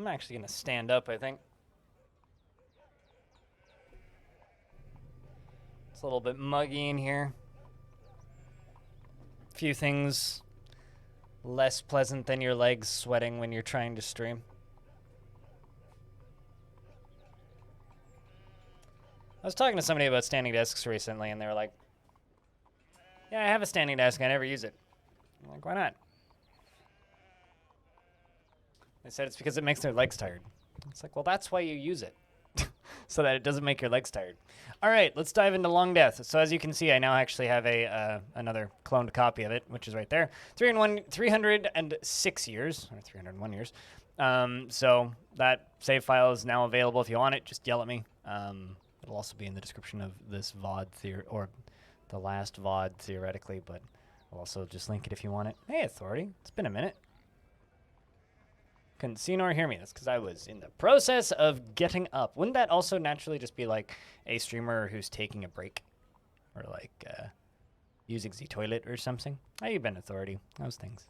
I'm actually going to stand up, I think. It's a little bit muggy in here. A few things less pleasant than your legs sweating when you're trying to stream. I was talking to somebody about standing desks recently, and they were like, yeah, I have a standing desk. I never use it. I'm like, why not? They said it's because it makes their legs tired. It's like, well, that's why you use it. So that it doesn't make your legs tired. All right, let's dive into Longdeath. So as you can see, I now actually have a another cloned copy of it, which is right there. 306 years, or 301 years. So that save file is now available. If you want it, just yell at me. It'll also be in the description of this VOD, or the last VOD, theoretically, but I'll also just link it if you want it. Hey, Authority. It's been a minute. Couldn't see nor hear me. That's because I was in the process of getting up. Wouldn't that also naturally just be like a streamer who's taking a break? Or like using the toilet or something? How you been, Authority? How's things?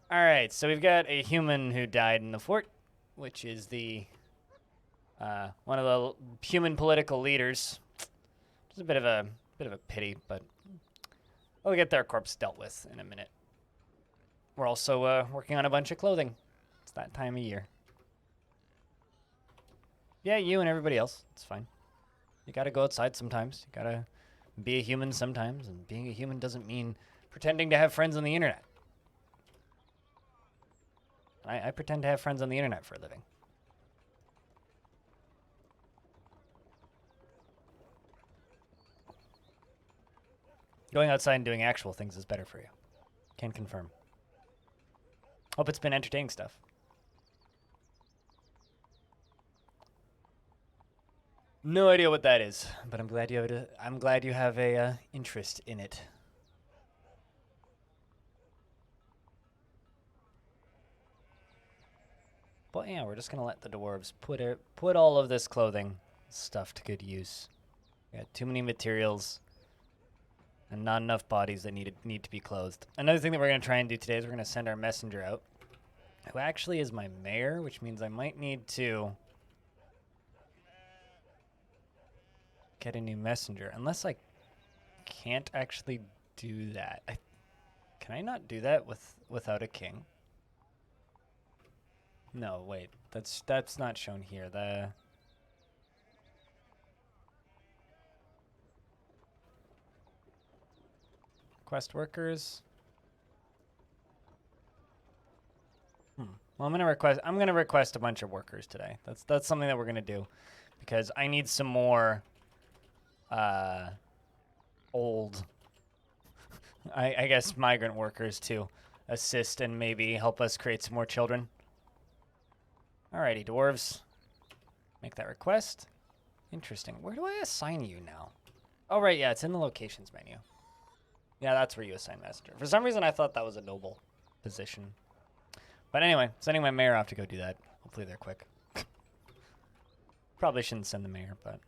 Alright, so we've got a human who died in the fort, which is the one of the human political leaders. Just a bit of a pity, but we'll get their corpse dealt with in a minute. We're also working on a bunch of clothing. It's that time of year. Yeah, you and everybody else. It's fine. You gotta go outside sometimes. You gotta be a human sometimes. And being a human doesn't mean pretending to have friends on the internet. I pretend to have friends on the internet for a living. Going outside and doing actual things is better for you. Can confirm. Hope it's been entertaining stuff. No idea what that is, but I'm glad you have a interest in it. But yeah, we're just gonna let the dwarves put all of this clothing stuff to good use. We got too many materials and not enough bodies that need to be clothed. Another thing that we're gonna try and do today is we're gonna send our messenger out, who actually is my mayor, which means I might need to get a new messenger, unless I can't actually do that. Can I not do that without a king? No, wait. That's not shown here. The quest workers. Well, I'm gonna request a bunch of workers today. That's something that we're gonna do, because I need some more old I guess migrant workers to assist and maybe help us create some more children. Alrighty, dwarves. Make that request. Interesting. Where do I assign you now? Oh, right, yeah, it's in the locations menu. Yeah, that's where you assign messenger. For some reason, I thought that was a noble position. But anyway, sending my mayor off to go do that. Hopefully they're quick. Probably shouldn't send the mayor, but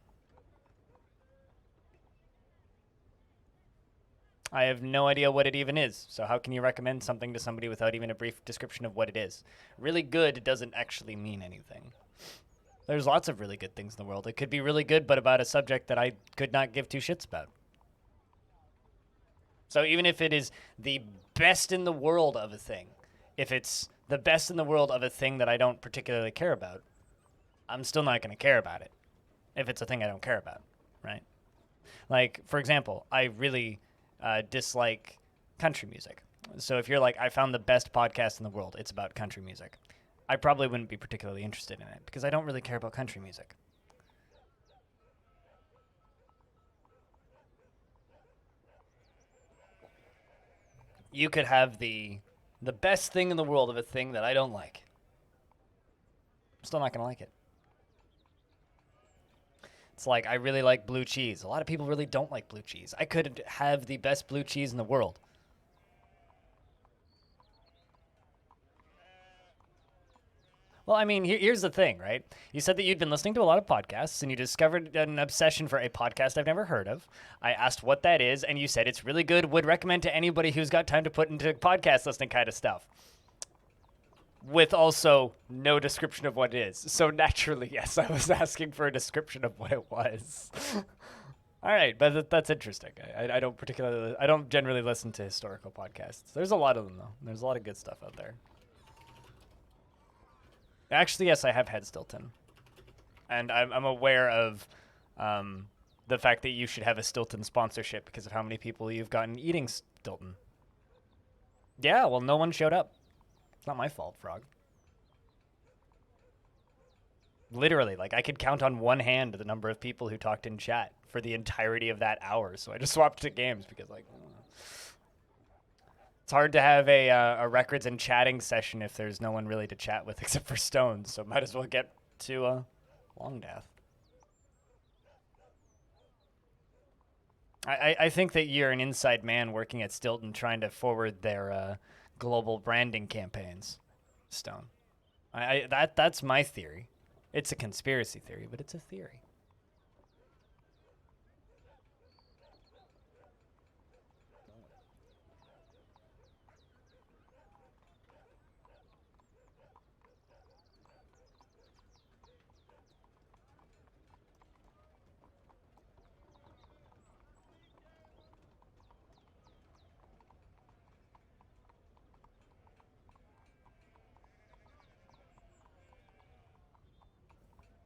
I have no idea what it even is. So how can you recommend something to somebody without even a brief description of what it is? Really good doesn't actually mean anything. There's lots of really good things in the world. It could be really good, but about a subject that I could not give two shits about. So even if it is the best in the world of a thing, if it's the best in the world of a thing that I don't particularly care about, I'm still not going to care about it if it's a thing I don't care about, right? Like, for example, I really dislike country music. So if you're like, I found the best podcast in the world, it's about country music, I probably wouldn't be particularly interested in it because I don't really care about country music. You could have the best thing in the world of a thing that I don't like. I'm still not going to like it. It's like, I really like blue cheese. A lot of people really don't like blue cheese. I could have the best blue cheese in the world. Well, I mean, here's the thing, right? You said that you'd been listening to a lot of podcasts, and you discovered an obsession for a podcast I've never heard of. I asked what that is, and you said it's really good, would recommend to anybody who's got time to put into podcast listening kind of stuff. with also no description of what it is. So naturally, yes, I was asking for a description of what it was. All right, but that's interesting. I don't generally listen to historical podcasts. There's a lot of them though. There's a lot of good stuff out there. Actually, yes, I have had Stilton, and I'm aware of the fact that you should have a Stilton sponsorship because of how many people you've gotten eating Stilton. Yeah, well, no one showed up. It's not my fault, Frog. Literally, like, I could count on one hand the number of people who talked in chat for the entirety of that hour, so I just swapped to games because, like, it's hard to have a records and chatting session if there's no one really to chat with except for Stones, so might as well get to Longdeath. I think that you're an inside man working at Stilton trying to forward their global branding campaigns, Stone. That's my theory. It's a conspiracy theory, but it's a theory.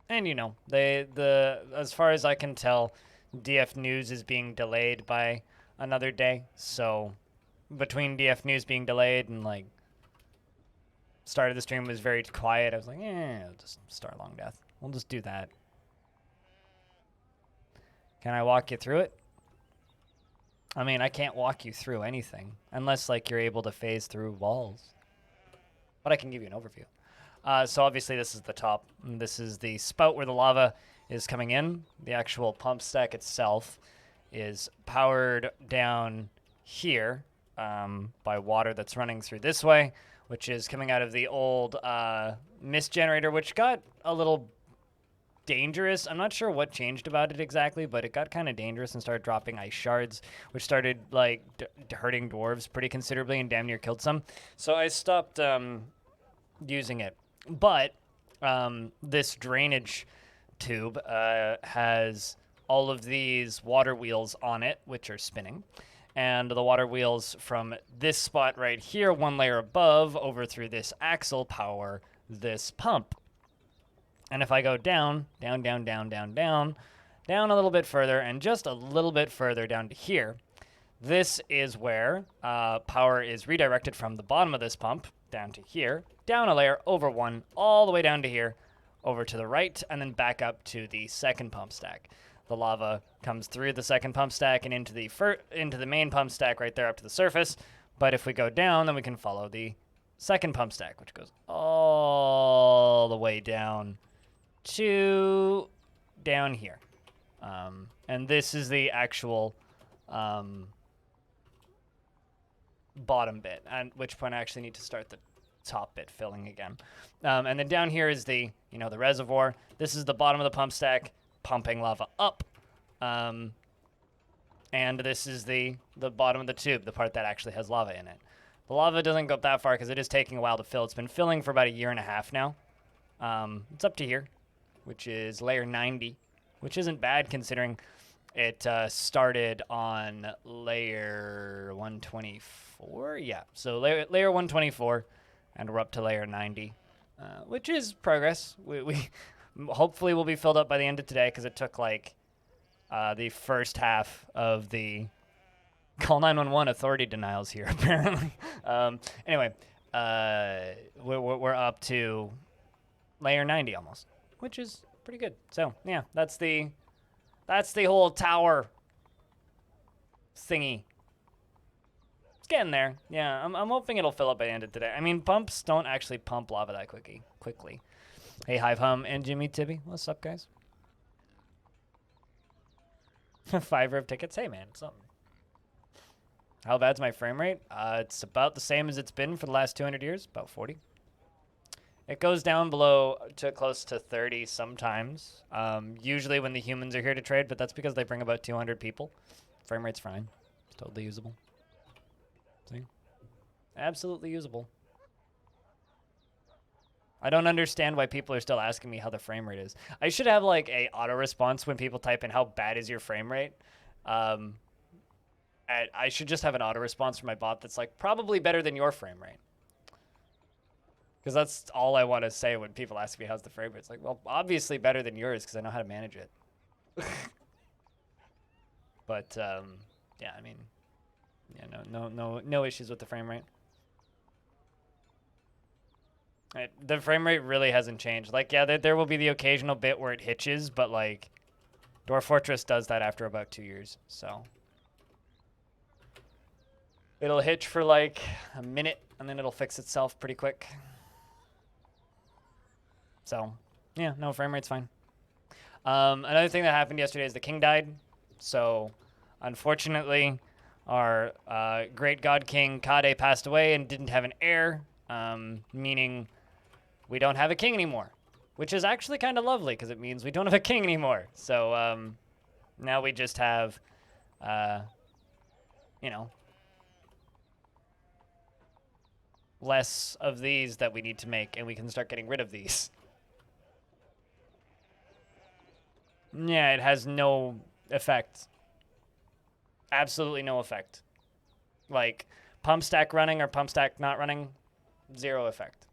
And you know, as far as I can tell, DF News is being delayed by another day. So between DF News being delayed and like start of the stream was very quiet, I was like, I'll just start Longdeath. We'll just do that. Can I walk you through it? I mean, I can't walk you through anything unless like you're able to phase through walls. But I can give you an overview. So obviously this is the top. This is the spout where the lava is coming in. The actual pump stack itself is powered down here by water that's running through this way, which is coming out of the old mist generator, which got a little dangerous. I'm not sure what changed about it exactly, but it got kind of dangerous and started dropping ice shards, which started like hurting dwarves pretty considerably and damn near killed some. So I stopped using it. But this drainage tube has all of these water wheels on it, which are spinning. And the water wheels from this spot right here, one layer above, over through this axle, power this pump. And if I go down a little bit further, and just a little bit further down to here, this is where power is redirected from the bottom of this pump down to here, down a layer, over one, all the way down to here, over to the right, and then back up to the second pump stack. The lava comes through the second pump stack and into the main pump stack right there up to the surface. But if we go down, then we can follow the second pump stack, which goes all the way down to down here. And this is the actual bottom bit, at which point I actually need to start the top bit filling again. And then down here is the reservoir. This is the bottom of the pump stack pumping lava up. And this is the bottom of the tube, the part that actually has lava in it. The lava doesn't go up that far because it is taking a while to fill. It's been filling for about a year and a half now. It's up to here, which is layer 90, which isn't bad considering it started on layer 124. Yeah, so layer 124, and we're up to layer 90, which is progress. We hopefully will be filled up by the end of today because it took like the first half of the call 911 authority denials here apparently. Anyway, we're up to layer 90 almost, which is pretty good. So yeah, that's the whole tower thingy. It's getting there. Yeah, I'm hoping it'll fill up by the end of today. I mean, pumps don't actually pump lava that quickly. Hey, Hive Hum and Jimmy Tibby. What's up, guys? Fiver of tickets. Hey, man. Something. How bad's my frame rate? It's about the same as it's been for the last 200 years. About 40. It goes down below to close to 30 sometimes. Usually when the humans are here to trade, but that's because they bring about 200 people. Frame rate's fine. It's totally usable. See? Absolutely usable. I don't understand why people are still asking me how the frame rate is. I should have like a auto response when people type in how bad is your frame rate. I should just have an auto response from my bot that's like probably better than your frame rate. Because that's all I want to say when people ask me how's the frame rate. It's like, well, obviously better than yours because I know how to manage it. But yeah, I mean, yeah, no issues with the frame rate. The frame rate really hasn't changed. Like, yeah, there will be the occasional bit where it hitches, but like, Dwarf Fortress does that after about 2 years, so. It'll hitch for like a minute, and then it'll fix itself pretty quick. So, yeah, no, frame rate's fine. Another thing that happened yesterday is the king died. So, unfortunately, our great god king Kade passed away and didn't have an heir, meaning we don't have a king anymore, which is actually kind of lovely because it means we don't have a king anymore. So now we just have, you know, less of these that we need to make, and we can start getting rid of these. Yeah, it has no effect. Absolutely no effect. Like, pump stack running or pump stack not running, zero effect.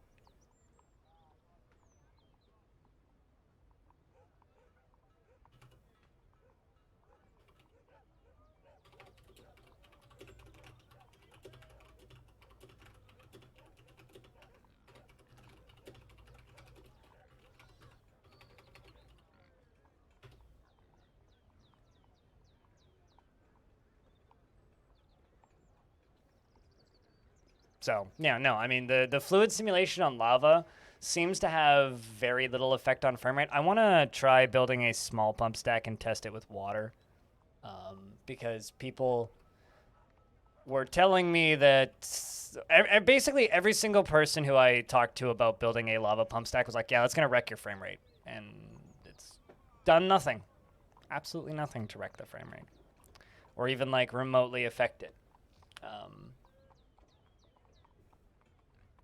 So, yeah, no, I mean, the fluid simulation on lava seems to have very little effect on frame rate. I want to try building a small pump stack and test it with water, because people were telling me that basically every single person who I talked to about building a lava pump stack was like, yeah, that's going to wreck your frame rate. And it's done nothing. Absolutely nothing to wreck the frame rate. Or even, like, remotely affect it.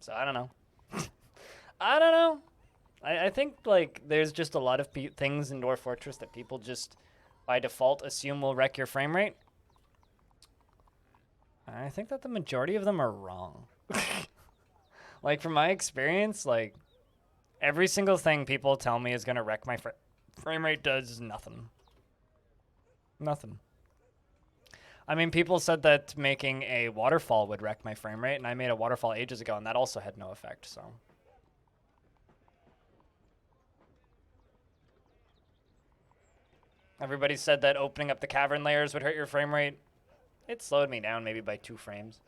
So I don't know. I don't know. I think like there's just a lot of things in Dwarf Fortress that people just by default assume will wreck your frame rate. I think that the majority of them are wrong. Like from my experience, like every single thing people tell me is gonna wreck my frame rate does nothing. Nothing. I mean, people said that making a waterfall would wreck my frame rate, and I made a waterfall ages ago, and that also had no effect, so. Everybody said that opening up the cavern layers would hurt your frame rate. It slowed me down maybe by 2 frames.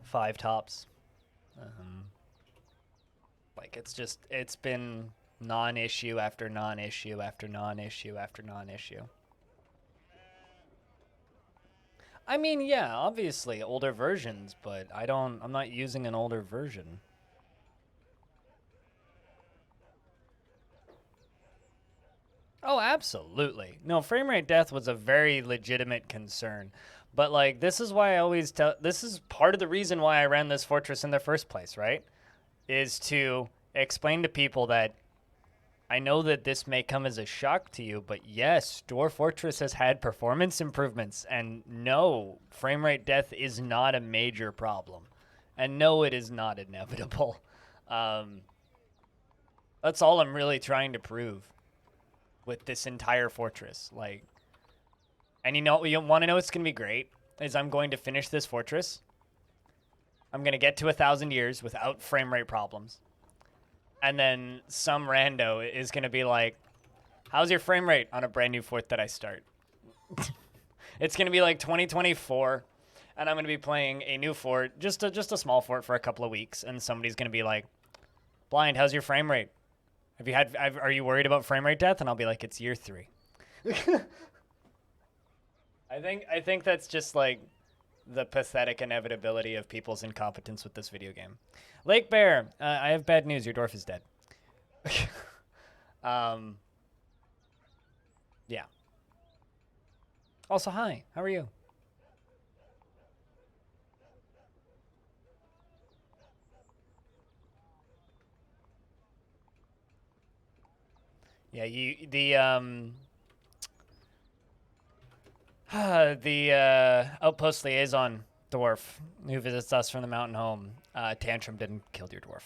5 tops. Like, it's been non-issue after non-issue after non-issue after non-issue. I mean, yeah, obviously older versions, but I'm not using an older version. Oh, absolutely. No, frame rate death was a very legitimate concern. But like this is why I always this is part of the reason why I ran this fortress in the first place, right? Is to explain to people that I know that this may come as a shock to you, but yes, Dwarf Fortress has had performance improvements, and no, frame rate death is not a major problem. And no, it is not inevitable. That's all I'm really trying to prove with this entire fortress. Like, and you want to know what's going to be great? Is I'm going to finish this fortress. I'm going to get to 1,000 years without frame rate problems. And then some rando is going to be like, how's your frame rate on a brand new fort that I start? It's going to be like 2024, and I'm going to be playing a new fort, just a small fort for a couple of weeks, and somebody's going to be like, Blind, how's your frame rate? Are you worried about frame rate death? And I'll be like, it's year 3. I think that's just like the pathetic inevitability of people's incompetence with this video game. Lake Bear, I have bad news. Your dwarf is dead. Yeah. Also, hi. How are you? Yeah, the outpost liaison dwarf who visits us from the mountain home, Tantrum didn't kill your dwarf.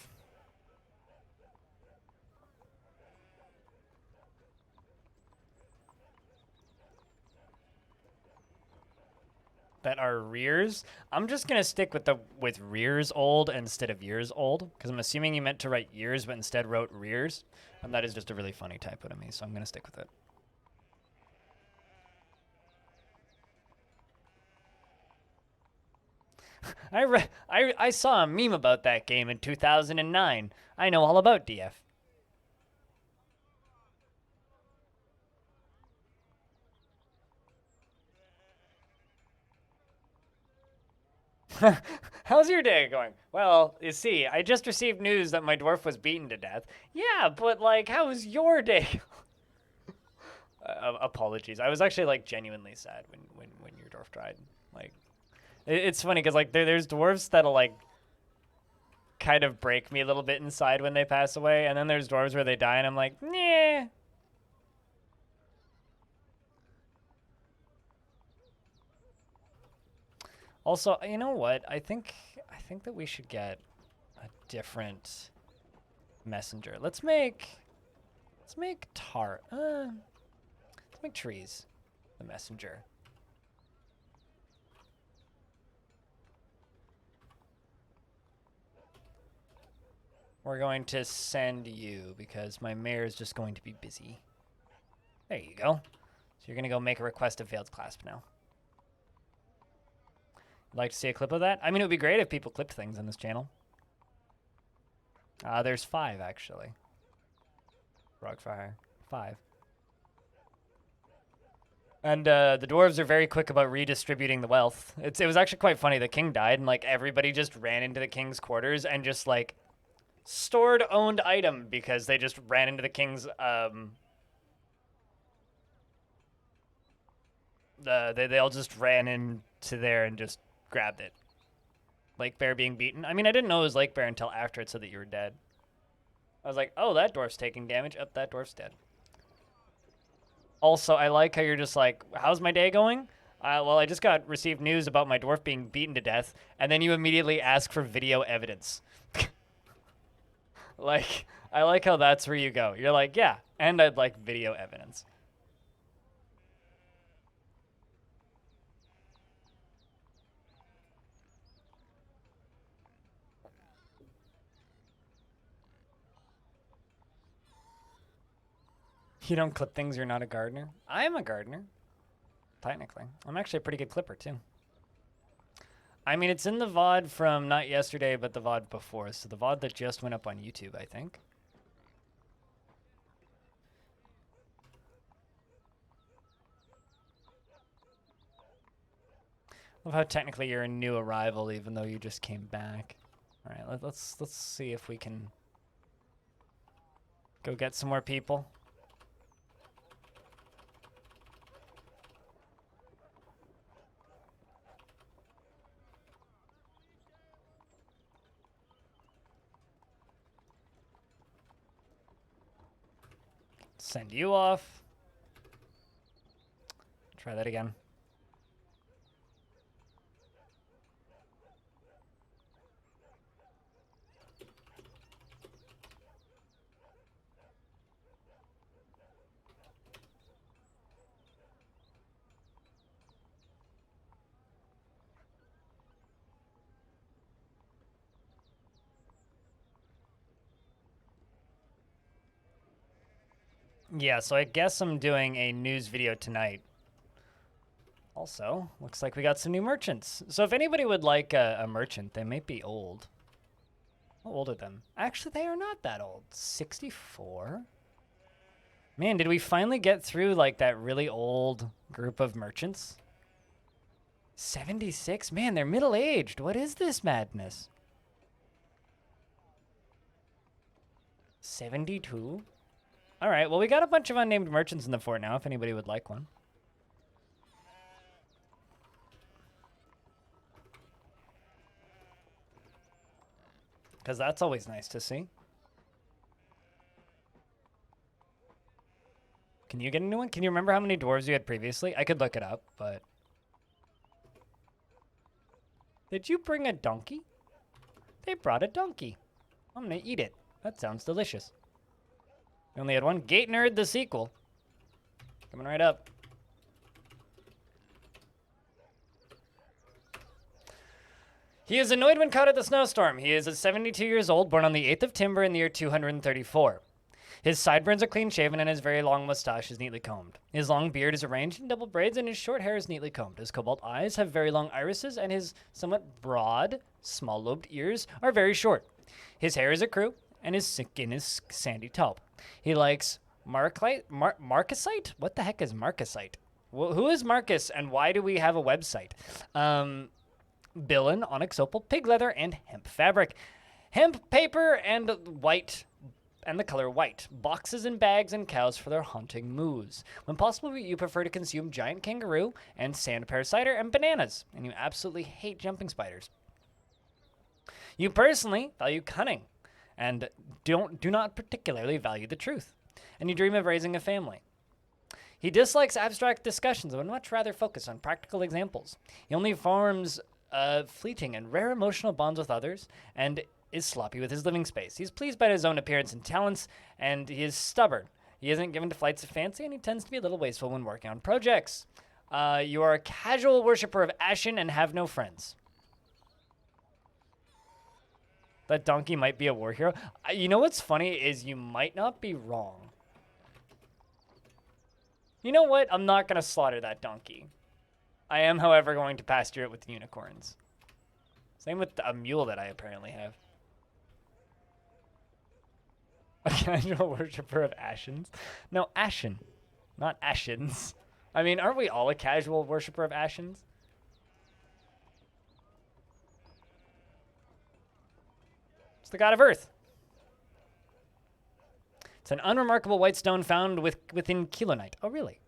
That are rears. I'm just gonna stick with rears old instead of years old because I'm assuming you meant to write years but instead wrote rears, and that is just a really funny typo to me, so I'm gonna stick with it. I saw a meme about that game in 2009. I know all about DF. How's your day going? Well, you see, I just received news that my dwarf was beaten to death. Yeah, but like, how's your day? Apologies. I was actually like genuinely sad when your dwarf died. Like, it's funny because like there's dwarves that'll like kind of break me a little bit inside when they pass away, and then there's dwarves where they die, and I'm like, nah. Also, you know what? I think that we should get a different messenger. Let's make let's make trees the messenger. We're going to send you because my mayor is just going to be busy. There you go. So you're going to go make a request of failed clasp now. Like to see a clip of that? I mean, it would be great if people clipped things on this channel. There's 5, actually. Rockfire. 5. And the dwarves are very quick about redistributing the wealth. It was actually quite funny. The king died, and like everybody just ran into the king's quarters and just like stored owned item because they just ran into the king's they all just ran into there and just grabbed it. Lake Bear being beaten. I mean, I didn't know it was Lake Bear until after it said that you were dead. I was like, oh, that dwarf's taking damage. Oh, that dwarf's dead. Also, I like how you're just like, how's my day going? Well, I just received news about my dwarf being beaten to death, and then you immediately ask for video evidence. Like, I like how that's where you go. You're like, yeah, and I'd like video evidence. You don't clip things, you're not a gardener? I am a gardener. Technically. I'm actually a pretty good clipper, too. I mean, it's in the VOD from not yesterday, but the VOD before. So the VOD that just went up on YouTube, I think. Love how technically you're a new arrival, even though you just came back. All right, let's see if we can go get some more people. Send you off. Try that again. Yeah, so I guess I'm doing a news video tonight. Also, looks like we got some new merchants. So if anybody would like a merchant, they might be old. How old are them? Actually, they are not that old. 64? Man, did we finally get through like that really old group of merchants? 76? Man, they're middle-aged. What is this madness? 72? All right, well, we got a bunch of unnamed merchants in the fort now, if anybody would like one. Because that's always nice to see. Can you get a new one? Can you remember how many dwarves you had previously? I could look it up, but... Did you bring a donkey? They brought a donkey. I'm gonna eat it. That sounds delicious. We only had one. Gate Nerd, the sequel. Coming right up. He is annoyed when caught at the snowstorm. He is 72 years old, born on the 8th of Timber in the year 234. His sideburns are clean shaven and his very long mustache is neatly combed. His long beard is arranged in double braids and his short hair is neatly combed. His cobalt eyes have very long irises and his somewhat broad, small-lobed ears are very short. His hair is a crew and his skin is sandy taupe. He likes Marcusite? What the heck is Marcusite? Who is Marcus and why do we have a website? Billin, onyx opal, pig leather, and hemp fabric. Hemp paper and white, and the color white. Boxes and bags and cows for their haunting moos. When possible, you prefer to consume giant kangaroo and sand pear cider and bananas, and you absolutely hate jumping spiders. You personally value cunning, and do not particularly value the truth, and you dream of raising a family. He dislikes abstract discussions and would much rather focus on practical examples. He only forms fleeting and rare emotional bonds with others, and is sloppy with his living space. He's pleased by his own appearance and talents, and he is stubborn. He isn't given to flights of fancy, and he tends to be a little wasteful when working on projects. You are a casual worshiper of Ashen and have no friends. That donkey might be a war hero. You know what's funny is you might not be wrong. You know what? I'm not going to slaughter that donkey. I am, however, going to pasture it with unicorns. Same with a mule that I apparently have. A casual worshiper of Ashens? No, Ashen, not Ashens. I mean, aren't we all a casual worshiper of Ashens? It's the god of Earth. It's an unremarkable white stone found within Kilonite. Oh, really?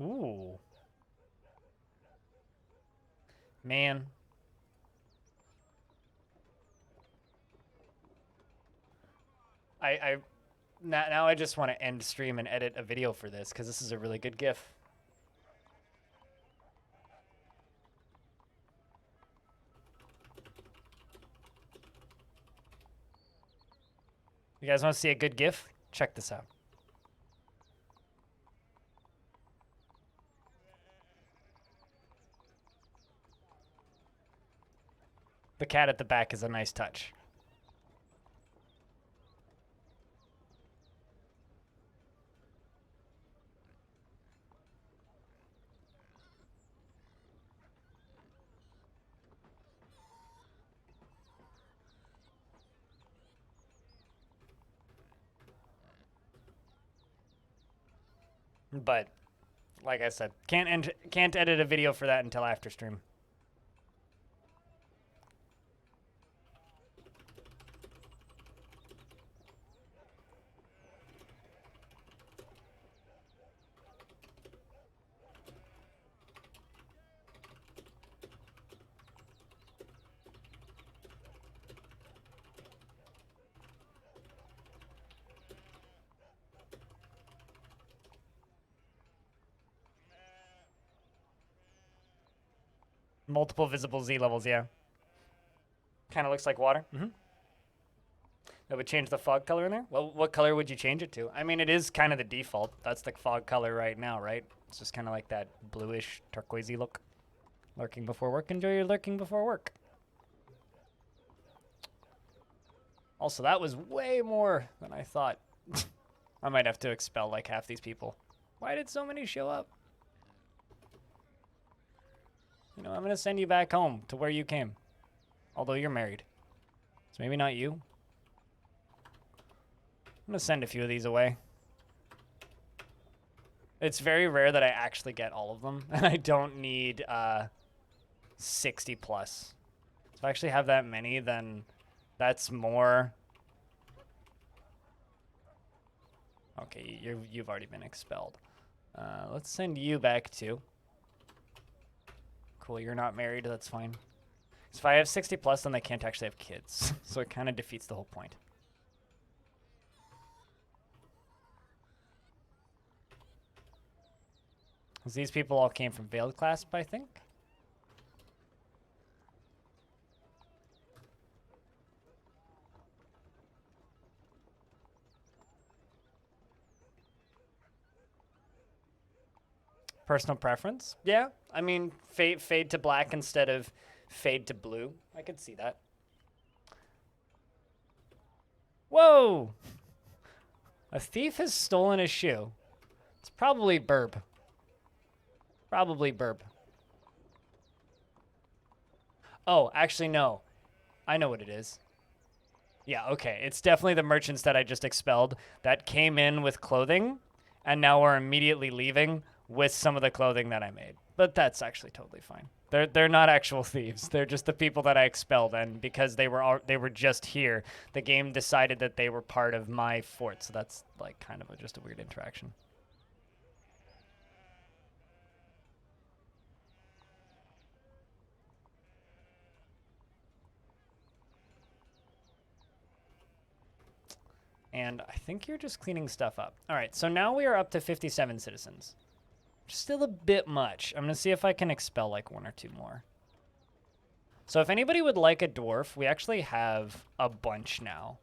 Ooh. Man. Now I just want to end stream and edit a video for this because this is a really good GIF. You guys want to see a good GIF? Check this out. The cat at the back is a nice touch. But, like I said, can't edit a video for that until after stream. Multiple visible Z levels, yeah. Kind of looks like water. That would change the fog color in there? Well, what color would you change it to? I mean, it is kind of the default. That's the fog color right now, right? It's just kind of like that bluish, turquoisey look. Lurking before work. Enjoy your lurking before work. Also, that was way more than I thought. I might have to expel like half these people. Why did so many show up? You know, I'm going to send you back home to where you came. Although you're married. So maybe not you. I'm going to send a few of these away. It's very rare that I actually get all of them. And I don't need 60 plus. So if I actually have that many, then That's more. Okay, you've already been expelled. Let's send you back too. Cool, you're not married. That's fine. So if I have 60 plus, then they can't actually have kids. So it kind of defeats the whole point. These people all came from Veiled Clasp, I think. Personal preference? Yeah. I mean, fade to black instead of fade to blue. I could see that. Whoa! A thief has stolen a shoe. It's probably Burb. Probably Burb. Oh, actually, no. I know what it is. Yeah, okay. It's definitely the merchants that I just expelled that came in with clothing and now are immediately leaving with some of the clothing that I made. But that's actually totally fine. They're not actual thieves. They're just the people that I expelled, and because they were just here, the game decided that they were part of my fort. So that's like kind of just a weird interaction. And I think you're just cleaning stuff up. All right, so now we are up to 57 citizens. Still a bit much. I'm going to see if I can expel like 1 or 2 more. So if anybody would like a dwarf, we actually have a bunch now.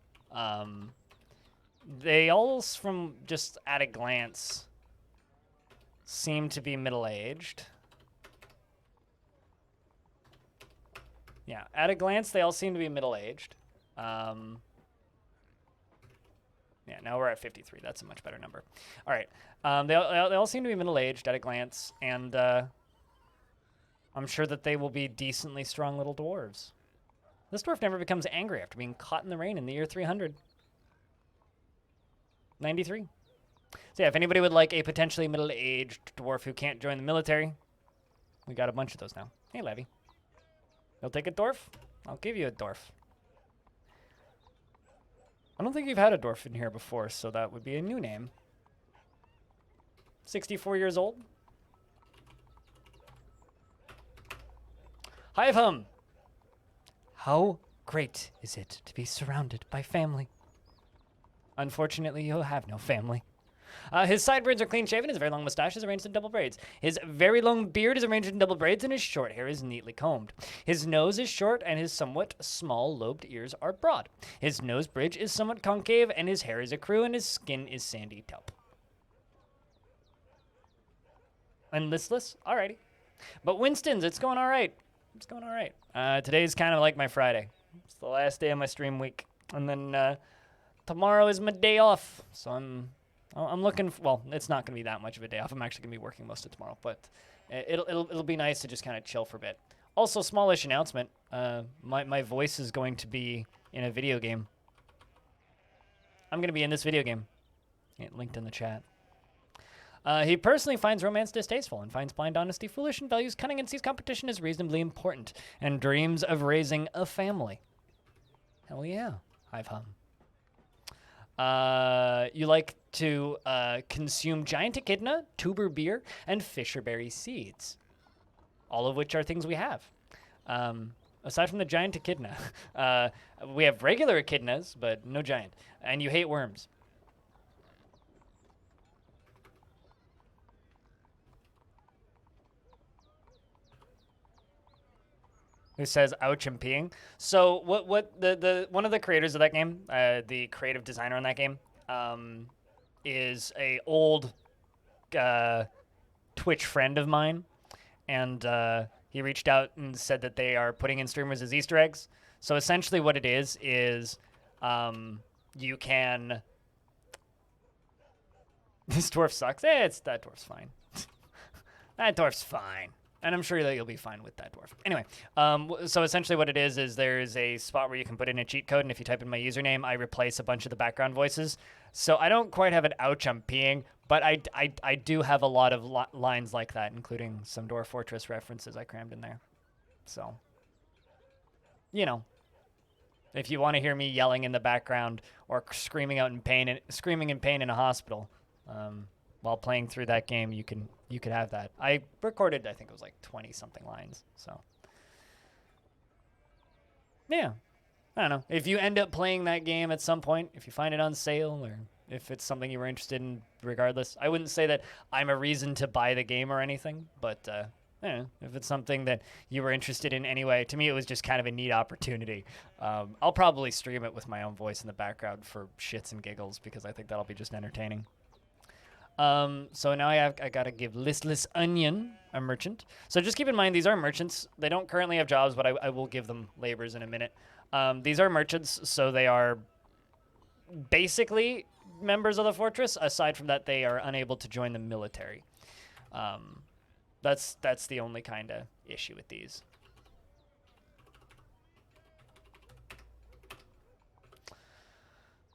They all, from just at a glance, seem to be middle-aged. Yeah, at a glance, they all seem to be middle-aged. Yeah, now we're at 53. That's a much better number. All right. They all seem to be middle-aged at a glance, and I'm sure that they will be decently strong little dwarves. This dwarf never becomes angry after being caught in the rain in the year 300. 93. So yeah, if anybody would like a potentially middle-aged dwarf who can't join the military, we got a bunch of those now. Hey, Levy. You'll take a dwarf? I'll give you a dwarf. I don't think you've had a dwarf in here before, so that would be a new name. 64 years old. Hi, Hum. How great is it to be surrounded by family? Unfortunately, you'll have no family. His sideburns are clean-shaven, his very long mustache is arranged in double braids. His very long beard is arranged in double braids, and his short hair is neatly combed. His nose is short, and his somewhat small lobed ears are broad. His nose bridge is somewhat concave, and his hair is ecru, and his skin is sandy taupe. And listless? Alrighty. But Winston's, it's going alright. It's going alright. Today's kind of like my Friday. It's the last day of my stream week. And then tomorrow is my day off, so I'm looking. Well, it's not going to be that much of a day off. I'm actually going to be working most of tomorrow, but it'll be nice to just kind of chill for a bit. Also, smallish announcement. My voice is going to be in a video game. I'm going to be in this video game. Linked in the chat. He personally finds romance distasteful and finds blind honesty foolish and values cunning and sees competition as reasonably important and dreams of raising a family. Hell yeah. Hive hum. You like to consume giant echidna, tuber beer, and fisherberry seeds. All of which are things we have. Aside from the giant echidna. We have regular echidnas, but no giant. And you hate worms. Who says ouch I'm peeing? So what the one of the creators of that game, the creative designer on that game, is a old Twitch friend of mine, and he reached out and said that they are putting in streamers as Easter eggs. So essentially what it is you can. This dwarf sucks. That dwarf's fine. That dwarf's fine. And I'm sure that you'll be fine with that dwarf. Anyway, so essentially what it is there's a spot where you can put in a cheat code, and if you type in my username, I replace a bunch of the background voices. So I don't quite have an ouch I'm peeing, but I do have a lot of lines like that, including some Dwarf Fortress references I crammed in there. So, you know. If you want to hear me yelling in the background or screaming out in pain and screaming in pain in a hospital while playing through that game, you could have that. I recorded, I think it was like 20 something lines. So yeah, I don't know. If you end up playing that game at some point, if you find it on sale or if it's something you were interested in, regardless, I wouldn't say that I'm a reason to buy the game or anything, but I don't know, if it's something that you were interested in anyway, to me it was just kind of a neat opportunity. I'll probably stream it with my own voice in the background for shits and giggles because I think that'll be just entertaining. So now I gotta give Listless Onion a merchant. So just keep in mind these are merchants. They don't currently have jobs, but I will give them labors in a minute. These are merchants, so they are basically members of the fortress. Aside from that, they are unable to join the military. That's the only kind of issue with these.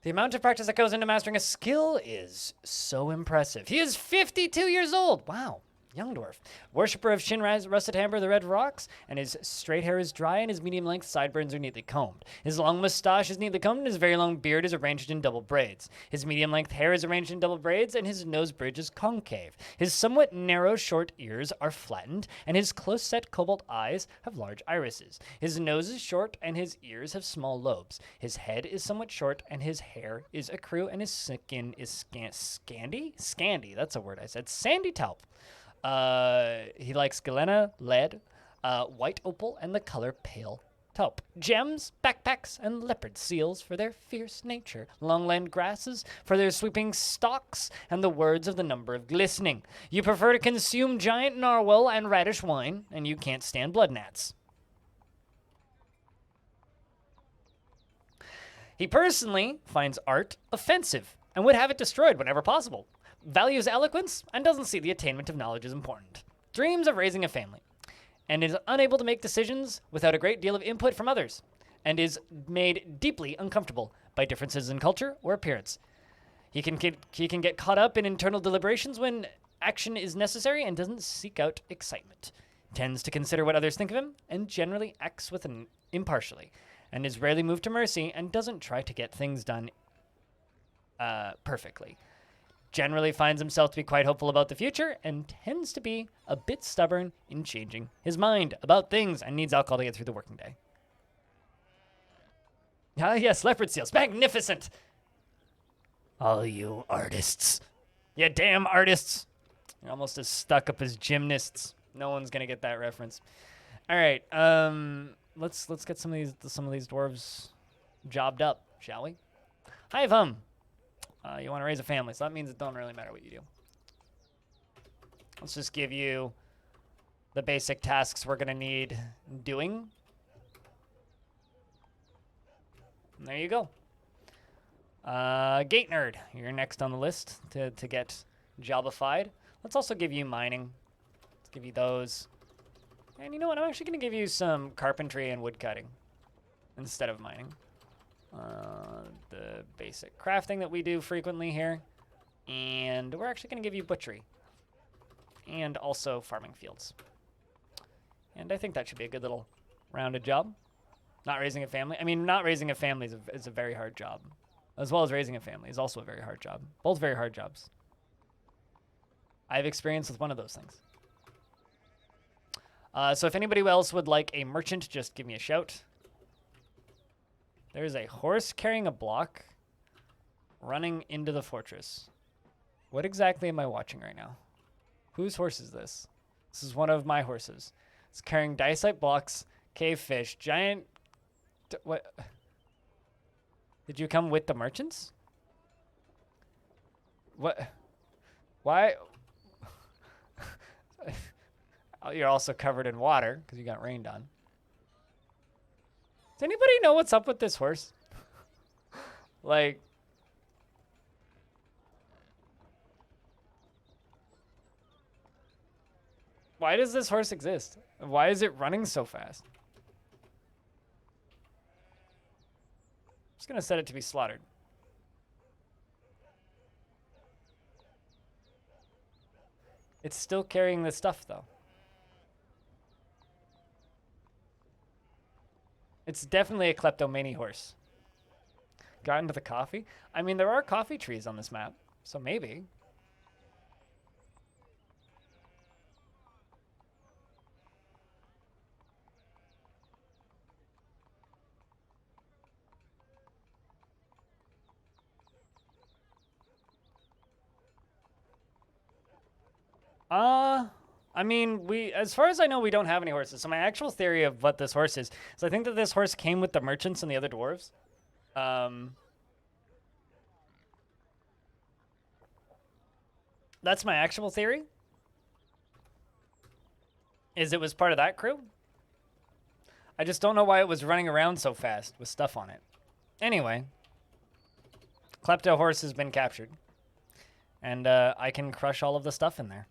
The amount of practice that goes into mastering a skill is so impressive. He is 52 years old. Wow. Young dwarf. Worshipper of Shinraz, Rusted Hammer, the Red Rocks, and his straight hair is dry and his medium-length sideburns are neatly combed. His long mustache is neatly combed and his very long beard is arranged in double braids. His medium-length hair is arranged in double braids and his nose bridge is concave. His somewhat narrow, short ears are flattened and his close-set cobalt eyes have large irises. His nose is short and his ears have small lobes. His head is somewhat short and his hair is ecru and his skin is scandy, that's a word I said, sandy taupe. He likes galena, lead, white opal, and the color pale taupe. Gems, backpacks, and leopard seals for their fierce nature. Longland grasses for their sweeping stalks, and the words of the number of glistening. You prefer to consume giant narwhal and radish wine, and you can't stand blood gnats. He personally finds art offensive and would have it destroyed whenever possible. Values eloquence and doesn't see the attainment of knowledge as important. Dreams of raising a family and is unable to make decisions without a great deal of input from others and is made deeply uncomfortable by differences in culture or appearance. He can get caught up in internal deliberations when action is necessary and doesn't seek out excitement. Tends to consider what others think of him and generally acts with impartially and is rarely moved to mercy and doesn't try to get things done perfectly. Generally finds himself to be quite hopeful about the future and tends to be a bit stubborn in changing his mind about things and needs alcohol to get through the working day. Ah, yes, leopard seals. Magnificent! All you artists. You damn artists. You're almost as stuck up as gymnasts. No one's going to get that reference. All right, let's get some of these dwarves jobbed up, shall we? Hi, Vum. You want to raise a family, so that means it don't really matter what you do. Let's just give you the basic tasks we're going to need doing. And there you go. Gate Nerd, you're next on the list to get jobified. Let's also give you mining. Let's give you those. And you know what? I'm actually going to give you some carpentry and woodcutting instead of mining. The basic crafting that we do frequently here. And we're actually going to give you butchery. And also farming fields. And I think that should be a good little rounded job. Not raising a family. I mean, not raising a family is a very hard job. As well as raising a family is also a very hard job. Both very hard jobs. I have experience with one of those things. So if anybody else would like a merchant, just give me a shout. There's a horse carrying a block running into the fortress. What exactly am I watching right now? Whose horse is this? This is one of my horses. It's carrying dicite blocks, cave fish, giant... What? Did you come with the merchants? What? Why? You're also covered in water because you got rained on. Does anybody know what's up with this horse? Like, why does this horse exist? Why is it running so fast? I'm just gonna set it to be slaughtered. It's still carrying the stuff though. It's definitely a kleptomania horse. Got into the coffee? I mean, there are coffee trees on this map, so maybe. I mean, as far as I know, we don't have any horses. So my actual theory of what this horse is I think that this horse came with the merchants and the other dwarves. That's my actual theory. Is it was part of that crew? I just don't know why it was running around so fast with stuff on it. Anyway, Klepto horse has been captured. And I can crush all of the stuff in there.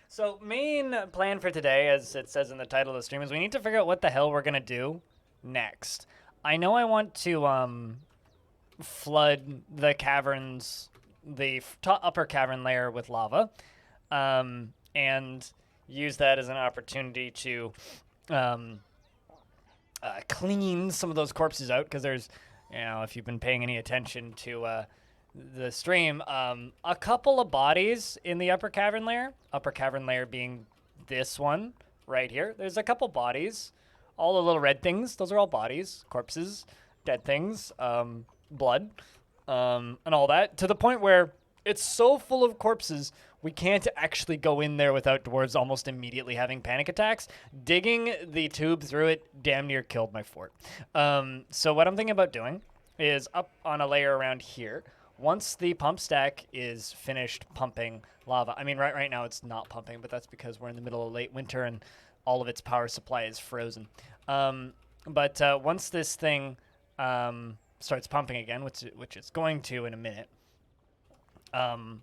So main plan for today, as it says in the title of the stream, is we need to figure out what the hell we're going to do next. I know I want to flood the caverns, the upper cavern layer with lava, and use that as an opportunity to clean some of those corpses out, because there's, you know, if you've been paying any attention to the stream, a couple of bodies in the upper cavern layer being this one right here. There's a couple bodies, all the little red things. Those are all bodies, corpses, dead things, blood, and all that, to the point where it's so full of corpses we can't actually go in there without dwarves almost immediately having panic attacks. Digging the tube through it damn near killed my fort. So what I'm thinking about doing is up on a layer around here. Once the pump stack is finished pumping lava, I mean, right now it's not pumping, but that's because we're in the middle of late winter and all of its power supply is frozen. But once this thing starts pumping again, which it's going to in a minute,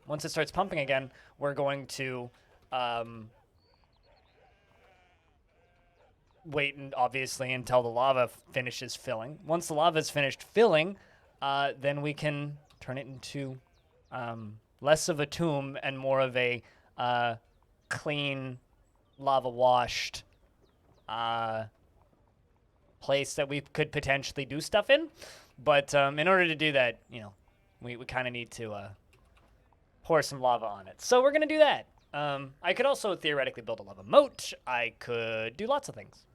once it starts pumping again, we're going to wait obviously until the lava finishes filling. Once the lava is finished filling, then we can turn it into less of a tomb and more of a clean, lava-washed place that we could potentially do stuff in. But in order to do that, you know, we kind of need to pour some lava on it. So we're going to do that. I could also theoretically build a lava moat. I could do lots of things.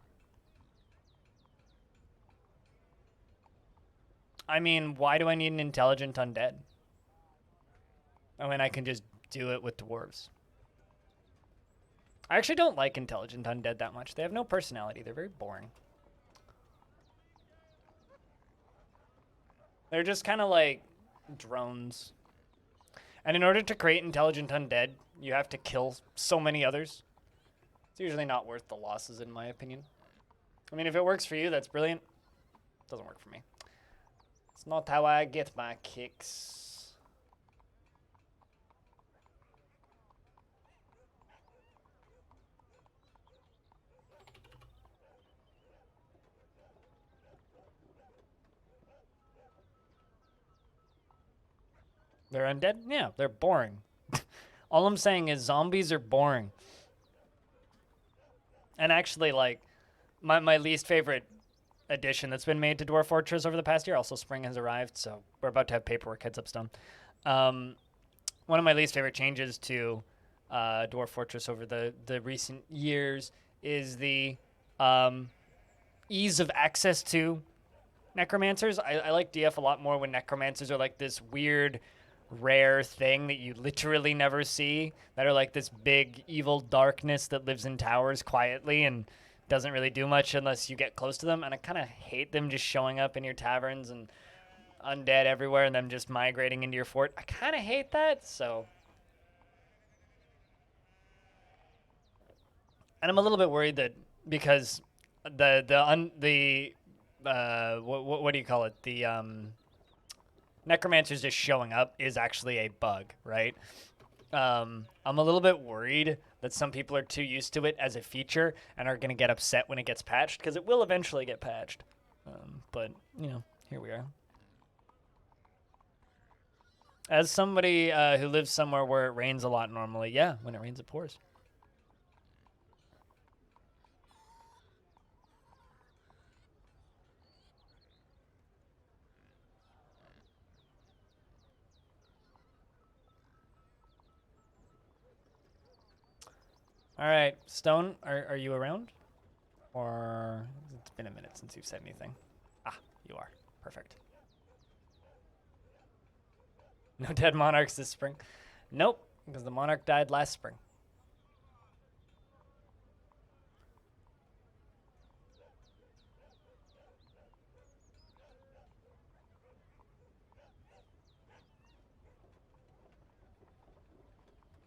I mean, why do I need an intelligent undead? I mean, I can just do it with dwarves. I actually don't like intelligent undead that much. They have no personality. They're very boring. They're just kind of like drones. And in order to create intelligent undead, you have to kill so many others. It's usually not worth the losses, in my opinion. I mean, if it works for you, that's brilliant. It doesn't work for me. It's not how I get my kicks. They're undead? Yeah, they're boring. All I'm saying is zombies are boring. And actually, like, my least favorite addition that's been made to Dwarf Fortress over the past year, also spring has arrived, so we're about to have paperwork heads up stone. One of my least favorite changes to Dwarf Fortress over the recent years is the ease of access to necromancers. I like DF a lot more when necromancers are like this weird rare thing that you literally never see, that are like this big evil darkness that lives in towers quietly and doesn't really do much unless you get close to them. And I kind of hate them just showing up in your taverns and undead everywhere and them just migrating into your fort. I kind of hate that. So, and I'm a little bit worried that because what do you call it, the necromancers just showing up is actually a bug, right? I'm a little bit worried that some people are too used to it as a feature and are going to get upset when it gets patched, because it will eventually get patched. But, you know, here we are. As somebody who lives somewhere where it rains a lot normally, yeah, when it rains, it pours. All right, Stone, are you around? Or it's been a minute since you've said anything. Ah, you are. Perfect. No dead monarchs this spring. Nope, because the monarch died last spring.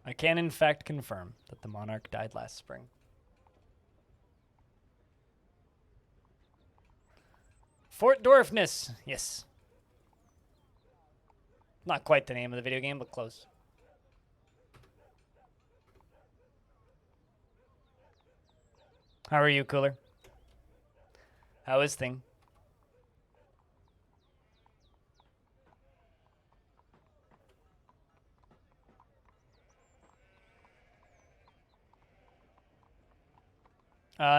I can in fact confirm that the monarch died last spring. Fort Dwarfness, yes. Not quite the name of the video game, but close. How are you, Cooler? How is thing?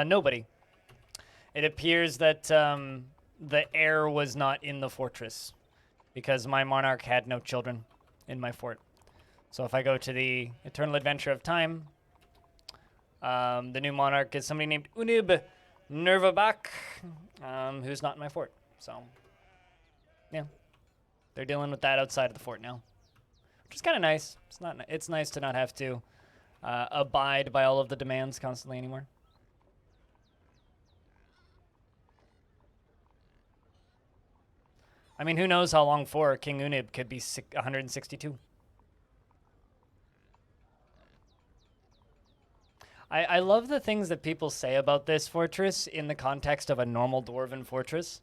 Nobody. It appears that the heir was not in the fortress because my monarch had no children in my fort. So if I go to the Eternal Adventure of Time, the new monarch is somebody named Unib Nervabak, who's not in my fort. So, yeah. They're dealing with that outside of the fort now, which is kind of nice. It's nice to not have to abide by all of the demands constantly anymore. I mean, who knows how long for King Unib could be 162. I love the things that people say about this fortress in the context of a normal dwarven fortress.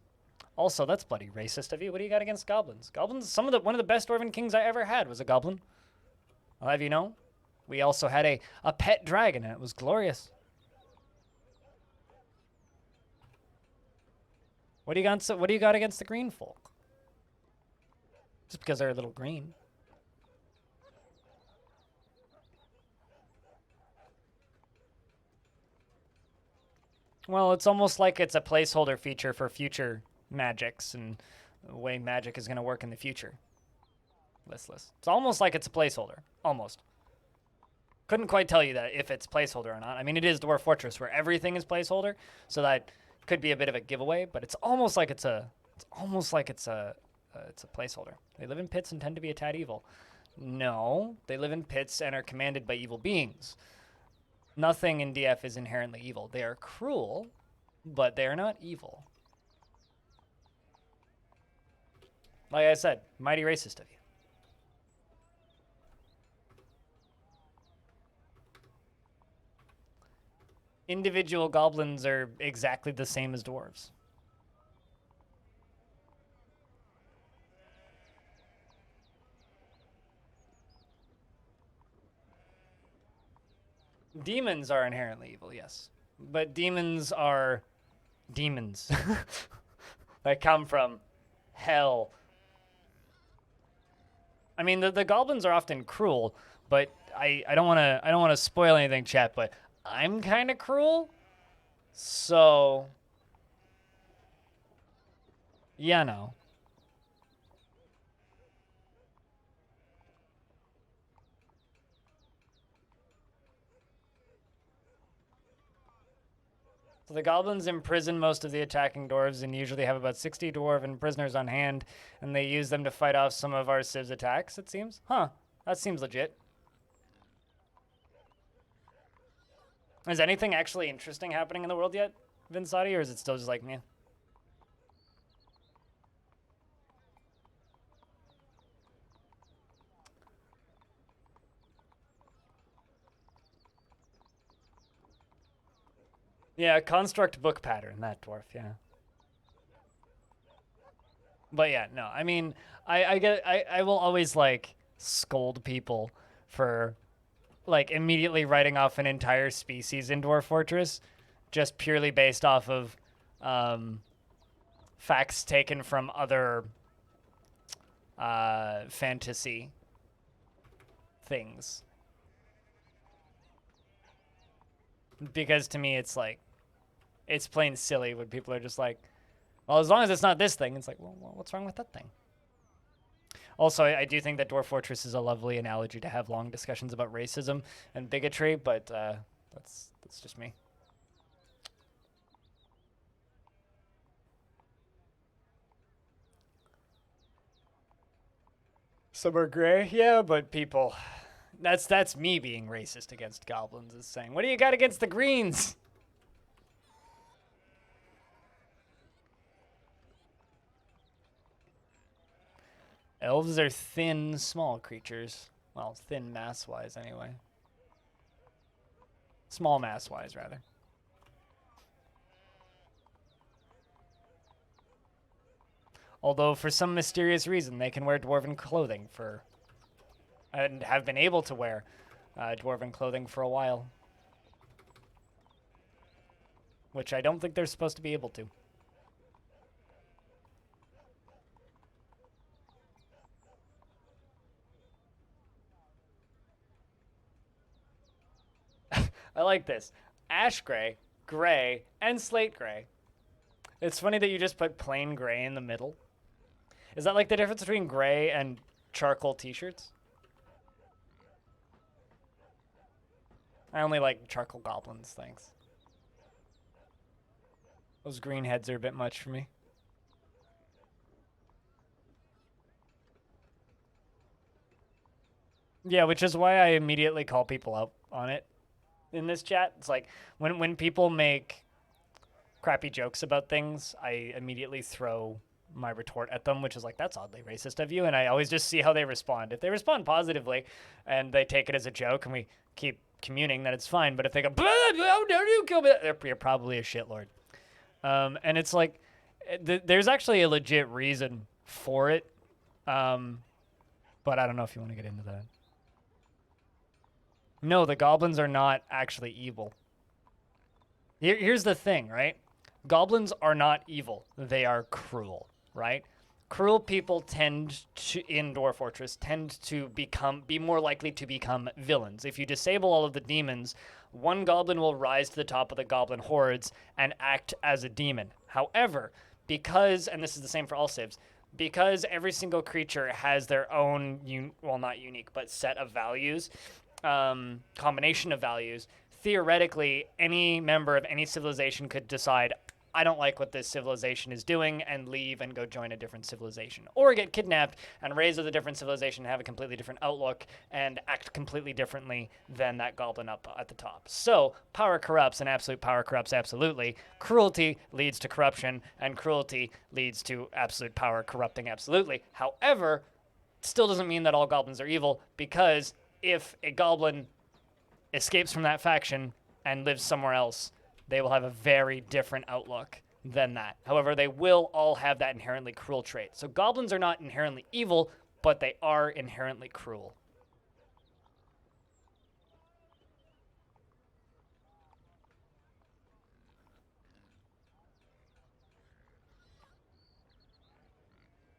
Also, that's bloody racist of you. What do you got against goblins? Goblins, one of the best dwarven kings I ever had was a goblin. I'll have you know. We also had a pet dragon, and it was glorious. What do you got against the green folk? Just because they're a little green. Well, it's almost like it's a placeholder feature for future magics and the way magic is going to work in the future. Listless. It's almost like it's a placeholder. Almost. Couldn't quite tell you that if it's placeholder or not. I mean, it is Dwarf Fortress where everything is placeholder, so that could be a bit of a giveaway. But it's almost like it's a placeholder. They live in pits and tend to be a tad evil. No, they live in pits and are commanded by evil beings. Nothing in DF is inherently evil. They are cruel, but they are not evil. Like I said, mighty racist of you. Individual goblins are exactly the same as dwarves. Demons are inherently evil, yes. But demons are demons. They come from hell. I mean, the goblins are often cruel, but I don't want to spoil anything, chat, but I'm kind of cruel. So yeah, no. So the goblins imprison most of the attacking dwarves and usually have about 60 dwarven prisoners on hand, and they use them to fight off some of our civ's attacks, it seems. Huh, that seems legit. Is anything actually interesting happening in the world yet, Vinsati, or is it still just like, meh? Yeah, construct book pattern, that dwarf, yeah. But yeah, no, I mean, I will always, like, scold people for, like, immediately writing off an entire species in Dwarf Fortress just purely based off of facts taken from other fantasy things. Because to me, it's like, it's plain silly when people are just like, well, as long as it's not this thing, it's like, well, what's wrong with that thing? Also, I do think that Dwarf Fortress is a lovely analogy to have long discussions about racism and bigotry, but That's just me. Some are gray, yeah, but people. That's me being racist against goblins, is saying, what do you got against the greens? Elves are thin, small creatures. Well, thin mass-wise, anyway. Small mass-wise, rather. Although, for some mysterious reason, they can wear dwarven clothing for... and have been able to wear dwarven clothing for a while. Which I don't think they're supposed to be able to. I like this. Ash gray, gray, and slate gray. It's funny that you just put plain gray in the middle. Is that like the difference between gray and charcoal t-shirts? I only like charcoal goblins, thanks. Those green heads are a bit much for me. Yeah, which is why I immediately call people out on it in this chat. It's like when people make crappy jokes about things, I immediately throw my retort at them, which is like, that's oddly racist of you, and I always just see how they respond. If they respond positively and they take it as a joke and we keep communing, then it's fine. But if they go, how dare you kill me, you're probably a shitlord. And it's like, there's actually a legit reason for it, but I don't know if you want to get into that. No, the goblins are not actually evil. Here's the thing, right? Goblins are not evil. They are cruel, right? Cruel people tend to, in Dwarf Fortress, tend to be more likely to become villains. If you disable all of the demons, one goblin will rise to the top of the goblin hordes and act as a demon. However, because, and this is the same for all civs, because every single creature has their own, well, not unique, but set of values, combination of values, theoretically, any member of any civilization could decide, I don't like what this civilization is doing, and leave and go join a different civilization. Or get kidnapped and raised with a different civilization and have a completely different outlook and act completely differently than that goblin up at the top. So, power corrupts, and absolute power corrupts absolutely. Cruelty leads to corruption, and cruelty leads to absolute power corrupting absolutely. However, still doesn't mean that all goblins are evil, because if a goblin escapes from that faction and lives somewhere else, they will have a very different outlook than that. However, they will all have that inherently cruel trait. So goblins are not inherently evil, but they are inherently cruel.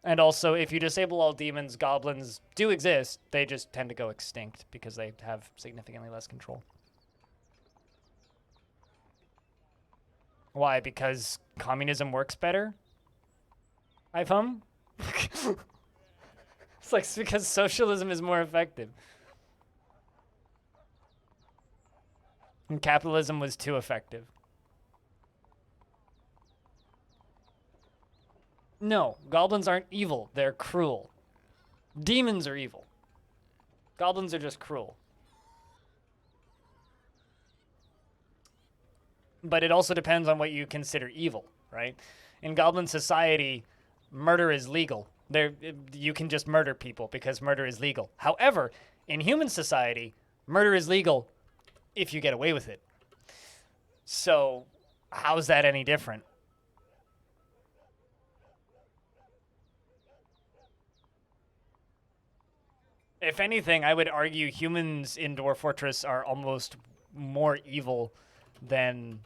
And also, if you disable all demons, goblins do exist. They just tend to go extinct because they have significantly less control. Why? Because communism works better? iPhone? It's like, because socialism is more effective. And capitalism was too effective. No, goblins aren't evil. They're cruel. Demons are evil. Goblins are just cruel. But it also depends on what you consider evil, right? In goblin society, murder is legal. You can just murder people because murder is legal. However, in human society, murder is legal if you get away with it. So, how's that any different? If anything, I would argue humans in Dwarf Fortress are almost more evil than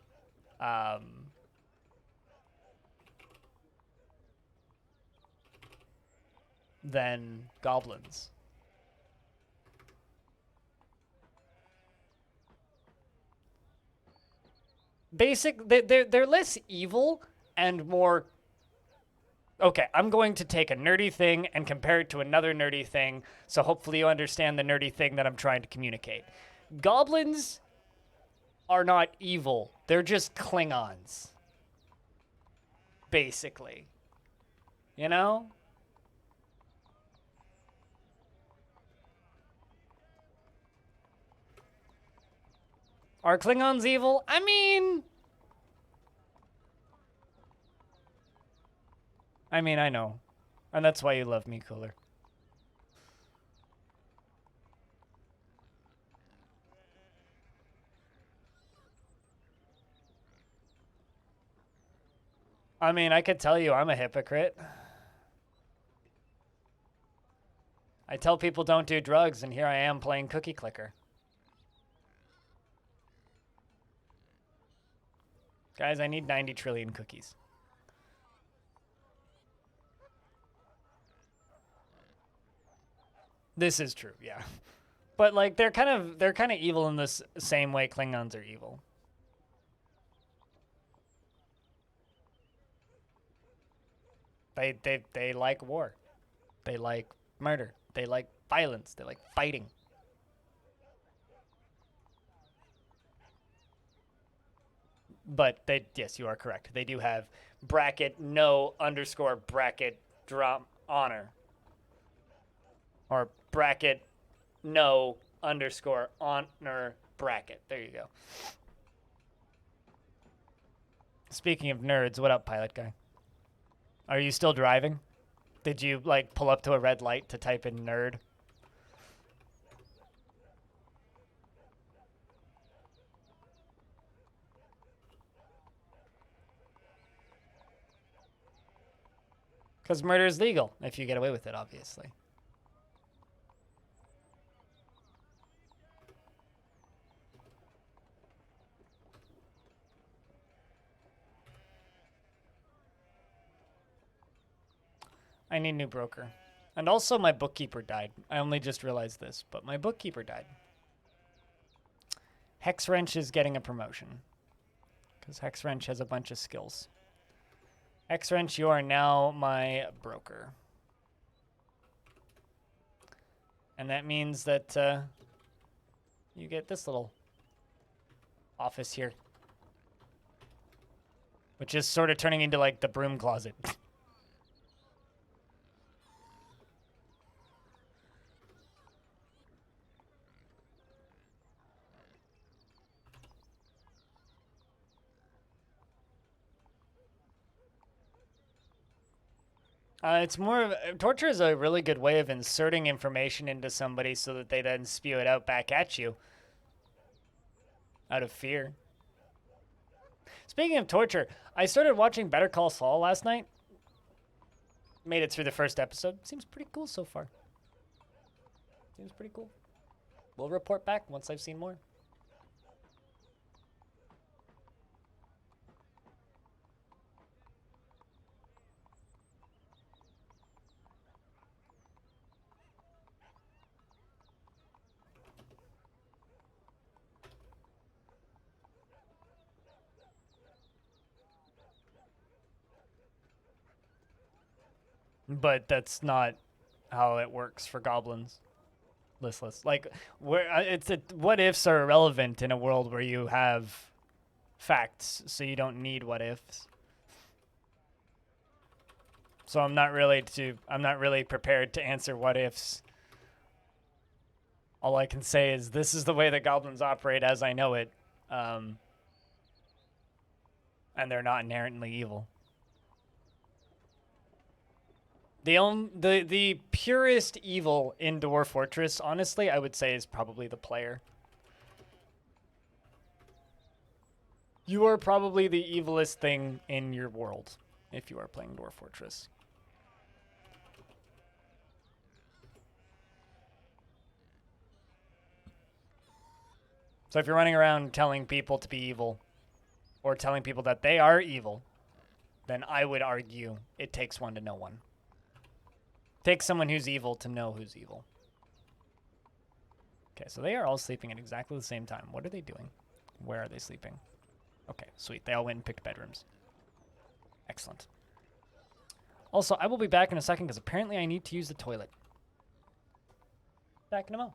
goblins. They're less evil and more... Okay, I'm going to take a nerdy thing and compare it to another nerdy thing, so hopefully you understand the nerdy thing that I'm trying to communicate. Goblins are not evil. They're just Klingons. Basically. You know? Are Klingons evil? I mean, I know. And that's why you love me, Cooler. I mean, I could tell you I'm a hypocrite. I tell people don't do drugs, and here I am playing Cookie Clicker. Guys, I need 90 trillion cookies. This is true, yeah. But like they're kind of evil in this same way Klingons are evil. They like war. They like murder. They like violence. They like fighting. But yes, you are correct. They do have bracket no underscore bracket drop honor. Or bracket no underscore honor bracket. There you go. Speaking of nerds, what up, pilot guy? Are you still driving? Did you like pull up to a red light to type in nerd? Because murder is legal if you get away with it, obviously. I need a new broker. And also my bookkeeper died. I only just realized this, but my bookkeeper died. Hexwrench is getting a promotion. Because Hexwrench has a bunch of skills. Hexwrench, you are now my broker. And that means that you get this little office here. Which is sort of turning into like the broom closet. It's more of torture is a really good way of inserting information into somebody so that they then spew it out back at you out of fear. Speaking of torture, I started watching Better Call Saul last night. Made it through the first episode. Seems pretty cool so far. Seems pretty cool. We'll report back once I've seen more. But that's not how it works for goblins. Listless. Like, what ifs are irrelevant in a world where you have facts, so you don't need what ifs. So I'm not really prepared to answer what ifs. All I can say is this is the way that goblins operate as I know it. And they're not inherently evil. The purest evil in Dwarf Fortress, honestly, I would say is probably the player. You are probably the evilest thing in your world if you are playing Dwarf Fortress. So if you're running around telling people to be evil, or telling people that they are evil, then I would argue it takes one to know one. Take someone who's evil to know who's evil. Okay, so they are all sleeping at exactly the same time. What are they doing? Where are they sleeping? Okay, sweet. They all went and picked bedrooms. Excellent. Also, I will be back in a second because apparently I need to use the toilet. Back in a mo.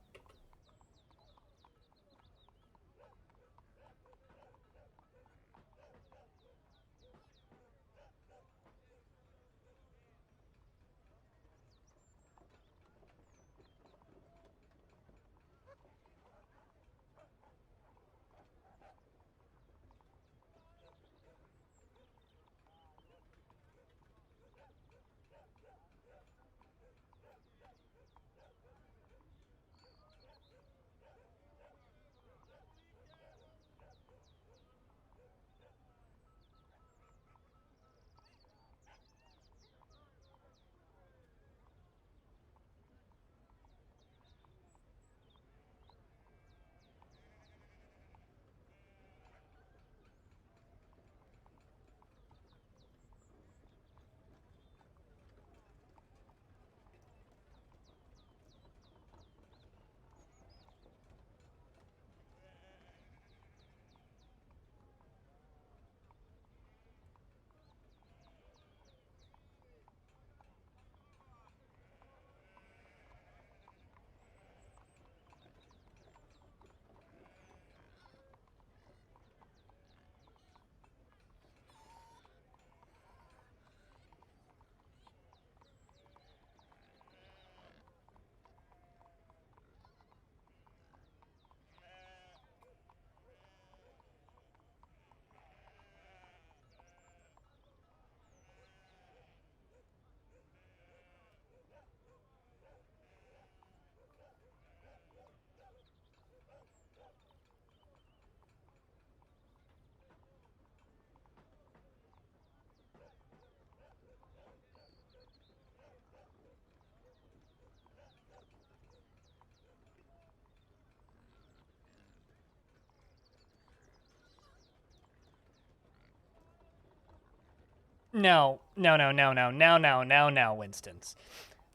No, Winston's.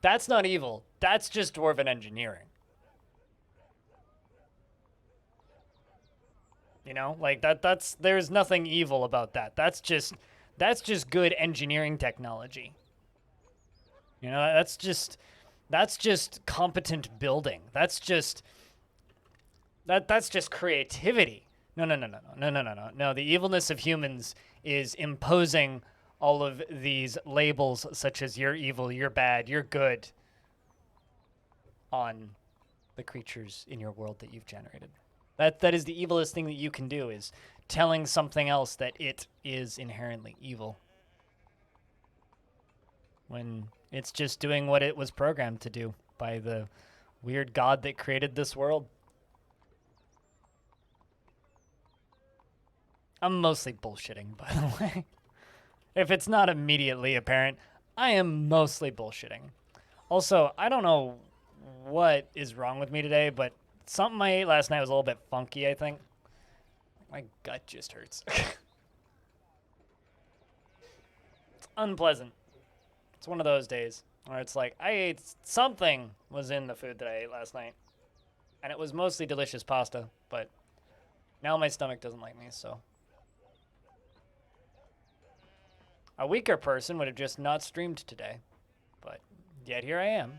That's not evil. That's just dwarven engineering. You know, like that's there's nothing evil about that. That's just good engineering technology. You know, that's just competent building. That's just creativity. No. The evilness of humans is imposing all of these labels such as you're evil, you're bad, you're good on the creatures in your world that you've generated. That is the evilest thing that you can do, is telling something else that it is inherently evil when it's just doing what it was programmed to do by the weird god that created this world. I'm mostly bullshitting, by the way. If it's not immediately apparent, I am mostly bullshitting. Also, I don't know what is wrong with me today, but something I ate last night was a little bit funky, I think. My gut just hurts. It's unpleasant. It's one of those days where it's like, I ate something was in the food that I ate last night. And it was mostly delicious pasta, but now my stomach doesn't like me, so. A weaker person would have just not streamed today, but yet here I am.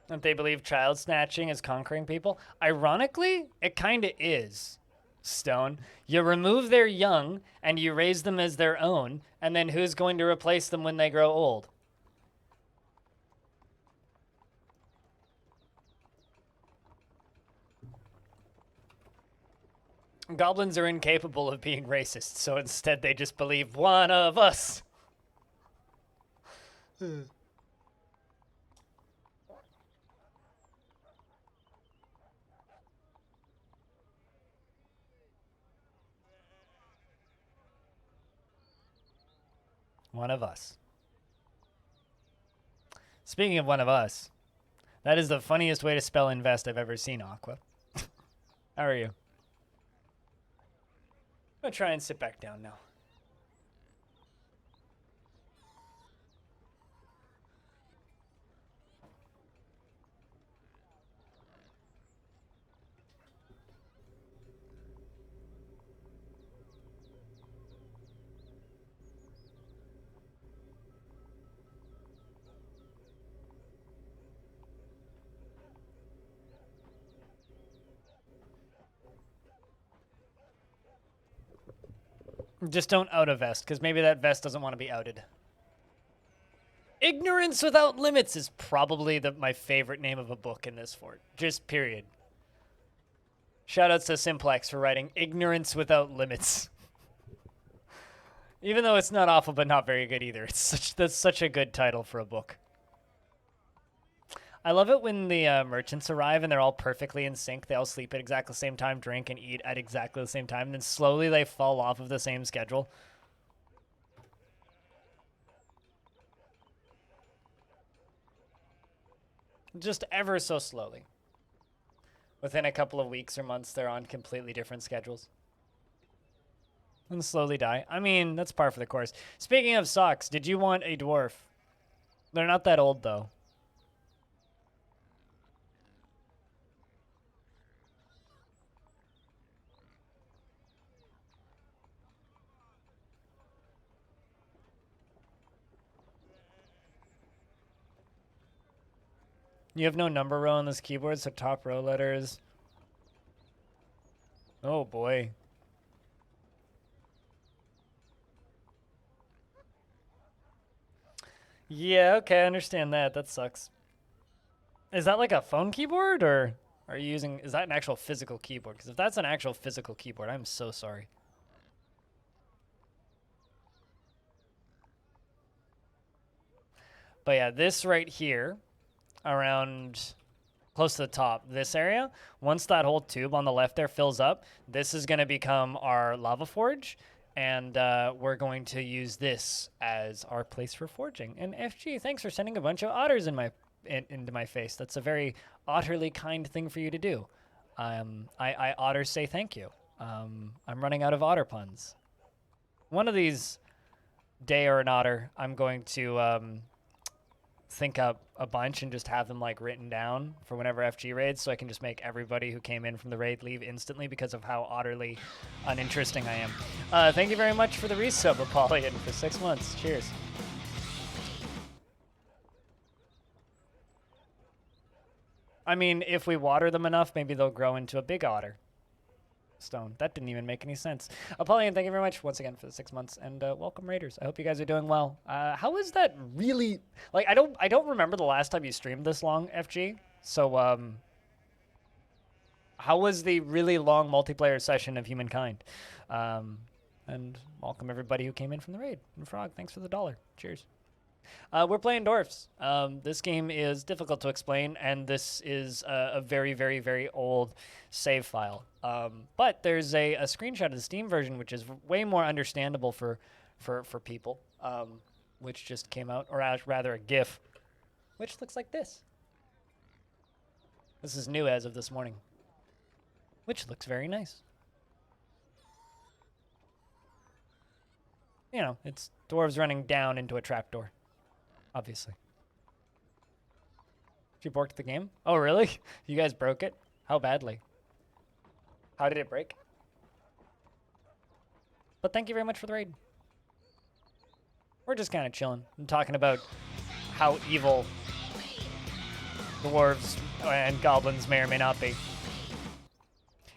Don't they believe child snatching is conquering people? Ironically, it kind of is. Stone. You remove their young and you raise them as their own, and then who's going to replace them when they grow old? Goblins are incapable of being racist, so instead they just believe one of us. One of us. Speaking of one of us, that is the funniest way to spell invest I've ever seen, Aqua. How are you? I'm gonna try and sit back down now. Just don't out a vest, because maybe that vest doesn't want to be outed. Ignorance Without Limits is probably my favorite name of a book in this fort. Just period. Shoutouts to Simplex for writing Ignorance Without Limits. Even though it's not awful, but not very good either. That's such a good title for a book. I love it when the merchants arrive and they're all perfectly in sync. They all sleep at exactly the same time, drink and eat at exactly the same time, and then slowly they fall off of the same schedule. Just ever so slowly. Within a couple of weeks or months, they're on completely different schedules. And slowly die. I mean, that's par for the course. Speaking of socks, did you want a dwarf? They're not that old, though. You have no number row on this keyboard, so top row letters. Oh, boy. Yeah, okay, I understand that. That sucks. Is that like a phone keyboard, or are you using... Is that an actual physical keyboard? Because if that's an actual physical keyboard, I'm so sorry. But yeah, this right here, around close to the top, this area. Once that whole tube on the left there fills up, this is going to become our lava forge, and we're going to use this as our place for forging. And FG, thanks for sending a bunch of otters into my face. That's a very otterly kind thing for you to do. I otter say thank you. I'm running out of otter puns. One of these day or an otter, I'm going to think up a bunch and just have them like written down for whenever FG raids, so I can just make everybody who came in from the raid leave instantly because of how utterly uninteresting I am. Thank you very much for the resub, Apollyon, for 6 months. Cheers. I mean, if we water them enough, maybe they'll grow into a big otter. Stone. That didn't even make any sense. Apollyon, thank you very much once again for the 6 months, and welcome Raiders. I hope you guys are doing well. How is that really, like, I don't remember the last time you streamed this long, FG. So how was the really long multiplayer session of Humankind? And welcome everybody who came in from the raid. And Frog, thanks for the $1. Cheers. We're playing Dwarfs. This game is difficult to explain, and this is a very, very, very old save file. But there's a screenshot of the Steam version, which is way more understandable for people, which just came out, or rather a GIF, which looks like this. This is new as of this morning, which looks very nice. You know, it's dwarves running down into a trapdoor. Obviously. Did you bork the game? Oh, really? You guys broke it? How badly? How did it break? But thank you very much for the raid. We're just kind of chilling and talking about how evil dwarves and goblins may or may not be.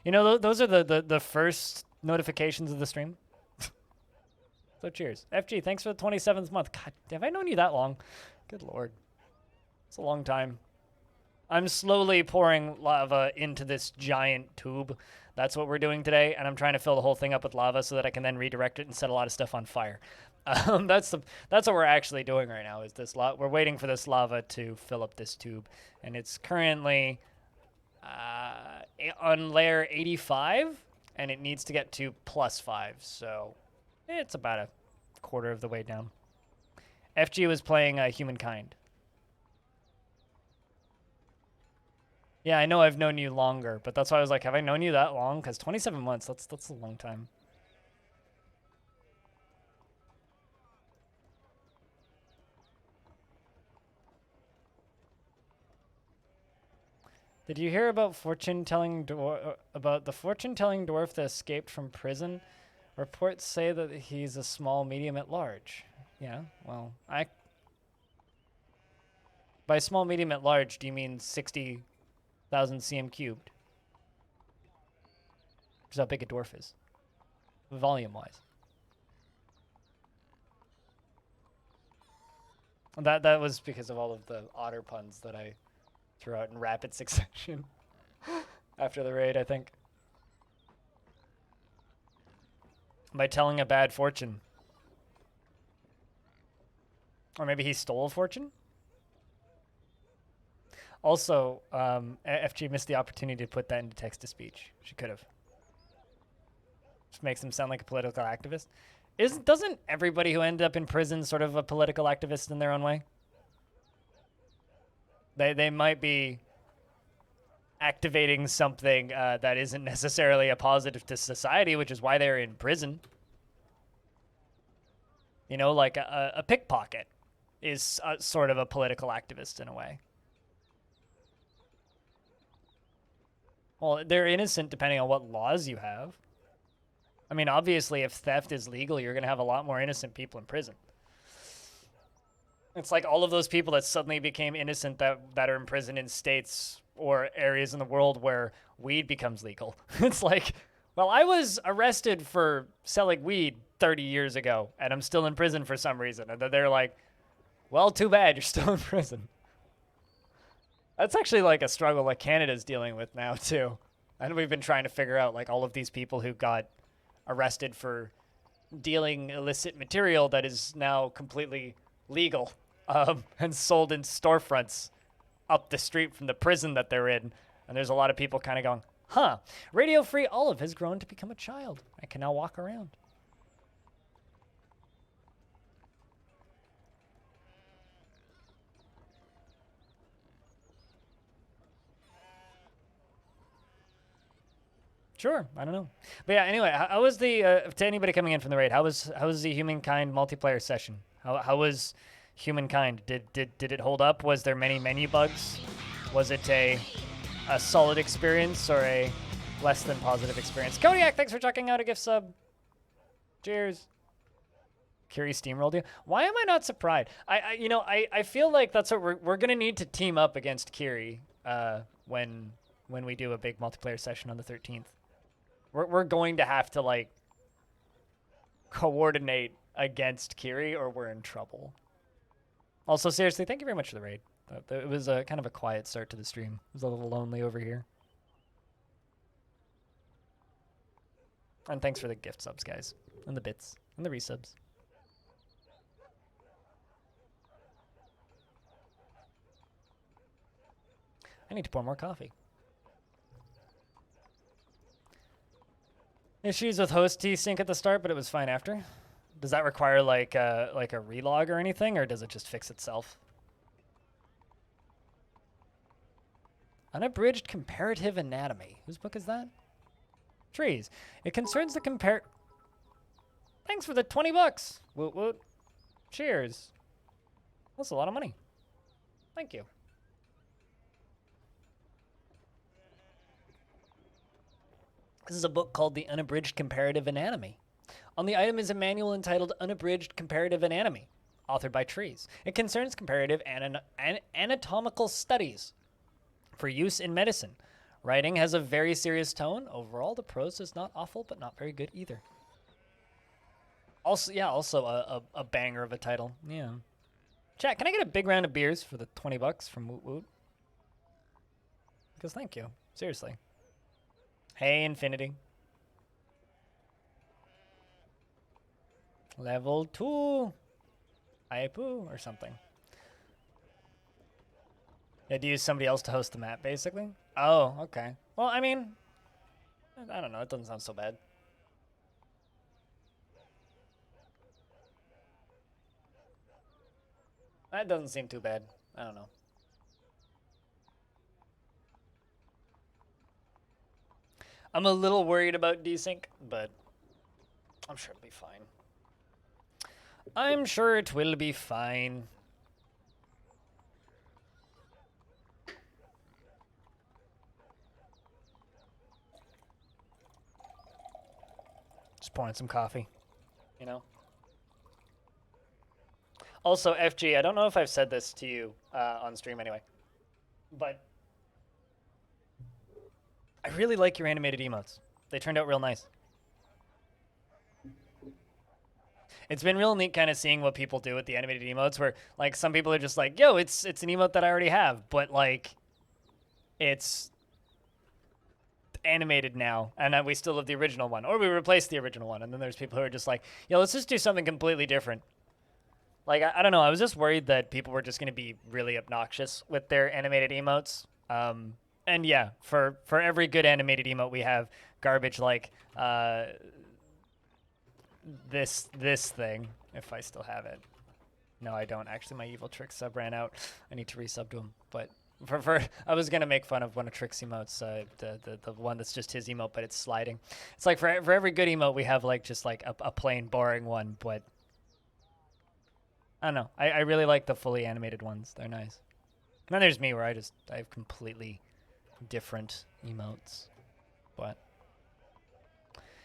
You know, those are the first notifications of the stream. So cheers. FG, thanks for the 27th month. God, have I known you that long? Good lord. It's a long time. I'm slowly pouring lava into this giant tube. That's what we're doing today, and I'm trying to fill the whole thing up with lava so that I can then redirect it and set a lot of stuff on fire. That's what we're actually doing right now, is this we're waiting for this lava to fill up this tube, and it's currently on layer 85, and it needs to get to +5, so it's about a quarter of the way down. FG was playing Humankind. Yeah, I know I've known you longer, but that's why I was like, have I known you that long? Because 27 months, that's a long time. Did you hear about the fortune-telling dwarf that escaped from prison? Reports say that he's a small medium at large. Yeah, well, by small medium at large, do you mean 60,000 cm cubed? Which is how big a dwarf is, volume-wise. That was because of all of the otter puns that I threw out in rapid succession after the raid, I think. By telling a bad fortune. Or maybe he stole a fortune? Also, FG missed the opportunity to put that into text-to-speech. She could have. Just makes him sound like a political activist. Doesn't everybody who ended up in prison sort of a political activist in their own way? They might be activating something that isn't necessarily a positive to society, which is why they're in prison. You know, like a pickpocket is sort of a political activist in a way. Well, they're innocent depending on what laws you have. I mean, obviously, if theft is legal, you're going to have a lot more innocent people in prison. It's like all of those people that suddenly became innocent that are in prison in states or areas in the world where weed becomes legal. It's like, well, I was arrested for selling weed 30 years ago, and I'm still in prison for some reason. And then they're like, well, too bad, you're still in prison. That's actually like a struggle like Canada's dealing with now, too. And we've been trying to figure out, like, all of these people who got arrested for dealing illicit material that is now completely legal and sold in storefronts up the street from the prison that they're in. And there's a lot of people kind of going, huh, Radio-Free Olive has grown to become a child. I can now walk around. Sure, I don't know. But yeah, anyway, how was the, to anybody coming in from the raid, how was the Humankind multiplayer session? How was Humankind? Did it hold up? Was there many menu bugs? Was it a solid experience or a less than positive experience? Kodiak, thanks for checking out a gift sub. Cheers. Kiri steamrolled you. Why am I not surprised? I feel like that's what we're gonna need to team up against Kiri when we do a big multiplayer session on the 13th. We're going to have to like coordinate against Kiri or we're in trouble. Also, seriously, thank you very much for the raid. It was a kind of a quiet start to the stream. It was a little lonely over here. And thanks for the gift subs, guys. And the bits. And the resubs. I need to pour more coffee. Issues with host desync at the start, but it was fine after. Does that require like a relog or anything, or does it just fix itself? Unabridged Comparative Anatomy. Whose book is that? Trees. It concerns the Thanks for the 20 bucks. Woot woot. Cheers. That's a lot of money. Thank you. This is a book called The Unabridged Comparative Anatomy. On the item is a manual entitled Unabridged Comparative Anatomy, authored by Trees. It concerns comparative anatomical studies for use in medicine. Writing has a very serious tone. Overall, the prose is not awful, but not very good either. Also, a banger of a title. Yeah. Chat, can I get a big round of beers for the 20 bucks from Woot Woot? Because thank you. Seriously. Hey, Infinity. Level 2. Aipu or something. Yeah, to use somebody else to host the map, basically? Oh, okay. Well, I mean, I don't know. It doesn't sound so bad. That doesn't seem too bad. I don't know. I'm a little worried about desync, but I'm sure it'll be fine. I'm sure it will be fine. Just pouring some coffee, you know? Also, FG, I don't know if I've said this to you on stream anyway, but I really like your animated emotes. They turned out real nice. It's been real neat kind of seeing what people do with the animated emotes where, like, some people are just like, yo, it's an emote that I already have, but, like, it's animated now, and we still have the original one, or we replaced the original one, and then there's people who are just like, yo, let's just do something completely different. Like, I don't know, I was just worried that people were just going to be really obnoxious with their animated emotes. And yeah, for every good animated emote, we have garbage like this thing, if I still have it. No, I don't. Actually, my Evil Trick sub ran out. I need to resub to him. But for I was going to make fun of one of Trick's emotes, the one that's just his emote, but it's sliding. It's like for every good emote, we have like just like a plain boring one, but I don't know. I really like the fully animated ones. They're nice. And then there's me where I have completely different emotes. But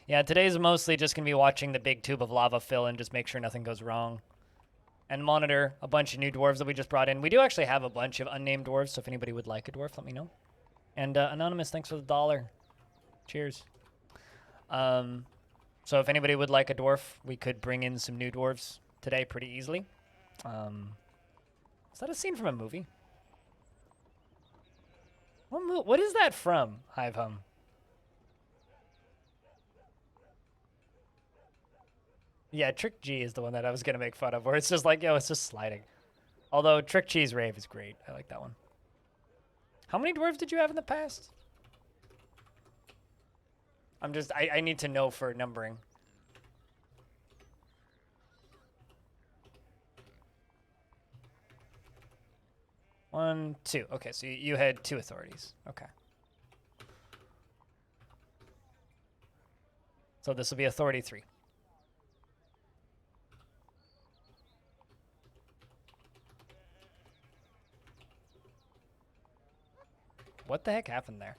yeah, today's mostly just going to be watching the big tube of lava fill and just make sure nothing goes wrong. And monitor a bunch of new dwarves that we just brought in. We do actually have a bunch of unnamed dwarves, so if anybody would like a dwarf, let me know. And Anonymous, thanks for the $1. Cheers. So if anybody would like a dwarf, we could bring in some new dwarves today pretty easily. Is that a scene from a movie? What is that from, Hive Hum? Yeah, Trick G is the one that I was going to make fun of, where it's just like, yo, it's just sliding. Although Trick G's rave is great. I like that one. How many dwarves did you have in the past? I need to know for numbering. One, two. Okay, so you had 2 authorities. Okay. So this will be authority 3. What the heck happened there?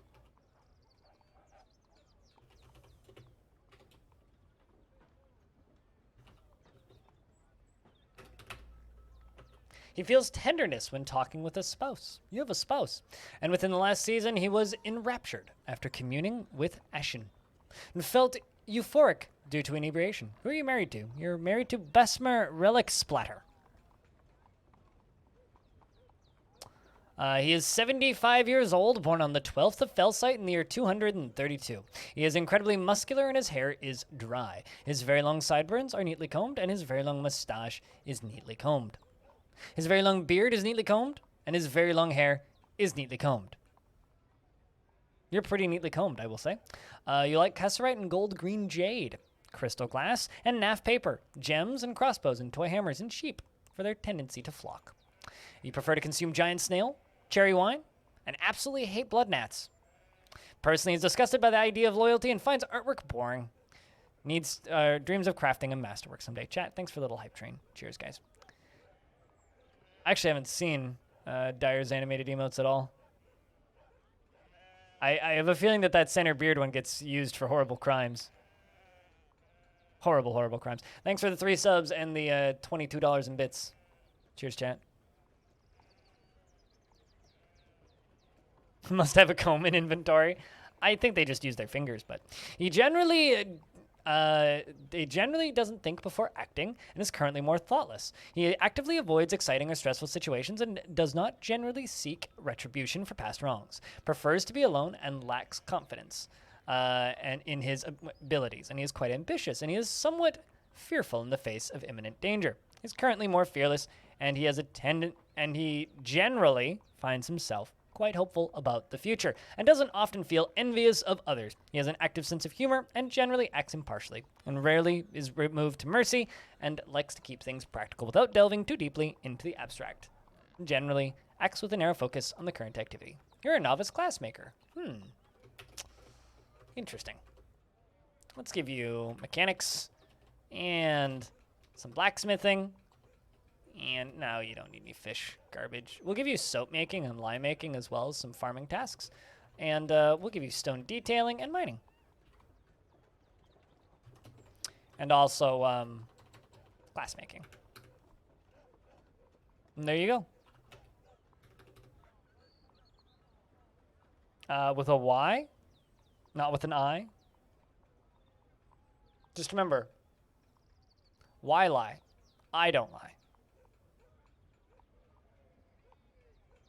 He feels tenderness when talking with a spouse. You have a spouse. And within the last season, he was enraptured after communing with Ashen and felt euphoric due to inebriation. Who are you married to? You're married to Besmer Relic Splatter. He is 75 years old, born on the 12th of Felsite in the year 232. He is incredibly muscular and his hair is dry. His very long sideburns are neatly combed and his very long mustache is neatly combed. His very long beard is neatly combed, and his very long hair is neatly combed. You're pretty neatly combed, I will say. You like Casserite and gold green jade, crystal glass, and naff paper, gems and crossbows and toy hammers and sheep for their tendency to flock. You prefer to consume giant snail, cherry wine, and absolutely hate blood gnats. Personally, he's disgusted by the idea of loyalty and finds artwork boring. Needs dreams of crafting a masterwork someday. Chat, thanks for the little hype train. Cheers, guys. I actually haven't seen Dyer's animated emotes at all. I have a feeling that center beard one gets used for horrible crimes. Horrible, horrible crimes. Thanks for the 3 subs and the $22 in bits. Cheers, chat. Must have a comb in inventory. I think they just use their fingers, but he generally doesn't think before acting and is currently more thoughtless. He actively avoids exciting or stressful situations and does not generally seek retribution for past wrongs. Prefers to be alone and lacks confidence and in his abilities. And he is quite ambitious and he is somewhat fearful in the face of imminent danger. He's currently more fearless and he generally finds himself quite hopeful about the future, and doesn't often feel envious of others. He has an active sense of humor and generally acts impartially, and rarely is moved to mercy, and likes to keep things practical without delving too deeply into the abstract. Generally acts with a narrow focus on the current activity. You're a novice classmaker. Interesting. Let's give you mechanics and some blacksmithing. And no, you don't need any fish garbage. We'll give you soap making and lye making as well as some farming tasks. And we'll give you stone detailing and mining. And also glass making. And there you go. With a Y, not with an I. Just remember, why lie? I don't lie.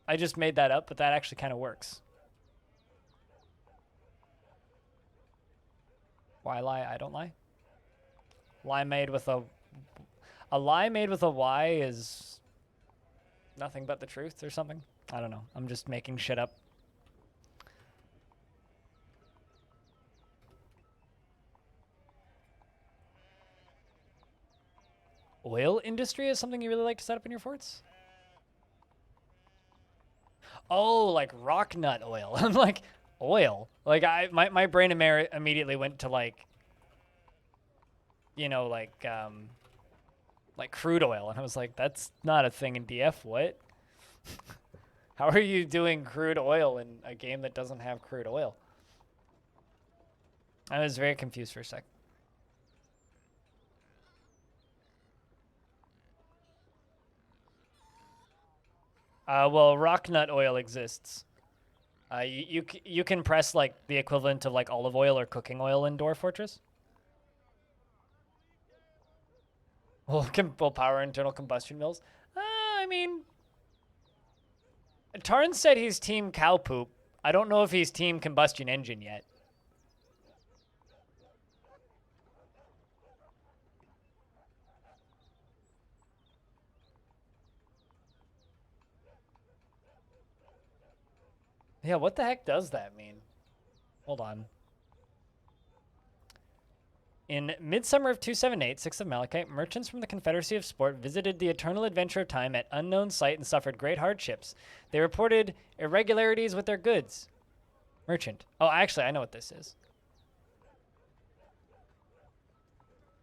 I just made that up, but that actually kind of works. Why lie? I don't lie. Lie made with a lie made with a Y is nothing but the truth or something. I don't know. I'm just making shit up. Oil industry is something you really like to set up in your forts? Oh, like rock nut oil. I'm like, oil? Like, my brain immediately went to like, you know, like crude oil. And I was like, that's not a thing in DF, what? How are you doing crude oil in a game that doesn't have crude oil? I was very confused for a sec. Well, rock nut oil exists. You can press like the equivalent of like olive oil or cooking oil in Dwarf Fortress. Will power internal combustion mills. I mean, Tarn said he's team cow poop. I don't know if he's team combustion engine yet. Yeah, what the heck does that mean? Hold on. In midsummer of 278, 6th of Malachite, merchants from the Confederacy of Sport visited the eternal adventure of time at unknown site and suffered great hardships. They reported irregularities with their goods. Merchant. Oh, actually, I know what this is.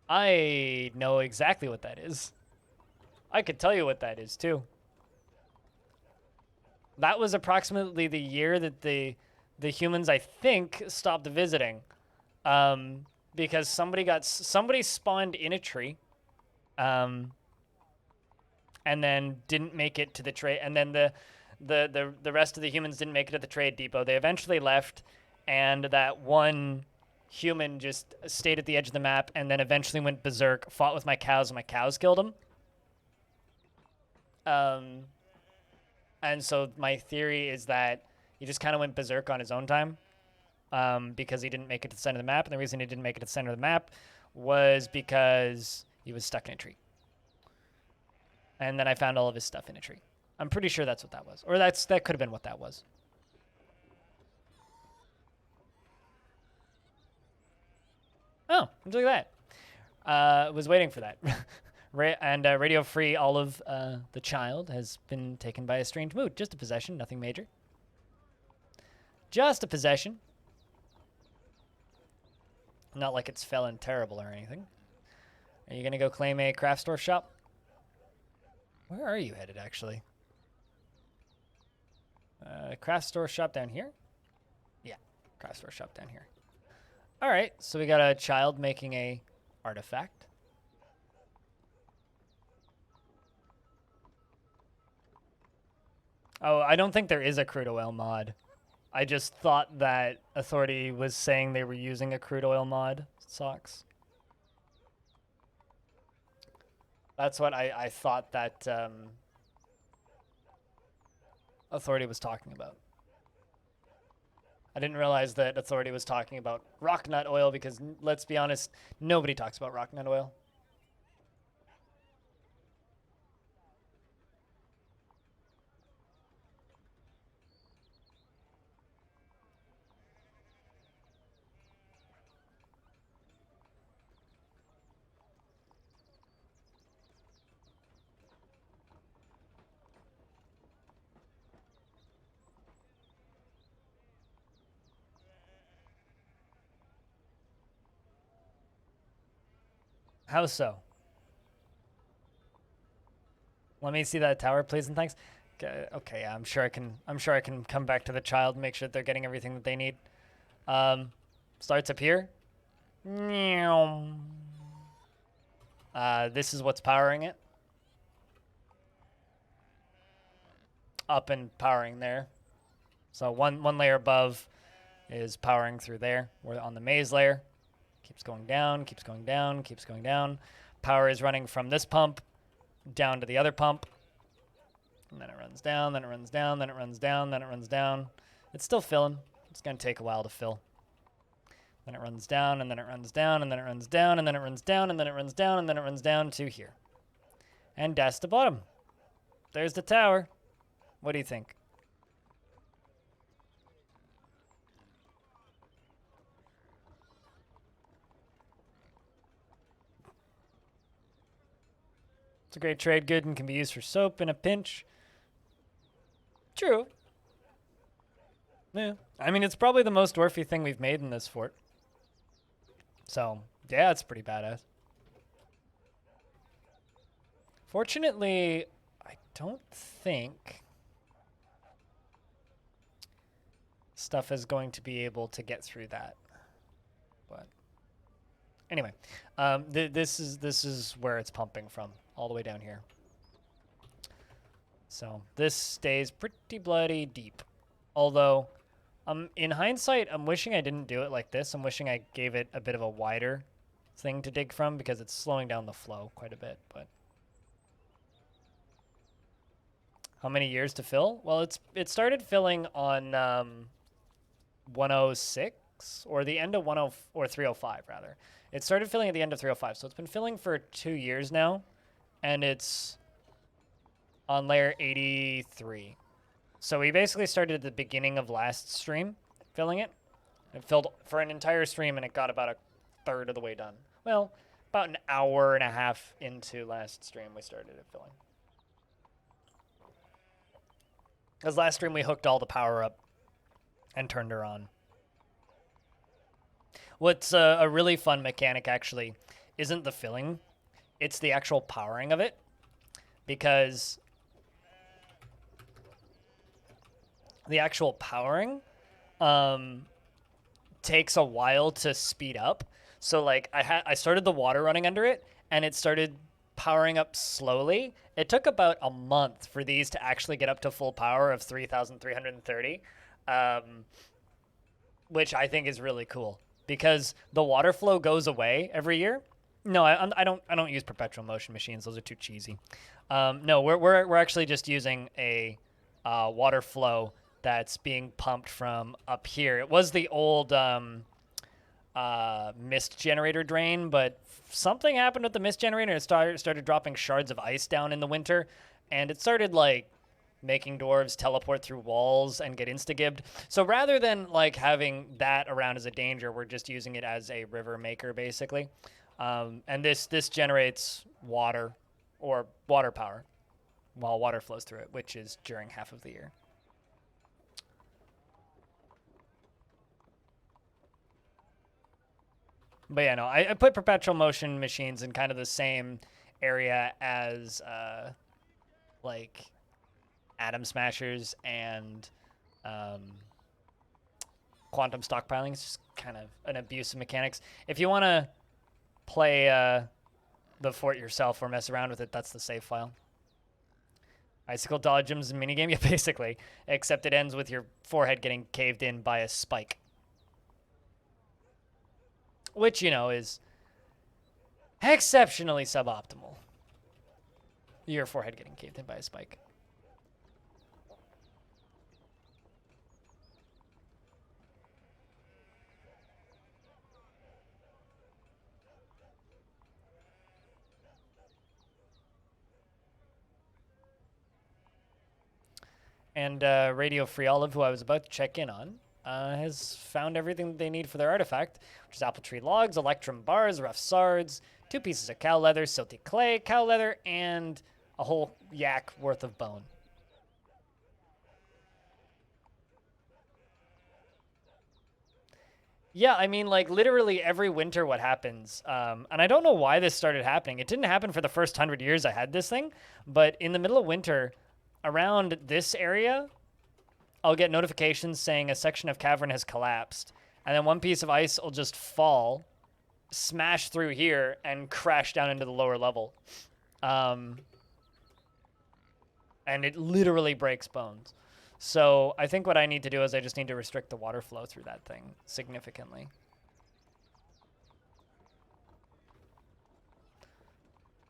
I know exactly what that is. I could tell you what that is, too. That was approximately the year that the humans, I think, stopped visiting. Because somebody spawned in a tree, and then didn't make it to the trade, and then the rest of the humans didn't make it to the trade depot. They eventually left, and that one human just stayed at the edge of the map, and then eventually went berserk, fought with my cows, and my cows killed him. And so my theory is that he just kind of went berserk on his own time. Because he didn't make it to the center of the map. And the reason he didn't make it to the center of the map was because he was stuck in a tree. And then I found all of his stuff in a tree. I'm pretty sure that's what that was. Or that could have been what that was. Oh, look at that. Was waiting for that. And Radio Free Olive, the child, has been taken by a strange mood. Just a possession, nothing major. Just a possession. Not like it's fell and terrible or anything. Are you going to go claim a craft store shop? Where are you headed, actually? Craft store shop down here? Yeah, craft store shop down here. All right, so we got a child making a artifact. Oh, I don't think there is a crude oil mod. I just thought that Authority was saying they were using a crude oil mod. Sucks. That's what I thought that Authority was talking about. I didn't realize that Authority was talking about rock nut oil because, let's be honest, nobody talks about rock nut oil. How so? Let me see that tower, please, and thanks. Okay, yeah, I'm sure I can come back to the child and make sure that they're getting everything that they need. Starts up here. This is what's powering it. Up and powering there. So one layer above is powering through there. We're on the maze layer. Keeps going down, keeps going down, keeps going down. Power is running from this pump down to the other pump. And then it runs down, then it runs down, then it runs down, then it runs down. It's still filling. It's going to take a while to fill. Then it runs down, and then it runs down, and then it runs down, and then it runs down, and then it runs down, and then it runs down to here. And that's the bottom. There's the tower. What do you think? It's a great trade good and can be used for soap in a pinch. True. Yeah. I mean, it's probably the most dwarfy thing we've made in this fort. So, yeah, it's pretty badass. Fortunately, I don't think stuff is going to be able to get through that. But anyway, this is where it's pumping from, all the way down here. So this stays pretty bloody deep. Although, in hindsight, I'm wishing I didn't do it like this. I'm wishing I gave it a bit of a wider thing to dig from because it's slowing down the flow quite a bit. But how many years to fill? Well, it started filling on 106 or the end of 10 or 305 rather. It started filling at the end of 305, so it's been filling for 2 years now, and it's on layer 83. So we basically started at the beginning of last stream, filling it. It filled for an entire stream, and it got about a third of the way done. Well, about an hour and a half into last stream, we started it filling. Because last stream we hooked all the power up and turned her on. What's a really fun mechanic, actually, isn't the filling. It's the actual powering of it. Because the actual powering takes a while to speed up. So, like, I started the water running under it, and it started powering up slowly. It took about a month for these to actually get up to full power of 3,330, which I think is really cool because the water flow goes away every year. No, I don't use perpetual motion machines. Those are too cheesy. No, we're actually just using a water flow that's being pumped from up here. It was the old mist generator drain, but something happened with the mist generator. It started dropping shards of ice down in the winter, and it started like making dwarves teleport through walls and get insta-gibbed. So rather than like having that around as a danger, we're just using it as a river maker basically. And this generates water or water power while water flows through it, which is during half of the year. But yeah, no, I put perpetual motion machines in kind of the same area as like atom smashers and quantum stockpiling. It's just kind of an abuse of mechanics. If you want to play the fort yourself or mess around with it, that's the save file. Icicle dodgems minigame, yeah, basically, except it ends with your forehead getting caved in by a spike. Which, you know, is exceptionally suboptimal. Your forehead getting caved in by a spike. And Radio Free Olive, who I was about to check in on, has found everything that they need for their artifact, which is apple tree logs, electrum bars, rough sards, 2 pieces of cow leather, silty clay, cow leather, and a whole yak worth of bone. Yeah, I mean, like, literally every winter what happens, and I don't know why this started happening. It didn't happen for the first 100 years I had this thing, but in the middle of winter, around this area, I'll get notifications saying a section of cavern has collapsed, and then one piece of ice will just fall, smash through here, and crash down into the lower level. And it literally breaks bones. So I think what I need to do is I just need to restrict the water flow through that thing significantly.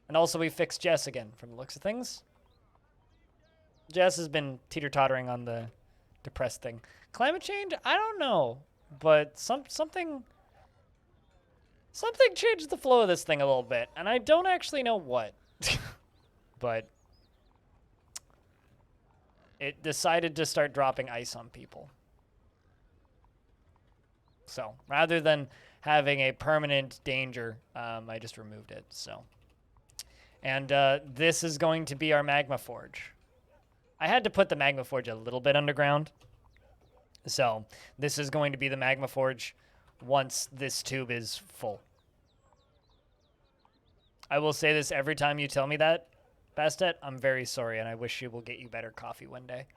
And also we fixed Jess again from the looks of things. Jess has been teeter-tottering on the depressed thing. Climate change? I don't know. But something changed the flow of this thing a little bit. And I don't actually know what. But it decided to start dropping ice on people. So rather than having a permanent danger, I just removed it. So, and this is going to be our magma forge. I had to put the magma forge a little bit underground. So this is going to be the magma forge once this tube is full. I will say this every time you tell me that, Bastet, I'm very sorry, and I wish you will get you better coffee one day.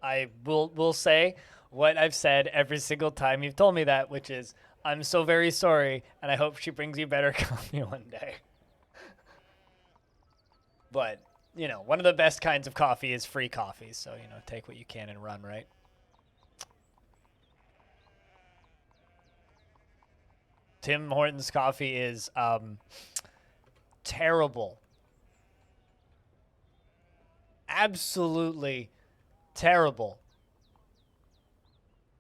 I will say what I've said every single time you've told me that, which is, I'm so very sorry, and I hope she brings you better coffee one day. But, you know, one of the best kinds of coffee is free coffee, so, you know, take what you can and run, right? Tim Hortons coffee is terrible. absolutely terrible.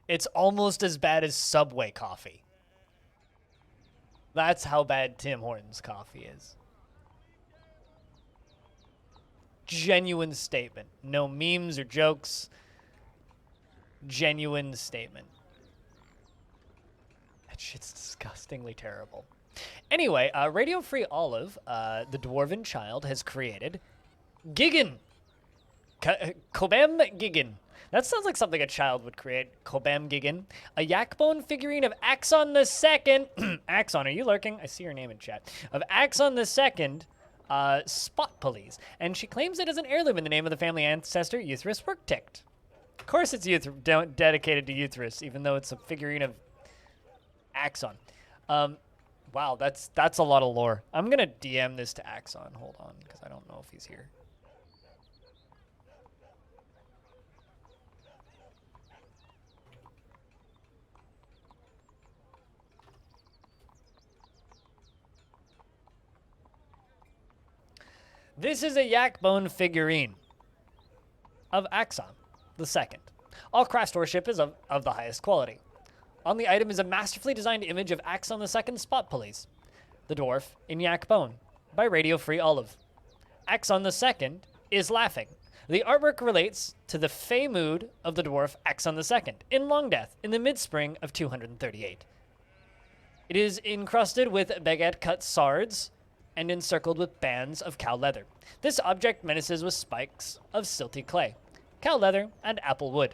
It's almost as bad as Subway coffee. That's how bad Tim Hortons coffee is. Genuine statement. No memes or jokes. Genuine statement. That shit's disgustingly terrible. Anyway, Radio Free Olive, the Dwarven child, has created Gigan. Kobam Gigan. That sounds like something a child would create. Kobam Gigan. A Yakbone figurine of Axon the Second. Axon, are you lurking? I see your name in chat. Of Axon the Second, Spot Police. And she claims it as an heirloom in the name of the family ancestor, Euthris Workticked. Of course it's dedicated to Euthris, even though it's a figurine of Axon. Wow, that's a lot of lore. I'm going to DM this to Axon. Hold on, because I don't know if he's here. This is a Yakbone figurine of Axon the Second. All craftsmanship is of the highest quality. On the item is a masterfully designed image of Axon the Second Spot Police, the dwarf in Yakbone, by Radio Free Olive. Axon the Second is laughing. The artwork relates to the fey mood of the dwarf Axon the Second in Longdeath in the mid-spring of 238. It is encrusted with baguette-cut sards and encircled with bands of cow leather. This object menaces with spikes of silty clay, cow leather, and apple wood.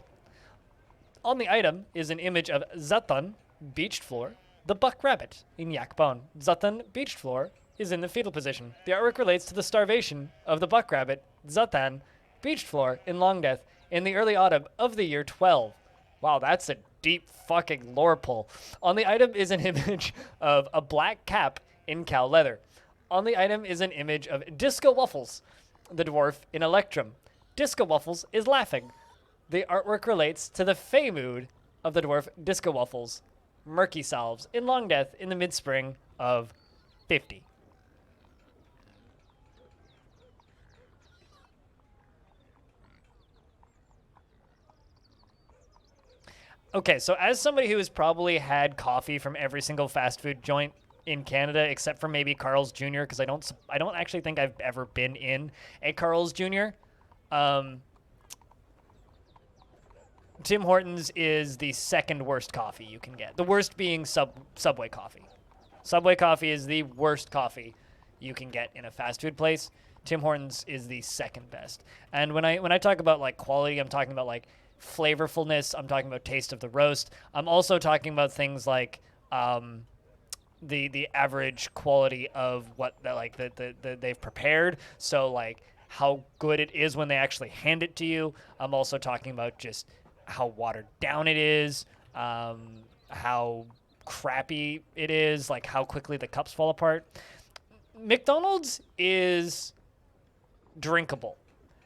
On the item is an image of Zatan, beached floor, the buck rabbit in Yakbone. Zatan, beached floor, is in the fetal position. The artwork relates to the starvation of the buck rabbit, Zatan, beached floor in Longdeath in the early autumn of the year 12. Wow, that's a deep fucking lore pull. On the item is an image of a black cap in cow leather. On the item is an image of Disco Waffles, the dwarf in Electrum. Disco Waffles is laughing. The artwork relates to the fey mood of the dwarf Disco Waffles, Murky Salves, in Longdeath in the mid-spring of 50. Okay, so as somebody who has probably had coffee from every single fast food joint in Canada, except for maybe Carl's Jr., because I don't actually think I've ever been in a Carl's Jr. Tim Hortons is the second worst coffee you can get. The worst being Subway coffee. Subway coffee is the worst coffee you can get in a fast food place. Tim Hortons is the second best. And when I talk about like quality, I'm talking about like flavorfulness. I'm talking about taste of the roast. I'm also talking about things like the average quality of what they've prepared. So like how good it is when they actually hand it to you. I'm also talking about just how watered down it is, how crappy it is, like how quickly the cups fall apart. McDonald's is drinkable.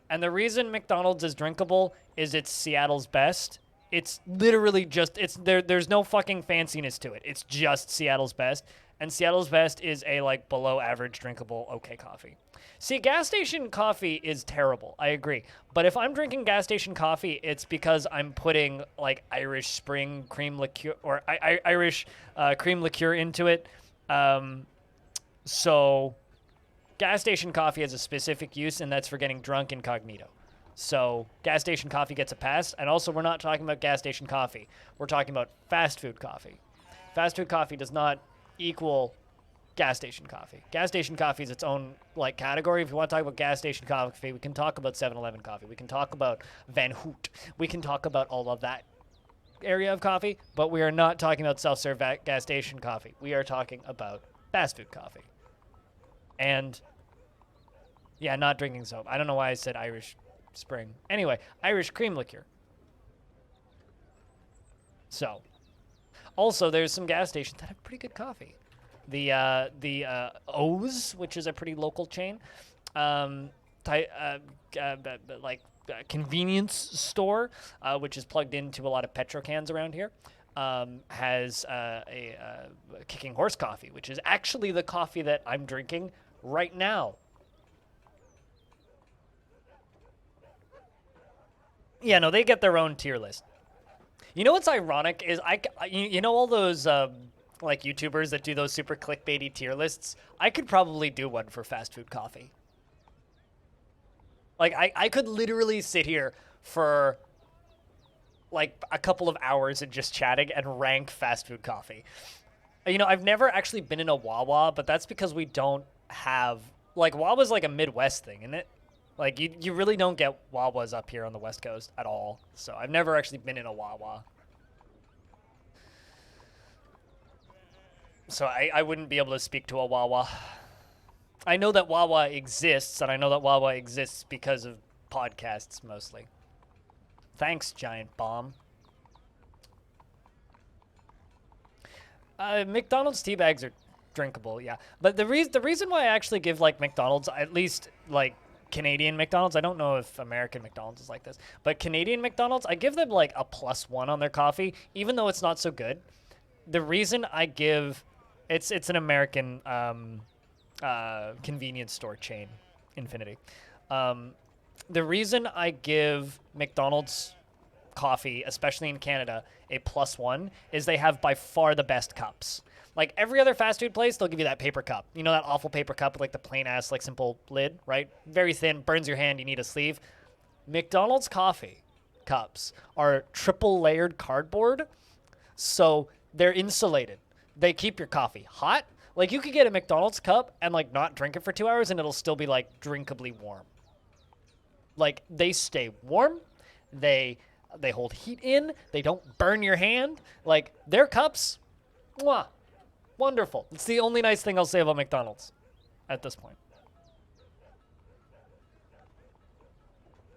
And the reason McDonald's is drinkable is it's Seattle's best. It's literally just, there's no fucking fanciness to it. It's just Seattle's best. And Seattle's best is a like below average drinkable okay coffee. See, gas station coffee is terrible. I agree. But if I'm drinking gas station coffee, it's because I'm putting like Irish Spring cream liqueur or Irish cream liqueur into it. So gas station coffee has a specific use, and that's for getting drunk incognito. So gas station coffee gets a pass. And also, we're not talking about gas station coffee. We're talking about fast food coffee. Fast food coffee does not equal gas station coffee. Gas station coffee is its own like category. If you want to talk about gas station coffee, we can talk about 7-Eleven coffee. We can talk about Van Hoot. We can talk about all of that area of coffee, but we are not talking about self-serve gas station coffee. We are talking about fast food coffee. And yeah, not drinking soap. I don't know why I said Irish Spring. Anyway, Irish cream liqueur. So, also there's some gas stations that have pretty good coffee. The O's, which is a pretty local chain, convenience store, which is plugged into a lot of Petro cans around here, has a Kicking Horse coffee, which is actually the coffee that I'm drinking right now. Yeah, no, they get their own tier list. You know what's ironic is you know all those like YouTubers that do those super clickbaity tier lists? I could probably do one for fast food coffee. Like I could literally sit here for like a couple of hours and just chatting and rank fast food coffee. You know, I've never actually been in a Wawa, but that's because we don't have like Wawa's like a Midwest thing, isn't it? Like you really don't get Wawas up here on the West Coast at all. So I've never actually been in a Wawa. So I wouldn't be able to speak to a Wawa. I know that Wawa exists, and I know that Wawa exists because of podcasts mostly. Thanks, Giant Bomb. McDonald's tea bags are drinkable, yeah. But the reason why I actually give like McDonald's, at least like Canadian McDonald's, I don't know if American McDonald's is like this, but Canadian McDonald's, I give them like a +1 on their coffee, even though it's not so good. The reason I give, it's an American convenience store chain, Infinity. The reason I give McDonald's coffee, especially in Canada, a +1 is they have by far the best cups. Like every other fast food place, they'll give you that paper cup. You know that awful paper cup with like the plain ass, like simple lid, right? Very thin, burns your hand, you need a sleeve. McDonald's coffee cups are triple layered cardboard, so they're insulated. They keep your coffee hot. Like you could get a McDonald's cup and like not drink it for 2 hours and it'll still be like drinkably warm. Like they stay warm. They hold heat in. They don't burn your hand. Like their cups, mwah, wonderful. It's the only nice thing I'll say about McDonald's at this point.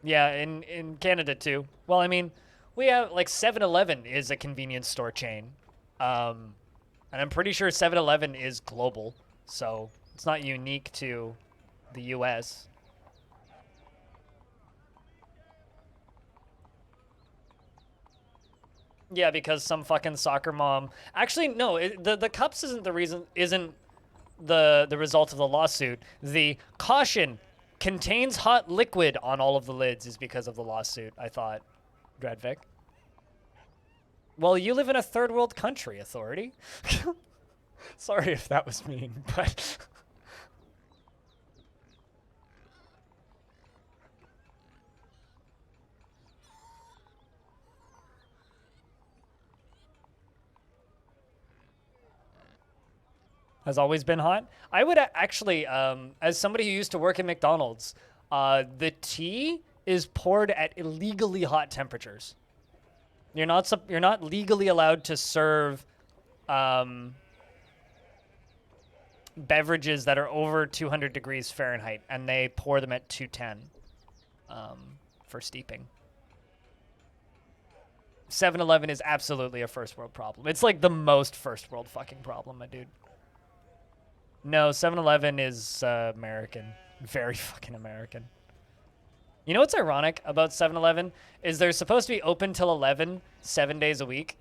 Yeah, in Canada too. Well, I mean, we have like 7-Eleven is a convenience store chain. And I'm pretty sure 7-Eleven is global, so it's not unique to the US. Yeah, because some fucking soccer mom. Actually, no. The cups isn't the reason. Isn't the result of the lawsuit? The caution contains hot liquid on all of the lids is because of the lawsuit. I thought, Dredvik. Well, you live in a third world country, Authority. Sorry if that was mean, but. Has always been hot. I would actually, as somebody who used to work at McDonald's, the tea is poured at illegally hot temperatures. You're not legally allowed to serve beverages that are over 200 degrees Fahrenheit, and they pour them at 210 for steeping. 7-Eleven is absolutely a first world problem. It's like the most first world fucking problem, my dude. No, 7-Eleven is American. Very fucking American. You know what's ironic about 7-Eleven is they're supposed to be open till 11, 7 days a week.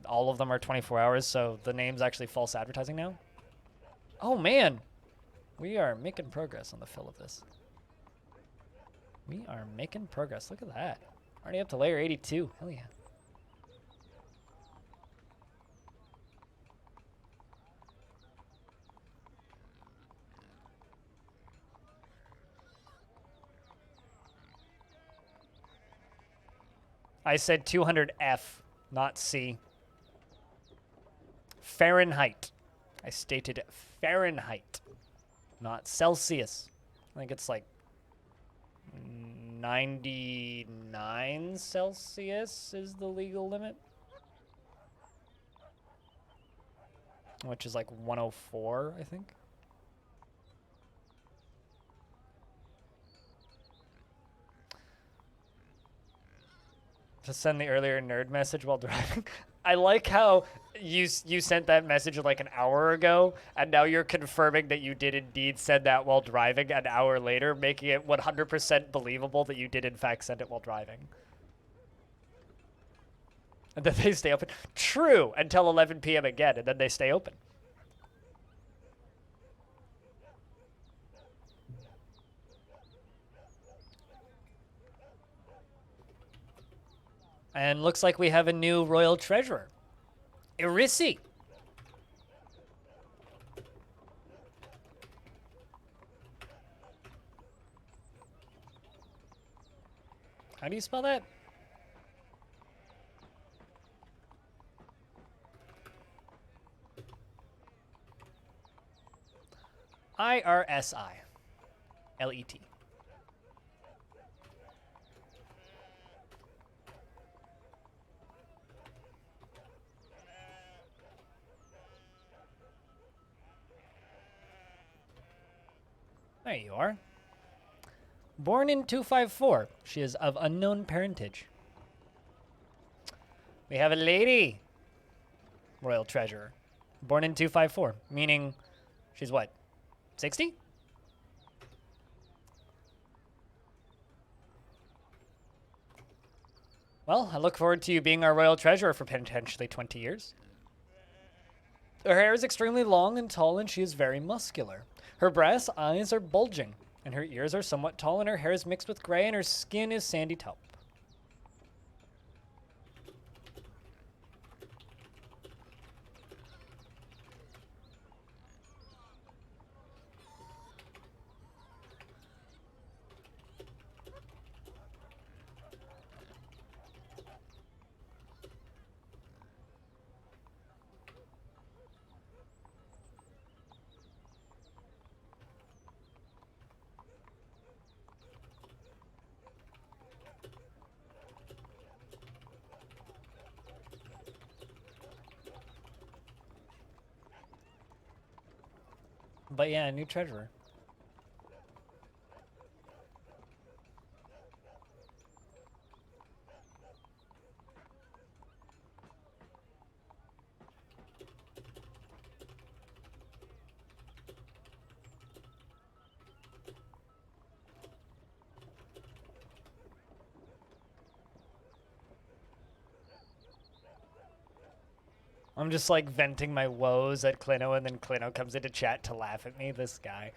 All of them are 24 hours, so the name's actually false advertising now. Oh, man. We are making progress on the fill of this. We are making progress. Look at that. Already up to layer 82. Hell yeah. I said 200F, not C. Fahrenheit. I stated Fahrenheit, not Celsius. I think it's like 99 Celsius is the legal limit, which is like 104, I think. To send the earlier nerd message while driving. I like how you sent that message like an hour ago, and now you're confirming that you did indeed send that while driving an hour later, making it 100% believable that you did in fact send it while driving. And then they stay open. True, until 11 p.m. again, and then they stay open. And looks like we have a new royal treasurer. Irisi. How do you spell that? Irsilet. There you are. Born in 254, she is of unknown parentage. We have a lady royal treasurer. Born in 254, meaning she's what, 60? Well, I look forward to you being our royal treasurer for potentially 20 years. Her hair is extremely long and tall, and she is very muscular. Her brass eyes are bulging, and her ears are somewhat tall, and her hair is mixed with gray, and her skin is sandy taupe. But yeah, new treasurer. I'm just like venting my woes at Clino, and then Clino comes into chat to laugh at me. This guy.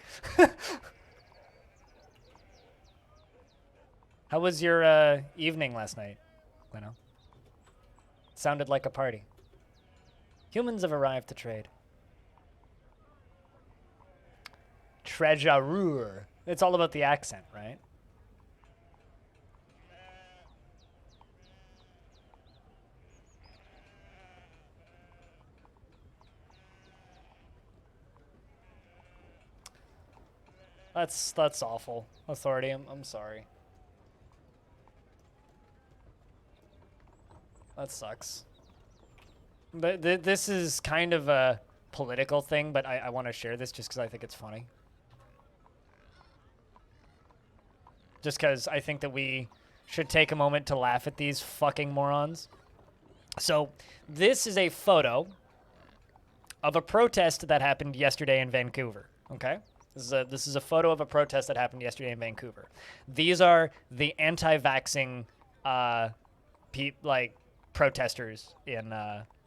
How was your evening last night, Clino? Sounded like a party. Humans have arrived to trade. Treasurer. It's all about the accent, right? That's awful. Authority, I'm sorry. That sucks. This is kind of a political thing, but I want to share this just because I think it's funny. Just because I think that we should take a moment to laugh at these fucking morons. So, this is a photo of a protest that happened yesterday in Vancouver, okay? This is a photo of a protest that happened yesterday in Vancouver. These are the anti-vaxxing protesters in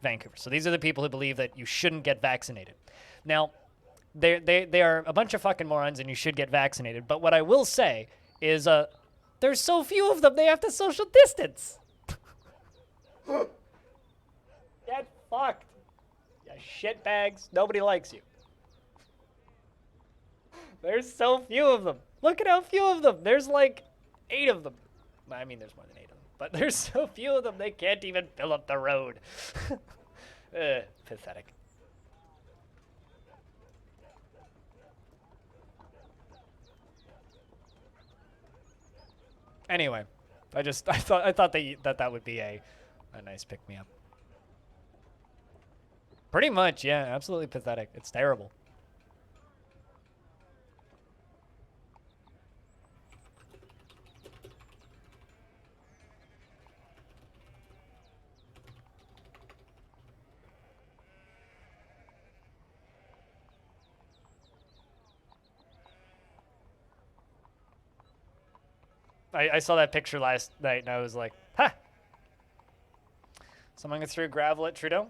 Vancouver. So these are the people who believe that you shouldn't get vaccinated. Now, they are a bunch of fucking morons, and you should get vaccinated. But what I will say is there's so few of them, they have to social distance. Get fucked. You shitbags. Nobody likes you. There's so few of them. Look at how few of them. There's like 8 of them. I mean, there's more than 8 of them. But there's so few of them, they can't even fill up the road. Pathetic. Anyway, I thought that would be a nice pick-me-up. Pretty much, yeah, absolutely pathetic. It's terrible. I saw that picture last night, and I was like, ha! Someone threw gravel at Trudeau.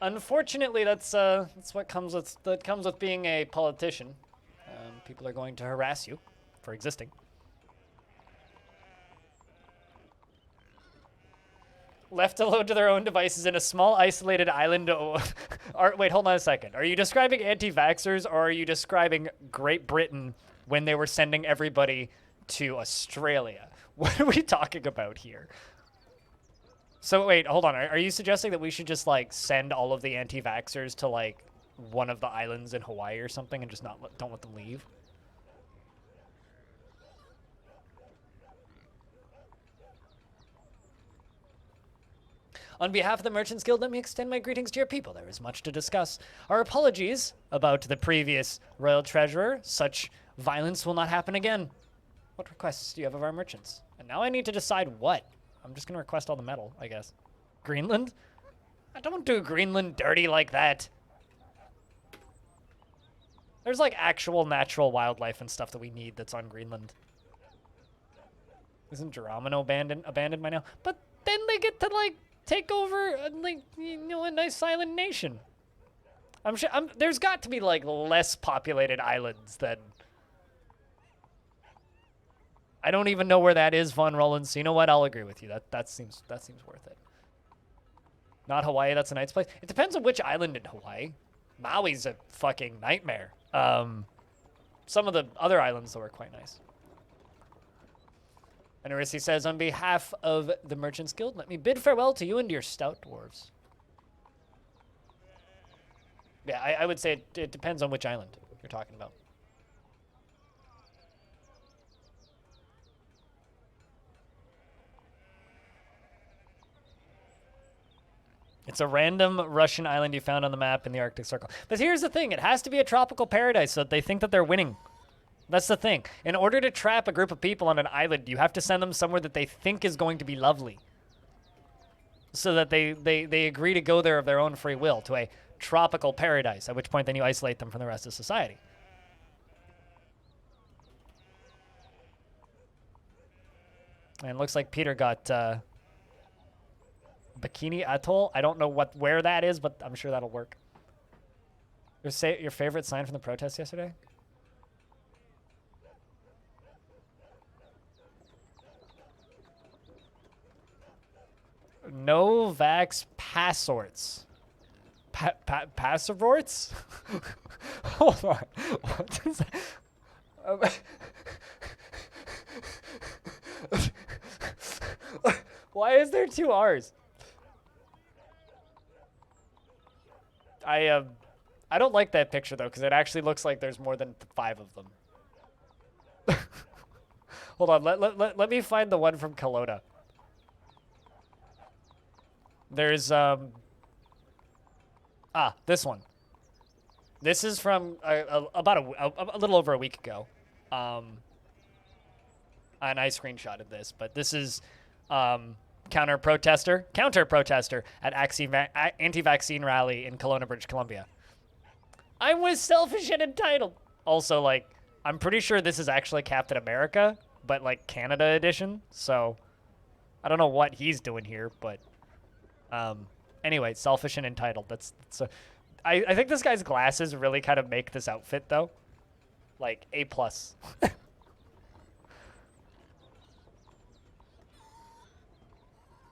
Unfortunately, that's what comes with being a politician. People are going to harass you for existing. Left alone to their own devices in a small isolated island. Wait, hold on a second. Are you describing anti-vaxxers or are you describing Great Britain when they were sending everybody to Australia? What are we talking about here? So wait, hold on. Are you suggesting that we should just like send all of the anti-vaxxers to like one of the islands in Hawaii or something and just don't let them leave? On behalf of the Merchants Guild, let me extend my greetings to your people. There is much to discuss. Our apologies about the previous Royal Treasurer. Such violence will not happen again. What requests do you have of our merchants? And now I need to decide what. I'm just going to request all the metal, I guess. Greenland? I don't do Greenland dirty like that. There's like actual natural wildlife and stuff that we need that's on Greenland. Isn't Geronimo abandoned by now? But then they get to like take over like, you know, a nice island nation. I'm sure there's got to be like less populated islands than. I don't even know where that is, Von Rollins. So you know what? I'll agree with you. That seems worth it. Not Hawaii. That's a nice place. It depends on which island in Hawaii. Maui's a fucking nightmare. Some of the other islands though are quite nice. And Arisi says, on behalf of the Merchants Guild, let me bid farewell to you and your stout dwarves. Yeah, I would say it depends on which island you're talking about. It's a random Russian island you found on the map in the Arctic Circle. But here's the thing. It has to be a tropical paradise so that they think that they're winning. That's the thing. In order to trap a group of people on an island, you have to send them somewhere that they think is going to be lovely. So that they agree to go there of their own free will to a tropical paradise, at which point then you isolate them from the rest of society. And it looks like Peter got Bikini Atoll. I don't know where that is, but I'm sure that'll work. Your favorite sign from the protest yesterday? No vax passorts. Passavorts? Hold on. What is that? Why is there 2 R's? I don't like that picture though, because it actually looks like there's more than 5 of them. Hold on, let me find the one from Kelowna. There's this one. This is from about a little over a week ago. And I screenshotted this, but this is counter protester at anti-vaccine rally in Kelowna, British Columbia. I was selfish and entitled. Also, like, I'm pretty sure this is actually Captain America, but like Canada edition. So I don't know what he's doing here, but anyway, selfish and entitled. That's I think this guy's glasses really kind of make this outfit though. Like A+.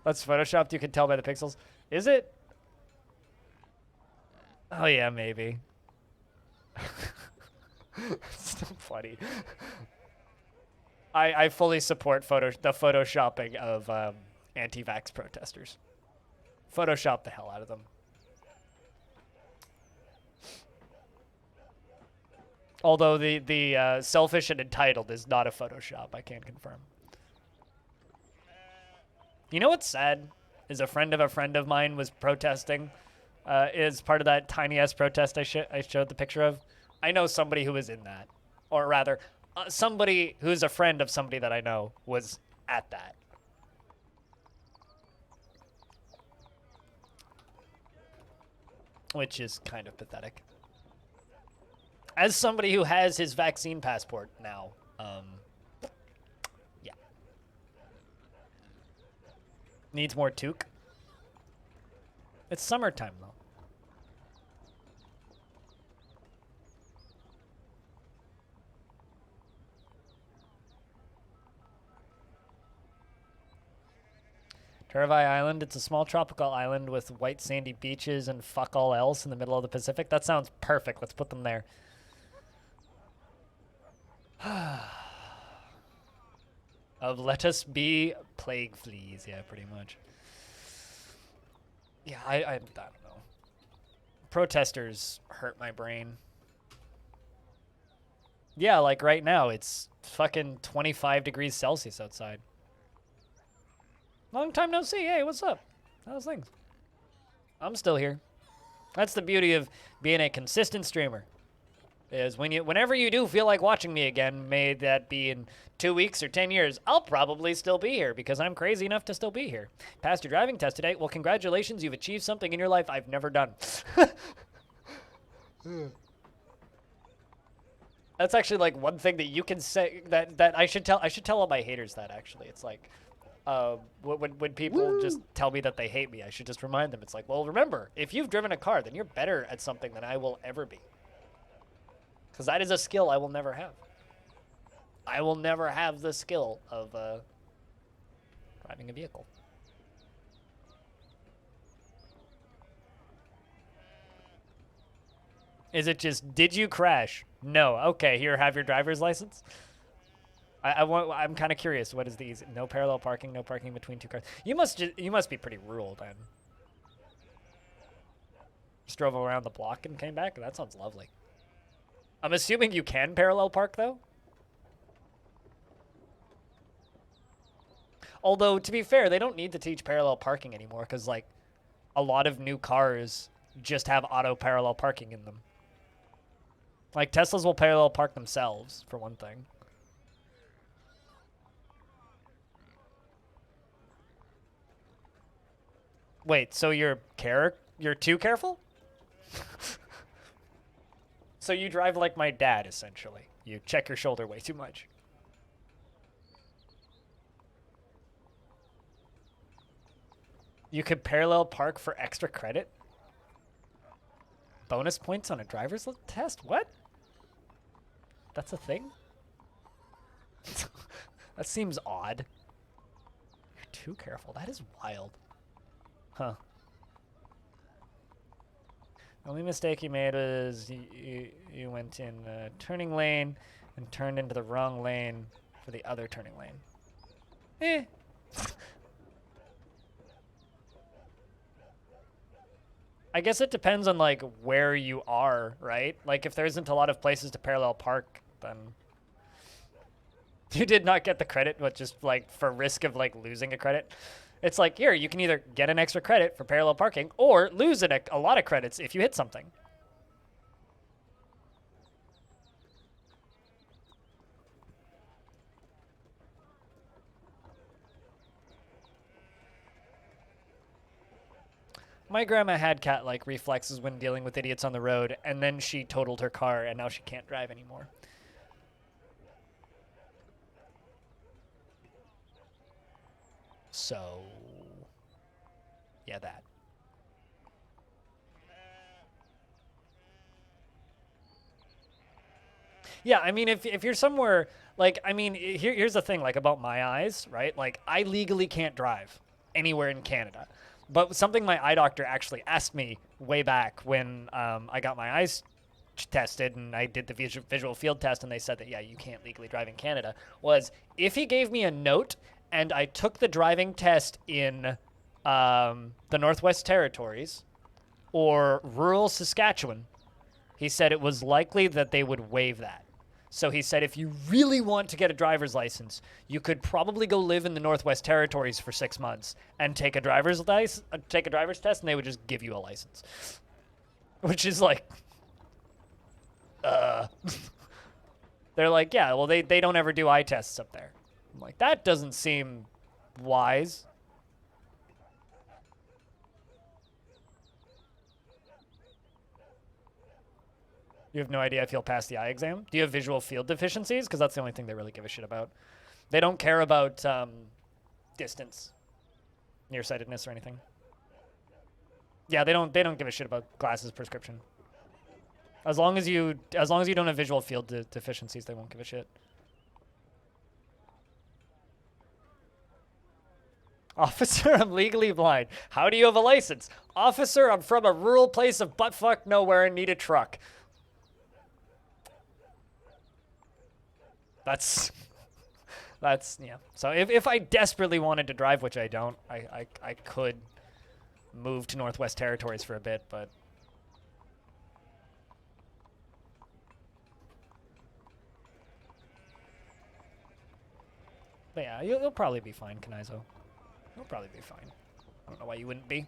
That's photoshopped, you can tell by the pixels. Is it? Oh yeah, maybe. It's still funny. I fully support the photoshopping of anti-vax protesters. Photoshop the hell out of them. Although the selfish and entitled is not a Photoshop, I can confirm. You know what's sad? Is a friend of mine was protesting. Is part of that tiny-ass protest I showed the picture of. I know somebody who was in that. Or rather, somebody who's a friend of somebody that I know was at that. Which is kind of pathetic. As somebody who has his vaccine passport now, yeah. Needs more toque. It's summertime, though. Turavai Island, it's a small tropical island with white sandy beaches and fuck all else in the middle of the Pacific. That sounds perfect. Let's put them there. Of let us be plague fleas. Yeah, pretty much. Yeah, I don't know. Protesters hurt my brain. Yeah, like right now, it's fucking 25 degrees Celsius outside. Long time no see. Hey, what's up? How's things? I'm still here. That's the beauty of being a consistent streamer. Is whenever you do feel like watching me again, may that be in 2 weeks or 10 years, I'll probably still be here because I'm crazy enough to still be here. Passed your driving test today. Well, congratulations. You've achieved something in your life I've never done. That's actually like one thing that you can say that I should tell all my haters that actually. It's like when people just tell me that they hate me, I should just remind them. It's like, well, remember, if you've driven a car, then you're better at something than I will ever be. Because that is a skill I will never have. I will never have the skill of driving a vehicle. Is it just, did you crash? No. Okay, here, have your driver's license. I'm kind of curious. What is these? No parallel parking, no parking between two cars. You must be pretty rural then. Just drove around the block and came back. That sounds lovely. I'm assuming you can parallel park though. Although to be fair, they don't need to teach parallel parking anymore because like a lot of new cars just have auto parallel parking in them. Like Teslas will parallel park themselves for one thing. Wait, so you're too careful? So you drive like my dad, essentially. You check your shoulder way too much. You could parallel park for extra credit? Bonus points on a driver's test? What? That's a thing? That seems odd. You're too careful. That is wild. Huh. The only mistake you made was you went in a turning lane and turned into the wrong lane for the other turning lane. Eh. I guess it depends on like where you are, right? Like if there isn't a lot of places to parallel park, then you did not get the credit, but just like for risk of like losing a credit. It's like, here, you can either get an extra credit for parallel parking or lose a lot of credits if you hit something. My grandma had cat-like reflexes when dealing with idiots on the road, and then she totaled her car, and now she can't drive anymore. So, yeah, that. Yeah, I mean, if you're somewhere, like, I mean, here's the thing, like, about my eyes, right? Like, I legally can't drive anywhere in Canada. But something my eye doctor actually asked me way back when I got my eyes tested and I did the visual field test and they said that, yeah, you can't legally drive in Canada, was if he gave me a note and I took the driving test in the Northwest Territories or rural Saskatchewan, he said it was likely that they would waive that. So he said if you really want to get a driver's license, you could probably go live in the Northwest Territories for 6 months and take a driver's test, and they would just give you a license. Which is like, They're like, yeah, well, they don't ever do eye tests up there. I'm like, that doesn't seem wise. You have no idea if you'll pass the eye exam? Do you have visual field deficiencies? Because that's the only thing they really give a shit about. They don't care about distance, nearsightedness, or anything. Yeah, they don't give a shit about glasses prescription. As long as you don't have visual field deficiencies, they won't give a shit. Officer, I'm legally blind. How do you have a license? Officer, I'm from a rural place of buttfuck nowhere and need a truck. That's yeah. So if I desperately wanted to drive, which I don't, I could move to Northwest Territories for a bit, but yeah, you'll probably be fine, Kanizo. You'll probably be fine. I don't know why you wouldn't be.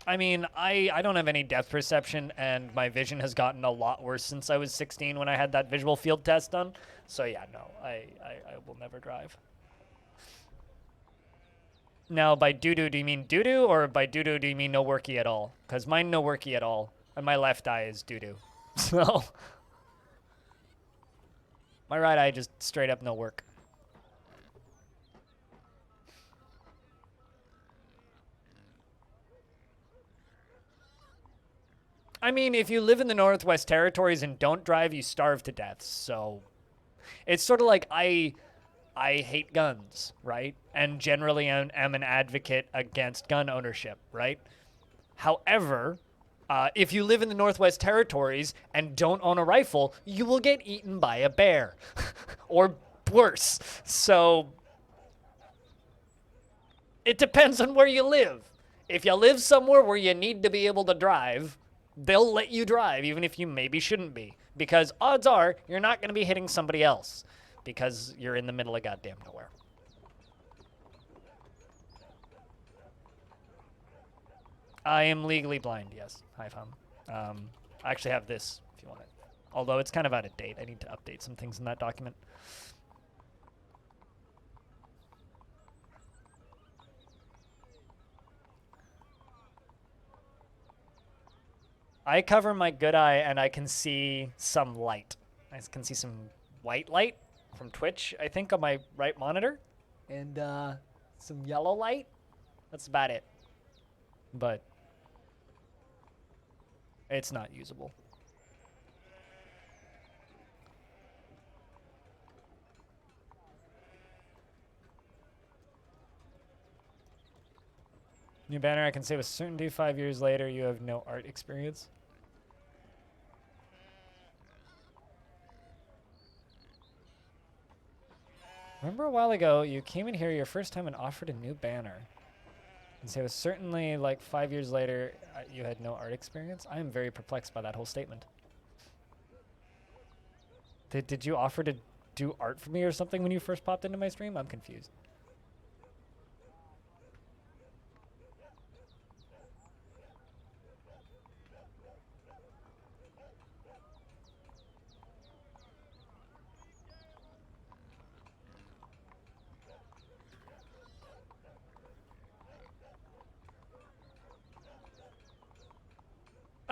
I mean, I don't have any depth perception, and my vision has gotten a lot worse since I was 16 when I had that visual field test done. So yeah, no, I will never drive. Now, by doo-doo, do you mean doo-doo, or by doo-doo, do you mean no worky at all? Because mine no worky at all, and my left eye is doo-doo. So, my right eye just straight up no work. I mean, if you live in the Northwest Territories and don't drive, you starve to death. So, it's sort of like I hate guns, right? And generally am an advocate against gun ownership, right? However, if you live in the Northwest Territories and don't own a rifle, you will get eaten by a bear. Or worse. So, it depends on where you live. If you live somewhere where you need to be able to drive, they'll let you drive, even if you maybe shouldn't be. Because odds are, you're not going to be hitting somebody else. Because you're in the middle of goddamn nowhere. I am legally blind, yes. Hi, Fam. I actually have this, if you want it. Although it's kind of out of date. I need to update some things in that document. I cover my good eye and I can see some light. I can see some white light from Twitch, I think, on my right monitor. And some yellow light. That's about it. But it's not usable. New banner, I can say with certainty 5 years later you have no art experience. Remember a while ago, you came in here your first time and offered a new banner. And say it was certainly like 5 years later you had no art experience? I am very perplexed by that whole statement. Did you offer to do art for me or something when you first popped into my stream? I'm confused.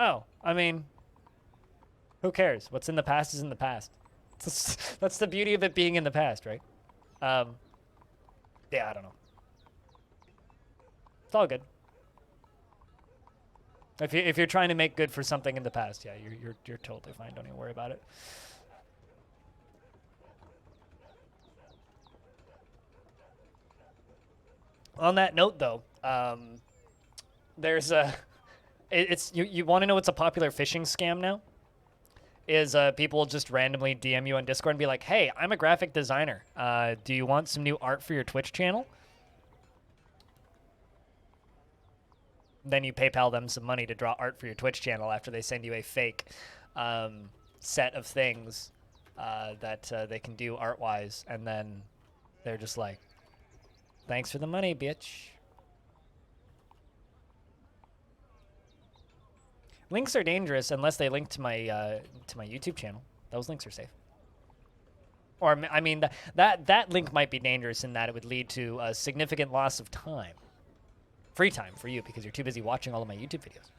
Oh, I mean, who cares? What's in the past is in the past. That's the beauty of it being in the past, right? Yeah, I don't know. It's all good. If you're trying to make good for something in the past, yeah, you're totally fine. Don't even worry about it. On that note, though, there's a. It's you want to know what's a popular phishing scam now? Is people just randomly DM you on Discord and be like, "Hey, I'm a graphic designer. Do you want some new art for your Twitch channel?" Then you PayPal them some money to draw art for your Twitch channel after they send you a fake set of things that they can do art-wise, and then they're just like, "Thanks for the money, bitch." Links are dangerous unless they link to my YouTube channel. Those links are safe. Or, I mean, that link might be dangerous in that it would lead to a significant loss of time. Free time for you because you're too busy watching all of my YouTube videos.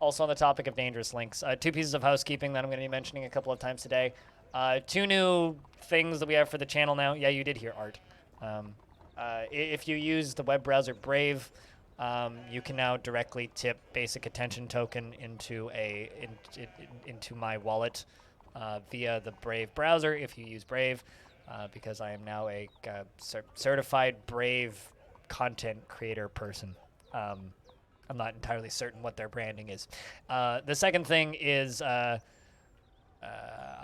Also on the topic of dangerous links, 2 pieces of housekeeping that I'm going to be mentioning a couple of times today. 2 new things that we have for the channel now. Yeah, you did hear art. If you use the web browser Brave, you can now directly tip basic attention token into into my wallet via the Brave browser if you use Brave, because I am now a certified Brave content creator person. I'm not entirely certain what their branding is. The second thing is I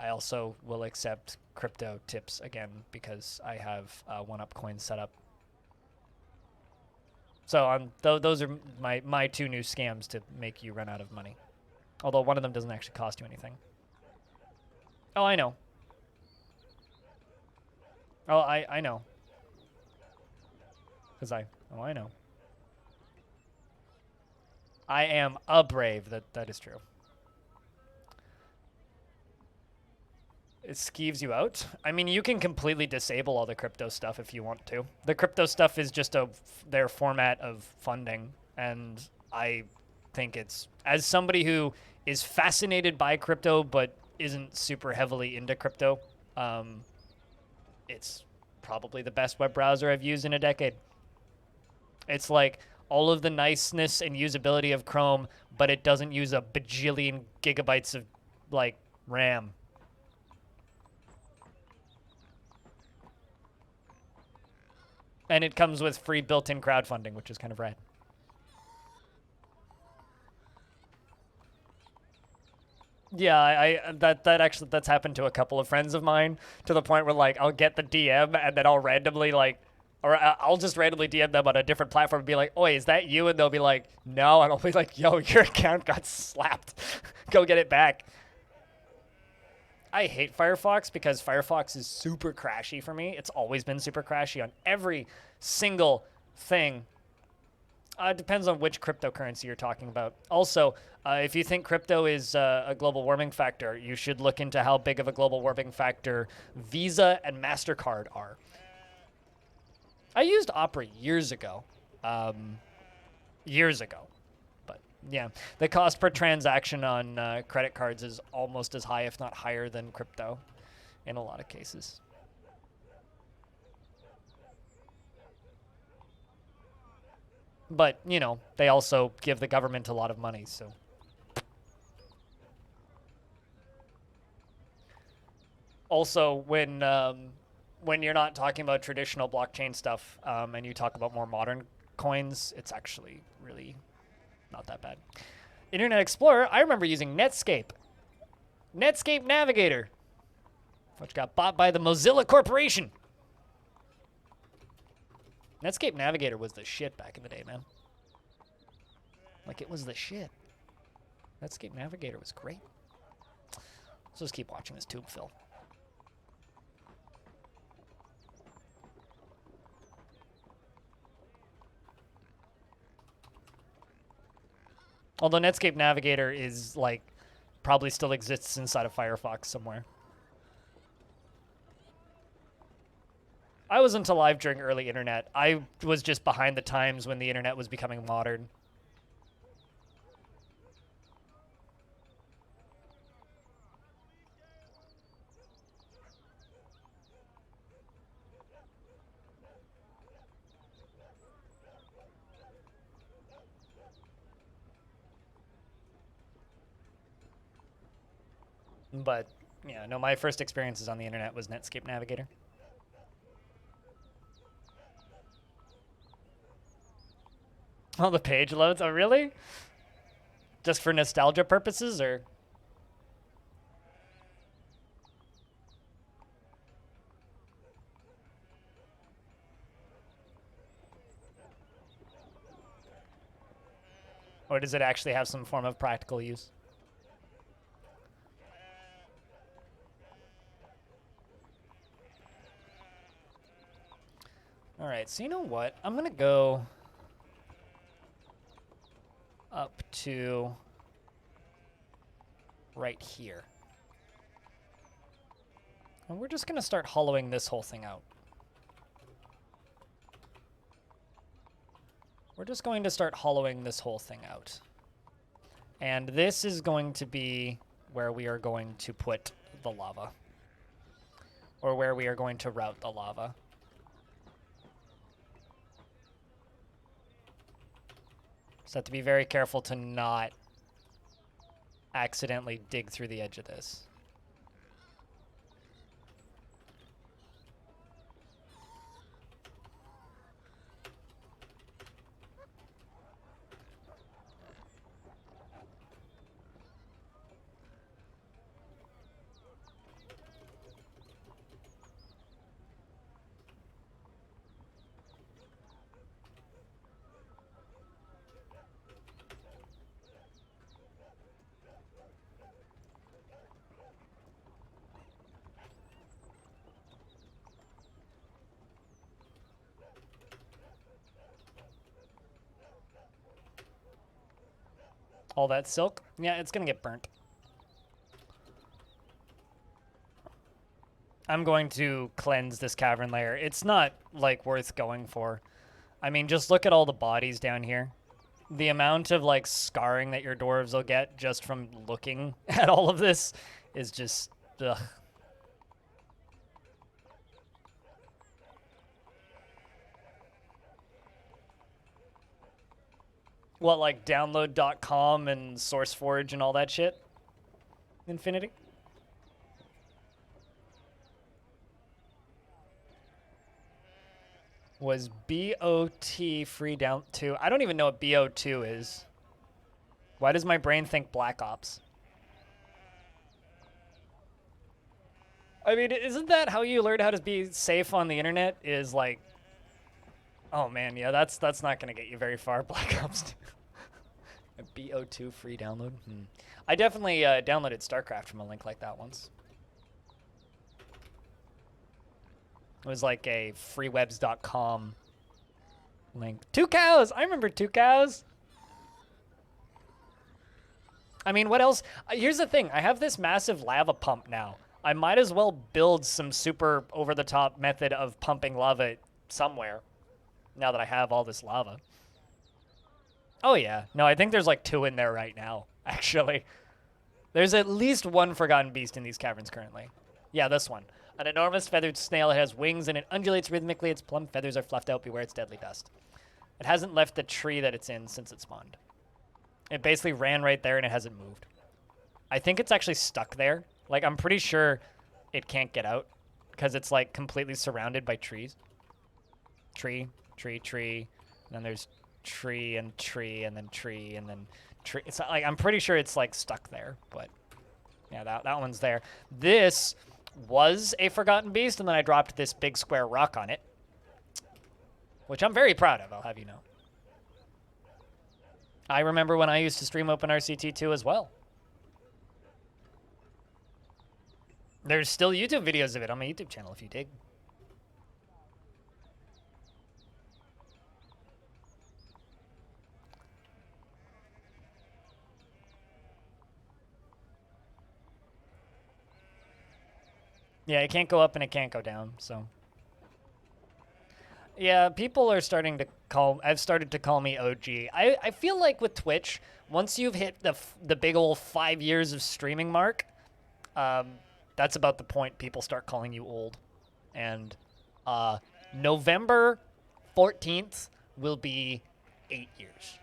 also will accept crypto tips again because I have 1UP coins set up. So those are my two new scams to make you run out of money. Although one of them doesn't actually cost you anything. Oh, I know. Oh, I know. I know. I am a brave. That is true. It skeeves you out. I mean, you can completely disable all the crypto stuff if you want to. The crypto stuff is just their format of funding, and I think it's, as somebody who is fascinated by crypto but isn't super heavily into crypto, it's probably the best web browser I've used in a decade. It's like all of the niceness and usability of Chrome, but it doesn't use a bajillion gigabytes of like RAM. And it comes with free built-in crowdfunding, which is kind of rad. Yeah, that's happened to a couple of friends of mine, to the point where like I'll get the DM and then I'll randomly I'll just randomly DM them on a different platform and be like, "Oi, is that you?" And they'll be like, "No," and I'll be like, "Yo, your account got slapped. Go get it back." I hate Firefox because Firefox is super crashy for me. It's always been super crashy on every single thing. It depends on which cryptocurrency you're talking about. Also, if you think crypto is a global warming factor, you should look into how big of a global warming factor Visa and MasterCard are. I used Opera years ago. But yeah, the cost per transaction on credit cards is almost as high, if not higher, than crypto in a lot of cases. But, you know, they also give the government a lot of money, so. Also, when you're not talking about traditional blockchain stuff and you talk about more modern coins, it's actually really not that bad. Internet Explorer, I remember using Netscape. Netscape Navigator, which got bought by the Mozilla Corporation. Netscape Navigator was the shit back in the day, man. Like, it was the shit. Netscape Navigator was great. Let's just keep watching this tube fill. Although Netscape Navigator is, like, probably still exists inside of Firefox somewhere. I wasn't alive during early internet. I was just behind the times when the internet was becoming modern. But, yeah, no, my first experiences on the internet was Netscape Navigator. Oh, the page loads? Oh, really? Just for nostalgia purposes, or? Or does it actually have some form of practical use? All right, so you know what? I'm going to go up to right here. And we're just going to start hollowing this whole thing out. We're just going to start hollowing this whole thing out. And this is going to be where we are going to put the lava. or where we are going to route the lava. So have to be very careful to not accidentally dig through the edge of this. All that silk? Yeah, it's gonna get burnt. I'm going to cleanse this cavern layer. It's not, like, worth going for. I mean, just look at all the bodies down here. The amount of, like, scarring that your dwarves will get just from looking at all of this is just, ugh. What, like download.com and SourceForge and all that shit? Infinity? Was BOT free down to? I don't even know what BO2 is. Why does my brain think Black Ops? I mean, isn't that how you learn how to be safe on the internet? Is like, oh man, yeah, that's not gonna get you very far. Black Ops 2. A BO2 free download. I definitely downloaded StarCraft from a link like that once. It was like a freewebs.com link. 2 cows! I remember 2 cows! I mean, what else? Here's the thing. I have this massive lava pump now. I might as well build some super over-the-top method of pumping lava somewhere now that I have all this lava. Oh, yeah. No, I think there's like 2 in there right now, actually. There's at least 1 forgotten beast in these caverns currently. Yeah, this one. An enormous feathered snail. It has wings and it undulates rhythmically. Its plump feathers are fluffed out. Beware its deadly dust. It hasn't left the tree that it's in since it spawned. It basically ran right there and it hasn't moved. I think it's actually stuck there. Like, I'm pretty sure it can't get out because it's like completely surrounded by trees. Tree, tree, tree. And then there's tree and tree and then tree and then tree. It's like, I'm pretty sure it's like stuck there, but yeah, that one's there. This was a forgotten beast, and then I dropped this big square rock on it, which I'm very proud of, I'll have you know. I remember when I used to stream OpenRCT2 as well. There's still YouTube videos of it on my YouTube channel if you dig. Yeah, it can't go up and it can't go down, so. Yeah, people are starting to I've started to call me OG. I feel like with Twitch, once you've hit the big old 5 years of streaming mark, that's about the point people start calling you old. And November 14th will be 8 years.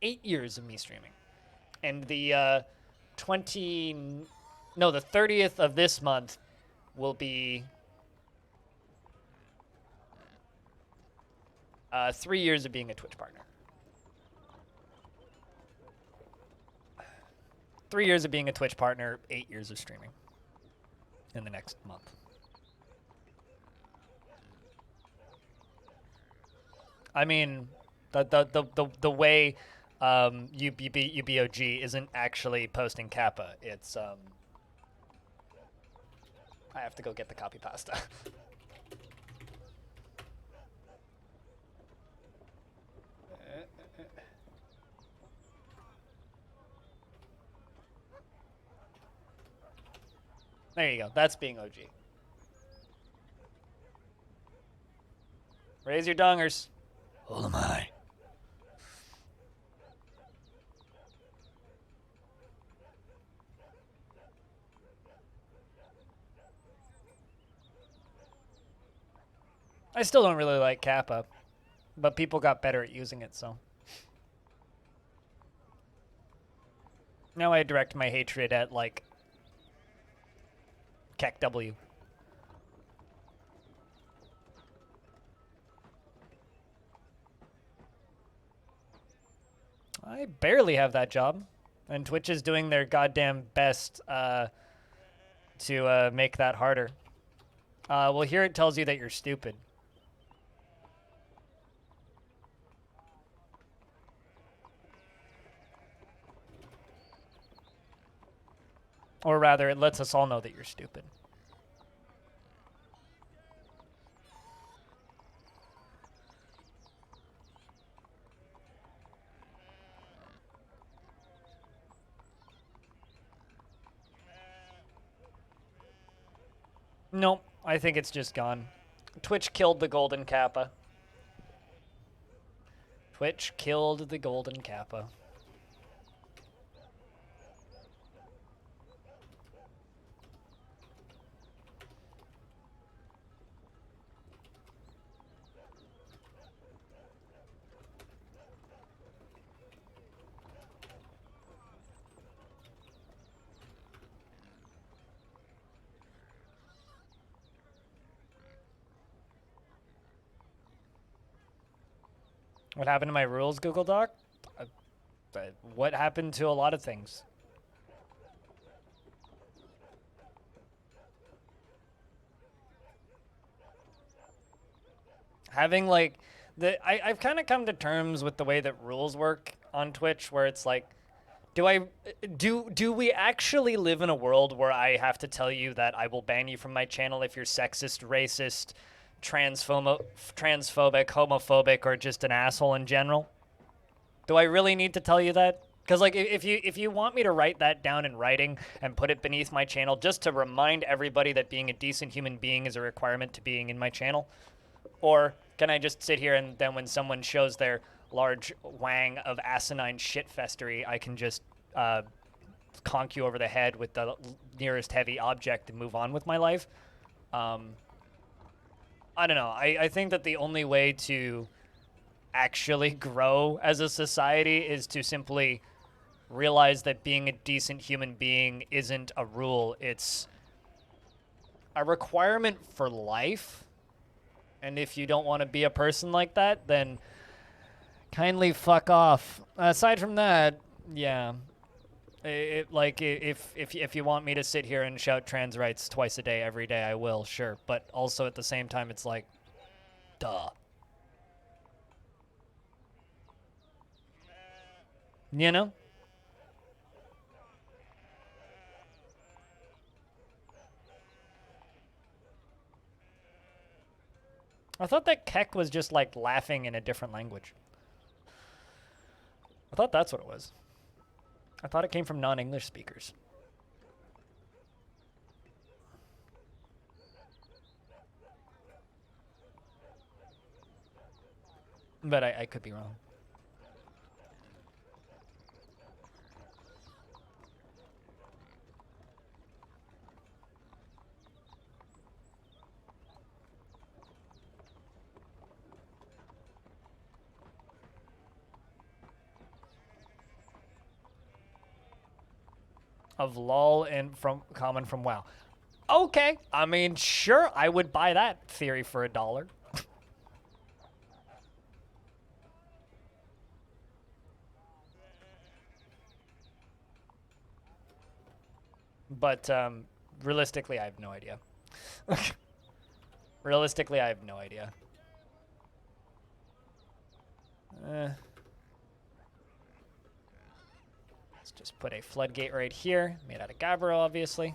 8 years of me streaming. And the 30th of this month will be 3 years of being a Twitch partner. 3 years of being a Twitch partner, 8 years of streaming in the next month. I mean, the way UBOG isn't actually posting Kappa. It's I have to go get the copy pasta. There you go. That's being OG. Raise your dongers. Who am I? I still don't really like Kappa, but people got better at using it, so. Now I direct my hatred at, like, Kek W. I barely have that job, and Twitch is doing their goddamn best to make that harder. Well, here it tells you that you're stupid. Or rather, it lets us all know that you're stupid. Nope, I think it's just gone. Twitch killed the golden kappa. Twitch killed the golden kappa. What happened to my rules, Google Doc? What happened to a lot of things? Having like I've kind of come to terms with the way that rules work on Twitch, where it's like, do we actually live in a world where I have to tell you that I will ban you from my channel if you're sexist, racist, transphobic, homophobic, or just an asshole in general? Do I really need to tell you that? Because like, if you want me to write that down in writing and put it beneath my channel, just to remind everybody that being a decent human being is a requirement to being in my channel, or can I just sit here and then when someone shows their large wang of asinine shitfestery, I can just conk you over the head with the nearest heavy object and move on with my life? I don't know. I think that the only way to actually grow as a society is to simply realize that being a decent human being isn't a rule. It's a requirement for life. And if you don't want to be a person like that, then kindly fuck off. Aside from that, yeah. If you want me to sit here and shout trans rights twice a day, every day, I will, sure. But also at the same time, it's like, duh. You know? I thought that Kek was just like laughing in a different language. I thought that's what it was. I thought it came from non-English speakers. But I could be wrong. Of lol and from common from WoW. Okay, I mean, sure, I would buy that theory for $1. But realistically, I have no idea. Realistically, I have no idea. Let's just put a floodgate right here, made out of gabbro, obviously.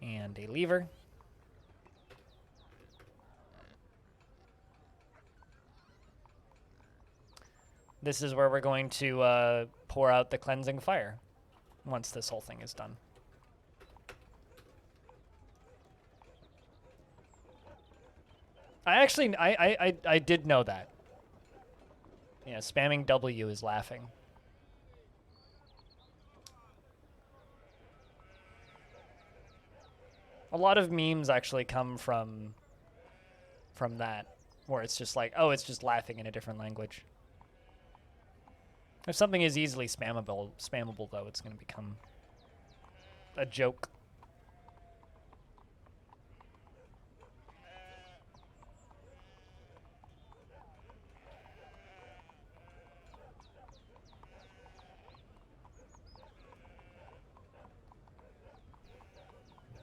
And a lever. This is where we're going to pour out the cleansing fire once this whole thing is done. I did know that. Yeah, spamming W is laughing. A lot of memes actually come from from that, where it's just like, oh, it's just laughing in a different language. If something is easily spammable though, it's going to become a joke.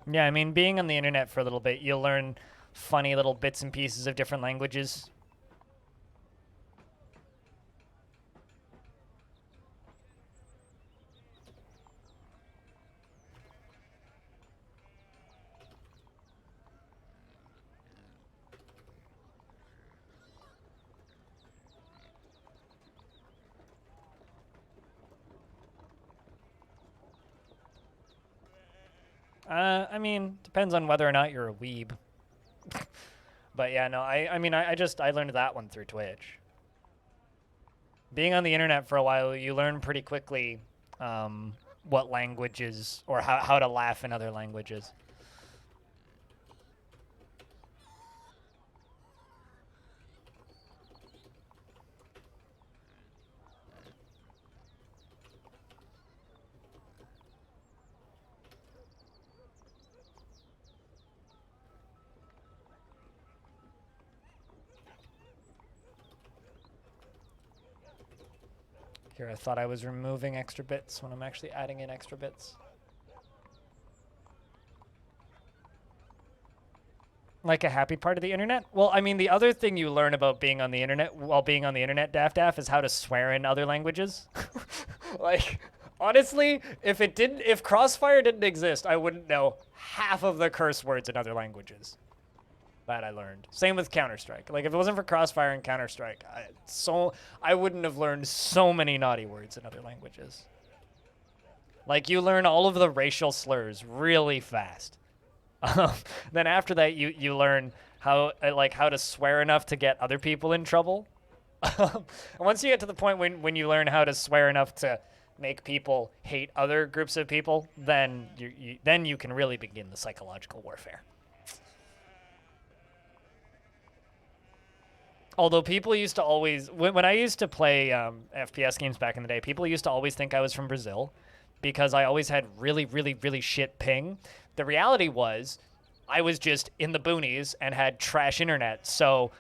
Yeah, I mean, being on the internet for a little bit, you'll learn funny little bits and pieces of different languages. I mean, depends on whether or not you're a weeb. But yeah, no, I mean, I learned that one through Twitch. Being on the internet for a while, you learn pretty quickly what languages, or how to laugh in other languages. Here, I thought I was removing extra bits when I'm actually adding in extra bits. Like a happy part of the internet? Well, I mean, the other thing you learn about being on the internet while being on the internet, Daff, is how to swear in other languages. Like, honestly, if Crossfire didn't exist, I wouldn't know half of the curse words in other languages. That I learned. Same with Counter-Strike. Like, if it wasn't for Crossfire and Counter-Strike, I wouldn't have learned so many naughty words in other languages. Like, you learn all of the racial slurs really fast. Then after that, you learn how to swear enough to get other people in trouble. And once you get to the point when you learn how to swear enough to make people hate other groups of people, then you can really begin the psychological warfare. Although people used to always, when I used to play FPS games back in the day, people used to always think I was from Brazil because I always had really, really, really shit ping. The reality was I was just in the boonies and had trash internet. So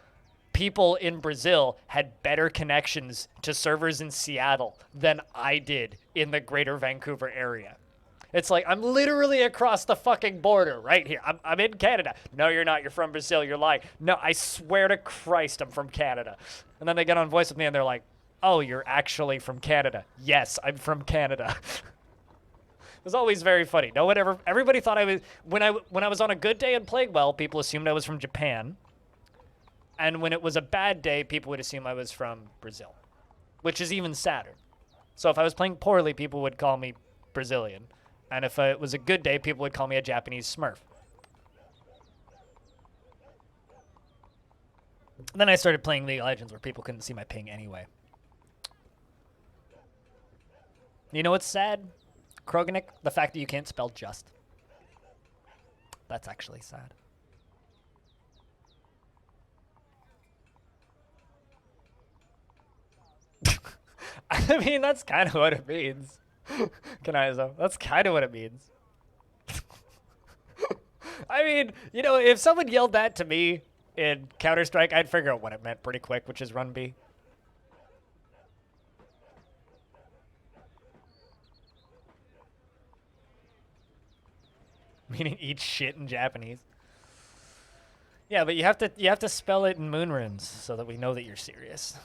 people in Brazil had better connections to servers in Seattle than I did in the greater Vancouver area. It's like, I'm literally across the fucking border right here. I'm in Canada. No, you're not. You're from Brazil. You're lying. No, I swear to Christ, I'm from Canada. And then they get on voice with me and they're like, oh, you're actually from Canada. Yes, I'm from Canada. It was always very funny. Everybody thought I was, when I was on a good day and playing well, people assumed I was from Japan. And when it was a bad day, people would assume I was from Brazil, which is even sadder. So if I was playing poorly, people would call me Brazilian. And if it was a good day, people would call me a Japanese Smurf. Then I started playing League of Legends where people couldn't see my ping anyway. You know what's sad? Kroganik, the fact that you can't spell just. That's actually sad. I mean, that's kind of what it means. Kanaizo. That's kind of what it means. I mean, you know, if someone yelled that to me in Counter-Strike, I'd figure out what it meant pretty quick, which is run B. Meaning eat shit in Japanese. Yeah, but you have to spell it in moon runes so that we know that you're serious.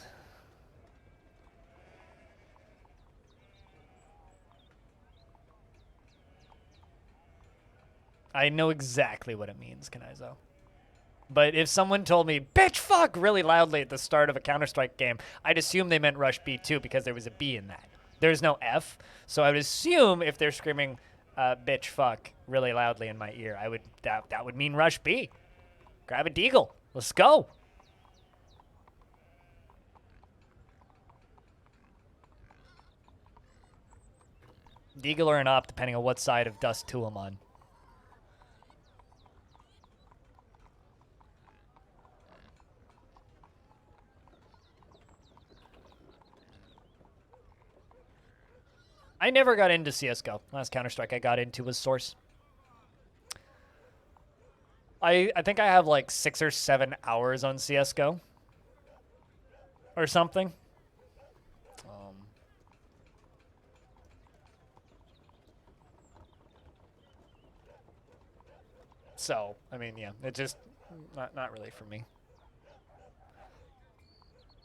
I know exactly what it means, Kanaizo. But if someone told me, bitch, fuck, really loudly at the start of a Counter-Strike game, I'd assume they meant Rush B too because there was a B in that. There's no F. So I would assume if they're screaming, bitch, fuck, really loudly in my ear, that would mean Rush B. Grab a deagle. Let's go. Deagle or an op, depending on what side of Dust 2 I'm on. I never got into CSGO. Last Counter-Strike I got into was Source. I think I have like 6 or 7 hours on CSGO. Or something. So, I mean, yeah, it just not really for me.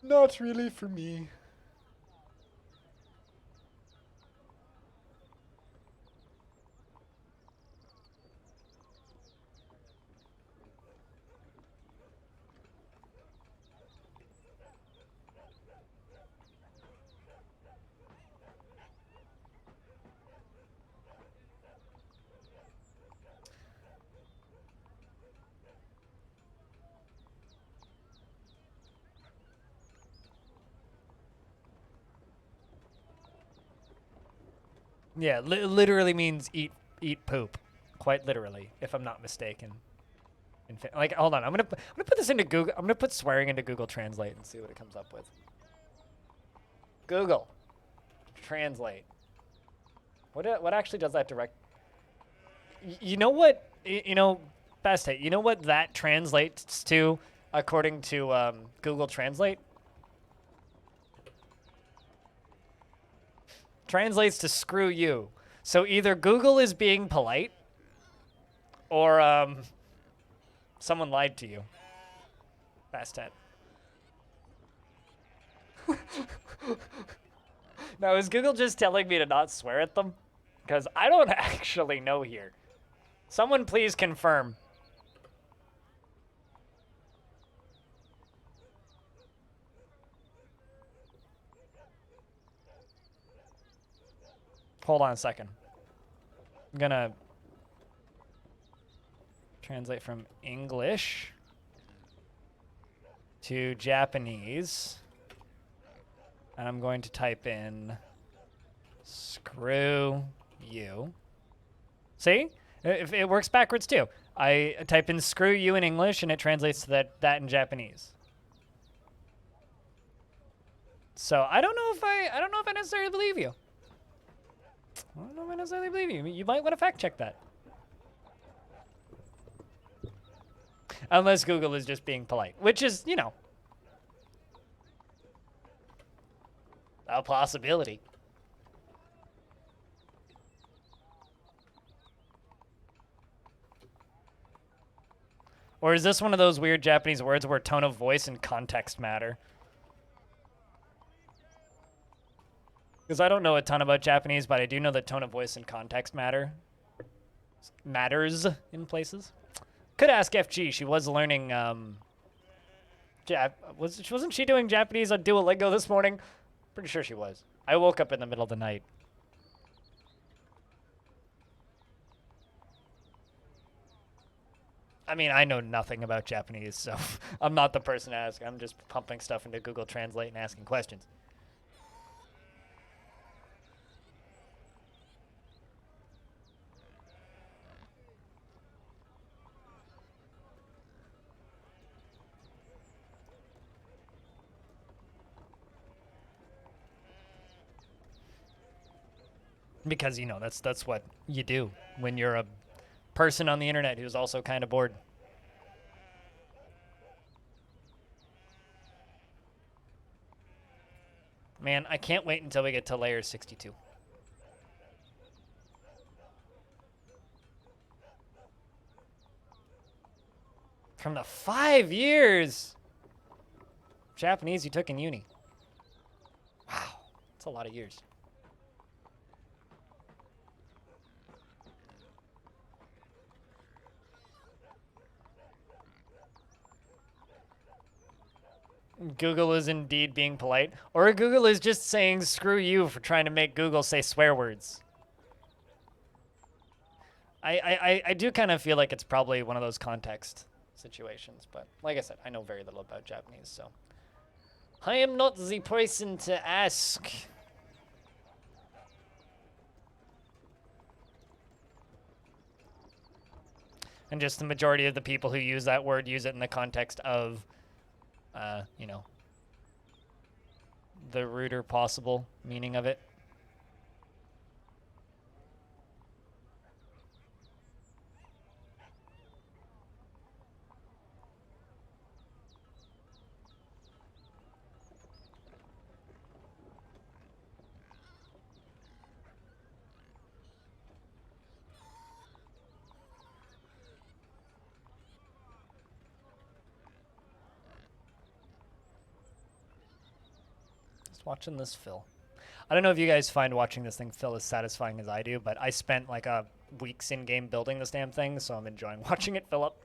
Not really for me. Yeah, literally means eat poop, quite literally, if I'm not mistaken. Like, hold on, I'm gonna put this into Google. I'm gonna put swearing into Google Translate and see what it comes up with. Google Translate. What actually does that direct? You know what? You know, Best Hate. You know what that translates to according to Google Translate? Translates to screw you. So either Google is being polite or someone lied to you. Fast 10. Now, is Google just telling me to not swear at them? Because I don't actually know here. Someone please confirm. Hold on a second. I'm gonna translate from English to Japanese. And I'm going to type in screw you. See? It works backwards too. I type in screw you in English and it translates to that in Japanese. So I don't know if I necessarily believe you. I don't know if I necessarily believe you. You might want to fact check that. Unless Google is just being polite, which is, you know, a possibility. Or is this one of those weird Japanese words where tone of voice and context matter? Because I don't know a ton about Japanese, but I do know that tone of voice and context matters in places. Could ask FG. She was learning. Wasn't she doing Japanese on Duolingo this morning? Pretty sure she was. I woke up in the middle of the night. I mean, I know nothing about Japanese, so I'm not the person to ask. I'm just pumping stuff into Google Translate and asking questions. Because, you know, that's what you do when you're a person on the internet who's also kind of bored. Man, I can't wait until we get to layer 62. From the 5 years Japanese you took in uni. Wow, that's a lot of years. Google is indeed being polite, or Google is just saying screw you for trying to make Google say swear words. I do kind of feel like it's probably one of those context situations, but like I said, I know very little about Japanese, so I am not the person to ask. And just the majority of the people who use that word use it in the context of you know, the ruder possible meaning of it. Just watching this fill. I don't know if you guys find watching this thing fill as satisfying as I do, but I spent like weeks in game building this damn thing, so I'm enjoying watching it fill up.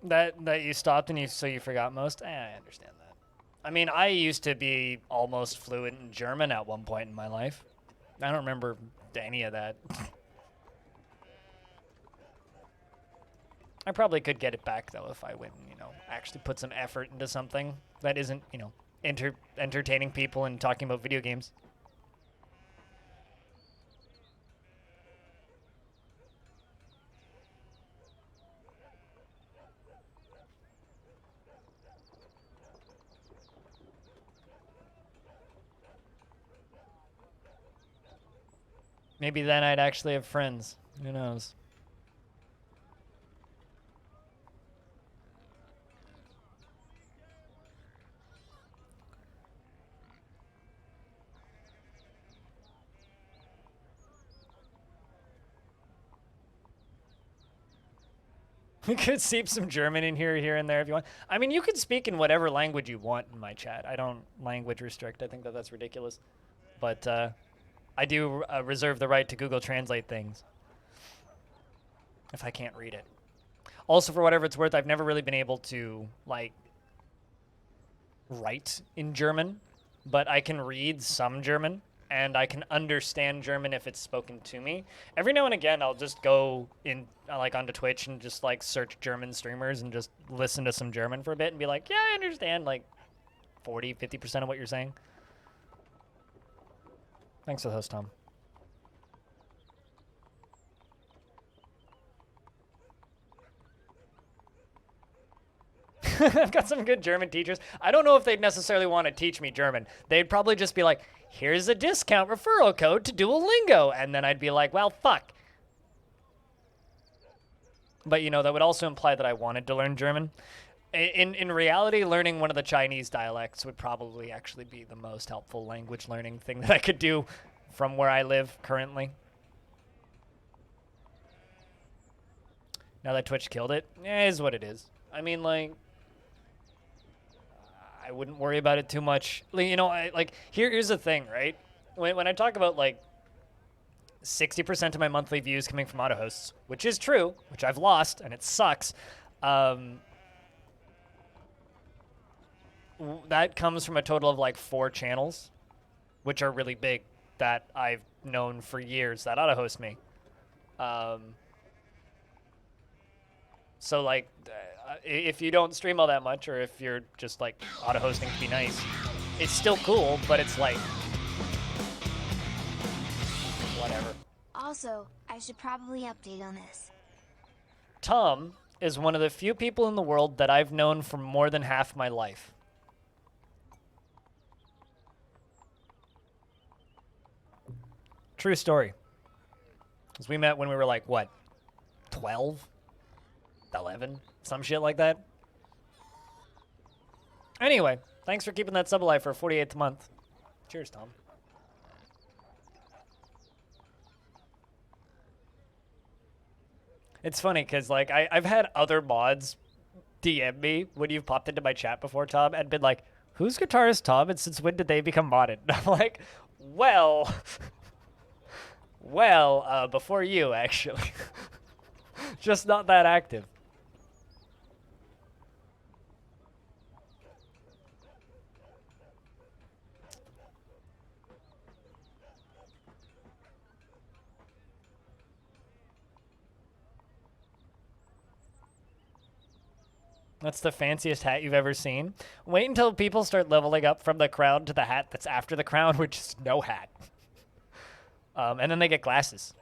That you stopped and you forgot most? I understand that. I mean, I used to be almost fluent in German at one point in my life. I don't remember any of that. I probably could get it back, though, if I went and, actually put some effort into something that isn't, entertaining people and talking about video games. Maybe then I'd actually have friends. Who knows? We could seep some German in here and there if you want. I mean, you could speak in whatever language you want in my chat. I don't language restrict. I think that's ridiculous. But I do reserve the right to Google Translate things if I can't read it. Also, for whatever it's worth, I've never really been able to, like, write in German, but I can read some German, and I can understand German if it's spoken to me. Every now and again, I'll just go in, onto Twitch and just, search German streamers and just listen to some German for a bit and be like, yeah, I understand, 40, 50% of what you're saying. Thanks for the host, Tom. I've got some good German teachers. I don't know if they'd necessarily want to teach me German. They'd probably just be like, here's a discount referral code to Duolingo. And then I'd be like, well, fuck. But, that would also imply that I wanted to learn German. In reality, learning one of the Chinese dialects would probably actually be the most helpful language learning thing that I could do from where I live currently. Now that Twitch killed it, it is what it is. I mean, I wouldn't worry about it too much. Here's the thing, right? When I talk about, 60% of my monthly views coming from auto hosts, which is true, which I've lost, and it sucks, that comes from a total of, 4 channels, which are really big, that I've known for years that auto host me. So, if you don't stream all that much, or if you're just, auto-hosting to be nice, it's still cool, but it's, whatever. Also, I should probably update on this. Tom is one of the few people in the world that I've known for more than half my life. True story. Because we met when we were, 12? 11? Some shit like that. Anyway, thanks for keeping that sub alive for 48th month. Cheers, Tom. It's funny, because, I've had other mods DM me when you've popped into my chat before, Tom, and been like, who's guitarist Tom, and since when did they become modded? And I'm like, well... well, before you, actually. Just not that active. That's the fanciest hat you've ever seen. Wait until people start leveling up from the crown to the hat that's after the crown, which is no hat. And then they get glasses.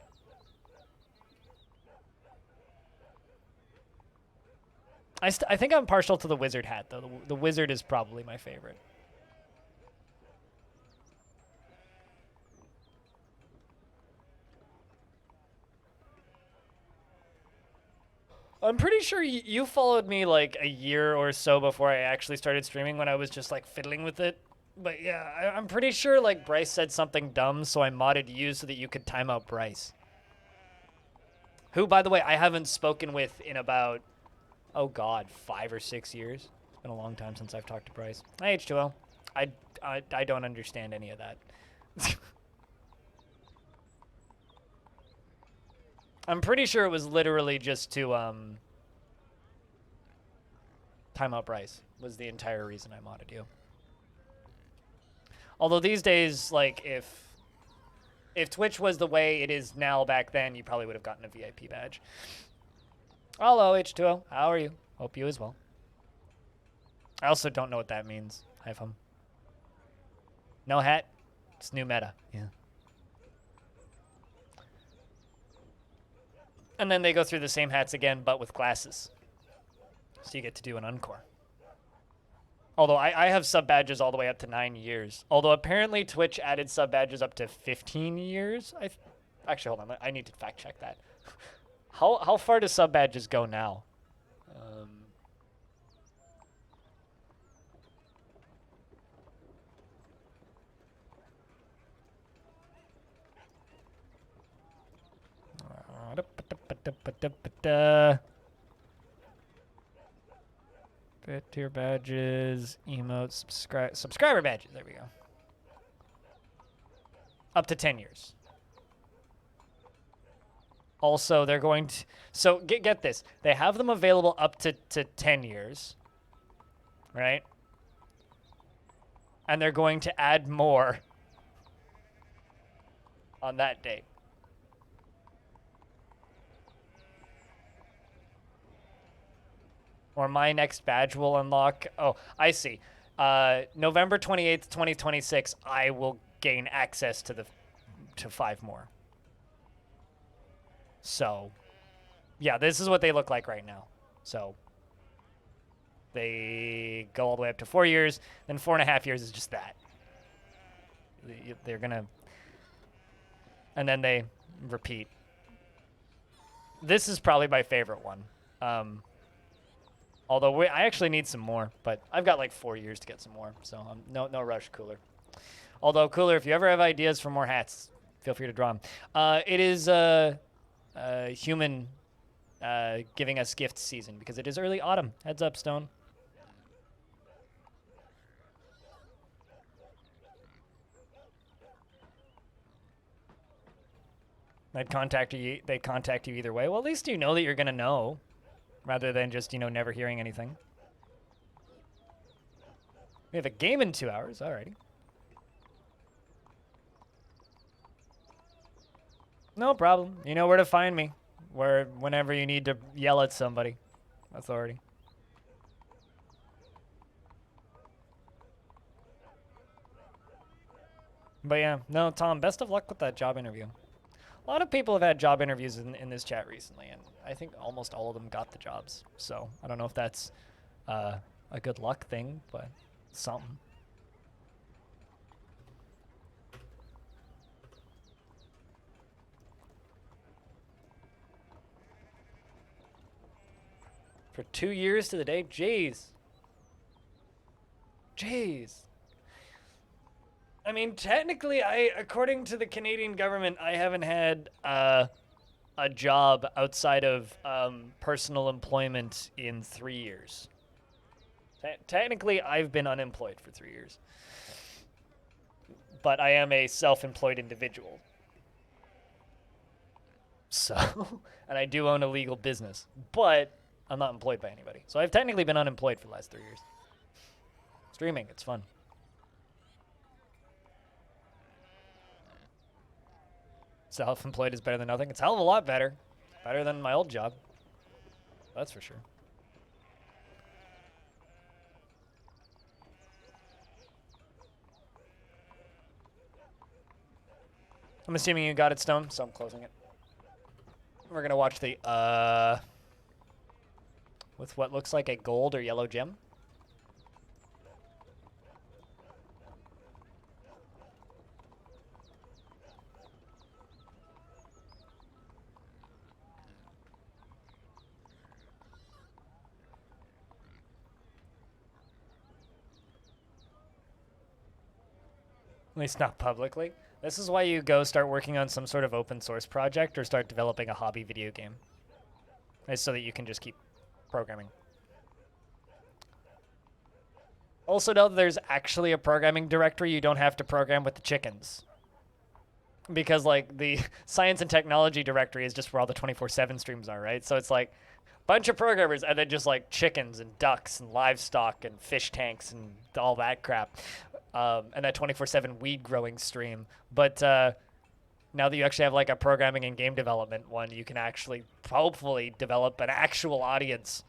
I think I'm partial to the wizard hat, though. The wizard is probably my favorite. I'm pretty sure you followed me a year or so before I actually started streaming, when I was just fiddling with it. But yeah, I'm pretty sure Bryce said something dumb, so I modded you so that you could time out Bryce. Who, by the way, I haven't spoken with in about Oh God, 5 or 6 years. It's been a long time since I've talked to Bryce. Hey, H2O. I don't understand any of that. I'm pretty sure it was literally just to time out Bryce was the entire reason I modded you. Although these days, like if Twitch was the way it is now back then, you probably would have gotten a VIP badge. Hello, H2O. How are you? Hope you as well. I also don't know what that means. Hi, fun. No hat. It's new meta. Yeah. And then they go through the same hats again, but with glasses. So you get to do an encore. Although I have sub badges all the way up to 9 years. Although apparently Twitch added sub badges up to 15 years. Actually, hold on. I need to fact check that. How far do sub badges go now? Tier badges, emotes, subscriber badges. There we go. Up to 10 years. Also, they're going to... So, get this. They have them available up to 10 years. Right? And they're going to add more on that date. Or my next badge will unlock... Oh, I see. November 28th, 2026, I will gain access to 5 more. So, yeah, this is what they look like right now. So, they go all the way up to 4 years. Then 4.5 years is just that. They're going to... And then they repeat. This is probably my favorite one. Although I actually need some more, but I've got like 4 years to get some more, so no rush, Cooler. Although, Cooler, if you ever have ideas for more hats, feel free to draw them. It is human giving us gift season because it is early autumn. Heads up, Stone. They contact you either way. Well, at least you know that you're gonna know. Rather than just, never hearing anything. We have a game in 2 hours. Alrighty. No problem. You know where to find me. Whenever you need to yell at somebody. Authority. But yeah, no, Tom, best of luck with that job interview. A lot of people have had job interviews in this chat recently, and I think almost all of them got the jobs. So I don't know if that's a good luck thing, but something. For 2 years to the day? Jeez. I mean, technically, according to the Canadian government, I haven't had a job outside of personal employment in 3 years. Technically, I've been unemployed for 3 years. But I am a self-employed individual. So, and I do own a legal business. But I'm not employed by anybody. So I've technically been unemployed for the last 3 years. Streaming, it's fun. Self-employed is better than nothing. It's a hell of a lot better. Better than my old job. That's for sure. I'm assuming you got it, Stone, so I'm closing it. We're going to watch the, with what looks like a gold or yellow gem. At least not publicly. This is why you go start working on some sort of open source project or start developing a hobby video game. It's so that you can just keep programming. Also know that there's actually a programming directory you don't have to program with the chickens. Because, like, the science and technology directory is just where all the 24/7 streams are, right? So it's like bunch of programmers and then just like chickens and ducks and livestock and fish tanks and all that crap. And that 24/7 weed growing stream. But now that you actually have like a programming and game development one, you can actually hopefully develop an actual audience.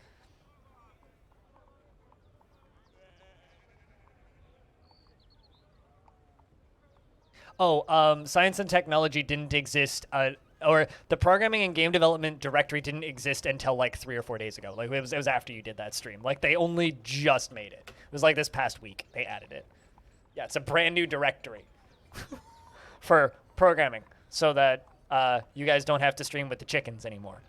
Oh, science and technology didn't exist, or the programming and game development directory didn't exist until like 3 or 4 days ago. Like it was after you did that stream. Like they only just made it. It was like this past week they added it. Yeah, it's a brand new directory for programming, so that you guys don't have to stream with the chickens anymore.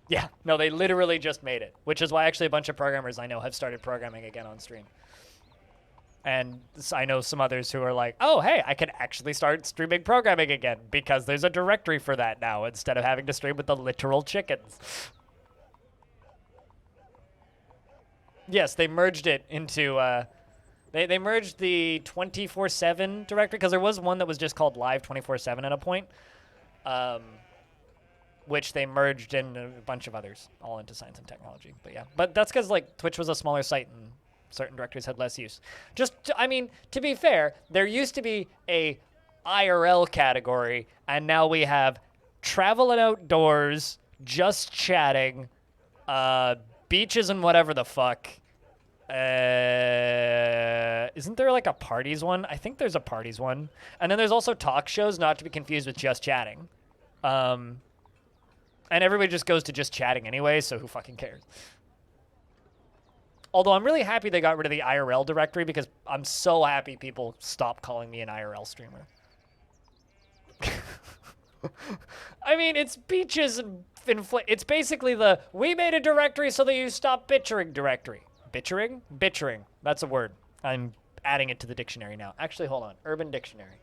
Yeah, no, they literally just made it, which is why actually a bunch of programmers I know have started programming again on stream. And I know some others who are like, oh, hey, I can actually start streaming programming again because there's a directory for that now instead of having to stream with the literal chickens. Yes, they merged it into, they merged the 24/7 directory because there was one that was just called Live 24/7 at a point, which they merged in a bunch of others all into science and technology. But yeah, but that's because like Twitch was a smaller site and certain directories had less use. I mean, to be fair, there used to be a IRL category, and now we have travel and outdoors, just chatting, beaches and whatever the fuck. Isn't there like a parties one? I think there's a parties one. And then there's also talk shows, not to be confused with just chatting. And everybody just goes to just chatting anyway, so who fucking cares? Although I'm really happy they got rid of the IRL directory because I'm so happy people stopped calling me an IRL streamer. I mean, it's beaches and it's basically the we made a directory so that you stop bitchering directory. Bitchering? Bitchering. That's a word. I'm adding it to the dictionary now. Actually, hold on. Urban Dictionary.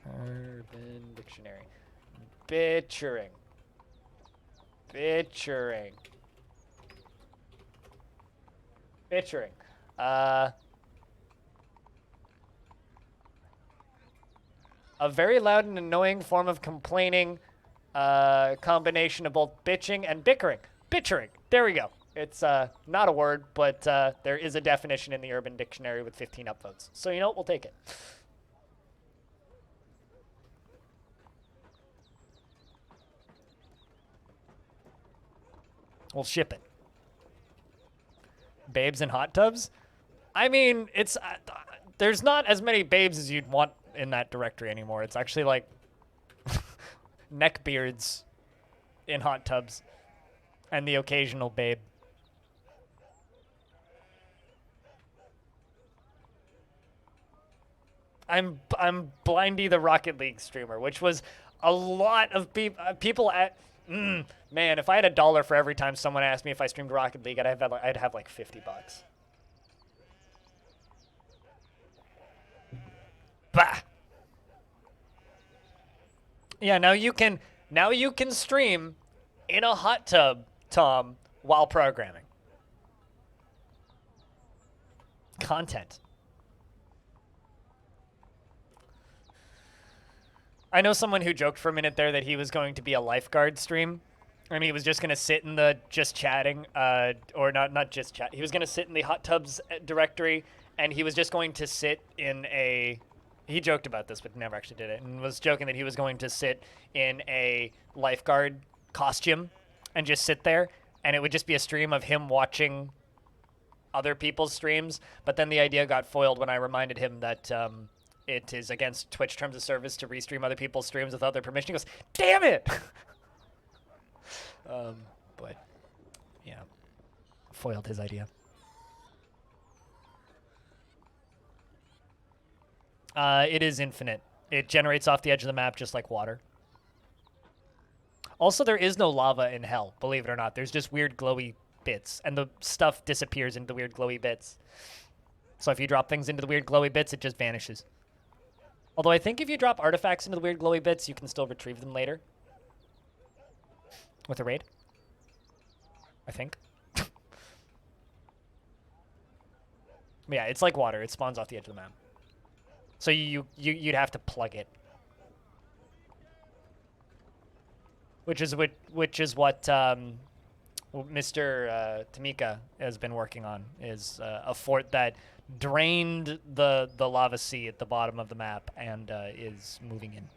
Urban Dictionary. Bitchering. Bitchering. Bitchering. A very loud and annoying form of complaining, combination of both bitching and bickering. Bitchering. There we go. It's not a word, but there is a definition in the Urban Dictionary with 15 upvotes. So you know what? We'll take it. We'll ship it. Babes in hot tubs? I mean, it's there's not as many babes as you'd want in that directory anymore. It's actually like neckbeards in hot tubs and the occasional babe. I'm Blindy the Rocket League streamer, which was a lot of people at man, if I had $1 for every time someone asked me if I streamed Rocket League, I'd have like $50. Bah. Yeah, now you can stream in a hot tub, Tom, while programming. Content. I know someone who joked for a minute there that he was going to be a lifeguard stream. And he was just going to sit in the just chatting, or not just chat. He was going to sit in the hot tubs directory, and he was just going to sit in a... He joked about this, but never actually did it, and was joking that he was going to sit in a lifeguard costume and just sit there, and it would just be a stream of him watching other people's streams. But then the idea got foiled when I reminded him that... it is against Twitch terms of service to restream other people's streams without their permission. He goes, damn it! But, yeah. Foiled his idea. It is infinite. It generates off the edge of the map just like water. Also, there is no lava in hell, believe it or not. There's just weird glowy bits, and the stuff disappears into the weird glowy bits. So if you drop things into the weird glowy bits, it just vanishes. Although I think if you drop artifacts into the weird glowy bits, you can still retrieve them later. With a raid. I think. Yeah, it's like water. It spawns off the edge of the map. So you'd have to plug it. Which is what Mr. Tamika has been working on, is a fort that drained the lava sea at the bottom of the map and is moving in.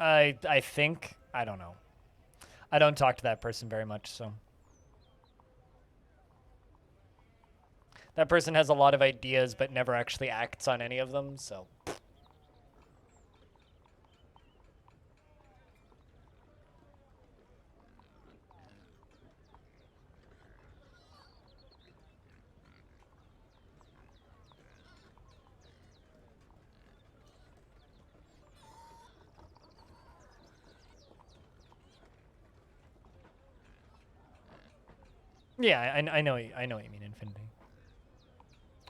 I think, I don't know. I don't talk to that person very much, so. That person has a lot of ideas but never actually acts on any of them, so. Yeah, I know what you mean, Infinity.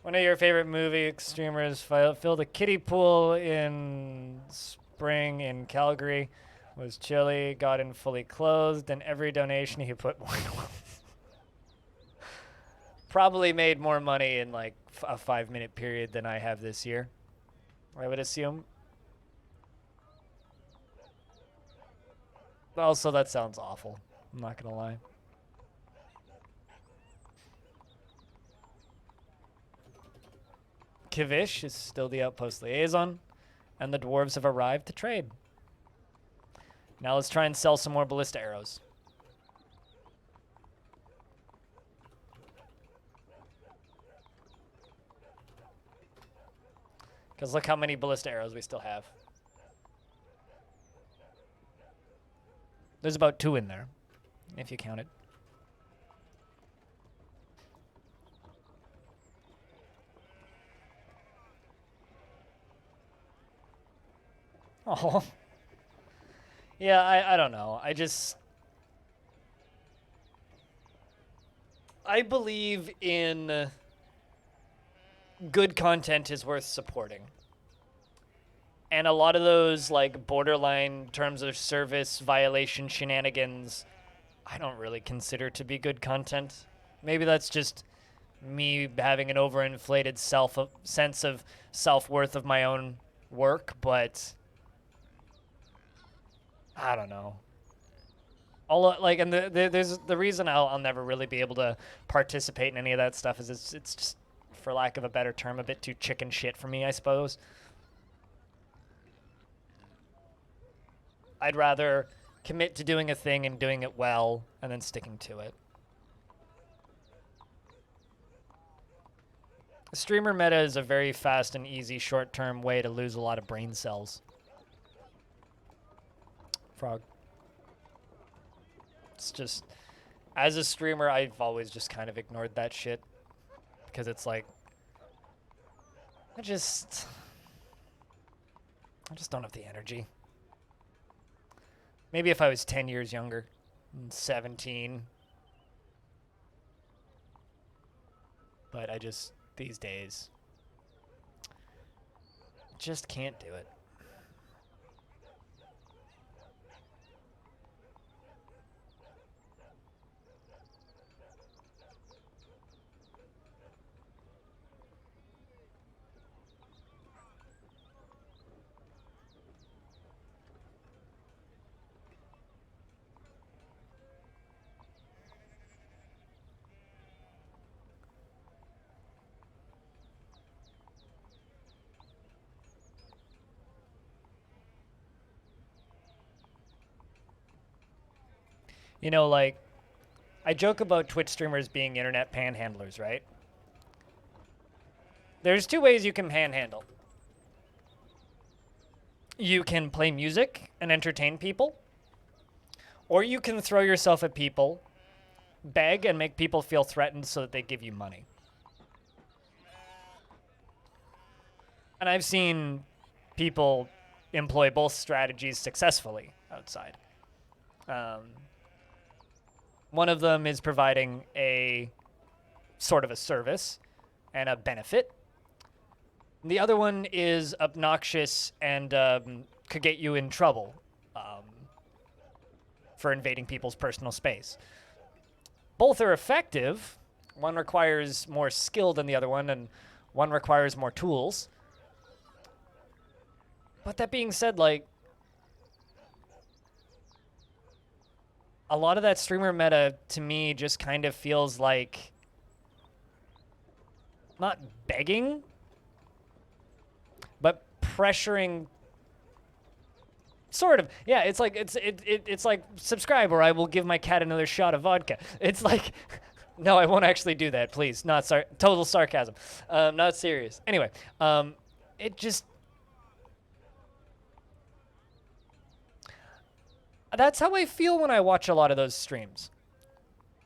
One of your favorite movie streamers filled a kiddie pool in spring in Calgary. Was chilly, got in fully clothed, and every donation he put more. Probably made more money in like a 5-minute period than I have this year, I would assume. Also, that sounds awful. I'm not gonna lie. Kivish is still the outpost liaison, and the dwarves have arrived to trade. Now let's try and sell some more ballista arrows. Because look how many ballista arrows we still have. There's about 2 in there, if you count it. Oh. Yeah, I don't know. I believe in good content is worth supporting. And a lot of those like borderline terms of service violation shenanigans I don't really consider to be good content. Maybe that's just me having an overinflated sense of self-worth of my own work, but I don't know. And there's the reason I'll never really be able to participate in any of that stuff is it's just, for lack of a better term, a bit too chicken shit for me, I suppose. I'd rather commit to doing a thing and doing it well and then sticking to it. Streamer meta is a very fast and easy short-term way to lose a lot of brain cells. Frog. It's just, as a streamer, I've always just kind of ignored that shit. Because it's like, I just don't have the energy. Maybe if I was 10 years younger, 17. But these days, just can't do it. You know, like, I joke about Twitch streamers being internet panhandlers, right? There's 2 ways you can panhandle. You can play music and entertain people, or you can throw yourself at people, beg, and make people feel threatened so that they give you money. And I've seen people employ both strategies successfully outside. One of them is providing a sort of a service and a benefit. The other one is obnoxious and could get you in trouble for invading people's personal space. Both are effective. One requires more skill than the other one, and one requires more tools. But that being said, like, a lot of that streamer meta, to me, just kind of feels like not begging, but pressuring. Sort of, yeah. It's like it's like subscribe or I will give my cat another shot of vodka. It's like, no, I won't actually do that. Please, not total sarcasm, not serious. Anyway, it just that's how I feel when I watch a lot of those streams.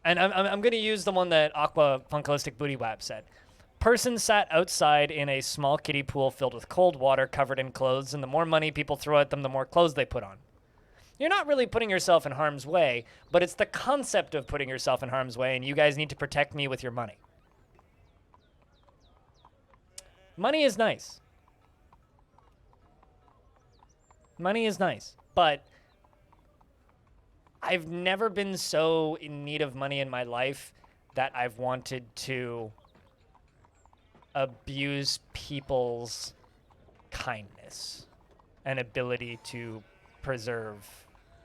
And I'm gonna use the one that Aqua Funkalistic Booty Wap said. Person sat outside in a small kiddie pool filled with cold water covered in clothes, and the more money people throw at them, the more clothes they put on. You're not really putting yourself in harm's way, but it's the concept of putting yourself in harm's way, and you guys need to protect me with your money. Money is nice. Money is nice, but I've never been so in need of money in my life that I've wanted to abuse people's kindness and ability to preserve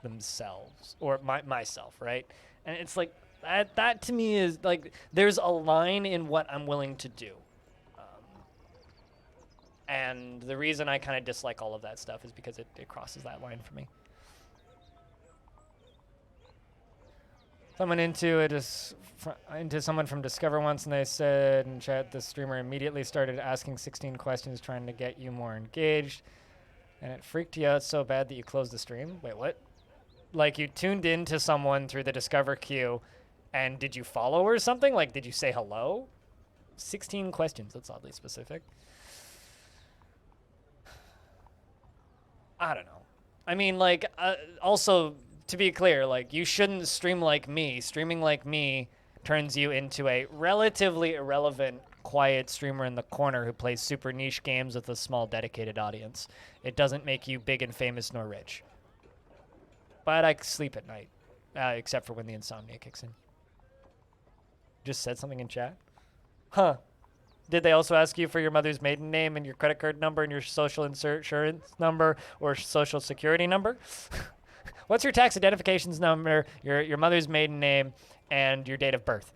themselves or myself, right? And it's like that to me is like there's a line in what I'm willing to do. And the reason I kind of dislike all of that stuff is because it crosses that line for me. Someone into someone from Discover once, and they said in chat the streamer immediately started asking 16 questions trying to get you more engaged, and it freaked you out so bad that you closed the stream. Wait, what? Like you tuned in to someone through the Discover queue, and did you follow or something? Like, did you say hello? 16 questions. That's oddly specific. I don't know. I mean, like, also, to be clear, like, you shouldn't stream like me. Streaming like me turns you into a relatively irrelevant, quiet streamer in the corner who plays super niche games with a small, dedicated audience. It doesn't make you big and famous nor rich. But I sleep at night, except for when the insomnia kicks in. Just said something in chat? Huh. Did they also ask you for your mother's maiden name and your credit card number and your social insurance number or social security number? What's your tax identifications number, your mother's maiden name, and your date of birth?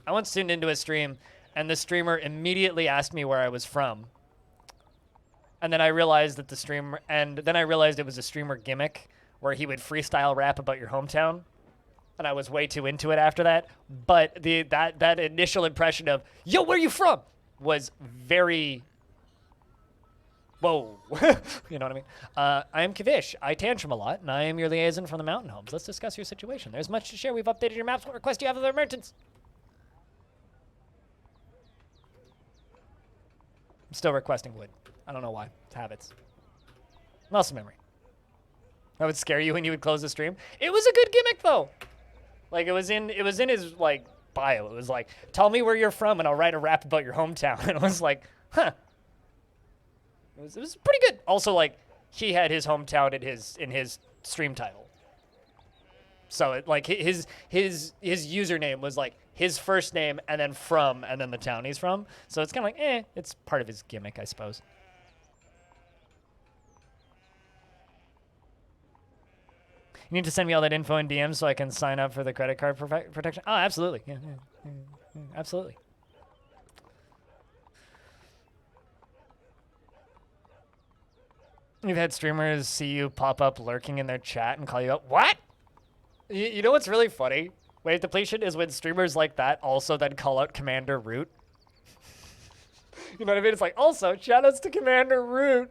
I once tuned into a stream, and the streamer immediately asked me where I was from. And then I realized that it was a streamer gimmick where he would freestyle rap about your hometown. And I was way too into it after that. But that initial impression of, yo, where are you from? Was very, whoa. You know what I mean? I am Kavish. I tantrum a lot, and I am your liaison from the mountain homes. Let's discuss your situation. There's much to share. We've updated your maps. What request do you have of the merchants? I'm still requesting wood. I don't know why. It's habits. Muscle memory. That would scare you when you would close the stream. It was a good gimmick, though. Like, it was in his, like, bio. It was like, tell me where you're from, and I'll write a rap about your hometown. And it was like, huh. It was pretty good. Also, like, he had his hometown in his stream title. So, it, like, his username was, like, his first name, and then from, and then the town he's from. So it's kind of like, it's part of his gimmick, I suppose. You need to send me all that info in DM so I can sign up for the credit card protection. Oh, absolutely. Yeah, absolutely. You've had streamers see you pop up lurking in their chat and call you up. What? You know what's really funny? Wave depletion is when streamers like that also then call out Commander Root. You know what I mean? It's like, also, shoutouts to Commander Root.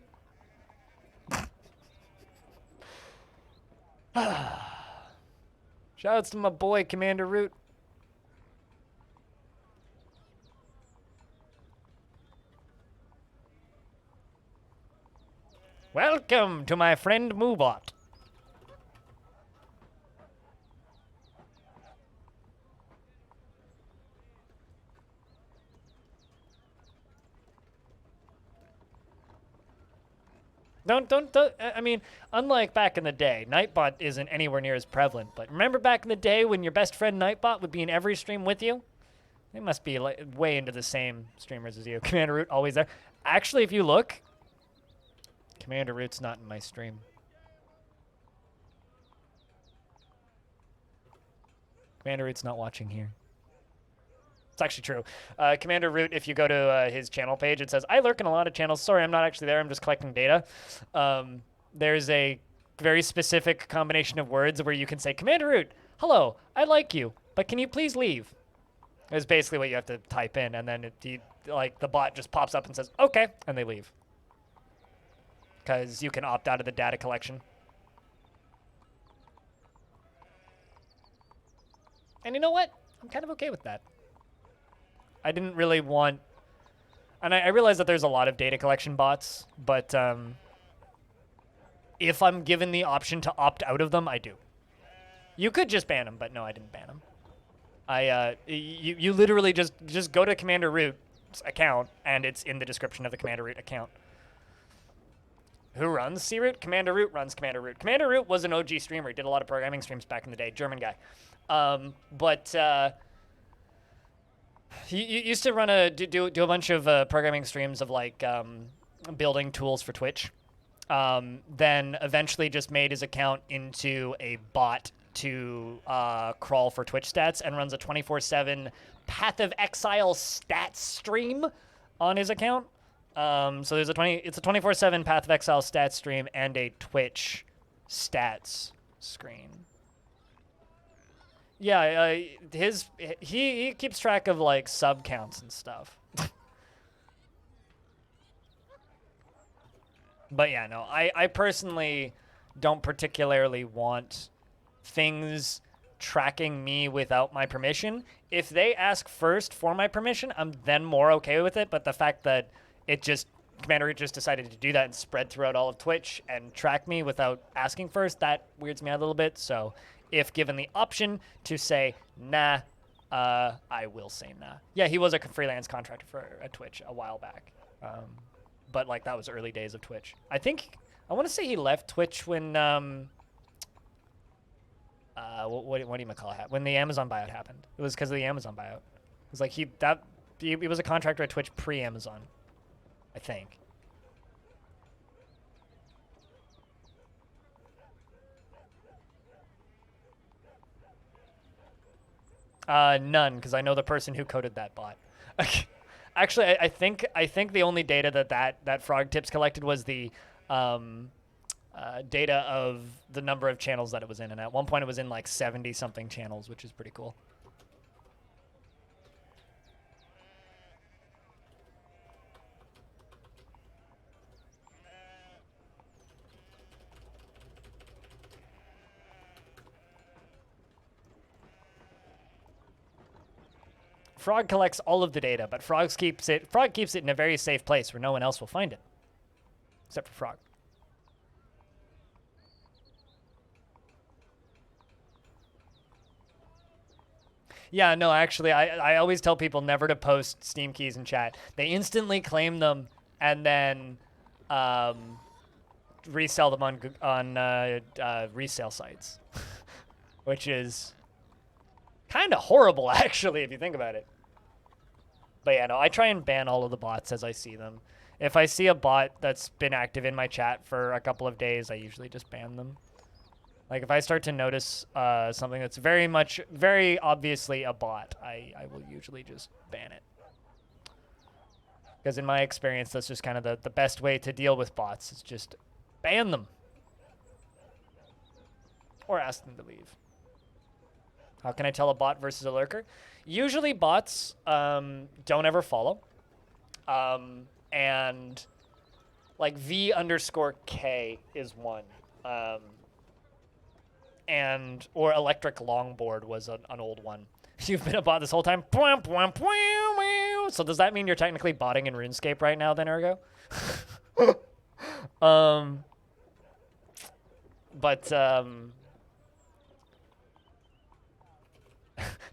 Shoutouts to my boy, Commander Root. Welcome to my friend Moobot. I mean, unlike back in the day, Nightbot isn't anywhere near as prevalent. But remember back in the day when your best friend Nightbot would be in every stream with you? They must be like way into the same streamers as you. Commander Root always there. Actually, if you look, Commander Root's not in my stream. Commander Root's not watching here. It's actually true. Commander Root, if you go to his channel page, it says, I lurk in a lot of channels. Sorry, I'm not actually there. I'm just collecting data. There's a very specific combination of words where you can say, Commander Root, hello, I like you, but can you please leave? Is basically what you have to type in, and then the bot just pops up and says, okay, and they leave. Because you can opt out of the data collection. And you know what? I'm kind of okay with that. I didn't really want... And I realize that there's a lot of data collection bots, but if I'm given the option to opt out of them, I do. You could just ban them, but no, I didn't ban them. You literally just go to Commander Root's account, and it's in the description of the Commander Root account. Who runs C-Root? Commander Root runs Commander Root. Commander Root was an OG streamer. He did a lot of programming streams back in the day. German guy. He used to run do a bunch of programming streams of like building tools for Twitch. Then eventually just made his account into a bot to crawl for Twitch stats and runs a 24/7 Path of Exile stats stream on his account. So there's it's a 24/7 Path of Exile stats stream and a Twitch stats screen. Yeah, he keeps track of like sub counts and stuff. But yeah, no, I personally don't particularly want things tracking me without my permission. If they ask first for my permission, I'm then more okay with it. But the fact that Commander just decided to do that and spread throughout all of Twitch and track me without asking first, that weirds me out a little bit. So if given the option to say nah, I will say nah. Yeah, he was a freelance contractor for a Twitch a while back. But like that was early days of Twitch. I want to say he left Twitch when what do you call it? When the Amazon buyout happened. It was because of the Amazon buyout. It was like he was a contractor at Twitch pre-Amazon, I think. None, because I know the person who coded that bot. Actually, I think the only data that Frog Tips collected was the data of the number of channels that it was in, and at one point it was in like 70-something channels, which is pretty cool. Frog collects all of the data, but Frog keeps it in a very safe place where no one else will find it. Except for Frog. Yeah, no, actually, I always tell people never to post Steam keys in chat. They instantly claim them and then resell them on resale sites, which is kind of horrible, actually, if you think about it. But yeah, no, I try and ban all of the bots as I see them. If I see a bot that's been active in my chat for a couple of days, I usually just ban them. Like, if I start to notice something that's very obviously a bot, I will usually just ban it. Because in my experience, that's just kind of the best way to deal with bots. Is just ban them. Or ask them to leave. How can I tell a bot versus a lurker? Usually bots don't ever follow. And like V_K is one. or electric longboard was an old one. You've been a bot this whole time. So does that mean you're technically botting in RuneScape right now, then, Ergo? But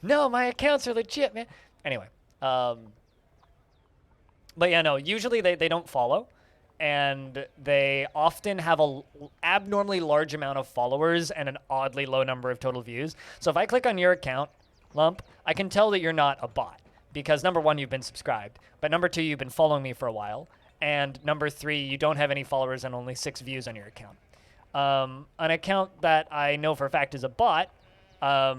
no, my accounts are legit, man. Anyway, but yeah, no. Usually they don't follow, and they often have a abnormally large amount of followers and an oddly low number of total views. So if I click on your account, Lump, I can tell that you're not a bot because number one, you've been subscribed, but number two, you've been following me for a while, and number three, you don't have any followers and only 6 views on your account. An account that I know for a fact is a bot, that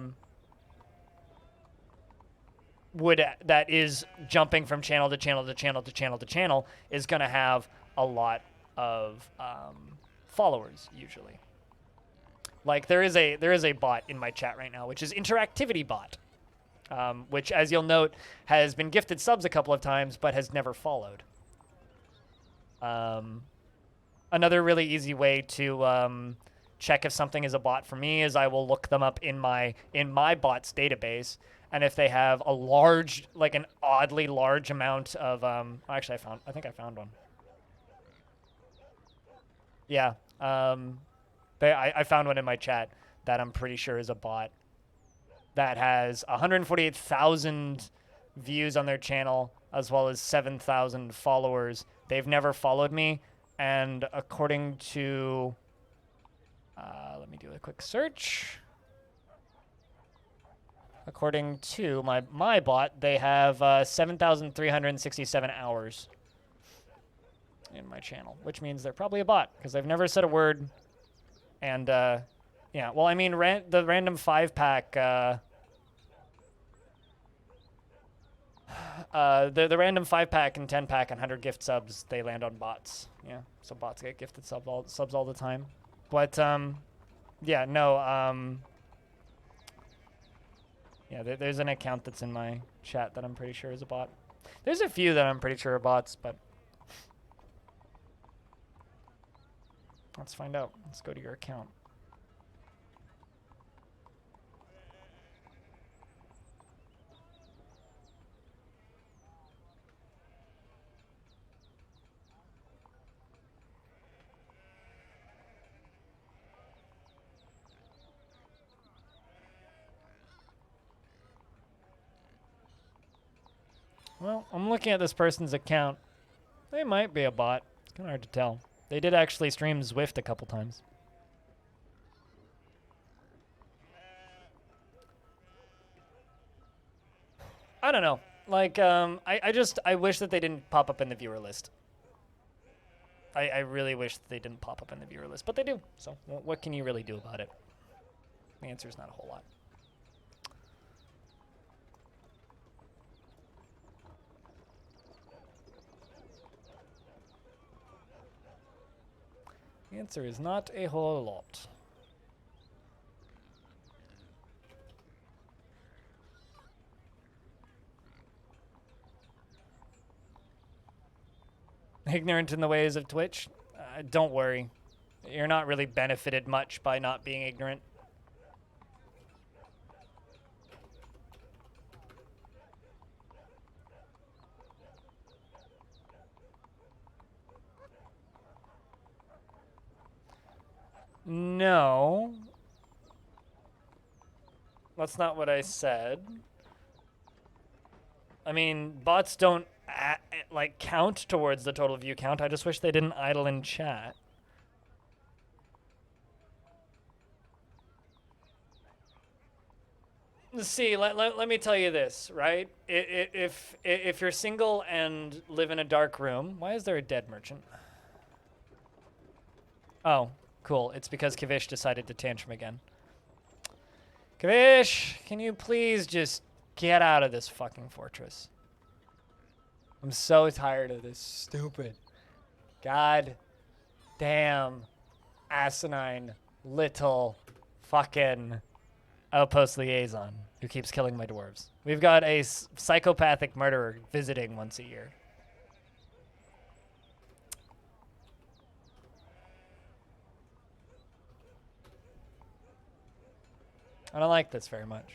is jumping from channel to channel to channel to channel to channel is going to have a lot of followers usually. Like there is a bot in my chat right now, which is Interactivity Bot, which, as you'll note, has been gifted subs a couple of times but has never followed. Another really easy way to check if something is a bot for me is I will look them up in my bots database, and if they have a large, like an oddly large amount of actually I think I found one. Yeah, I found one in my chat that I'm pretty sure is a bot that has 148,000 views on their channel as well as 7,000 followers. They've never followed me, and according to let me do a quick search. According to my bot, they have 7,367 hours in my channel, which means they're probably a bot because they've never said a word. And yeah, well, I mean, the random 5-pack, the random 5-pack and 10-pack and 100 gift subs, they land on bots. Yeah, so bots get gifted subs all the time. But yeah, no. Yeah, there's an account that's in my chat that I'm pretty sure is a bot. There's a few that I'm pretty sure are bots, but let's find out. Let's go to your account. Well, I'm looking at this person's account. They might be a bot. It's kind of hard to tell. They did actually stream Zwift a couple times. I don't know. Like, I wish that they didn't pop up in the viewer list. I really wish that they didn't pop up in the viewer list, but they do. So what can you really do about it? The answer is not a whole lot. The answer is not a whole lot. Ignorant in the ways of Twitch? Don't worry. You're not really benefited much by not being ignorant. No. That's not what I said. I mean, bots don't like count towards the total view count. I just wish they didn't idle in chat. See, let me tell you this, right? If you're single and live in a dark room, why is there a dead merchant? Oh, cool. It's because Kavish decided to tantrum again. Kavish, can you please just get out of this fucking fortress? I'm so tired of this stupid, god damn, asinine, little fucking outpost liaison who keeps killing my dwarves. We've got a psychopathic murderer visiting once a year. I don't like this very much.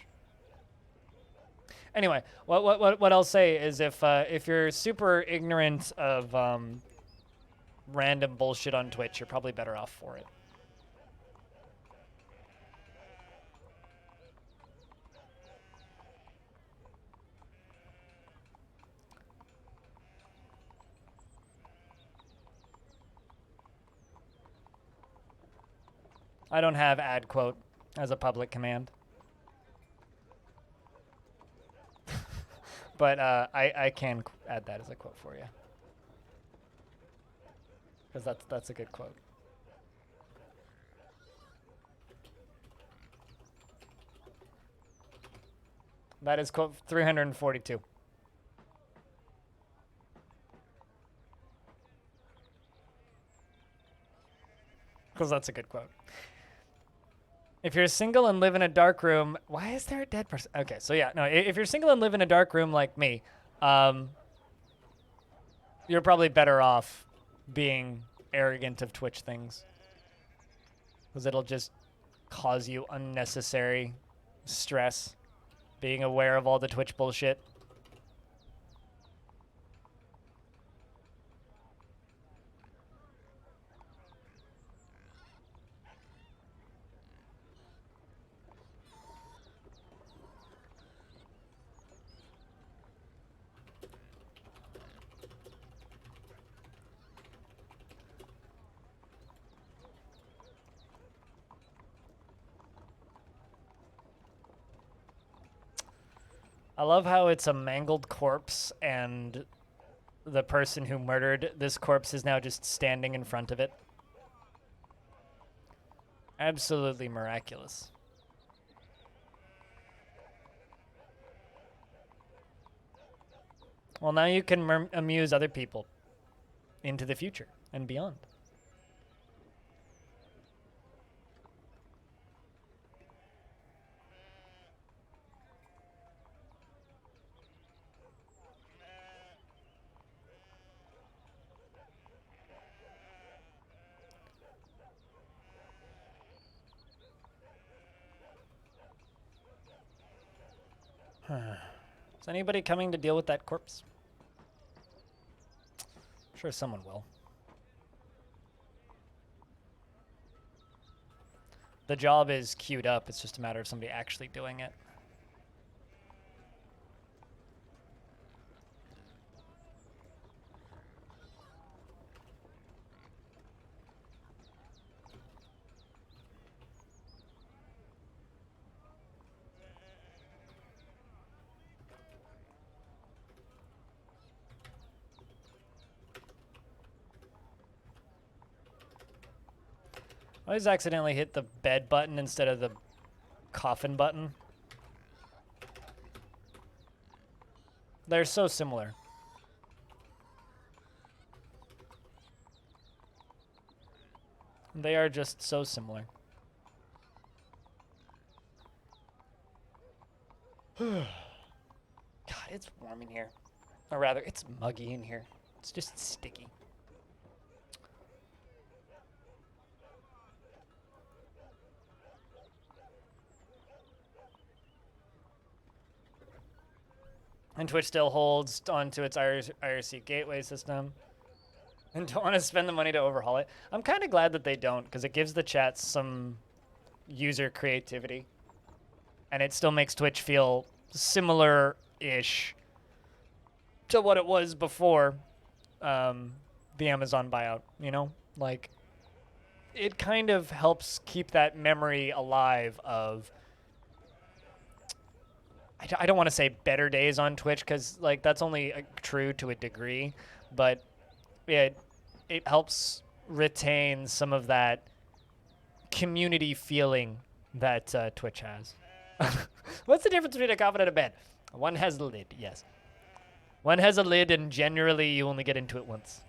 Anyway, what I'll say is if you're super ignorant of random bullshit on Twitch, you're probably better off for it. I don't have add quote as a public command. But I can add that as a quote for you. Because that's a good quote. That is quote 342. Because that's a good quote. If you're single and live in a dark room, why is there a dead person? Okay, so yeah, no, if you're single and live in a dark room like me, you're probably better off being arrogant of Twitch things. Because it'll just cause you unnecessary stress, being aware of all the Twitch bullshit. I love how it's a mangled corpse and the person who murdered this corpse is now just standing in front of it. Absolutely miraculous. Well, now you can amuse other people into the future and beyond. Is anybody coming to deal with that corpse? I'm sure someone will. The job is queued up. It's just a matter of somebody actually doing it. I always accidentally hit the bed button instead of the coffin button. They're so similar. They are just so similar. God, it's warm in here. Or rather, it's muggy in here. It's just sticky. And Twitch still holds onto its IRC gateway system. And don't want to spend the money to overhaul it. I'm kind of glad that they don't, because it gives the chat some user creativity. And it still makes Twitch feel similar-ish to what it was before the Amazon buyout, you know? Like, it kind of helps keep that memory alive of... I don't want to say better days on Twitch, because like that's only true to a degree, but it helps retain some of that community feeling that Twitch has. What's the difference between a coffin and a bed? One has a lid, yes. One has a lid, and generally you only get into it once.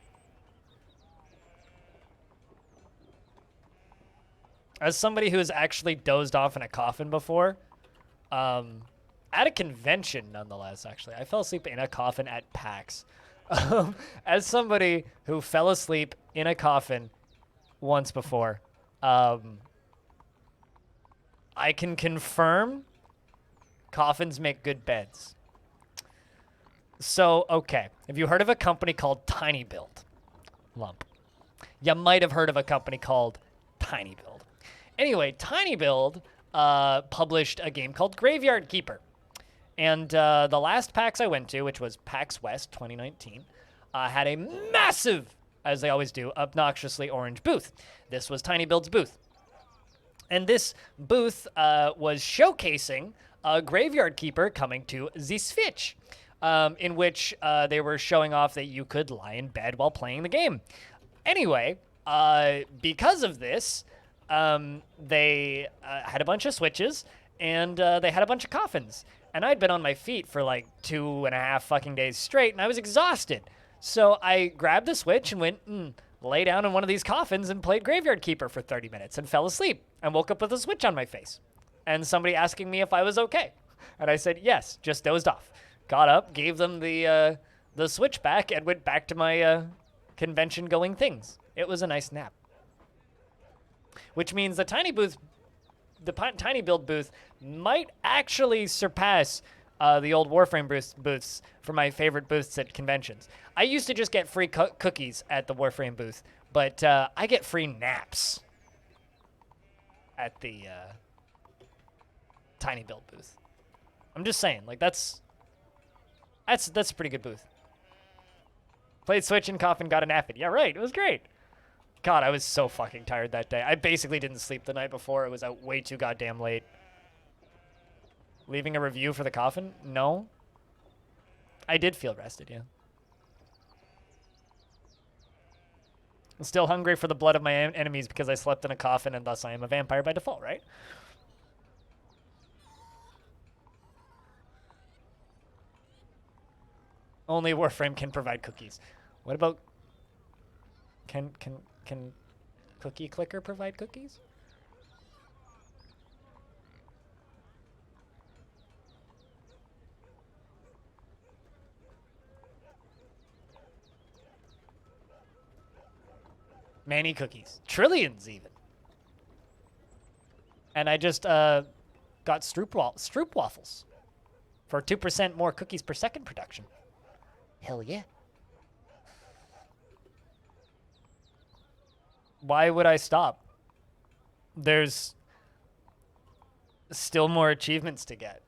As somebody who has actually dozed off in a coffin before, at a convention, nonetheless, actually. I fell asleep in a coffin at PAX. As somebody who fell asleep in a coffin once before, I I can confirm coffins make good beds. So, okay. Have you heard of a company called Tiny Build? Lump. You might have heard of a company called Tiny Build. Anyway, Tiny Build published a game called Graveyard Keeper. And the last PAX I went to, which was PAX West 2019, had a massive, as they always do, obnoxiously orange booth. This was Tiny Build's booth. And this booth was showcasing a Graveyard Keeper coming to the Switch, in which they were showing off that you could lie in bed while playing the game. Anyway, because of this, they had a bunch of Switches, and they had a bunch of coffins. And I'd been on my feet for like 2.5 fucking days straight, and I was exhausted. So I grabbed the Switch and went and lay down in one of these coffins and played Graveyard Keeper for 30 minutes and fell asleep and woke up with a Switch on my face. And somebody asking me if I was okay. And I said, yes, just dozed off. Got up, gave them the Switch back, and went back to my convention-going things. It was a nice nap. Which means the Tiny Build booth might actually surpass the old Warframe booths for my favorite booths at conventions. I used to just get free cookies at the Warframe booth, but I get free naps at the Tiny Build booth. I'm just saying, like that's a pretty good booth. Played Switch and Coffin, got a nap in. Yeah, right. It was great. God, I was so fucking tired that day. I basically didn't sleep the night before. It was out way too goddamn late. Leaving a review for the Coffin? No. I did feel rested, yeah. I'm still hungry for the blood of my enemies because I slept in a coffin and thus I am a vampire by default, right? Only Warframe can provide cookies. What about... Can Cookie Clicker provide cookies? Many cookies. Trillions, even. And I just got Stroop waffles for 2% more cookies per second production. Hell yeah. Why would I stop? There's still more achievements to get.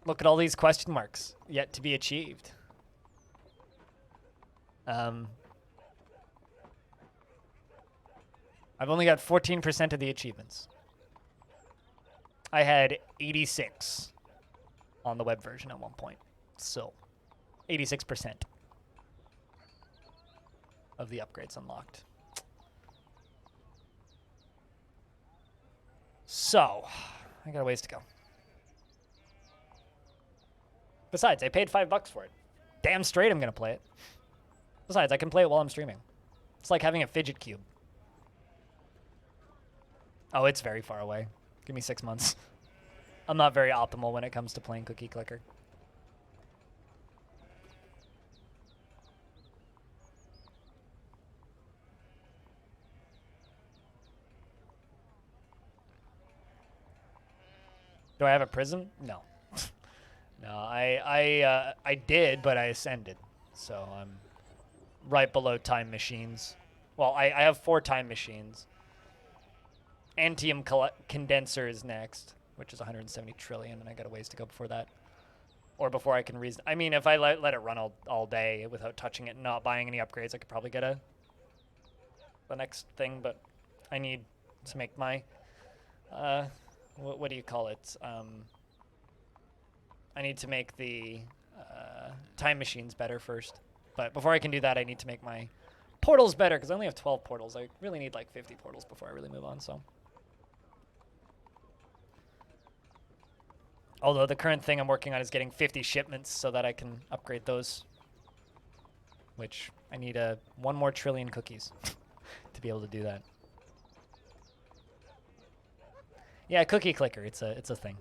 Look at all these question marks yet to be achieved. I've only got 14% of the achievements. I had 86 on the web version at one point. So, 86% of the upgrades unlocked. So, I got a ways to go. Besides, I paid $5 for it. Damn straight I'm going to play it. Besides, I can play it while I'm streaming. It's like having a fidget cube. Oh, it's very far away. Give me 6 months. I'm not very optimal when it comes to playing Cookie Clicker. Do I have a prism? No. No, I did, but I ascended. So I'm right below time machines. Well, I have 4 time machines. Antium condenser is next, which is 170 trillion, and I got a ways to go before that. Or before I can reason. I mean, if I let it run all day without touching it and not buying any upgrades, I could probably get the next thing, but I need to make my... what do you call it? I need to make the time machines better first. But before I can do that, I need to make my portals better, because I only have 12 portals. I really need like 50 portals before I really move on, so. Although the current thing I'm working on is getting 50 shipments so that I can upgrade those. Which I need 1 more trillion cookies to be able to do that. Yeah, Cookie Clicker, it's a thing.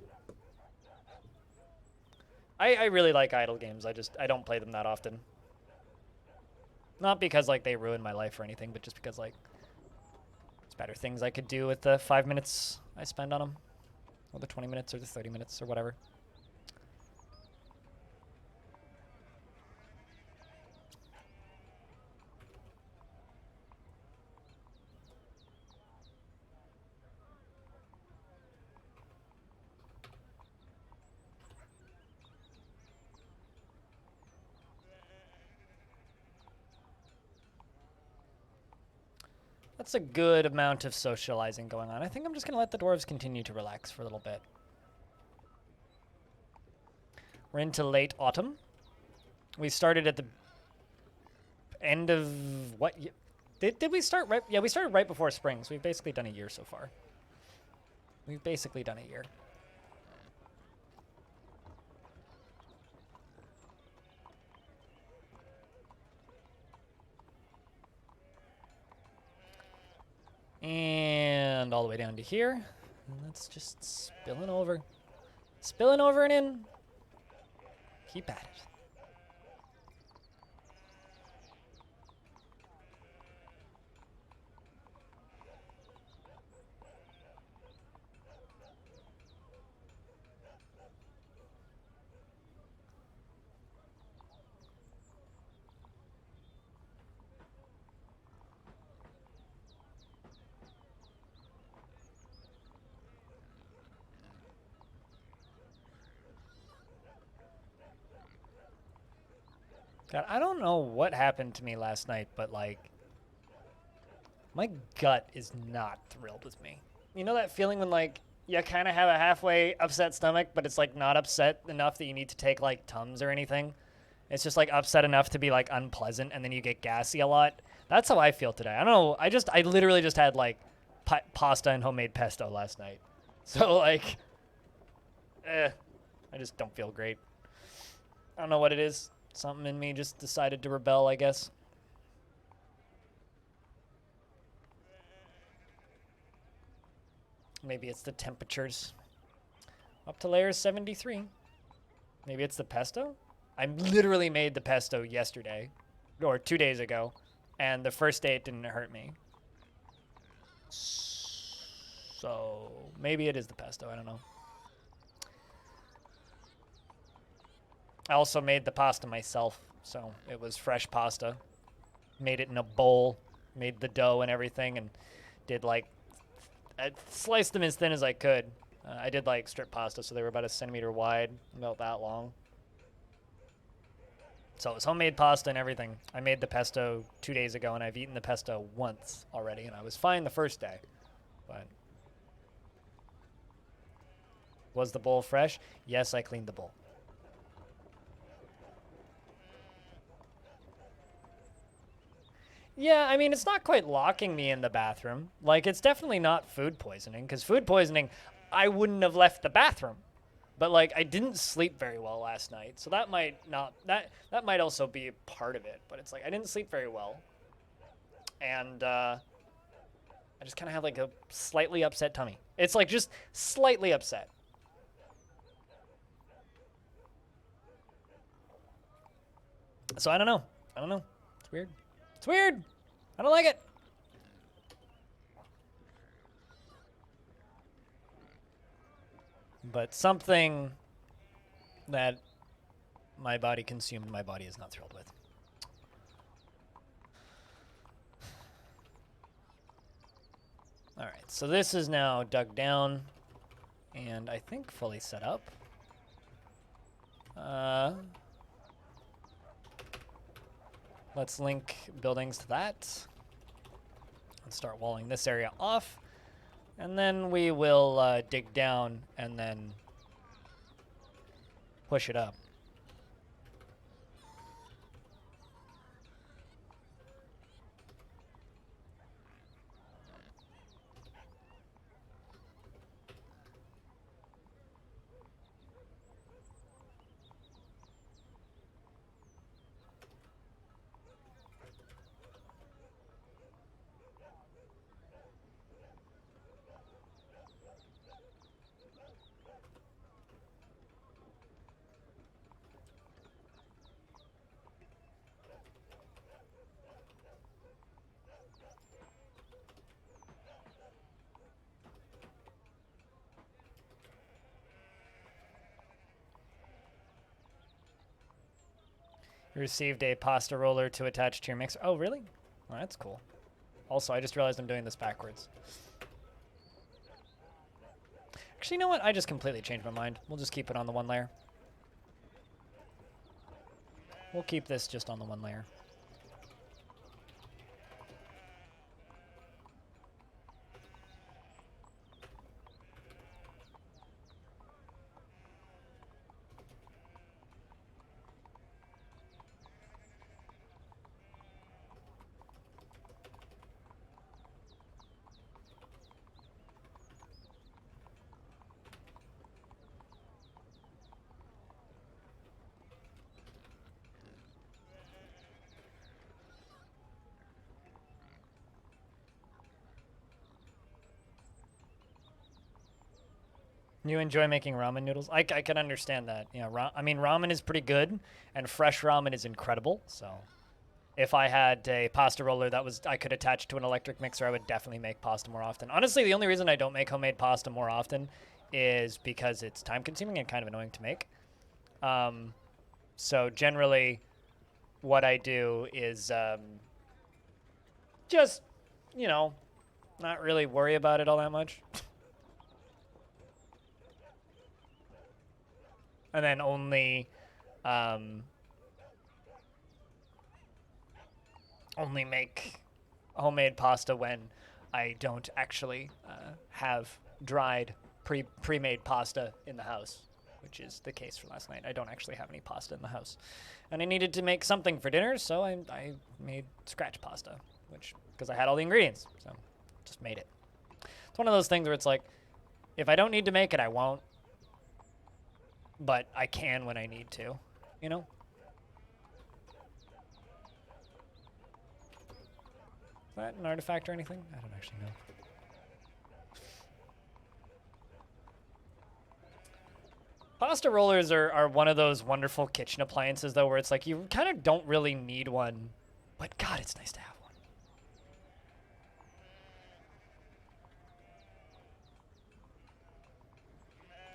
I really like idle games. I don't play them that often. Not because like they ruin my life or anything, but just because like There's better things I could do with the 5 minutes I spend on them. Or the 20 minutes or the 30 minutes or whatever. That's a good amount of socializing going on. I think I'm just going to let the dwarves continue to relax for a little bit. We're into late autumn. We started at the end of what? Did we start right? Yeah, we started right before spring, so we've basically done a year so far. We've basically done a year. And all the way down to here. And that's just spilling over. Spilling over and in. Keep at it. God, I don't know what happened to me last night, but like, my gut is not thrilled with me. You know that feeling when like you kind of have a halfway upset stomach, but it's like not upset enough that you need to take like Tums or anything? It's just like upset enough to be like unpleasant, and then you get gassy a lot. That's how I feel today. I don't know. I literally just had like pasta and homemade pesto last night. So like, I just don't feel great. I don't know what it is. Something in me just decided to rebel, I guess. Maybe it's the temperatures. Up to layer 73. Maybe it's the pesto? I literally made the pesto yesterday, or 2 days ago, and the first day it didn't hurt me. So maybe it is the pesto, I don't know. I also made the pasta myself, so it was fresh pasta. Made it in a bowl, made the dough and everything, and did like, I sliced them as thin as I could. I did like strip pasta, so they were about 1 centimeter wide, about that long. So it was homemade pasta and everything. I made the pesto 2 days ago, and I've eaten the pesto once already, and I was fine the first day. But was the bowl fresh? Yes, I cleaned the bowl. Yeah, I mean, it's not quite locking me in the bathroom. Like, it's definitely not food poisoning, because food poisoning, I wouldn't have left the bathroom. But, like, I didn't sleep very well last night, so that might not, that might also be a part of it. But it's like, I didn't sleep very well. And, I just kind of have, like, a slightly upset tummy. It's, like, just slightly upset. So, I don't know. It's weird. It's weird. I don't like it. But something that my body consumed, my body is not thrilled with. All right, so this is now dug down and I think fully set up. Let's link buildings to that. Let's start walling this area off. And then we will dig down and then push it up. Received a pasta roller to attach to your mixer. Oh, really? Oh, that's cool. Also, I just realized I'm doing this backwards. Actually, you know what? I just completely changed my mind. We'll just keep it on the one layer. We'll keep this just on the one layer. You enjoy making ramen noodles? I can understand that. You know, I mean, ramen is pretty good, and fresh ramen is incredible. So, if I had a pasta roller that I could attach to an electric mixer, I would definitely make pasta more often. Honestly, the only reason I don't make homemade pasta more often is because it's time-consuming and kind of annoying to make. So generally, what I do is just, you know, not really worry about it all that much. And then only make homemade pasta when I don't actually have dried pre-made pasta in the house, which is the case for last night. I don't actually have any pasta in the house, and I needed to make something for dinner, so I made scratch pasta, because I had all the ingredients, so just made it. It's one of those things where it's like, if I don't need to make it, I won't. But I can when I need to, you know? Is that an artifact or anything? I don't actually know. Pasta rollers are one of those wonderful kitchen appliances, though, where it's like you kind of don't really need one, but God, it's nice to have one.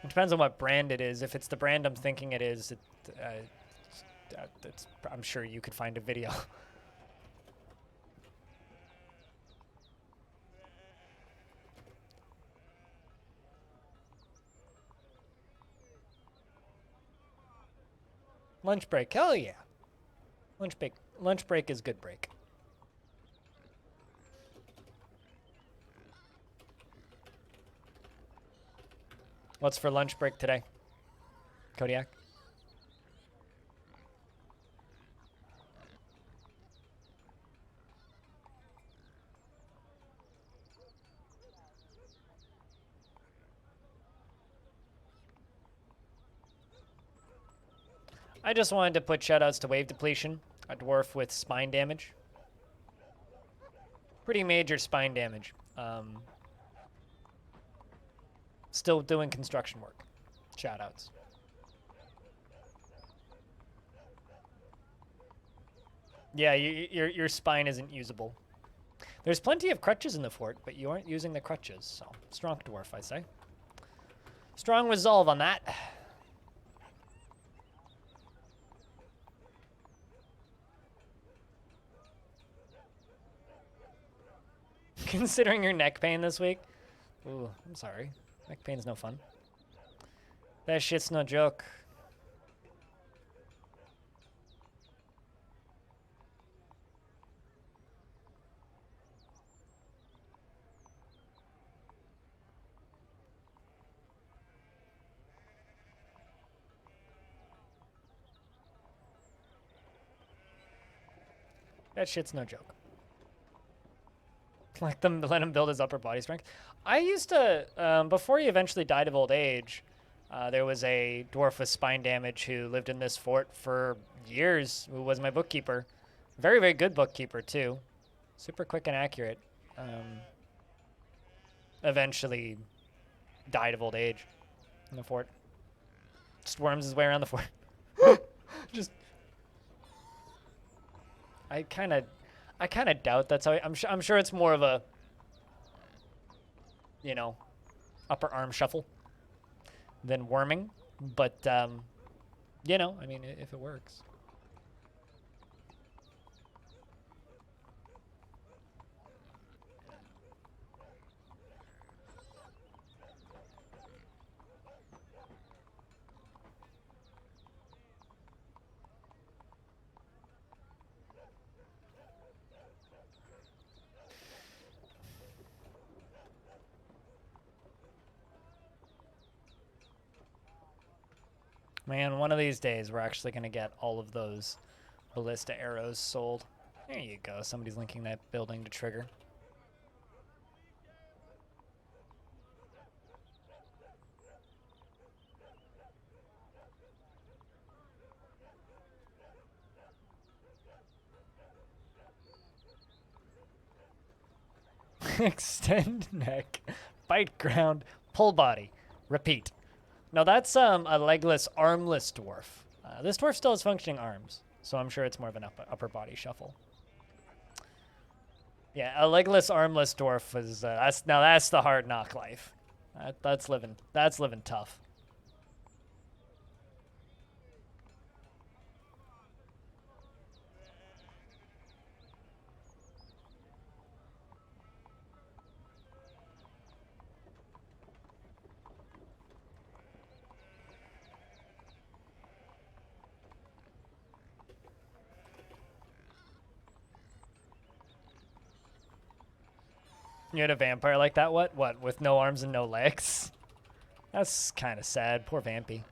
It depends on what brand it is. If it's the brand I'm thinking it is, I'm sure you could find a video. Lunch break, hell yeah. Lunch break is good break. What's for lunch break today? Kodiak? I just wanted to put shoutouts to Wave Depletion, a dwarf with spine damage. Pretty major spine damage. Still doing construction work. Shoutouts. Yeah, your spine isn't usable. There's plenty of crutches in the fort, but you aren't using the crutches, so strong dwarf, I say. Strong resolve on that. Considering your neck pain this week? Ooh, I'm sorry. Neck pain's no fun. That shit's no joke. That shit's no joke. Like them, let him build his upper body strength. I used to, before he eventually died of old age, there was a dwarf with spine damage who lived in this fort for years, who was my bookkeeper. Very, very good bookkeeper, too. Super quick and accurate. Eventually died of old age in the fort. Just worms his way around the fort. Just... I kind of doubt that's how. I'm sure it's more of a, you know, upper arm shuffle than worming. But you know, I mean, if it works. Man, one of these days we're actually going to get all of those ballista arrows sold. There you go. Somebody's linking that building to trigger. Extend neck, bite ground, pull body, repeat. Now that's a legless, armless dwarf. This dwarf still has functioning arms, so I'm sure it's more of an upper body shuffle. Yeah, a legless, armless dwarf is that's the hard knock life. That's living tough. You had a vampire like that? What? With no arms and no legs? That's kind of sad. Poor Vampy.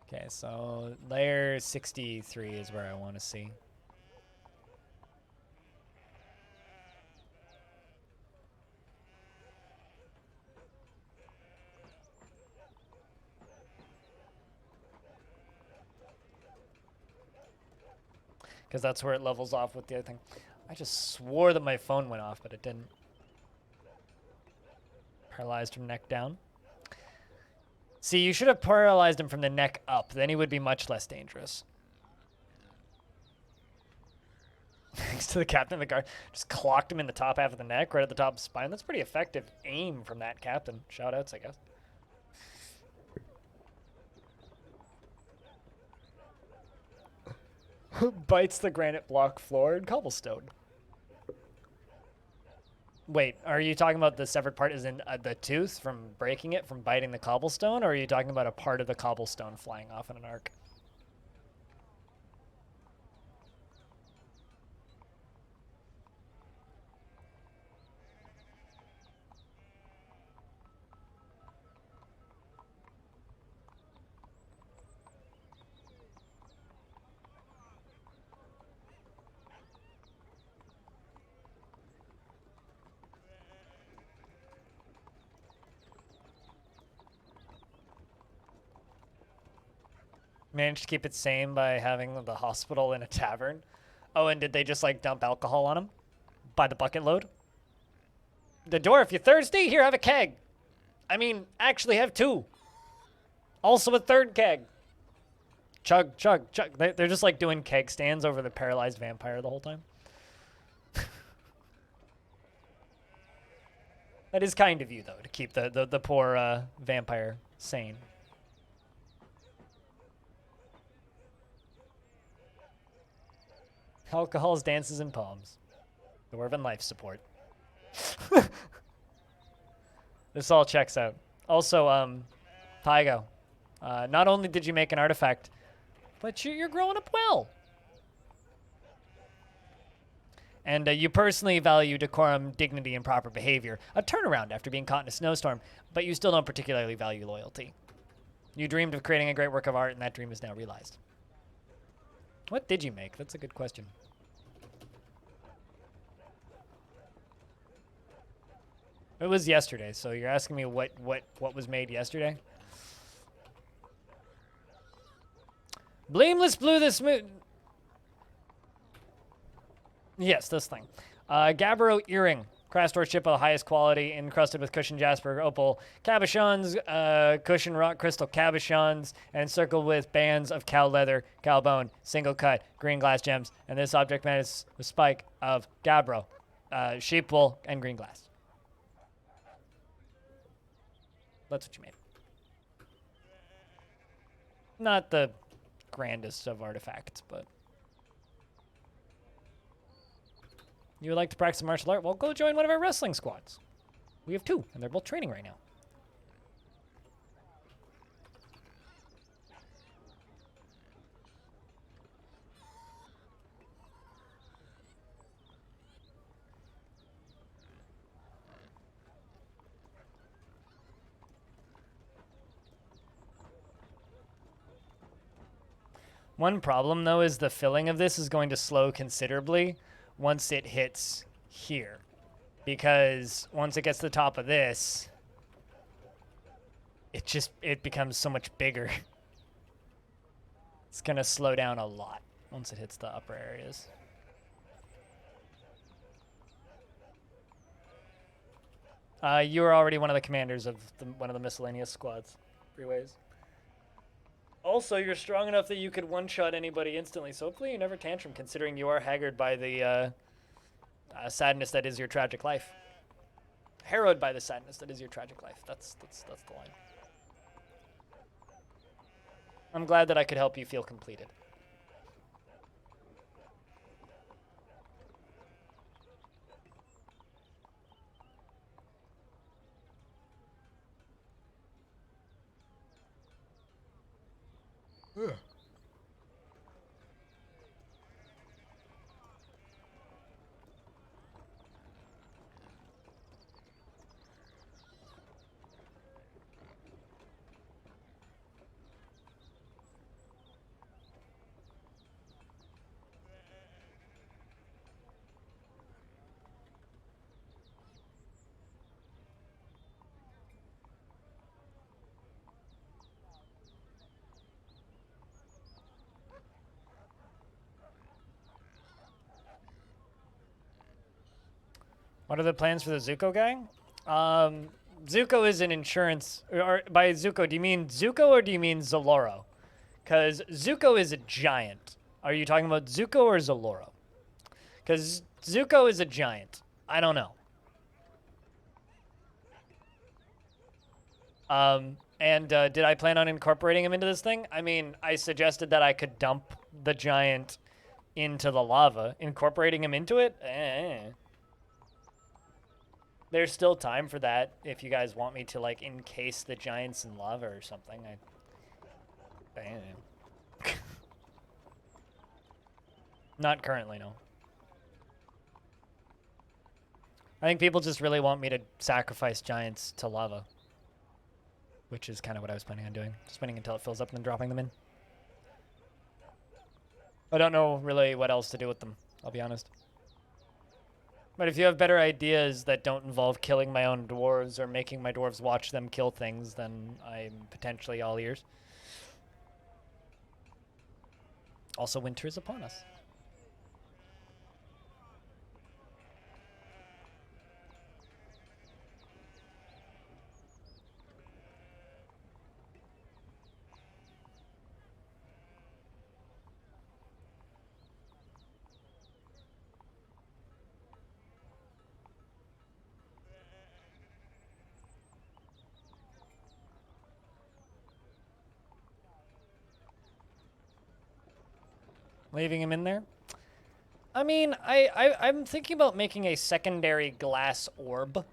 Okay, so layer 63 is where I want to see. Because that's where it levels off with the other thing. I just swore that my phone went off, but it didn't. Paralyzed from neck down. See, you should have paralyzed him from the neck up. Then he would be much less dangerous. Thanks to the captain of the guard. Just clocked him in the top half of the neck, right at the top of the spine. That's pretty effective aim from that captain. Shoutouts, I guess. Bites the granite block floor and cobblestone. Wait, are you talking about the severed part as in the tooth from breaking it from biting the cobblestone, or are you talking about a part of the cobblestone flying off in an arc? Managed to keep it sane by having the hospital in a tavern. Oh, and did they just like dump alcohol on him? By the bucket load? The dwarf, you thirsty? Here, have a keg. I mean, actually have two. Also a third keg. Chug, chug, chug. They're just like doing keg stands over the paralyzed vampire the whole time. That is kind of you, though, to keep the poor vampire sane. Alcohols, dances, and poems. Dwarven life support. This all checks out. Also, Tygo, not only did you make an artifact, but you're growing up well. And you personally value decorum, dignity, and proper behavior. A turnaround after being caught in a snowstorm, but you still don't particularly value loyalty. You dreamed of creating a great work of art, and that dream is now realized. What did you make? That's a good question. It was yesterday, so you're asking me what was made yesterday? Blameless Blue this moon. Yes, this thing. Gabbro earring. Crastor chip of the highest quality, encrusted with cushion jasper, opal cabochons, cushion rock crystal cabochons, and encircled with bands of cow leather, cow bone, single cut, green glass gems. And this object is a spike of gabbro, sheep wool, and green glass. That's what you made. Not the grandest of artifacts, but... You would like to practice martial art? Well, go join one of our wrestling squads. We have two, and they're both training right now. One problem, though, is the filling of this is going to slow considerably once it hits here. Because once it gets to the top of this, it becomes so much bigger. It's going to slow down a lot once it hits the upper areas. You are already one of the commanders of one of the miscellaneous squads. Freeways. Also, you're strong enough that you could one-shot anybody instantly, so hopefully you never tantrum, considering you are haggard by the sadness that is your tragic life. Harrowed by the sadness that is your tragic life. That's the line. I'm glad that I could help you feel completed. Ugh. What are the plans for the Zuko gang? Zuko is an insurance... Or by Zuko, do you mean Zuko or do you mean Zaloro? Because Zuko is a giant. Are you talking about Zuko or Zaloro? Because Zuko is a giant. I don't know. Did I plan on incorporating him into this thing? I mean, I suggested that I could dump the giant into the lava. Incorporating him into it? There's still time for that if you guys want me to, like, encase the giants in lava or something. Not currently, no. I think people just really want me to sacrifice giants to lava, which is kind of what I was planning on doing. Just waiting until it fills up and then dropping them in. I don't know really what else to do with them, I'll be honest. But if you have better ideas that don't involve killing my own dwarves or making my dwarves watch them kill things, then I'm potentially all ears. Also, winter is upon us. Leaving him in there? I mean, I'm thinking about making a secondary glass orb.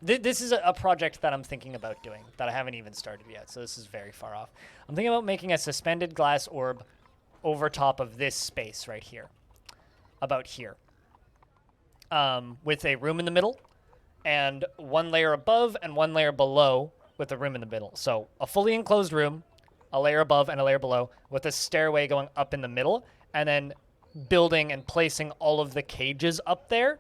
This is a project that I'm thinking about doing that I haven't even started yet, so this is very far off. I'm thinking about making a suspended glass orb over top of this space right here. About here. With a room in the middle, and one layer above and one layer below with a room in the middle. So a fully enclosed room, a layer above and a layer below, with a stairway going up in the middle, and then building and placing all of the cages up there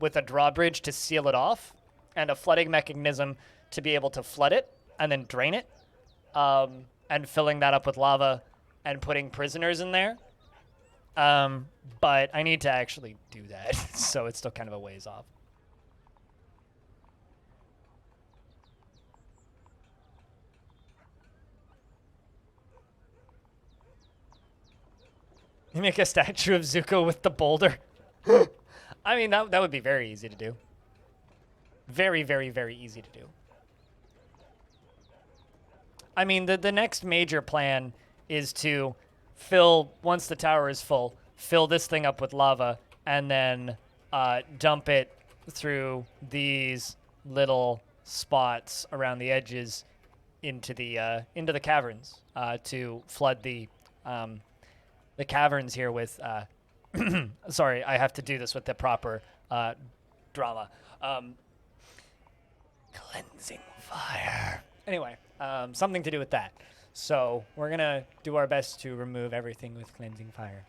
with a drawbridge to seal it off, and a flooding mechanism to be able to flood it and then drain it, and filling that up with lava and putting prisoners in there. But I need to actually do that, so it's still kind of a ways off. You make a statue of Zuko with the boulder. I mean, that would be very easy to do. Very, very, very easy to do. I mean, the next major plan is to fill, once the tower is full, fill this thing up with lava, and then dump it through these little spots around the edges into the caverns to flood the caverns here with, sorry, I have to do this with the proper drama. Cleansing fire. Anyway, something to do with that. So we're going to do our best to remove everything with cleansing fire.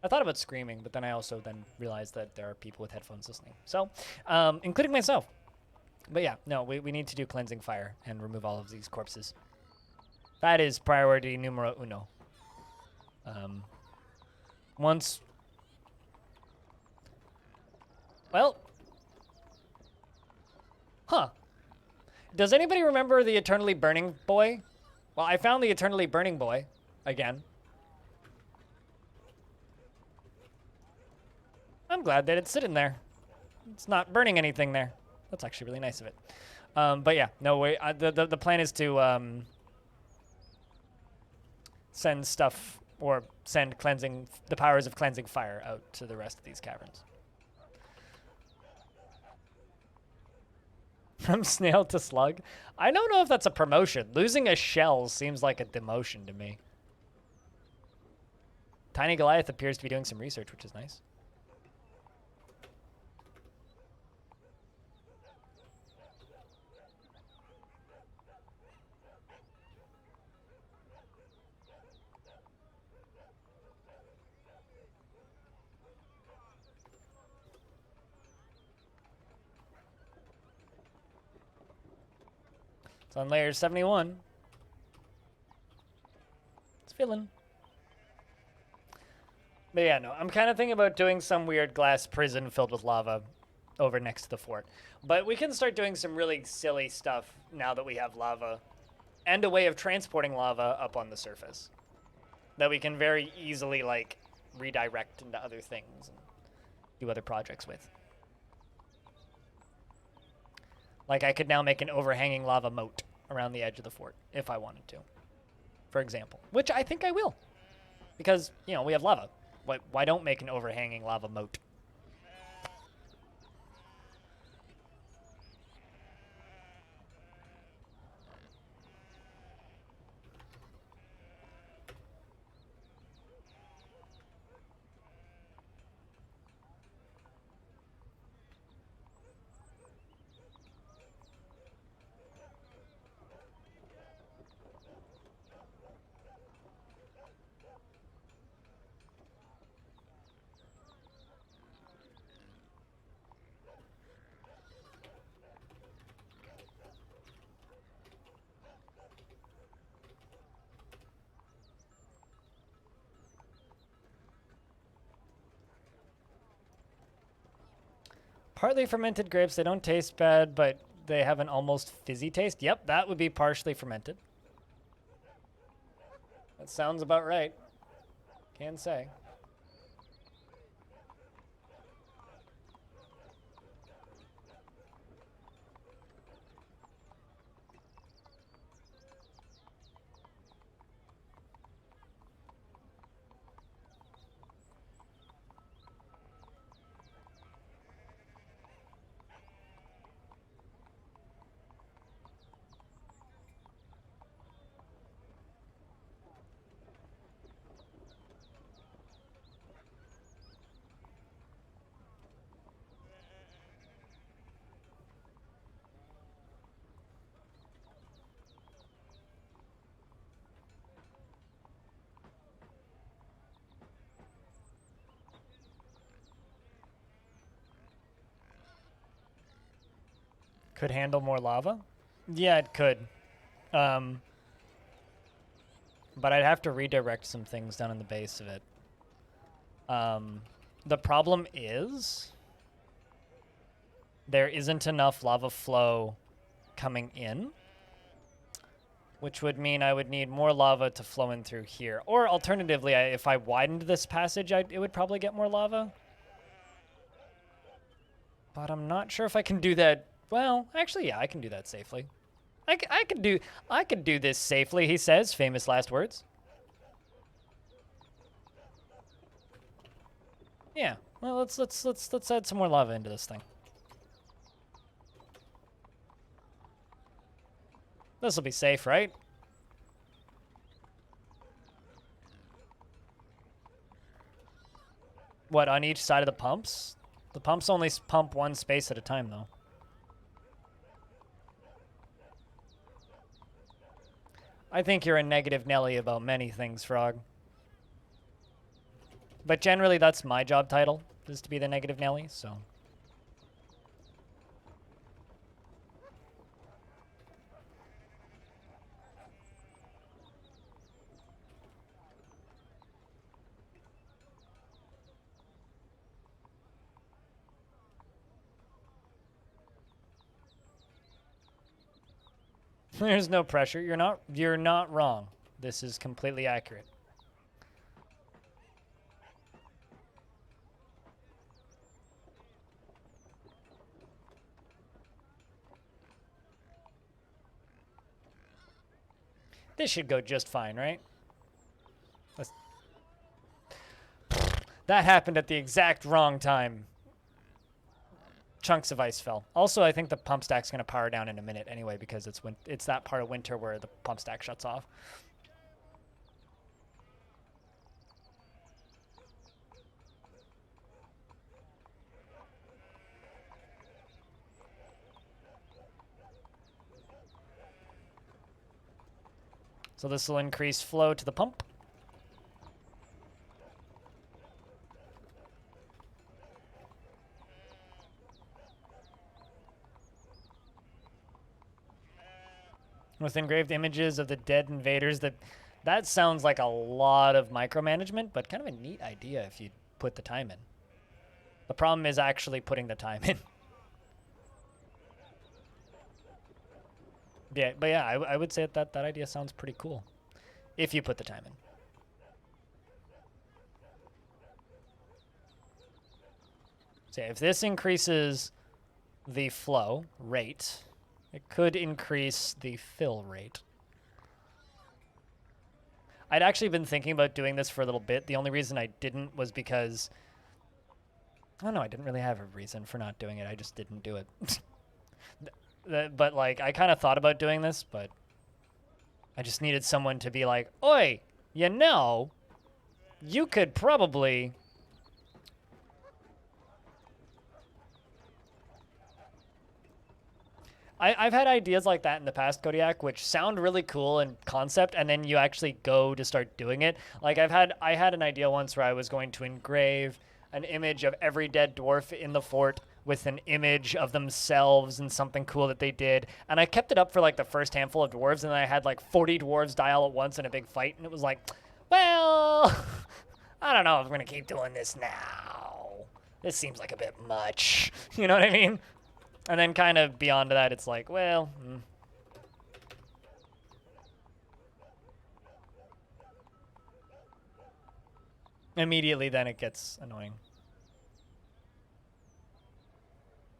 I thought about screaming, but then I also then realized that there are people with headphones listening. So, including myself. But yeah, no, we need to do cleansing fire and remove all of these corpses. That is priority numero uno. Once... Well... Huh. Does anybody remember the eternally burning boy? Well, I found the eternally burning boy. Again. I'm glad that it's sitting there. It's not burning anything there. That's actually really nice of it. But yeah, no way. The plan is to send stuff or send the powers of cleansing fire out to the rest of these caverns. From snail to slug? I don't know if that's a promotion. Losing a shell seems like a demotion to me. Tiny Goliath appears to be doing some research, which is nice. It's on layer 71. It's filling. But yeah, no, I'm kind of thinking about doing some weird glass prison filled with lava over next to the fort. But we can start doing some really silly stuff now that we have lava and a way of transporting lava up on the surface that we can very easily, like, redirect into other things and do other projects with. Like, I could now make an overhanging lava moat around the edge of the fort if I wanted to, for example, which I think I will because, you know, we have lava. Why don't make an overhanging lava moat? Partly fermented grapes, they don't taste bad, but they have an almost fizzy taste. Yep, that would be partially fermented. That sounds about right. Can say. Could handle more lava? Yeah, it could. But I'd have to redirect some things down in the base of it. The problem is there isn't enough lava flow coming in, which would mean I would need more lava to flow in through here. Or alternatively, if I widened this passage, it would probably get more lava. But I'm not sure if I can do that. Well, actually, yeah, I can do that safely. I could do this safely, he says, famous last words. Yeah, well, let's add some more lava into this thing. This will be safe, right? What, on each side of the pumps? The pumps only pump one space at a time, though. I think you're a negative Nelly about many things, Frog. But generally, that's my job title, is to be the negative Nelly, so... There's no pressure. You're not wrong. This is completely accurate. This should go just fine, right? That happened at the exact wrong time. Chunks of ice fell. Also, I think the pump stack's going to power down in a minute anyway because it's that part of winter where the pump stack shuts off. So this will increase flow to the pump. With engraved images of the dead invaders, that sounds like a lot of micromanagement, but kind of a neat idea if you put the time in. The problem is actually putting the time in. Yeah, but yeah, I would say that idea sounds pretty cool if you put the time in. So yeah, if this increases the flow rate, it could increase the fill rate. I'd actually been thinking about doing this for a little bit. The only reason I didn't was because... I don't know, I didn't really have a reason for not doing it. I just didn't do it. But, like, I kind of thought about doing this, but I just needed someone to be like, oi, you know, you could probably... I've had ideas like that in the past, Kodiak, which sound really cool in concept, and then you actually go to start doing it. Like I had an idea once where I was going to engrave an image of every dead dwarf in the fort with an image of themselves and something cool that they did. And I kept it up for like the first handful of dwarves, and then I had like 40 dwarves die all at once in a big fight, and it was like, well, I don't know if I'm gonna keep doing this now. This seems like a bit much. You know what I mean? And then kind of beyond that, it's like, well... Immediately, then it gets annoying.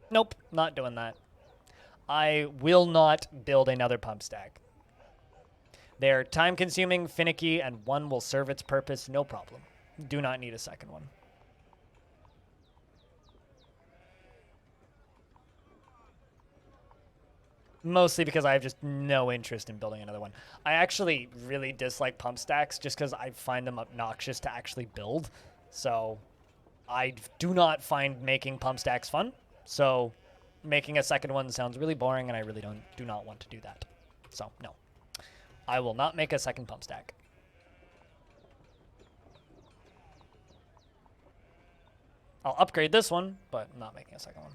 Nope, not doing that. I will not build another pump stack. They're time-consuming, finicky, and one will serve its purpose, no problem. Do not need a second one. Mostly because I have just no interest in building another one. I actually really dislike pump stacks just because I find them obnoxious to actually build. So I do not find making pump stacks fun. So making a second one sounds really boring, and I really do not want to do that. So no, I will not make a second pump stack. I'll upgrade this one, but I'm not making a second one.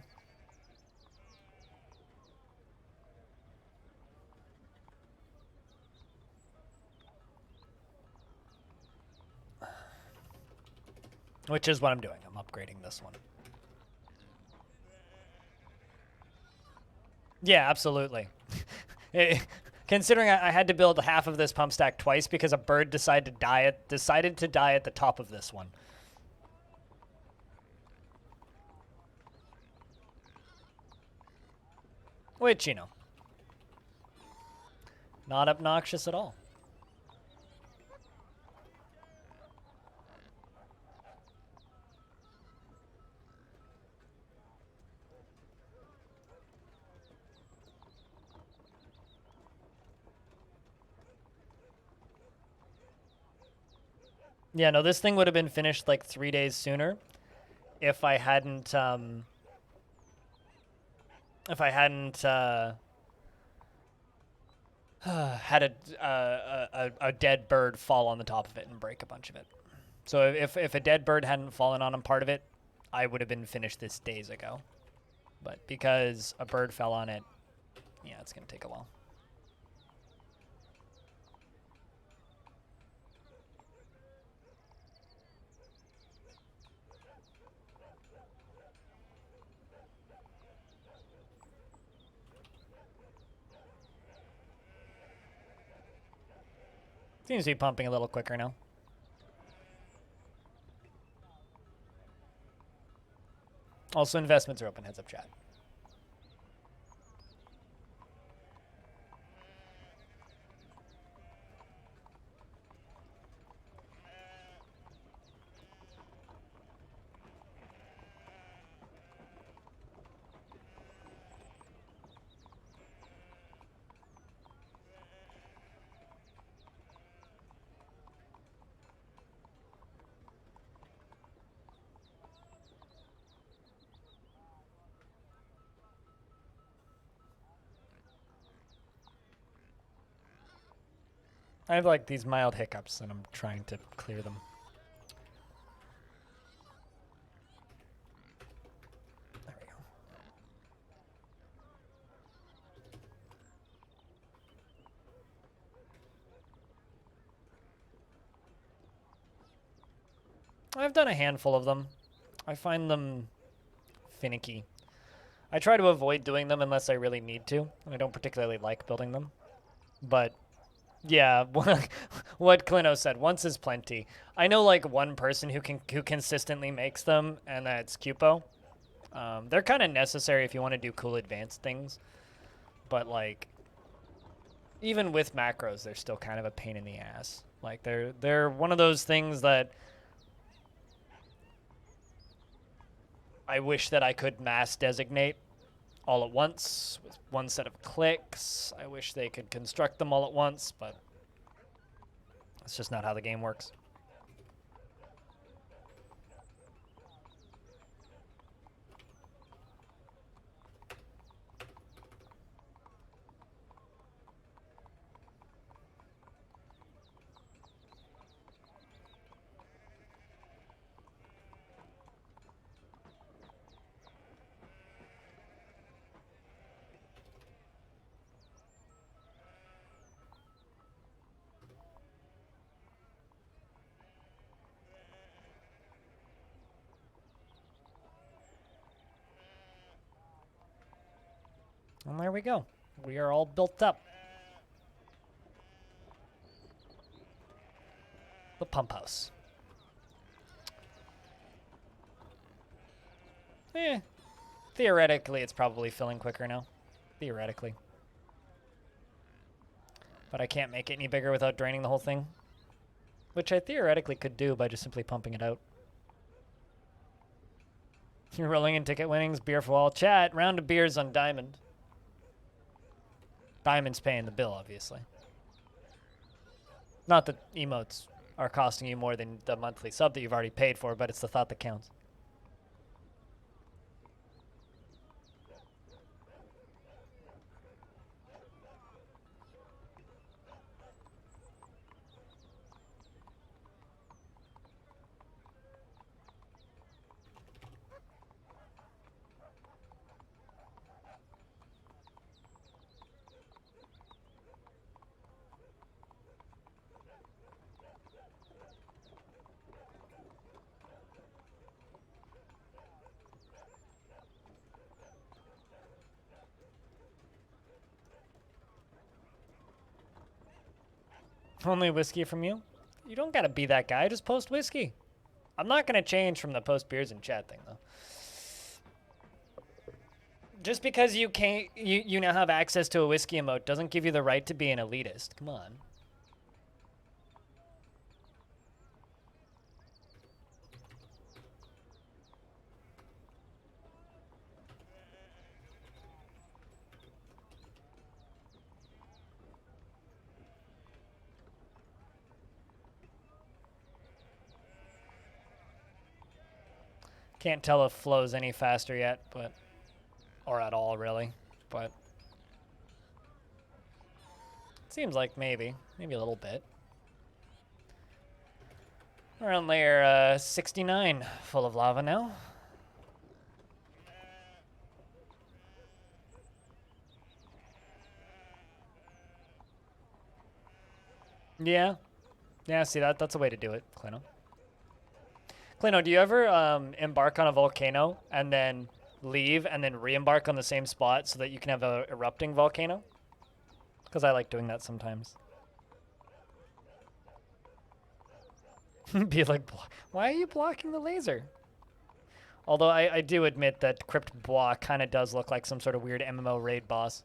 Which is what I'm doing. I'm upgrading this one. Yeah, absolutely. Considering I had to build half of this pump stack twice because a bird decided to die at the top of this one. Which, you know, not obnoxious at all. Yeah, no, this thing would have been finished like 3 days sooner if I hadn't, had a dead bird fall on the top of it and break a bunch of it. So if a dead bird hadn't fallen on a part of it, I would have been finished this days ago. But because a bird fell on it, yeah, it's going to take a while. Seems to be pumping a little quicker now. Also, investments are open. Heads up, chat. I have like these mild hiccups and I'm trying to clear them. There we go. I've done a handful of them. I find them finicky. I try to avoid doing them unless I really need to, and I don't particularly like building them. But yeah, what Clino said, once is plenty. I know like one person who consistently makes them, and that's Cupo. They're kind of necessary if you want to do cool advanced things, but like even with macros, they're still kind of a pain in the ass. Like they're one of those things that I wish that I could mass designate all at once with one set of clicks. I wish they could construct them all at once, but that's just not how the game works. And there we go. We are all built up. The pump house. Theoretically, it's probably filling quicker now. Theoretically. But I can't make it any bigger without draining the whole thing. Which I theoretically could do by just simply pumping it out. You're rolling in ticket winnings, beer for all. Chat, round of beers on Diamond. Diamond's paying the bill, obviously. Not that emotes are costing you more than the monthly sub that you've already paid for, but it's the thought that counts. Only whiskey from you? You don't gotta be that guy, just post whiskey. I'm not gonna change from the post beers in chat thing, though. Just because you can't, you now have access to a whiskey emote doesn't give you the right to be an elitist. Come on. Can't tell if flow's any faster yet, but or at all really, but Seems like maybe a little bit. We're on layer 69, full of lava now. Yeah. Yeah, see, that's a way to do it, Clino. Clino, do you ever embark on a volcano and then leave and then re-embark on the same spot so that you can have a erupting volcano? Because I like doing that sometimes. Be like, why are you blocking the laser? Although I do admit that Crypt Bois kind of does look like some sort of weird MMO raid boss.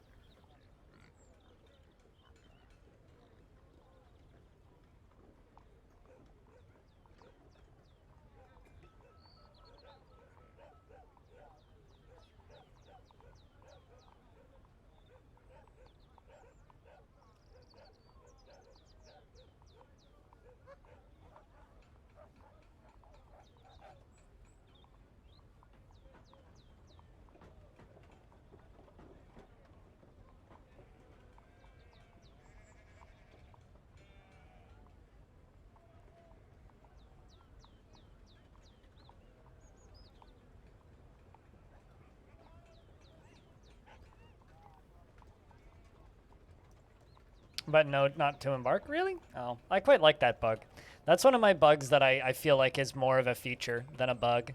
But no, not to embark, really? Oh, I quite like that bug. That's one of my bugs that I feel like is more of a feature than a bug.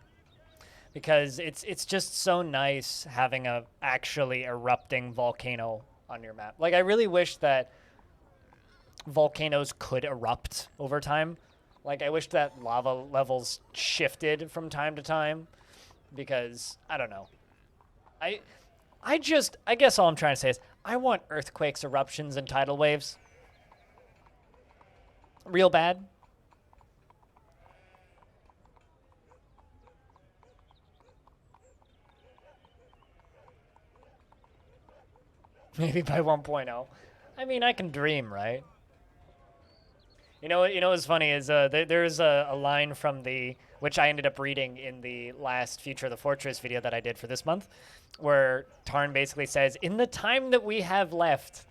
Because it's just so nice having a actually erupting volcano on your map. Like, I really wish that volcanoes could erupt over time. Like, I wish that lava levels shifted from time to time. Because, I don't know. I guess all I'm trying to say is, I want earthquakes, eruptions, and tidal waves. Real bad. Maybe by 1.0. I mean, I can dream, right? You know what's funny is there's a line from which I ended up reading in the last Future of the Fortress video that I did for this month, where Tarn basically says, in the time that we have left,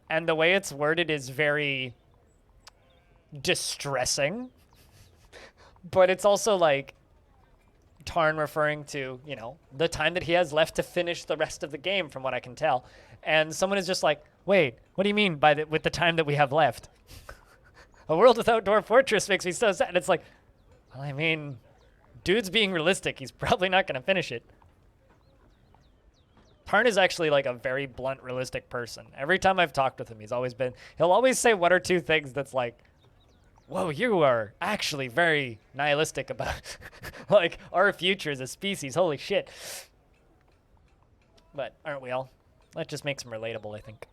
and the way it's worded is very distressing, but it's also like Tarn referring to, the time that he has left to finish the rest of the game, from what I can tell. And someone is just like, wait, what do you mean by with the time that we have left? A world without Dwarf Fortress makes me so sad. It's like, well, I mean, dude's being realistic. He's probably not going to finish it. Tarn is actually like a very blunt, realistic person. Every time I've talked with him, he'll always say one or two things that's like, whoa, you are actually very nihilistic about like our future as a species. Holy shit. But aren't we all? That just makes him relatable, I think.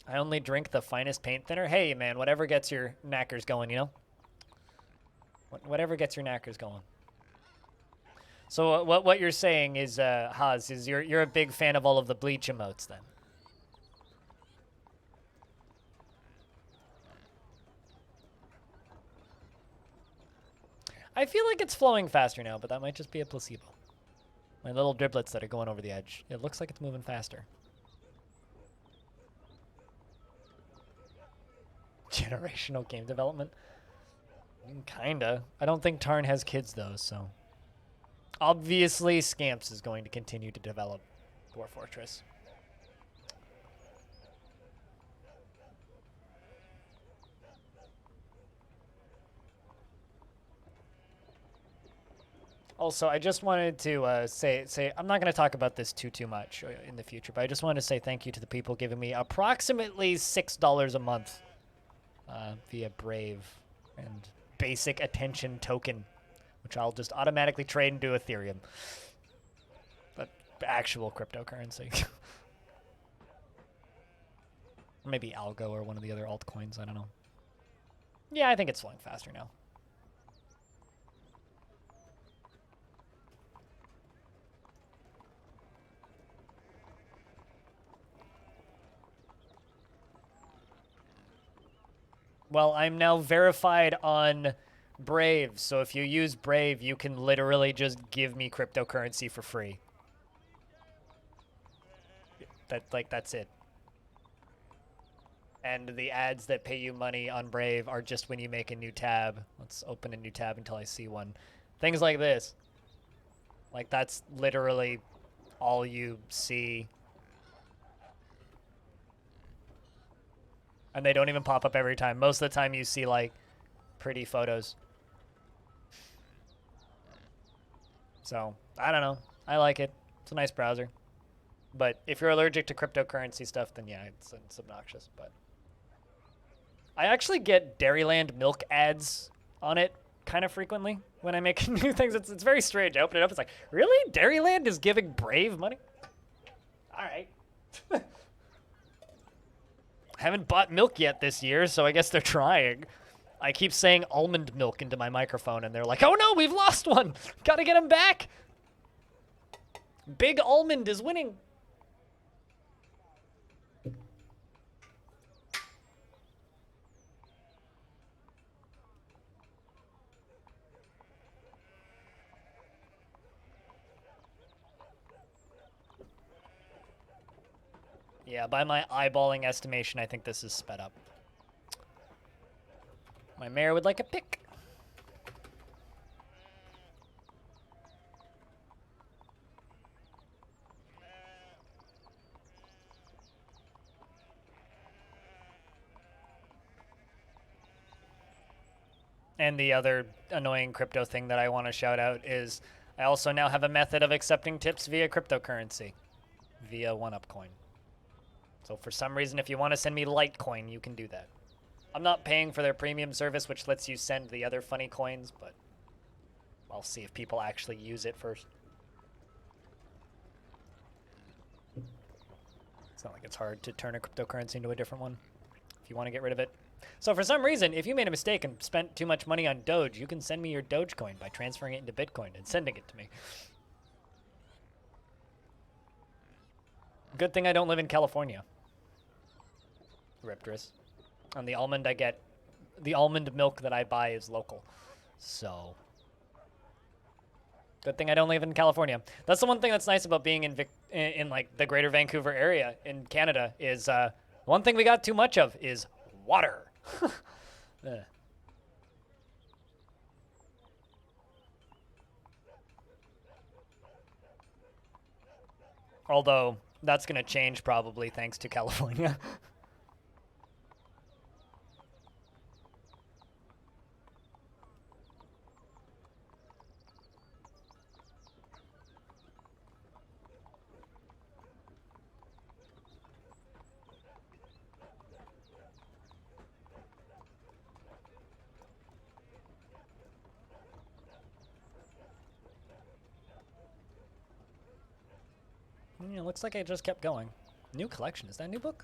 I only drink the finest paint thinner. Hey, man, whatever gets your knackers going, Whatever gets your knackers going. So what you're saying is, Haas, is you're a big fan of all of the bleach emotes, then? I feel like it's flowing faster now, but that might just be a placebo. My little driblets that are going over the edge. It looks like it's moving faster. Generational game development? Kinda. I don't think Tarn has kids, though, so... Obviously, Scamps is going to continue to develop Dwarf Fortress. Also, I just wanted to say I'm not going to talk about this too much in the future, but I just wanted to say thank you to the people giving me approximately $6 a month via Brave and basic attention token, which I'll just automatically trade into Ethereum. But actual cryptocurrency. Maybe Algo or one of the other altcoins, I don't know. Yeah, I think it's flowing faster now. Well, I'm now verified on Brave, so if you use Brave, you can literally just give me cryptocurrency for free. That's it. And the ads that pay you money on Brave are just when you make a new tab. Let's open a new tab until I see one. Things like this. Like, that's literally all you see. And they don't even pop up every time. Most of the time you see, like, pretty photos. So, I don't know. I like it. It's a nice browser. But if you're allergic to cryptocurrency stuff, then yeah, it's obnoxious. But I actually get Dairyland milk ads on it kind of frequently when I make new things. It's very strange. I open it up, it's like, really? Dairyland is giving Brave money? All right. Haven't bought milk yet this year, so I guess they're trying. I keep saying almond milk into my microphone, and they're like, oh no, we've lost one. Gotta get him back. Big Almond is winning. Yeah, by my eyeballing estimation, I think this is sped up. My mayor would like a pick. And the other annoying crypto thing that I want to shout out is I also now have a method of accepting tips via cryptocurrency, via 1UpCoin. So for some reason, if you want to send me Litecoin, you can do that. I'm not paying for their premium service, which lets you send the other funny coins, but I'll see if people actually use it first. It's not like it's hard to turn a cryptocurrency into a different one if you want to get rid of it. So for some reason, if you made a mistake and spent too much money on Doge, you can send me your Dogecoin by transferring it into Bitcoin and sending it to me. Good thing I don't live in California. Riptress. On the almond I get, the almond milk that I buy is local. So, good thing I don't live in California. That's the one thing that's nice about being in like the greater Vancouver area in Canada is one thing we got too much of is water. Although that's going to change probably thanks to California. Yeah, looks like I just kept going. New collection. Is that a new book?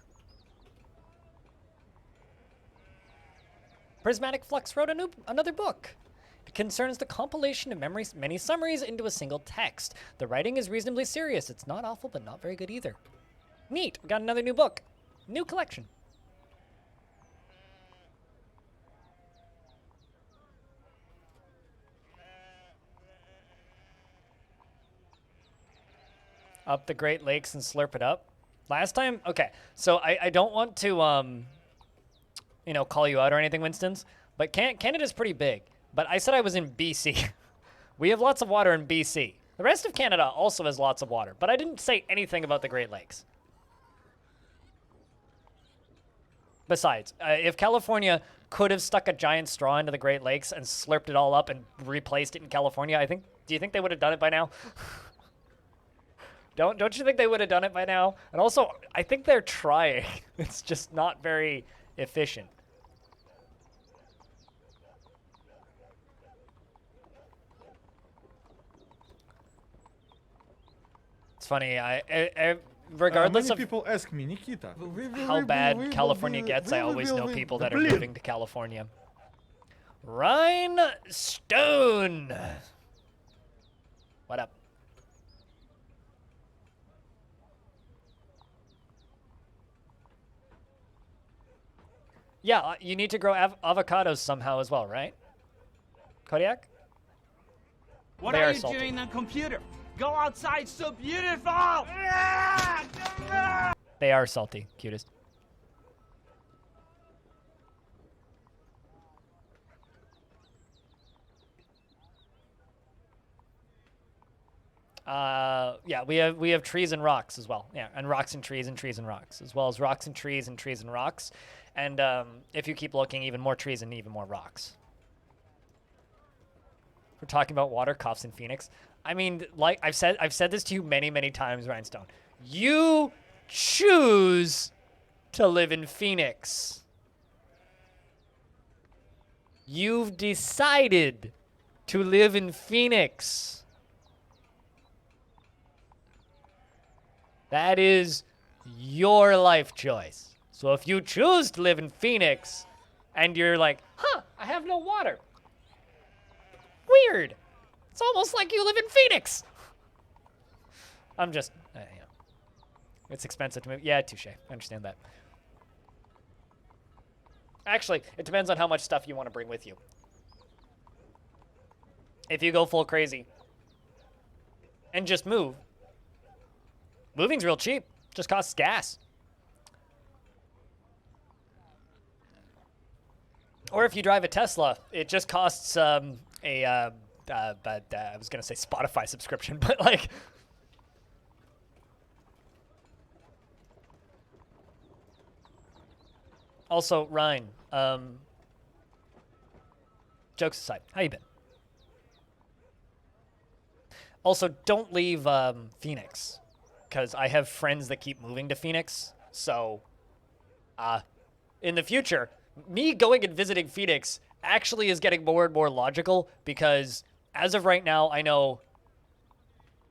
Prismatic Flux wrote another book. It concerns the compilation of many summaries into a single text. The writing is reasonably serious. It's not awful, but not very good either. Neat. We got another new book. New collection. Up the Great Lakes and slurp it up. Last time, okay, so I don't want to, you know, call you out or anything, Winston's, but Canada's pretty big. But I said I was in BC. We have lots of water in BC. The rest of Canada also has lots of water, but I didn't say anything about the Great Lakes. Besides, if California could have stuck a giant straw into the Great Lakes and slurped it all up and replaced it in California, do you think they would have done it by now? Don't you think they would have done it by now? And also, I think they're trying. It's just not very efficient. It's funny. Regardless of people ask me, Nikita, how bad California gets, I always know people that are moving to California. Rhinestone. What up? Yeah, you need to grow avocados somehow as well, right? Kodiak? What They are are you salty. doing on computer? Go outside, so beautiful! They are salty, cutest. Yeah, we have trees and rocks as well. Yeah, and rocks and trees and trees and rocks, as well as rocks and trees and trees and rocks. And if you keep looking, even more trees and even more rocks. We're talking about water coughs in Phoenix. I mean, like I've said this to you many, many times, Rhinestone. You choose to live in Phoenix. You've decided to live in Phoenix. That is your life choice. So if you choose to live in Phoenix and you're like, huh, I have no water. Weird. It's almost like you live in Phoenix. I'm just, yeah. It's expensive to move. Yeah, touche. I understand that. Actually, it depends on how much stuff you want to bring with you. If you go full crazy and just move, moving's real cheap. Just costs gas. Or if you drive a Tesla, it just costs I was gonna say Spotify subscription, but like, also Ryan. Jokes aside, how you been? Also, don't leave Phoenix, because I have friends that keep moving to Phoenix. So, in the future, me going and visiting Phoenix actually is getting more and more logical, because as of right now, I know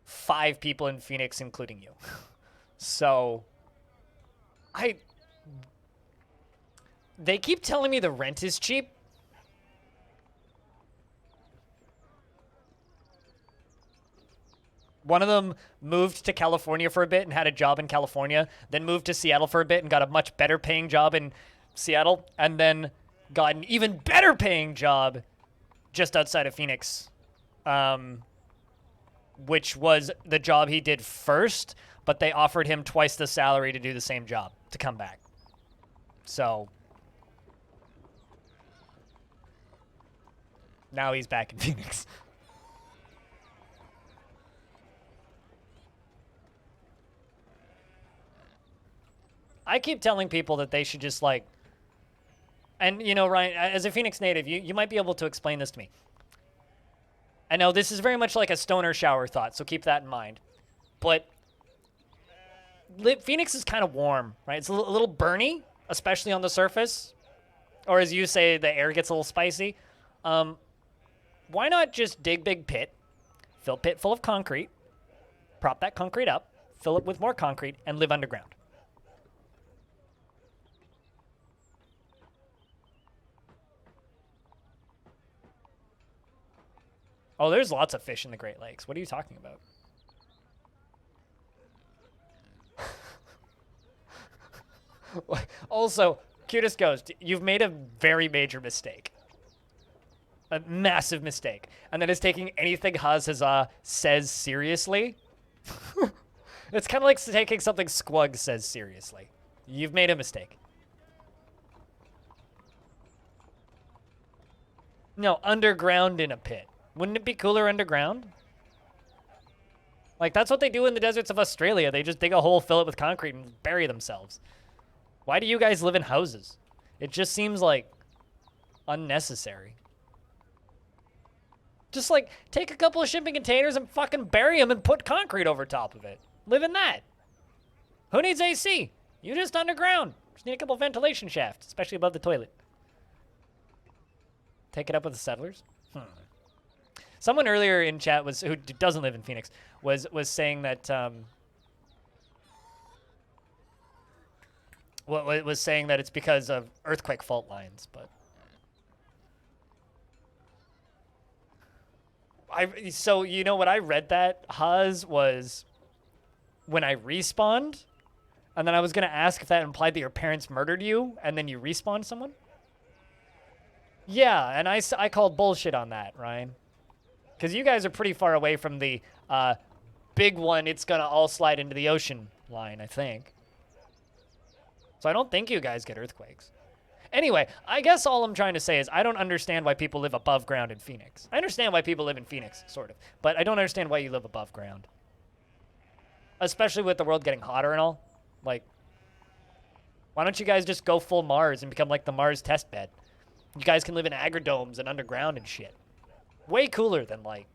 5 people in Phoenix, including you. So, they keep telling me the rent is cheap. One of them moved to California for a bit and had a job in California, then moved to Seattle for a bit and got a much better paying job in Seattle, and then got an even better paying job just outside of Phoenix, which was the job he did first, but they offered him twice the salary to do the same job to come back. So now he's back in Phoenix. I keep telling people that they should just like, and you know, Ryan, as a Phoenix native, you might be able to explain this to me. I know this is very much like a stoner shower thought, so keep that in mind. But Phoenix is kind of warm, right? It's a little burny, especially on the surface. Or as you say, the air gets a little spicy. Why not just dig big pit, fill pit full of concrete, prop that concrete up, fill it with more concrete, and live underground? Oh, there's lots of fish in the Great Lakes. What are you talking about? Also, Cutest Ghost, you've made a very major mistake. A massive mistake. And that is taking anything Hazazah says seriously. It's kind of like taking something Squug says seriously. You've made a mistake. No, underground in a pit. Wouldn't it be cooler underground? Like, that's what they do in the deserts of Australia. They just dig a hole, fill it with concrete, and bury themselves. Why do you guys live in houses? It just seems, like, unnecessary. Just, like, take a couple of shipping containers and fucking bury them and put concrete over top of it. Live in that. Who needs AC? You just underground. Just need a couple of ventilation shafts, especially above the toilet. Take it up with the settlers? Someone earlier in chat who doesn't live in Phoenix was saying that was saying that it's because of earthquake fault lines, but so you know what I read that Haz was when I respawned, and then I was gonna ask if that implied that your parents murdered you and then you respawned someone. Yeah, and I called bullshit on that, Ryan. Because you guys are pretty far away from the big one, it's going to all slide into the ocean line, I think. So I don't think you guys get earthquakes. Anyway, I guess all I'm trying to say is I don't understand why people live above ground in Phoenix. I understand why people live in Phoenix, sort of. But I don't understand why you live above ground. Especially with the world getting hotter and all. Like, why don't you guys just go full Mars and become like the Mars test bed? You guys can live in agrodomes and underground and shit. Way cooler than, like,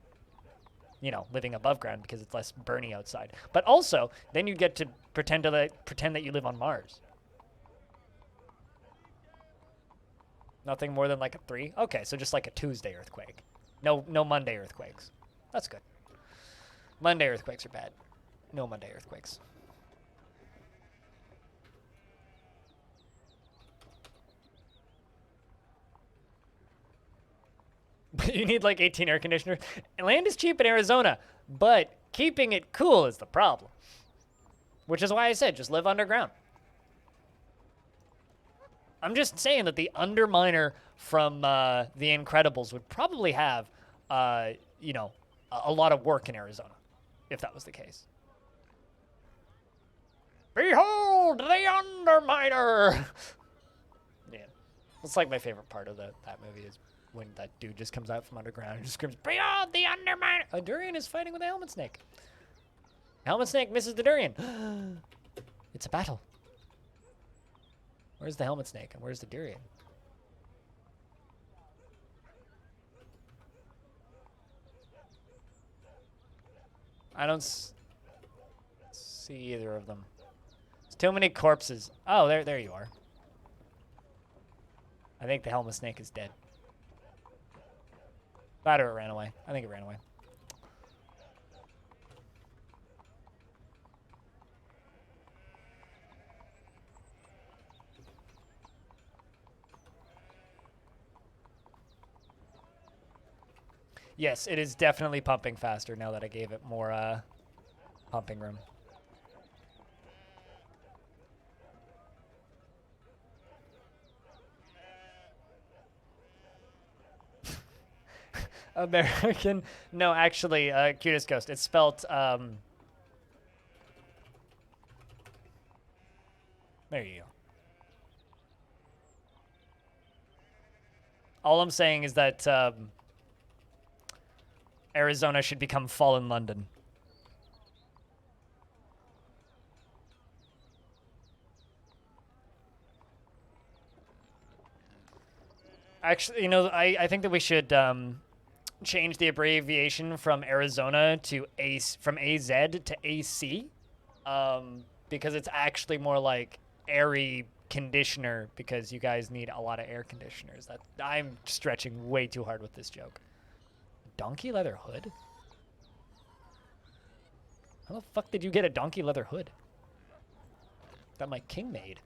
you know, living above ground because it's less burny outside. But also, then you get to pretend that you live on Mars. Nothing more than like a 3? Okay, so just like a Tuesday earthquake. No Monday earthquakes. That's good. Monday earthquakes are bad. No Monday earthquakes. You need like 18 air conditioners. Land is cheap in Arizona, but keeping it cool is the problem. Which is why I said just live underground. I'm just saying that the Underminer from The Incredibles would probably have, you know, a lot of work in Arizona, if that was the case. Behold the Underminer! Yeah. It's like my favorite part of that movie is when that dude just comes out from underground and just screams, Behold the Underminer! A durian is fighting with a helmet snake. Helmet snake misses the durian. It's a battle. Where's the helmet snake and where's the durian? I don't see either of them. There's too many corpses. Oh, there you are. I think the helmet snake is dead. That or it ran away. I think it ran away. Yes, it is definitely pumping faster now that I gave it more pumping room. American? No, actually, Cutest Ghost. It's spelt, there you go. All I'm saying is that, Arizona should become Fallen London. Actually, you know, I think that we should change the abbreviation from Arizona to from AZ to AC, because it's actually more like airy conditioner because you guys need a lot of air conditioners. That I'm stretching way too hard with this joke. Donkey leather hood? How the fuck did you get a donkey leather hood? That my king made.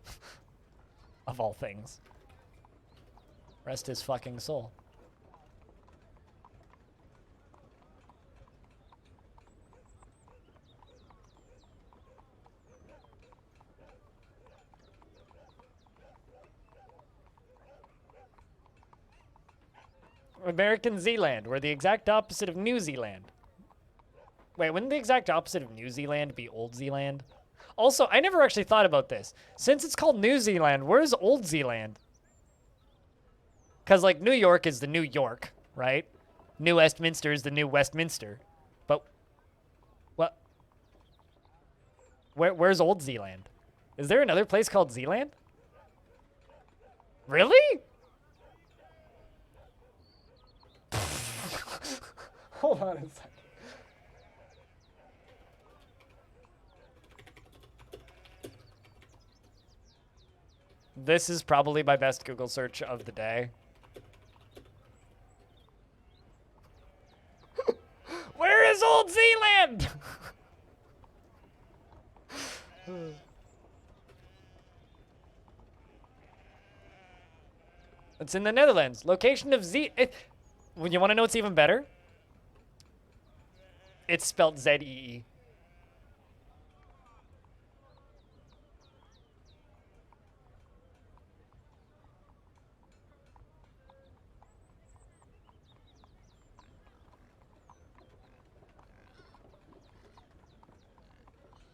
Of all things. Rest his fucking soul. American Zealand. We're the exact opposite of New Zealand. Wait, wouldn't the exact opposite of New Zealand be Old Zealand? Also, I never actually thought about this. Since it's called New Zealand, where's Old Zealand? Because, like, New York is the New York, right? New Westminster is the New Westminster. But, what? Where's Old Zealand? Is there another place called Zealand? Really? Hold on a second. This is probably my best Google search of the day. Where is Old Zealand? It's in the Netherlands. Location of Well, you want to know what's even better? It's spelled Z-E-E.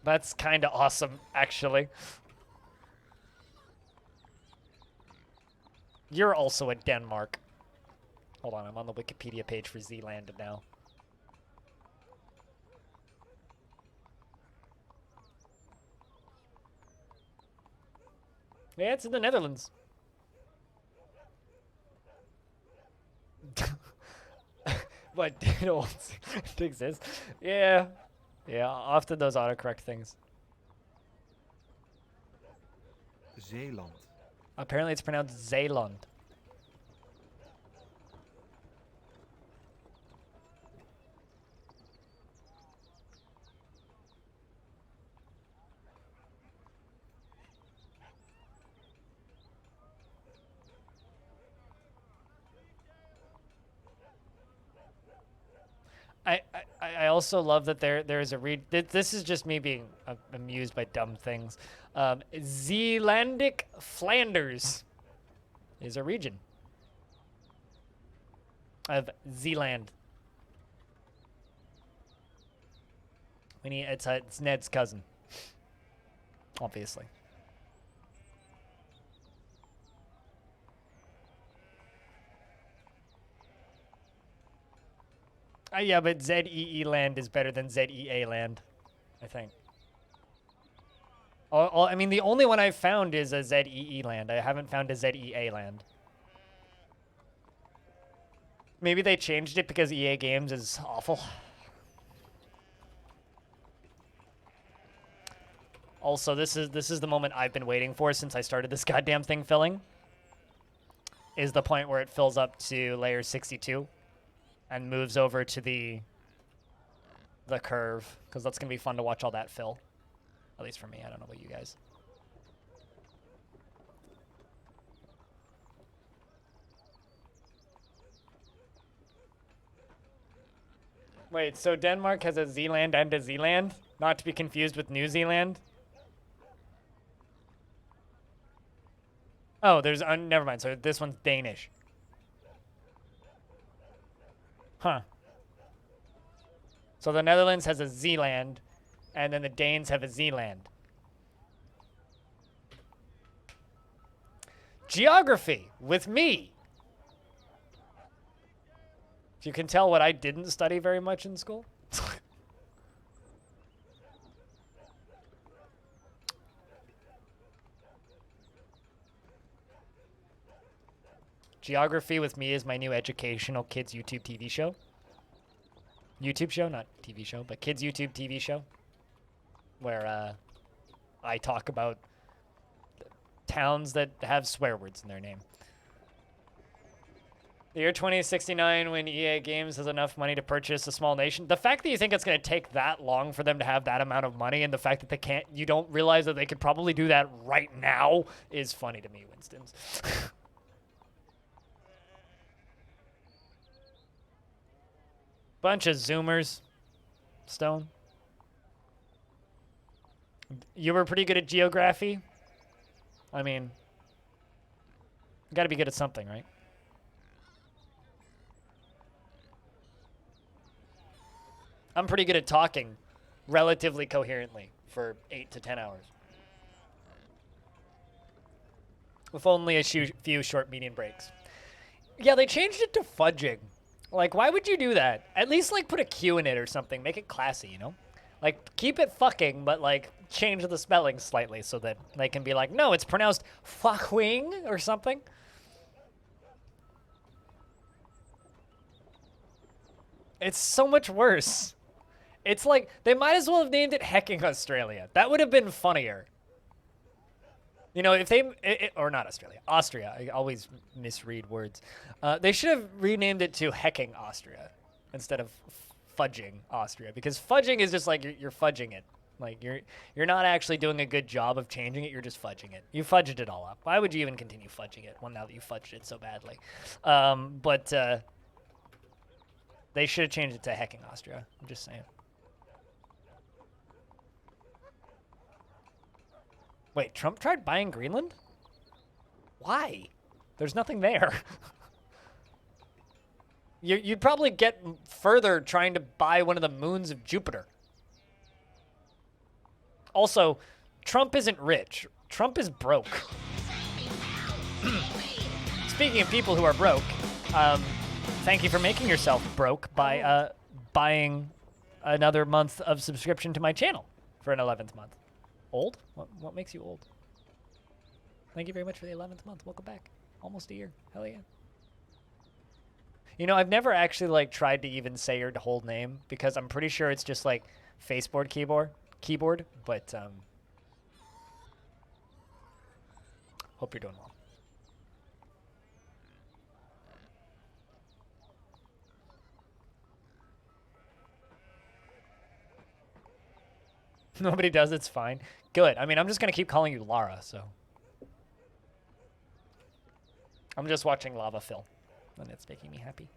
That's kind of awesome, actually. You're also in Denmark. Hold on, I'm on the Wikipedia page for Zealand now. Yeah, it's in the Netherlands. What? It exists? Yeah. Yeah, often those autocorrect things. Zeeland. Apparently it's pronounced Zeeland. I also love that there's a this is just me being amused by dumb things. Zeelandic Flanders is a region of Zeeland. It's Ned's cousin, obviously. Yeah, but ZEE land is better than ZEA land, I think. I mean, the only one I've found is a ZEE land. I haven't found a ZEA land. Maybe they changed it because EA Games is awful. Also, this is the moment I've been waiting for since I started this goddamn thing filling. Is the point where it fills up to layer 62 and moves over to the curve, because that's gonna be fun to watch all that fill. At least for me. I don't know about you guys. Wait, so Denmark has a Zealand and a Zealand? Not to be confused with New Zealand? Oh, there's... never mind. So this one's Danish. Huh. So the Netherlands has a Zealand, and then the Danes have a Zealand. Geography with me. If you can tell what I didn't study very much in school. Geography with me is my new educational kids YouTube TV show. YouTube show, not TV show, but kids YouTube TV show. Where I talk about towns that have swear words in their name. The year 2069, when EA Games has enough money to purchase a small nation. The fact that you think it's going to take that long for them to have that amount of money, and the fact that you don't realize that they could probably do that right now is funny to me, Winston's. Bunch of Zoomers. Stone. You were pretty good at geography. I mean, you gotta be good at something, right? I'm pretty good at talking relatively coherently for 8 to 10 hours. With only a few short median breaks. Yeah, they changed it to fudging. Like, why would you do that? At least, like, put a Q in it or something. Make it classy, you know? Like, keep it fucking, but, like, change the spelling slightly so that they can be like, no, it's pronounced fucking or something. It's so much worse. It's like, they might as well have named it Hecking Australia. That would have been funnier. You know, if they, or not Australia, Austria. I always misread words. They should have renamed it to Hecking Austria instead of fudging Austria, because fudging is just like you're fudging it. Like you're not actually doing a good job of changing it. You're just fudging it. You fudged it all up. Why would you even continue fudging it? Well, now that you fudged it so badly, but they should have changed it to Hecking Austria. I'm just saying. Wait, Trump tried buying Greenland? Why? There's nothing there. You'd probably get further trying to buy one of the moons of Jupiter. Also, Trump isn't rich. Trump is broke. Speaking of people who are broke, thank you for making yourself broke by buying another month of subscription to my channel for an 11th month. Old? What makes you old? Thank you very much for the 11th month. Welcome back. Almost a year. Hell yeah. You know, I've never actually like tried to even say your whole name because I'm pretty sure it's just like Faceboard keyboard, but hope you're doing well. Nobody does, it's fine. Good. I mean, I'm just going to keep calling you Lara, so. I'm just watching lava fill, and it's making me happy.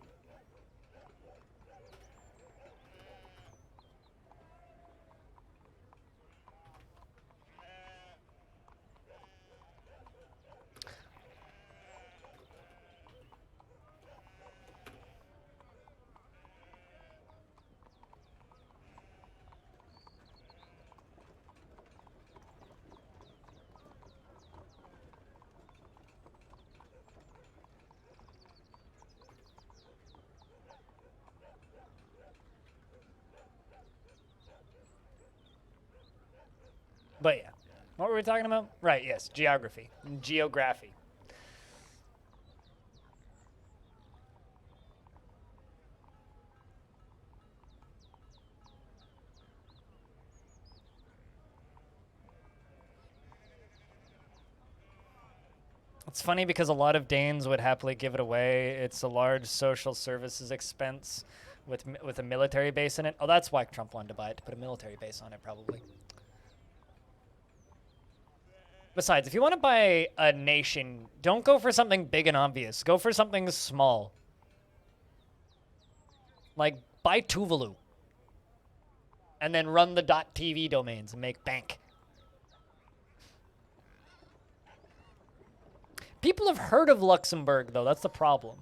But yeah, what were we talking about? Right, yes, geography. Geography. It's funny because a lot of Danes would happily give it away. It's a large social services expense with a military base in it. Oh, that's why Trump wanted to buy it, to put a military base on it, probably. Besides, if you want to buy a nation, don't go for something big and obvious. Go for something small. Like, buy Tuvalu. And then run the .tv domains and make bank. People have heard of Luxembourg, though. That's the problem.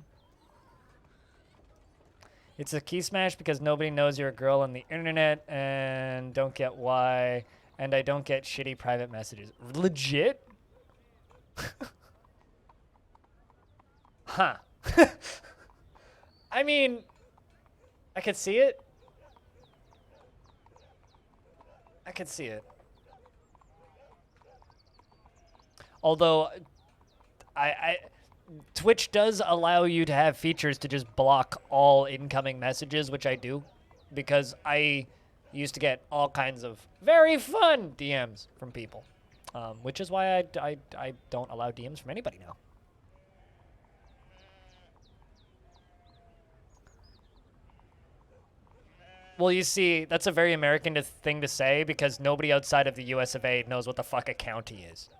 It's a key smash because nobody knows you're a girl on the internet and don't get why. And I don't get shitty private messages. Legit? Huh. I mean, I could see it. I could see it. Although, Twitch does allow you to have features to just block all incoming messages, which I do, because I used to get all kinds of very fun DMs from people, which is why I don't allow DMs from anybody now. Well, you see, that's a very American thing to say because nobody outside of the US of A knows what the fuck a county is.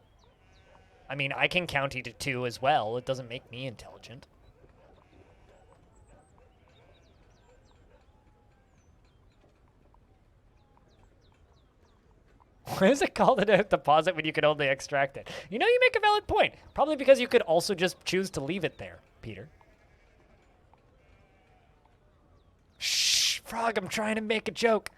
I mean, I can county to 2 as well. It doesn't make me intelligent. Why is it called a deposit when you can only extract it? You know, you make a valid point. Probably because you could also just choose to leave it there, Peter. Shh, Frog, I'm trying to make a joke.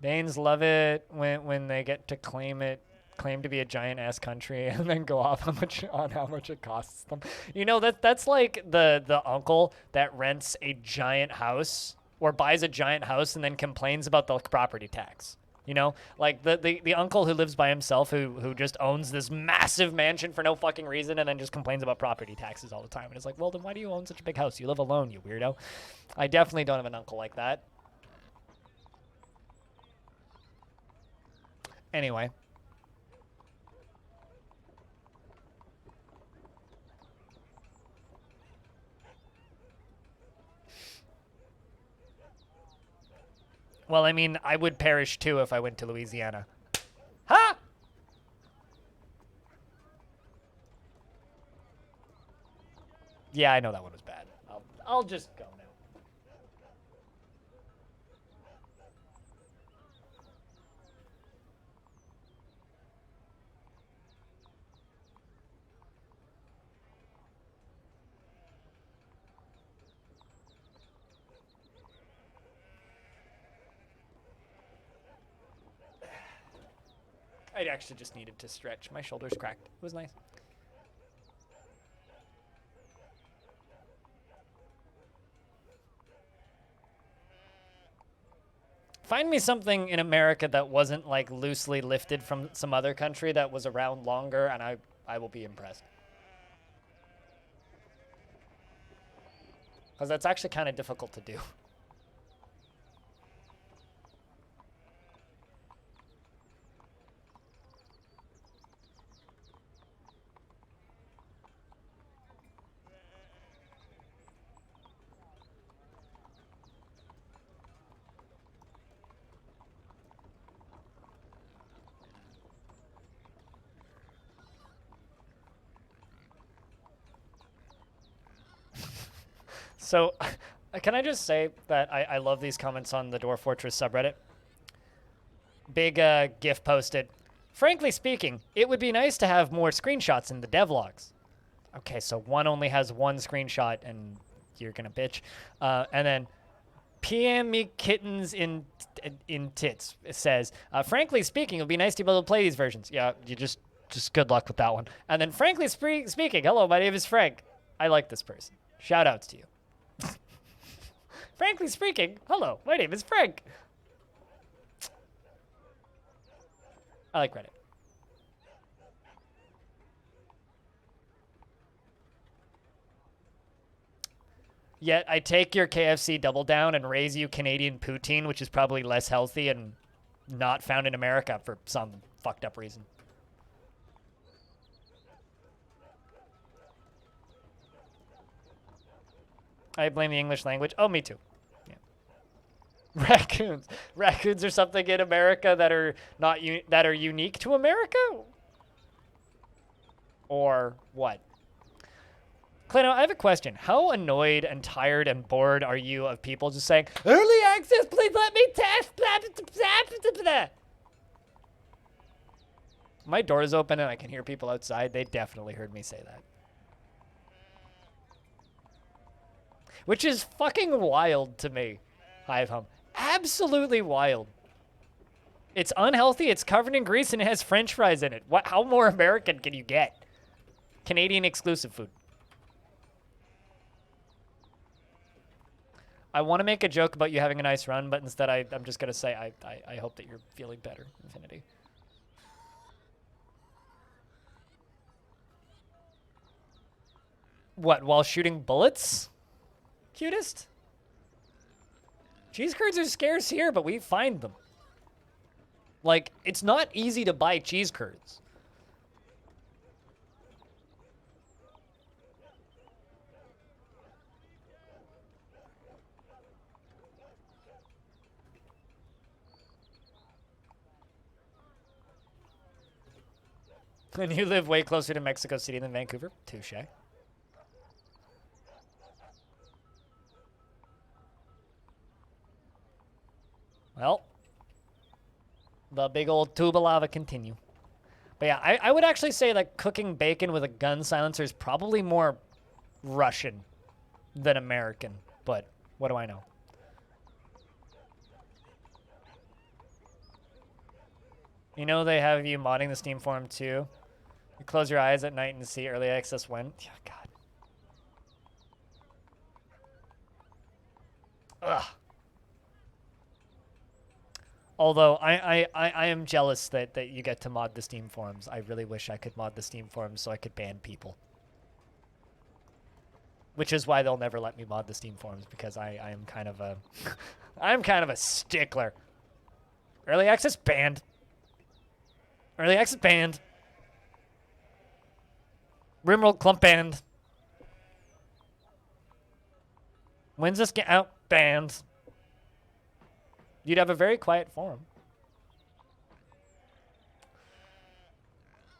Danes love it when they get to claim to be a giant ass country and then go off on how much it costs them. You know, that's like the uncle that rents a giant house or buys a giant house and then complains about the property tax. You know, like the uncle who lives by himself who just owns this massive mansion for no fucking reason and then just complains about property taxes all the time. And it's like, well, then why do you own such a big house? You live alone, you weirdo. I definitely don't have an uncle like that. Anyway. Well, I mean, I would perish too if I went to Louisiana. Ha! Yeah, I know that one was bad. I'll just go now. I actually just needed to stretch. My shoulders cracked. It was nice. Find me something in America that wasn't like loosely lifted from some other country that was around longer, and I will be impressed. Because that's actually kind of difficult to do. So, can I just say that I love these comments on the Dwarf Fortress subreddit? Big GIF posted. Frankly speaking, it would be nice to have more screenshots in the devlogs. Okay, so one only has one screenshot, and you're gonna bitch. And then PM me kittens in tits. It says, frankly speaking, it would be nice to be able to play these versions. Yeah, you just good luck with that one. And then frankly speaking, hello, my name is Frank. I like this person. Shout outs to you. Frankly speaking, hello, my name is Frank. I like Reddit. Yet I take your KFC double down and raise you Canadian poutine, which is probably less healthy and not found in America for some fucked up reason. I blame the English language. Oh, me too. Yeah. Raccoons. Raccoons are something in America that are not that are unique to America? Or what? Clino, I have a question. How annoyed and tired and bored are you of people just saying, early access, please let me test, blah, blah, blah, blah. My door is open and I can hear people outside. They definitely heard me say that. Which is fucking wild to me, Hive Hum. Absolutely wild. It's unhealthy, it's covered in grease, and it has french fries in it. What? How more American can you get? Canadian exclusive food. I want to make a joke about you having a nice run, but instead I'm just going to say I hope that you're feeling better, Infinity. What, while shooting bullets? Cutest? Cheese curds are scarce here, but we find them. Like, it's not easy to buy cheese curds. And you live way closer to Mexico City than Vancouver? Touche. Well, the big old tube of lava continue. But yeah, I would actually say that cooking bacon with a gun silencer is probably more Russian than American. But what do I know? You know they have you modding the Steam forum too? You close your eyes at night and see early access when? Yeah, God. Ugh. Although I am jealous that you get to mod the Steam forums. I really wish I could mod the Steam forums so I could ban people. Which is why they'll never let me mod the Steam forums, because I am kind of a I'm kind of a stickler. Early access banned. Early access banned. Rimworld clump banned. When's this get out? Banned. You'd have a very quiet forum.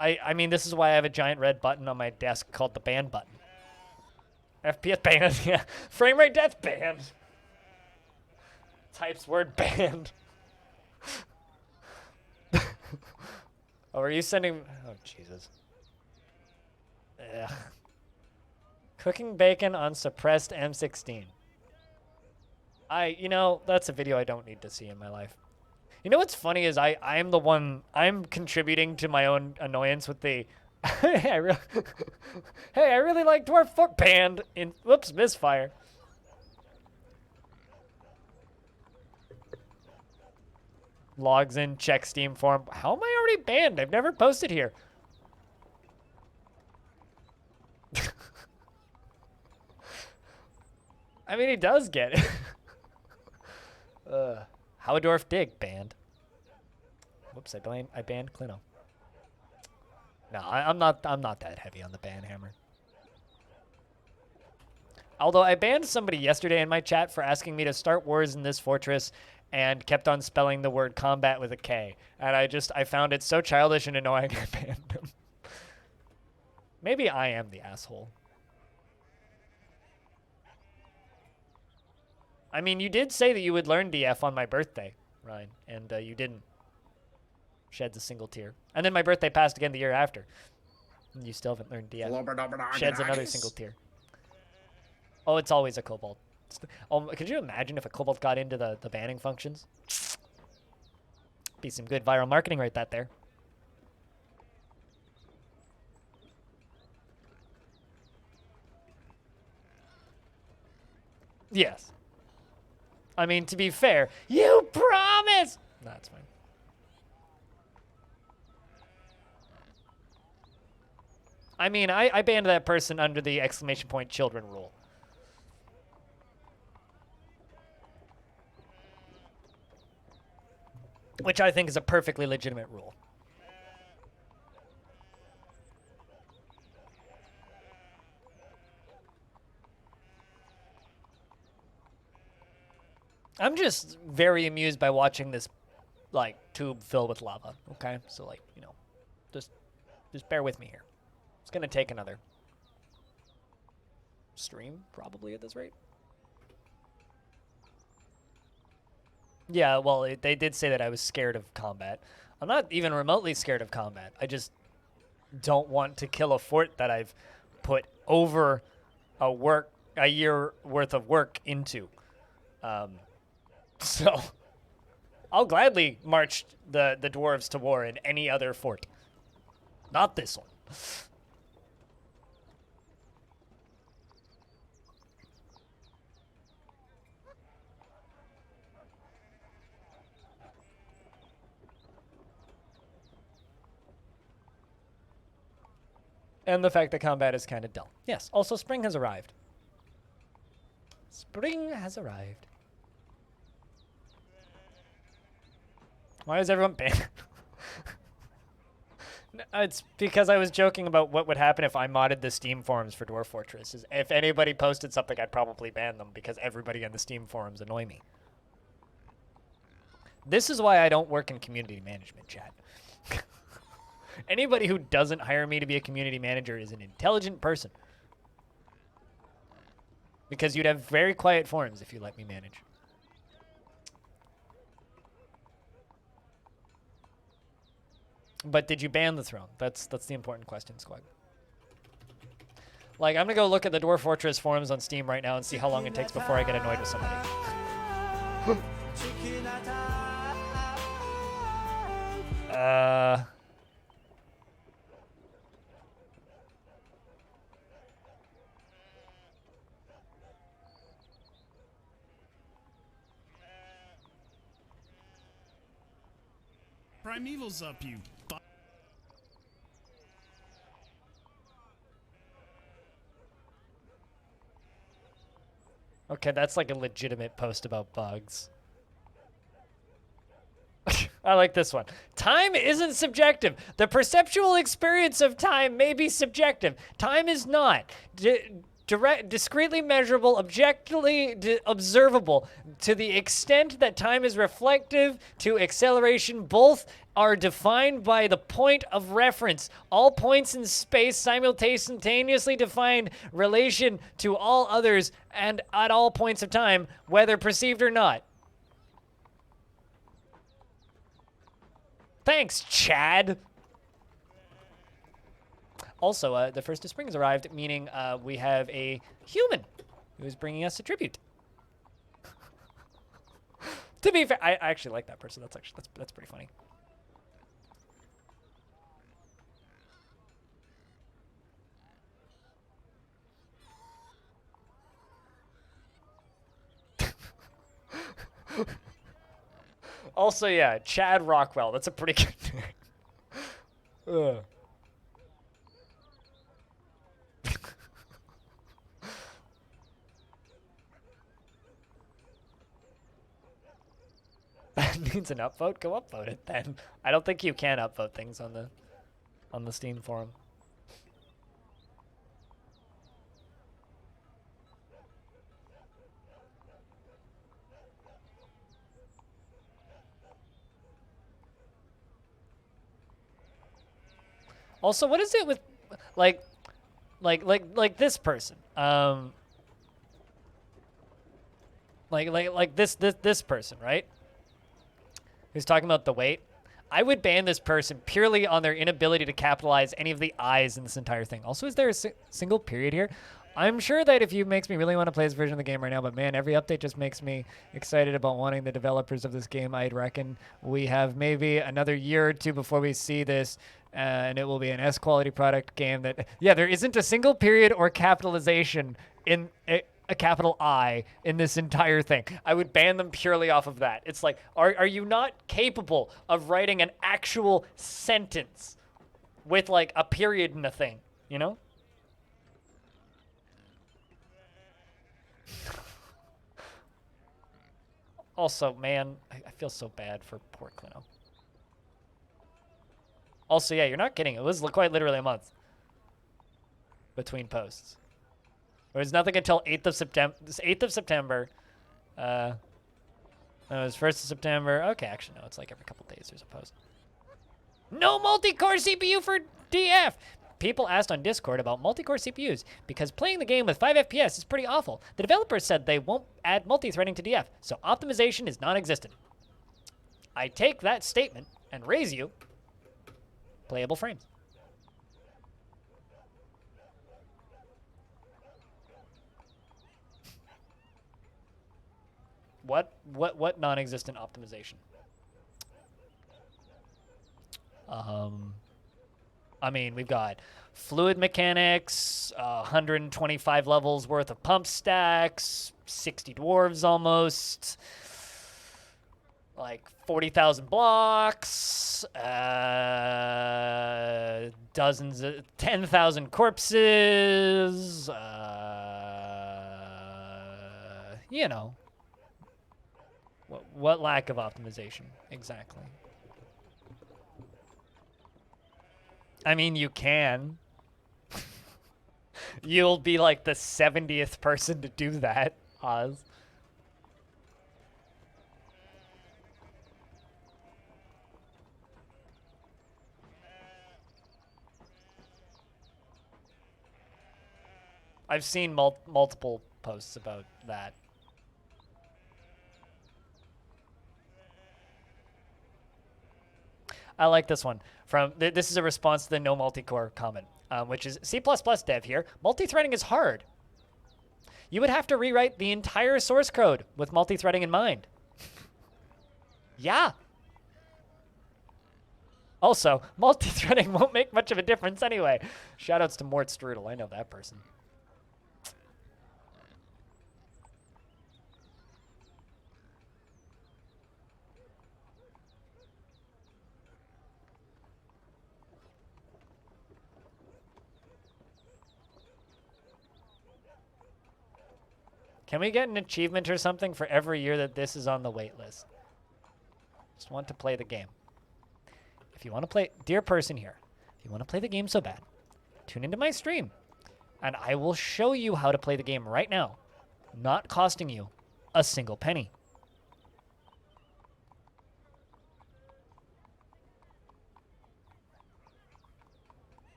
I mean, this is why I have a giant red button on my desk called the ban button. FPS banned, yeah. Frame rate death banned. Types word banned. Oh, are you sending... Oh, Jesus. Ugh. Cooking bacon on suppressed M16. You know, that's a video I don't need to see in my life. You know what's funny is I'm the one, I'm contributing to my own annoyance with the, hey, I really like Dwarf Foot banned in, whoops, misfire. Logs in, check Steam forum. How am I already banned? I've never posted here. I mean, he does get it. How a Dwarf dig banned. Whoops, I banned Clino. No, I'm not that heavy on the ban hammer. Although I banned somebody yesterday in my chat for asking me to start wars in this fortress and kept on spelling the word combat with a K. And I found it so childish and annoying I banned him. Maybe I am the asshole. I mean, you did say that you would learn DF on my birthday, Ryan, and you didn't. Sheds a single tear. And then my birthday passed again the year after. And you still haven't learned DF. Sheds another single tear. Oh, it's always a kobold. Could you imagine if a kobold got into the banning functions? Be some good viral marketing right there. Yes. I mean, to be fair, you promise! No, that's fine. I mean, I banned that person under the exclamation point children rule. Which I think is a perfectly legitimate rule. I'm just very amused by watching this, like, tube fill with lava, okay? So, like, you know, just bear with me here. It's going to take another stream, probably, at this rate. Yeah, well, they did say that I was scared of combat. I'm not even remotely scared of combat. I just don't want to kill a fort that I've put over a year worth of work into. So I'll gladly march the dwarves to war in any other fort. Not this one. And the fact that combat is kind of dull. Yes, also spring has arrived. Spring has arrived. Why is everyone banned? It's because I was joking about what would happen if I modded the Steam forums for Dwarf Fortress. If anybody posted something, I'd probably ban them because everybody on the Steam forums annoy me. This is why I don't work in community management, chat. Anybody who doesn't hire me to be a community manager is an intelligent person. Because you'd have very quiet forums if you let me manage. But did you ban the throne? That's the important question, Squad. Like, I'm gonna go look at the Dwarf Fortress forums on Steam right now and see how long it takes before I get annoyed with somebody. Primeval's up, you. Okay, that's like a legitimate post about bugs. I like this one. Time isn't subjective. The perceptual experience of time may be subjective. Time is not. Discretely measurable, objectively observable. To the extent that time is reflective to acceleration, both are defined by the point of reference. All points in space simultaneously define relation to all others and at all points of time, whether perceived or not. Thanks, Chad. Also, the first of spring has arrived, meaning we have a human who is bringing us a tribute. To be fair, I actually like that person. That's pretty funny. Also, yeah, Chad Rockwell. That's a pretty good name. That needs an upvote. Go upvote it then. I don't think you can upvote things on the Steam forum. Also, what is it with like this person? Like this person, right? Who's talking about the weight? I would ban this person purely on their inability to capitalize any of the I's in this entire thing. Also, is there a single period here? I'm sure that if you makes me really want to play this version of the game right now, but man, every update just makes me excited about wanting the developers of this game. I'd reckon we have maybe another year or two before we see this, and it will be an S quality product game that, yeah, there isn't a single period or capitalization in a capital I in this entire thing. I would ban them purely off of that. It's like, are you not capable of writing an actual sentence with like a period in a thing, you know? Also, man, I feel so bad for poor Clino. Also, yeah, you're not kidding. It was quite literally a month between posts. There was nothing until 8th of September. This 8th of September. It was 1st of September. Okay, actually, no. It's like every couple days there's a post. No multi-core CPU for DF! People asked on Discord about multi-core CPUs because playing the game with 5 FPS is pretty awful. The developers said they won't add multi-threading to DF, so optimization is non-existent. I take that statement and raise you playable frames. What non-existent optimization? I mean, we've got fluid mechanics, 125 levels worth of pump stacks, 60 dwarves almost, like 40,000 blocks, dozens of 10,000 corpses, you know. What lack of optimization, exactly? I mean, you can. You'll be like the 70th person to do that, Oz. I've seen multiple posts about that. I like this one. This is a response to the no multi-core comment, which is C++ dev here. Multi-threading is hard. You would have to rewrite the entire source code with multi-threading in mind. Yeah. Also, multi-threading won't make much of a difference anyway. Shoutouts to Mort Strudel. I know that person. Can we get an achievement or something for every year that this is on the wait list? Just want to play the game. If you want to play, dear person here, if you want to play the game so bad, tune into my stream, and I will show you how to play the game right now, not costing you a single penny.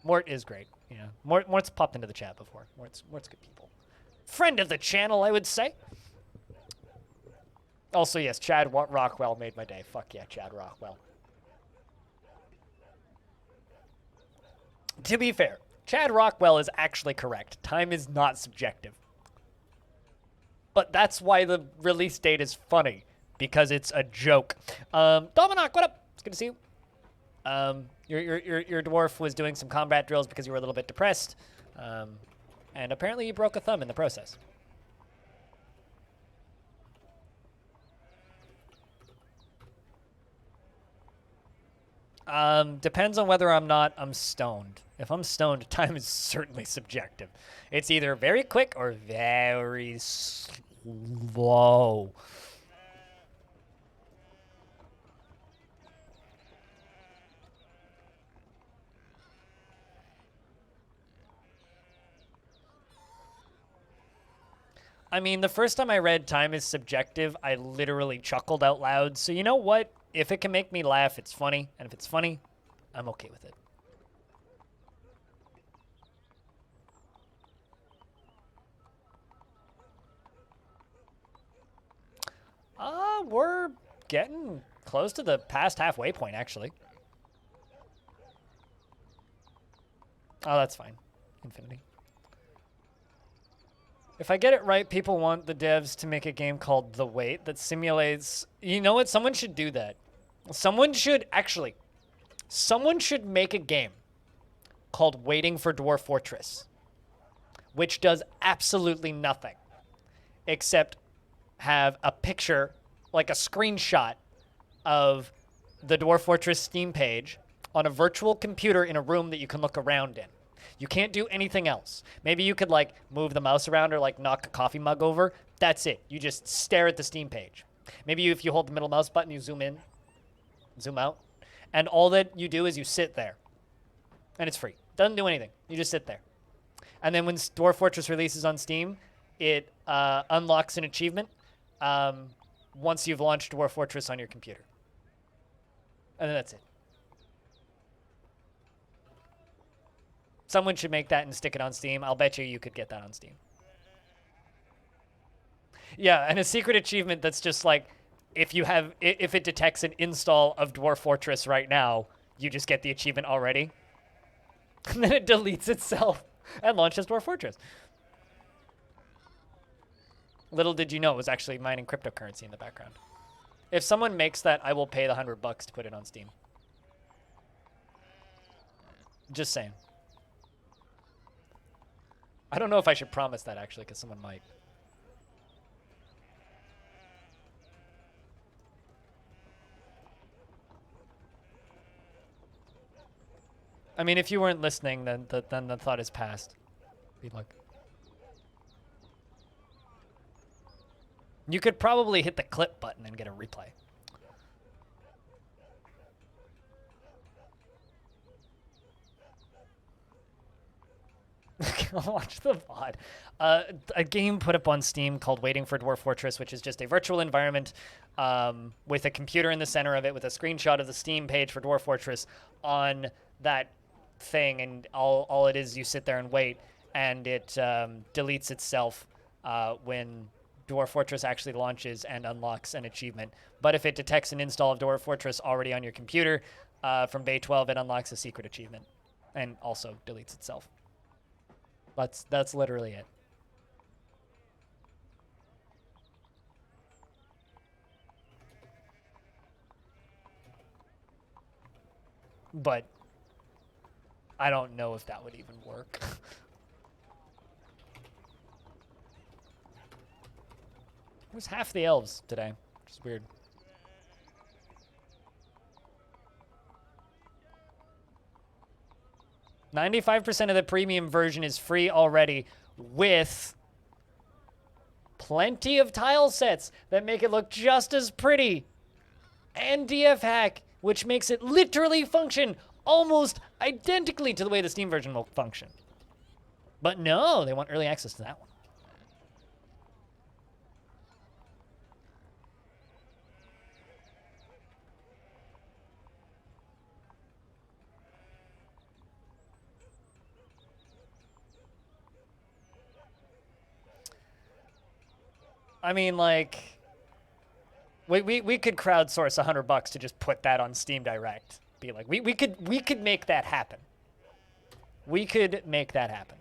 Mort is great. Yeah, Mort's popped into the chat before. Mort's good people. Friend of the channel, I would say. Also, yes, Chad Rockwell made my day. Fuck yeah, Chad Rockwell. To be fair, Chad Rockwell is actually correct. Time is not subjective. But that's why the release date is funny, because it's a joke. Dominoc, what up? It's good to see you. Your dwarf was doing some combat drills because you were a little bit depressed, and apparently you broke a thumb in the process. Depends on whether I'm stoned. If I'm stoned, time is certainly subjective. It's either very quick or very slow. I mean, the first time I read time is subjective, I literally chuckled out loud. So you know what? If it can make me laugh, it's funny. And if it's funny, I'm okay with it. We're getting close to the past halfway point, actually. Oh, that's fine. Infinity. If I get it right, people want the devs to make a game called The Wait that simulates... You know what? Someone should do that. Someone should make a game called Waiting for Dwarf Fortress, which does absolutely nothing except have a picture, like a screenshot of the Dwarf Fortress Steam page on a virtual computer in a room that you can look around in. You can't do anything else. Maybe you could, like, move the mouse around or, like, knock a coffee mug over. That's it. You just stare at the Steam page. Maybe if you hold the middle mouse button, you zoom in, zoom out. And all that you do is you sit there. And it's free. Doesn't do anything. You just sit there. And then when Dwarf Fortress releases on Steam, it unlocks an achievement once you've launched Dwarf Fortress on your computer. And then that's it. Someone should make that and stick it on Steam. I'll bet you could get that on Steam. Yeah, and a secret achievement that's just like, if it detects an install of Dwarf Fortress right now, you just get the achievement already. And then it deletes itself and launches Dwarf Fortress. Little did you know it was actually mining cryptocurrency in the background. If someone makes that, I will pay the $100 to put it on Steam. Just saying. I don't know if I should promise that, actually, because someone might. I mean, if you weren't listening, then the thought is past. Good luck. You could probably hit the clip button and get a replay. Watch the VOD. A game put up on Steam called Waiting for Dwarf Fortress, which is just a virtual environment with a computer in the center of it with a screenshot of the Steam page for Dwarf Fortress on that thing, and all it is you sit there and wait, and it deletes itself when Dwarf Fortress actually launches and unlocks an achievement. But if it detects an install of Dwarf Fortress already on your computer from Bay 12, it unlocks a secret achievement and also deletes itself. That's literally it. But I don't know if that would even work. There's half the elves today, which is weird. $95% of the premium version is free already, with plenty of tile sets that make it look just as pretty, and DF hack, which makes it literally function almost identically to the way the Steam version will function. But no, they want early access to that one. I mean, like, we could crowdsource $100 to just put that on Steam Direct. Be like, we could make that happen. We could make that happen.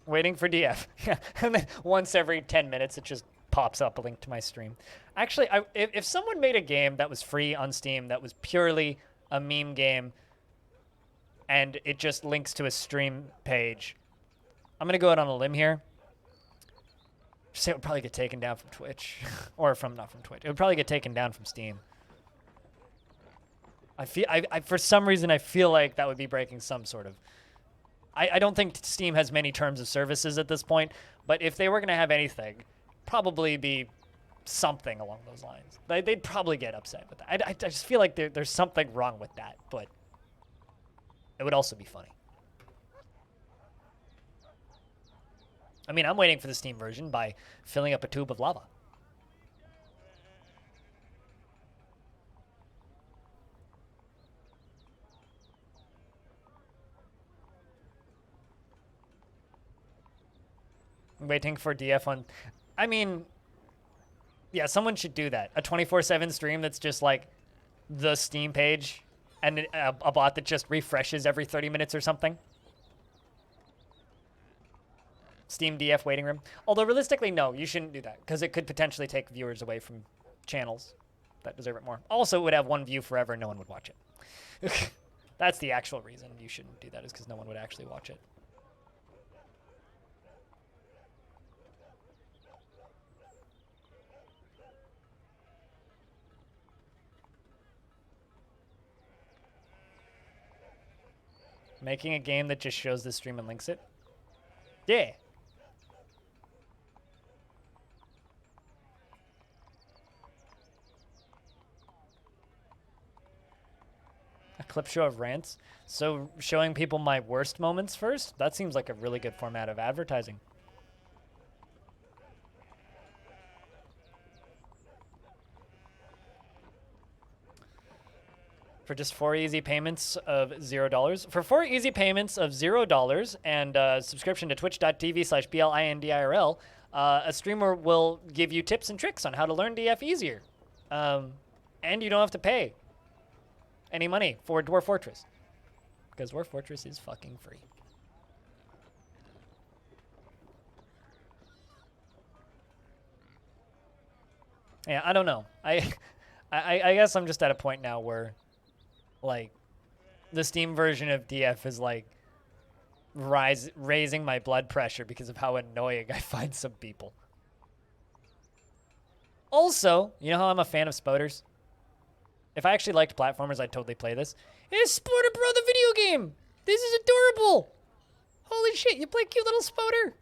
Waiting for DF. Yeah, and then once every 10 minutes, it just pops up a link to my stream. Actually, if someone made a game that was free on Steam that was purely a meme game and it just links to a stream page, I'm going to go out on a limb here. Say it would probably get taken down from Twitch. Or not from Twitch. It would probably get taken down from Steam. I for some reason, I feel like that would be breaking some sort of... I don't think Steam has many terms of services at this point, but if they were going to have anything, probably be something along those lines. They'd probably get upset with that. I just feel like there's something wrong with that, but it would also be funny. I mean, I'm waiting for the Steam version by filling up a tube of lava. Waiting for DF on... I mean, yeah, someone should do that. A 24/7 stream that's just like the Steam page and a bot that just refreshes every 30 minutes or something. Steam DF waiting room. Although realistically, no, you shouldn't do that because it could potentially take viewers away from channels that deserve it more. Also, it would have one view forever and no one would watch it. That's the actual reason you shouldn't do that, is because no one would actually watch it. Making a game that just shows the stream and links it? Yeah. A clip show of rants? So showing people my worst moments first? That seems like a really good format of advertising. For just 4 easy payments of $0. For 4 easy payments of $0 and subscription to twitch.tv/BLINDIRL, a streamer will give you tips and tricks on how to learn DF easier. And you don't have to pay any money for Dwarf Fortress, because Dwarf Fortress is fucking free. Yeah, I don't know. I guess I'm just at a point now where, like, the Steam version of DF is like raising my blood pressure because of how annoying I find some people. Also, you know how I'm a fan of Spoders? If I actually liked platformers, I'd totally play this. It's Spoder Bro, the video game! This is adorable! Holy shit, you play cute little Spoder!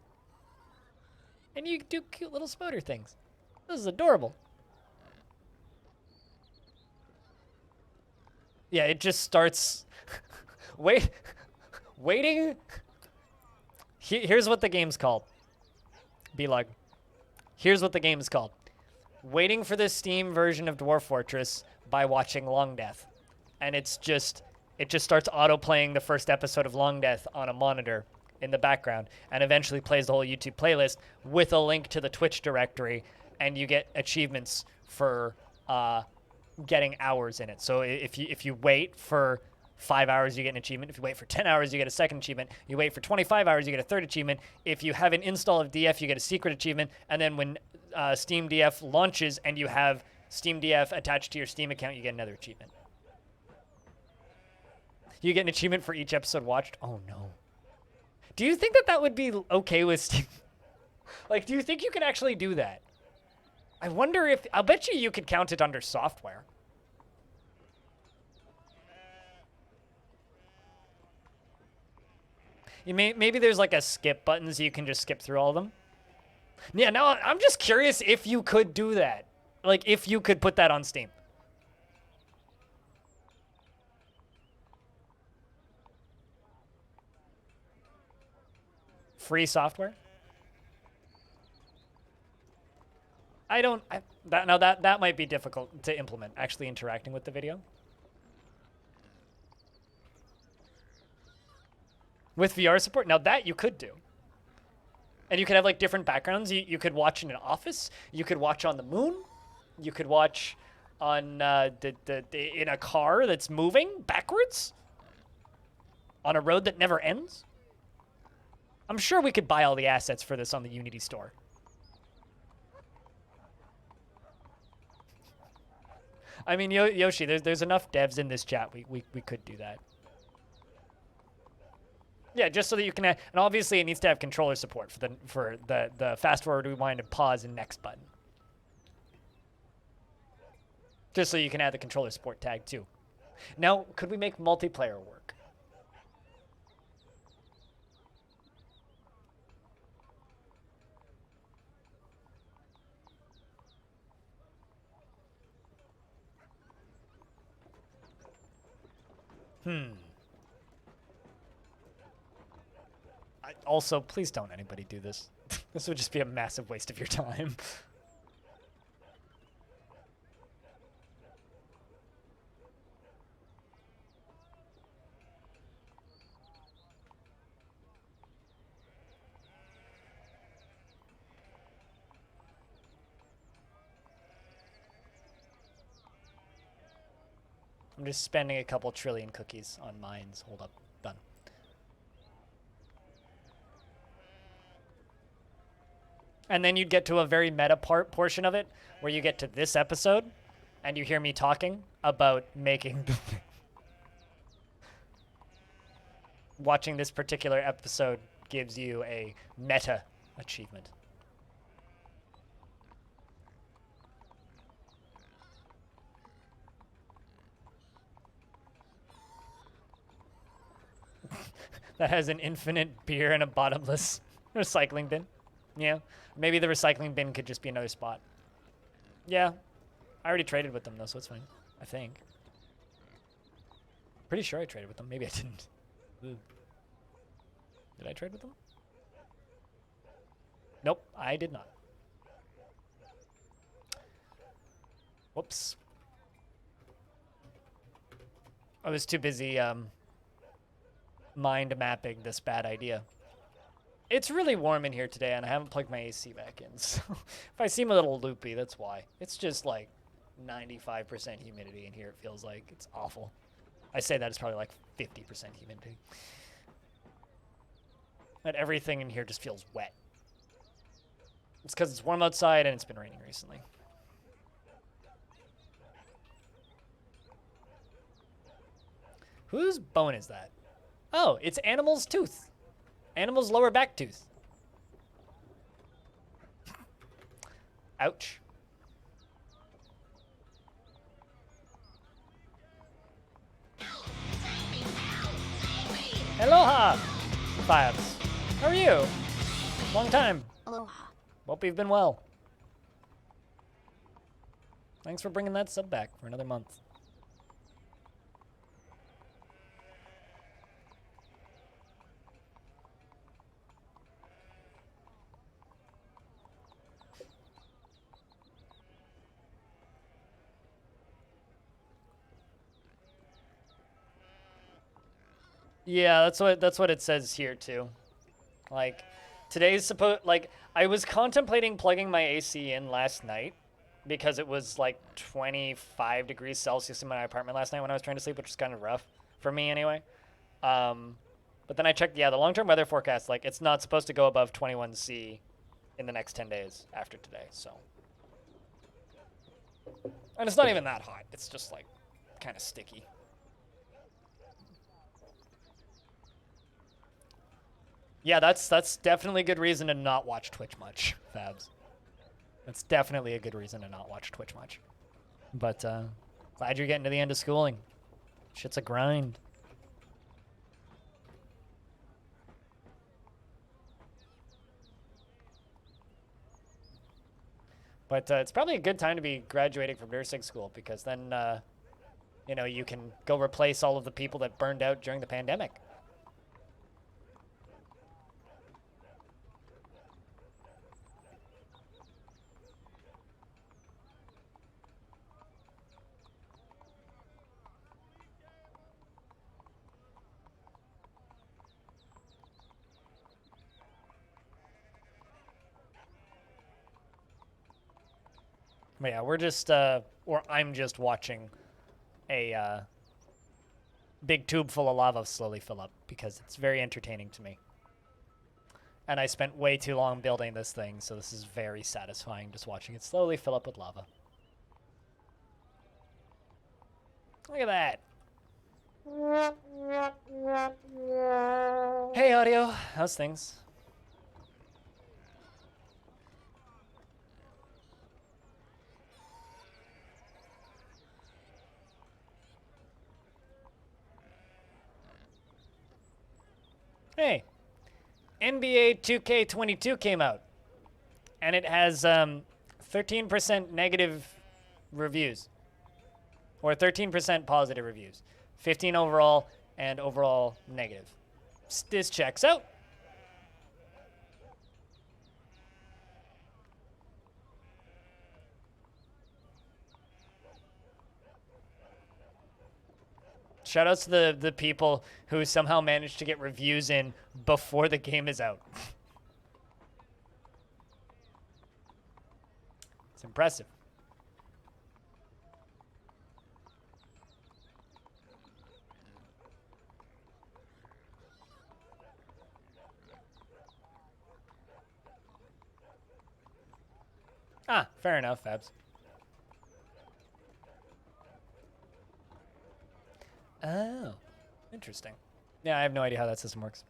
And you do cute little Spoder things. This is adorable. Yeah, it just starts... Waiting... Here's what the game's called. B-Log. Here's what the game is called. Waiting for the Steam version of Dwarf Fortress by watching Longdeath. And it just starts auto-playing the first episode of Longdeath on a monitor in the background, and eventually plays the whole YouTube playlist with a link to the Twitch directory, and you get achievements for getting hours in it. So if you wait for 5 hours, you get an achievement. If you wait for 10 hours, you get a second achievement. You wait for 25 hours, you get a third achievement. If you have an install of DF, you get a secret achievement. And then when Steam DF launches and you have Steam DF attached to your Steam account, you get another achievement. You get an achievement for each episode watched. Oh, no. Do you think that would be okay with Steam? Like, do you think you could actually do that? I wonder if... I'll bet you could count it under software. Maybe there's like a skip button so you can just skip through all of them. Yeah, now I'm just curious if you could do that. Like, if you could put that on Steam. Free software? That might be difficult to implement, actually interacting with the video. With VR support? Now that you could do. And you could have like different backgrounds. You could watch in an office. You could watch on the moon. You could watch on in a car that's moving backwards. On a road that never ends. I'm sure we could buy all the assets for this on the Unity store. I mean, Yoshi, there's enough devs in this chat. We could do that. Yeah, just so that you can, and obviously it needs to have controller support for the fast forward, rewind, and pause and next button. Just so you can add the controller support tag too. Now, could we make multiplayer work? Also, please don't anybody do this. This would just be a massive waste of your time. I'm just spending a couple trillion cookies on mines. Hold up. Done. And then you'd get to a very meta portion of it where you get to this episode and you hear me talking about making watching this particular episode gives you a meta achievement. That has an infinite beer and a bottomless recycling bin. Yeah. Maybe the recycling bin could just be another spot. Yeah. I already traded with them, though, so it's fine. I think. Pretty sure I traded with them. Maybe I didn't. Did I trade with them? Nope, I did not. Whoops. I was too busy, mind mapping this bad idea. It's really warm in here today, and I haven't plugged my AC back in, so if I seem a little loopy, that's why. It's just like 95% humidity in here, it feels like. It's awful. I say that it's probably like 50% humidity. And everything in here just feels wet. It's because it's warm outside and it's been raining recently. Whose bone is that? Oh, it's Animal's tooth. Animal's lower back tooth. Ouch. Aloha, Fabs. How are you? Long time. Aloha. Hope you've been well. Thanks for bringing that sub back for another month. Yeah, that's what it says here too. Like, today's I was contemplating plugging my AC in last night because it was like 25 degrees Celsius in my apartment last night when I was trying to sleep, which was kind of rough for me anyway. But then I checked, the long-term weather forecast, like, it's not supposed to go above 21°C in the next 10 days after today, so. And it's not even that hot. It's just, like, kind of sticky. Yeah, that's definitely a good reason to not watch Twitch much, Fabs. That's definitely a good reason to not watch Twitch much. But glad you're getting to the end of schooling. Shit's a grind. But it's probably a good time to be graduating from nursing school because then, you know, you can go replace all of the people that burned out during the pandemic. But yeah, we're just, or I'm just watching a big tube full of lava slowly fill up because it's very entertaining to me. And I spent way too long building this thing, so this is very satisfying just watching it slowly fill up with lava. Look at that. Hey, audio. How's things? Hey, NBA 2K22 came out, and it has 13% negative reviews, or 13% positive reviews, 15 overall, and overall negative. This checks out. Shoutouts to the people who somehow managed to get reviews in before the game is out. It's impressive. Ah, fair enough, Fabs. Oh, interesting. Yeah, I have no idea how that system works.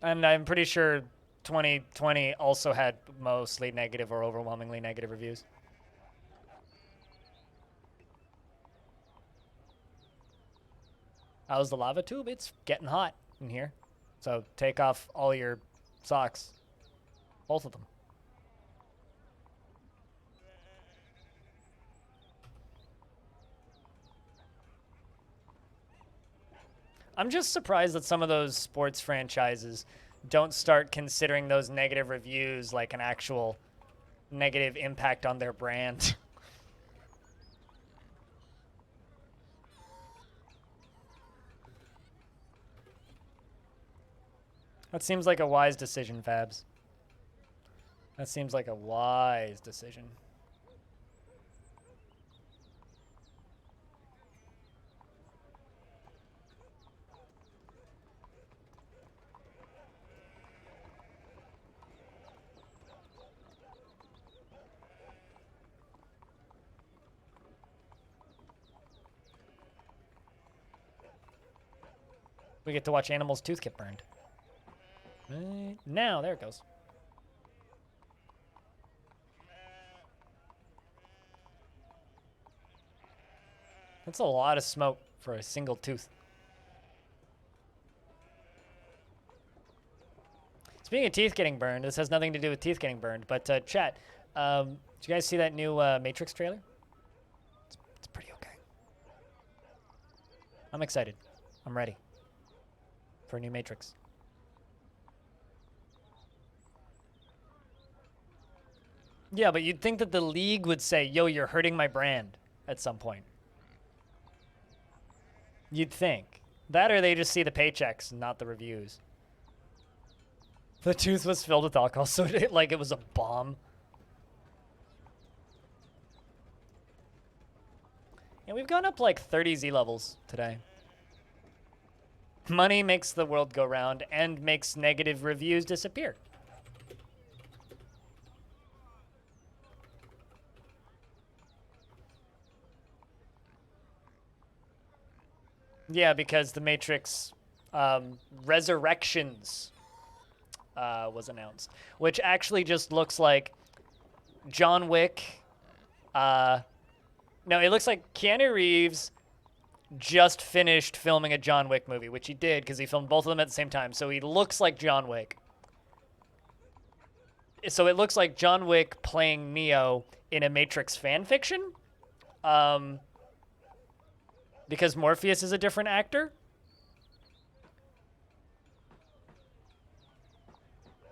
And I'm pretty sure 2020 also had mostly negative or overwhelmingly negative reviews. How's the lava tube? It's getting hot in here. So take off all your socks. Both of them. I'm just surprised that some of those sports franchises don't start considering those negative reviews like an actual negative impact on their brand. That seems like a wise decision, Fabs. That seems like a wise decision. We get to watch animals' tooth get burned. Right now, there it goes. That's a lot of smoke for a single tooth. Speaking of teeth getting burned, this has nothing to do with teeth getting burned, but chat, did you guys see that new Matrix trailer? It's pretty okay. I'm excited. I'm ready for a new Matrix. Yeah, but you'd think that the League would say, yo, you're hurting my brand at some point. You'd think. That or they just see the paychecks, not the reviews. The tooth was filled with alcohol, so it, like it was a bomb. Yeah, we've gone up like 30 Z levels today. Money makes the world go round and makes negative reviews disappear. Yeah, because the Matrix Resurrections was announced, which actually just looks like John Wick. No, it looks like Keanu Reeves just finished filming a John Wick movie, which he did because he filmed both of them at the same time. So he looks like John Wick. So it looks like John Wick playing Neo in a Matrix fan fiction. Because Morpheus is a different actor.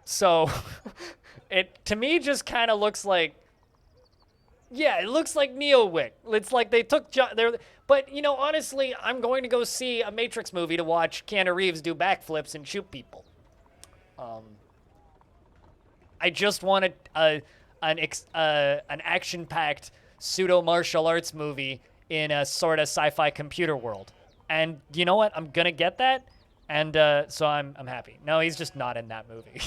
So it to me just kind of looks like, yeah, it looks like Neo Wick. It's like they took but you know, honestly, I'm going to go see a Matrix movie to watch Keanu Reeves do backflips and shoot people. I just want an action-packed pseudo martial arts movie in a sort of sci-fi computer world. And you know what? I'm going to get that And so I'm happy. No, he's just not in that movie.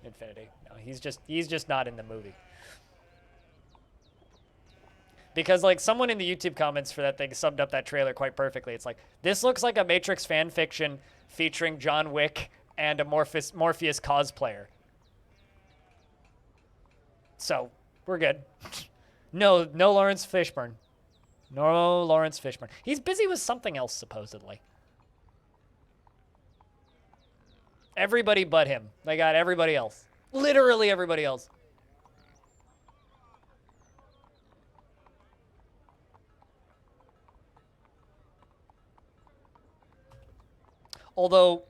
Infinity. No, he's just not in the movie. Because like someone in the YouTube comments for that thing summed up that trailer quite perfectly. It's like, this looks like a Matrix fan fiction featuring John Wick and a Morpheus cosplayer. So, we're good. No Lawrence Fishburne. No Lawrence Fishburne. He's busy with something else, supposedly. Everybody but him. They got everybody else. Literally everybody else. Although,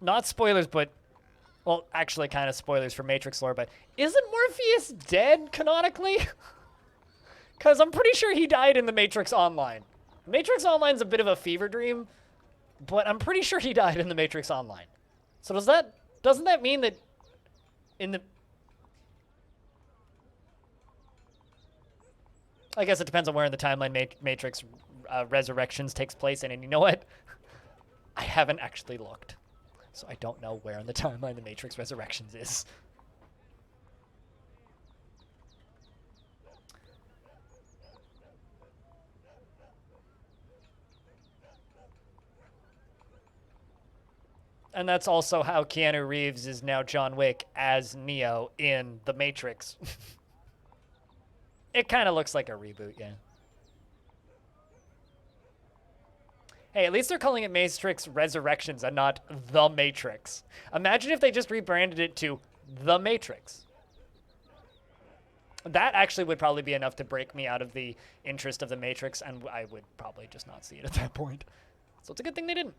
not spoilers, but, well, actually kind of spoilers for Matrix lore, but isn't Morpheus dead, canonically? Because I'm pretty sure he died in the Matrix Online. Matrix Online's a bit of a fever dream, but I'm pretty sure he died in the Matrix Online. So doesn't that mean that in the... I guess it depends on where in the timeline Matrix Resurrections takes place, and you know what? I haven't actually looked, so I don't know where in the timeline the Matrix Resurrections is. And that's also how Keanu Reeves is now John Wick as Neo in The Matrix. It kind of looks like a reboot, yeah. Hey, at least they're calling it Matrix Resurrections and not The Matrix. Imagine if they just rebranded it to The Matrix. That actually would probably be enough to break me out of the interest of The Matrix, and I would probably just not see it at that point. So it's a good thing they didn't.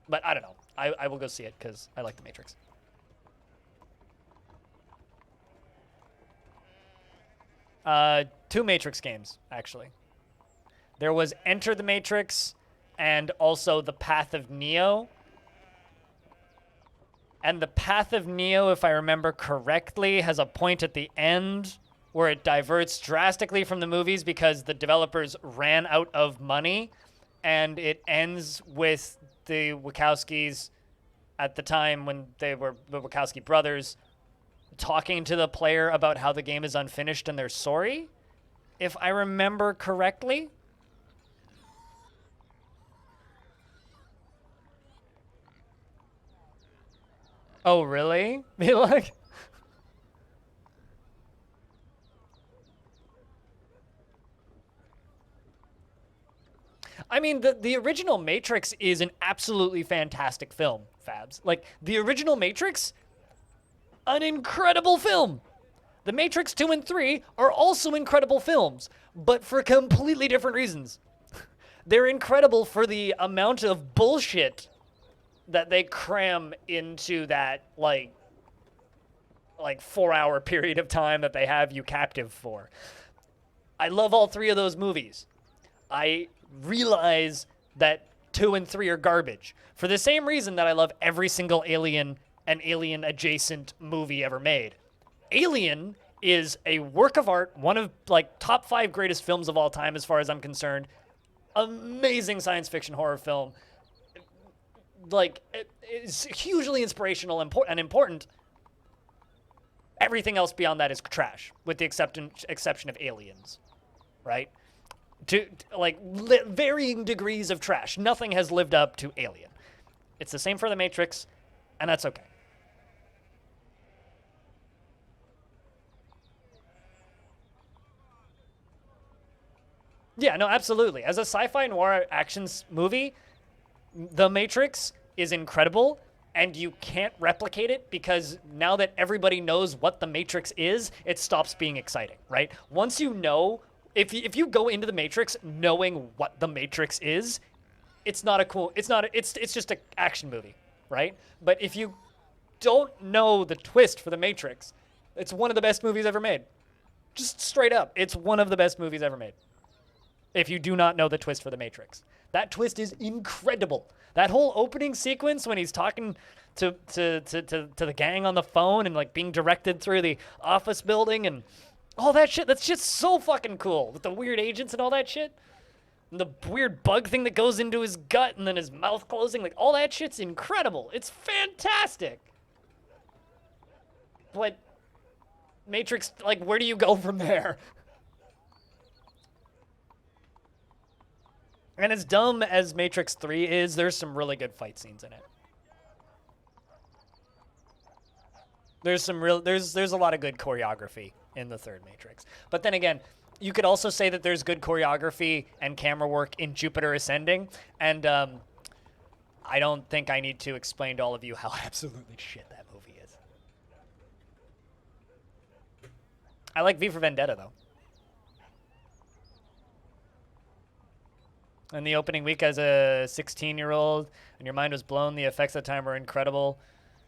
But I don't know. I will go see it because I like The Matrix. Two Matrix games, actually. There was Enter the Matrix and also The Path of Neo. And The Path of Neo, if I remember correctly, has a point at the end where it diverts drastically from the movies because the developers ran out of money, and it ends with the Wachowskis at the time when they were the Wachowski brothers talking to the player about how the game is unfinished and they're sorry, if I remember correctly. Oh, really? Be like... I mean, the original Matrix is an absolutely fantastic film, Fabs. Like, the original Matrix, an incredible film. The Matrix 2 and 3 are also incredible films, but for completely different reasons. They're incredible for the amount of bullshit that they cram into that, like 4-hour period of time that they have you captive for. I love all three of those movies. I realize that 2 and 3 are garbage for the same reason that I love every single Alien and Alien adjacent movie ever made. Alien is a work of art, one of like top 5 greatest films of all time as far as I'm concerned. Amazing science fiction horror film. Like, it's hugely inspirational and important. Everything else beyond that is trash, with the exception of Aliens, right? To like varying degrees of trash. Nothing has lived up to Alien. It's the same for The Matrix, and that's okay. Yeah, no, absolutely. As a sci-fi noir actions movie, The Matrix is incredible, and you can't replicate it because now that everybody knows what The Matrix is, it stops being exciting, right? Once you know, if you go into The Matrix knowing what The Matrix is, it's just an action movie, right? But if you don't know the twist for The Matrix, it's one of the best movies ever made. Just straight up, it's one of the best movies ever made. If you do not know the twist for The Matrix. That twist is incredible. That whole opening sequence when he's talking to the gang on the phone and like being directed through the office building and all that shit, that's just so fucking cool with the weird agents and all that shit. And the weird bug thing that goes into his gut and then his mouth closing, like all that shit's incredible. It's fantastic. But Matrix, like, where do you go from there? And as dumb as Matrix 3 is, there's some really good fight scenes in it. There's a lot of good choreography in the third Matrix. But then again, you could also say that there's good choreography and camera work in Jupiter Ascending, and I don't think I need to explain to all of you how absolutely shit that movie is. I like V for Vendetta, though. In the opening week as a 16-year-old, and your mind was blown, the effects at the time were incredible.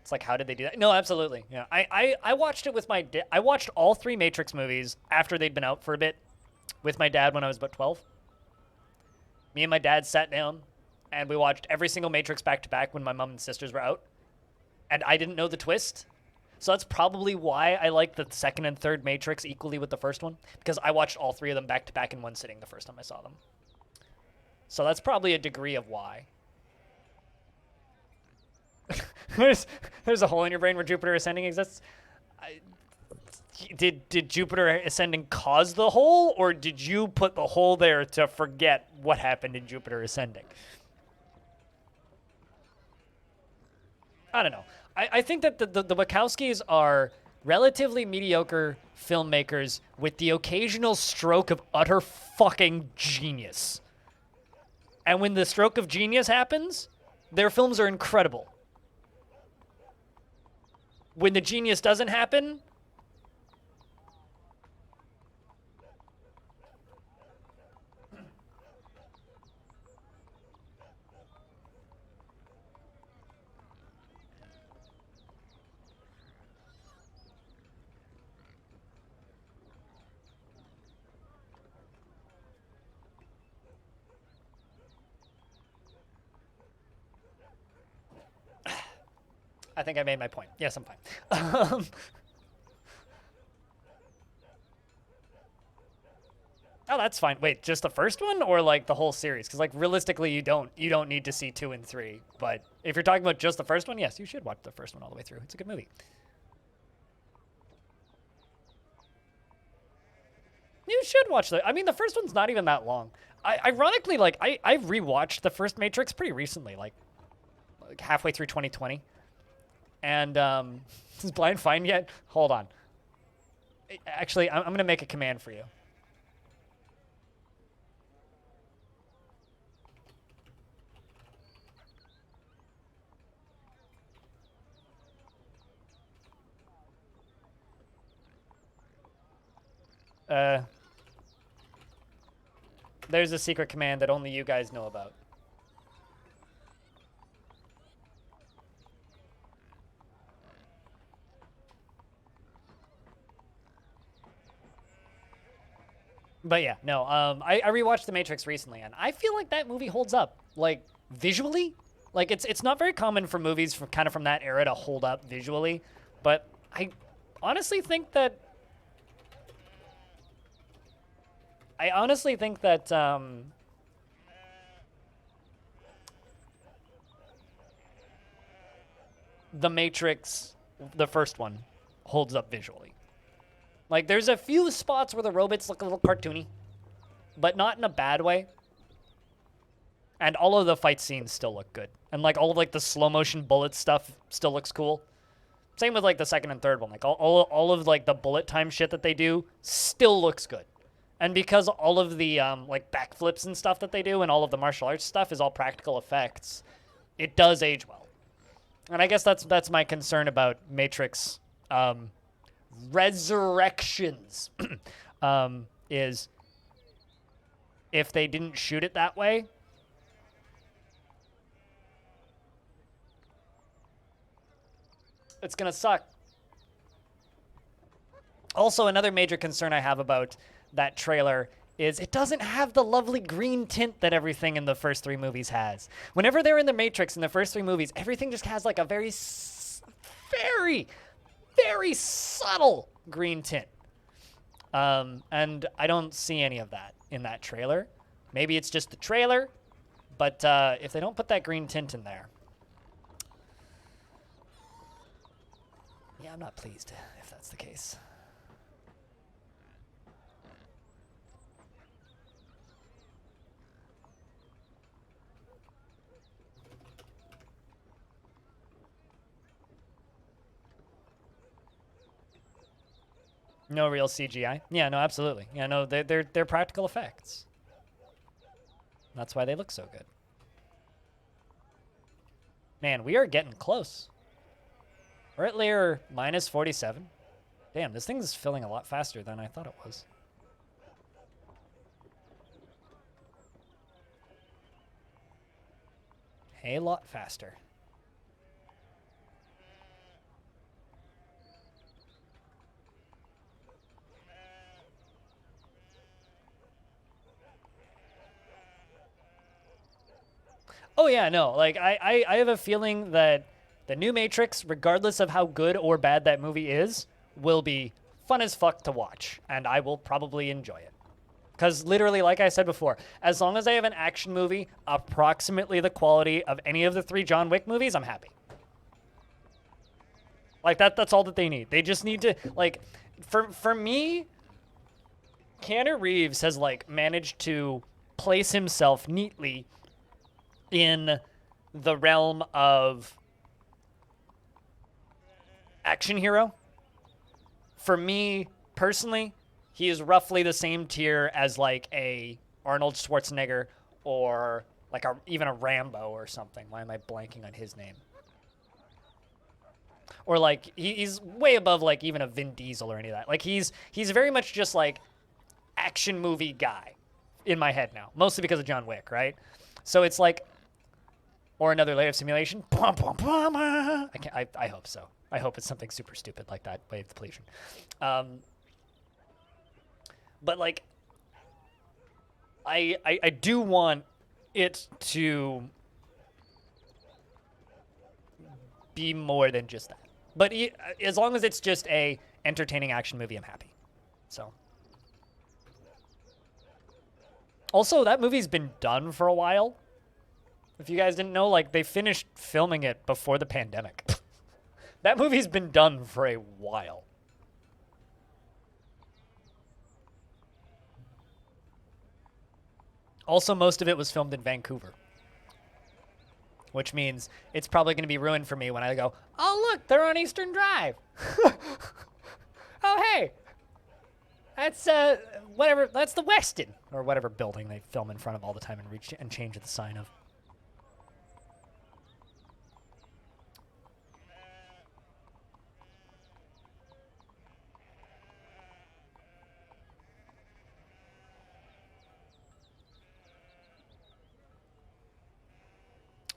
It's like, how did they do that? No, absolutely. Yeah, I watched it with my dad. I watched all 3 Matrix movies after they'd been out for a bit with my dad when I was about 12. Me and my dad sat down, and we watched every single Matrix back-to-back when my mom and sisters were out. And I didn't know the twist. So that's probably why I like the second and third Matrix equally with the first one, because I watched all 3 of them back-to-back in one sitting the first time I saw them. So that's probably a degree of why. There's a hole in your brain where Jupiter Ascending exists. Did Jupiter Ascending cause the hole, or did you put the hole there to forget what happened in Jupiter Ascending? I don't know. I think that the Wachowskis are relatively mediocre filmmakers with the occasional stroke of utter fucking genius. And when the stroke of genius happens, their films are incredible. When the genius doesn't happen, I think I made my point. Yes, I'm fine. Oh, that's fine. Wait, just the first one or like the whole series? Because like realistically, you don't need to see 2 and 3. But if you're talking about just the first one, yes, you should watch the first one all the way through. It's a good movie. You should watch I mean, the first one's not even that long. Ironically, like I rewatched the first Matrix pretty recently, like halfway through 2020. And is Blind fine yet? Hold on. Actually, I'm going to make a command for you. There's a secret command that only you guys know about. But yeah, no, I rewatched The Matrix recently, and I feel like that movie holds up, like, visually. Like, it's not very common for movies from that era to hold up visually, but I honestly think that The Matrix, the first one, holds up visually. Like, there's a few spots where the robots look a little cartoony, but not in a bad way. And all of the fight scenes still look good. And, like, all of, like, the slow-motion bullet stuff still looks cool. Same with, like, the second and third one. Like, all of, like, the bullet time shit that they do still looks good. And because all of the, like, backflips and stuff that they do and all of the martial arts stuff is all practical effects, it does age well. And I guess that's my concern about Matrix, Resurrections is if they didn't shoot it that way, it's gonna suck. Also, another major concern I have about that trailer is it doesn't have the lovely green tint that everything in the first 3 movies has. Whenever they're in the Matrix in the first 3 movies, everything just has like a very subtle green tint. And I don't see any of that in that trailer. Maybe it's just the trailer, but if they don't put that green tint in there, yeah, I'm not pleased if that's the case. No real CGI. Yeah, no, absolutely. Yeah, no, they're practical effects. That's why they look so good. Man, we are getting close. We're at layer minus 47. Damn, this thing is filling a lot faster than I thought it was. A lot faster. Oh yeah, no, like I have a feeling that the new Matrix, regardless of how good or bad that movie is, will be fun as fuck to watch, and I will probably enjoy it. Because literally, like I said before, as long as I have an action movie approximately the quality of any of the 3 John Wick movies, I'm happy. Like that's all that they need. They just need to, like, for me, Keanu Reeves has like managed to place himself neatly in the realm of action hero. For me personally, he is roughly the same tier as like a Arnold Schwarzenegger or like even a Rambo or something. Why am I blanking on his name? Or like he's way above like even a Vin Diesel or any of that. Like he's very much just like action movie guy in my head now, mostly because of John Wick, right? So it's like, or another layer of simulation. I hope so. I hope it's something super stupid like that, wave depletion. But like, I do want it to be more than just that. But as long as it's just a entertaining action movie, I'm happy. So. Also, that movie's been done for a while. If you guys didn't know, like, they finished filming it before the pandemic. That movie's been done for a while. Also, most of it was filmed in Vancouver. Which means it's probably going to be ruined for me when I go, oh, look, they're on Eastern Drive. Oh, hey. That's, whatever, that's the Westin. Or whatever building they film in front of all the time and change the sign of.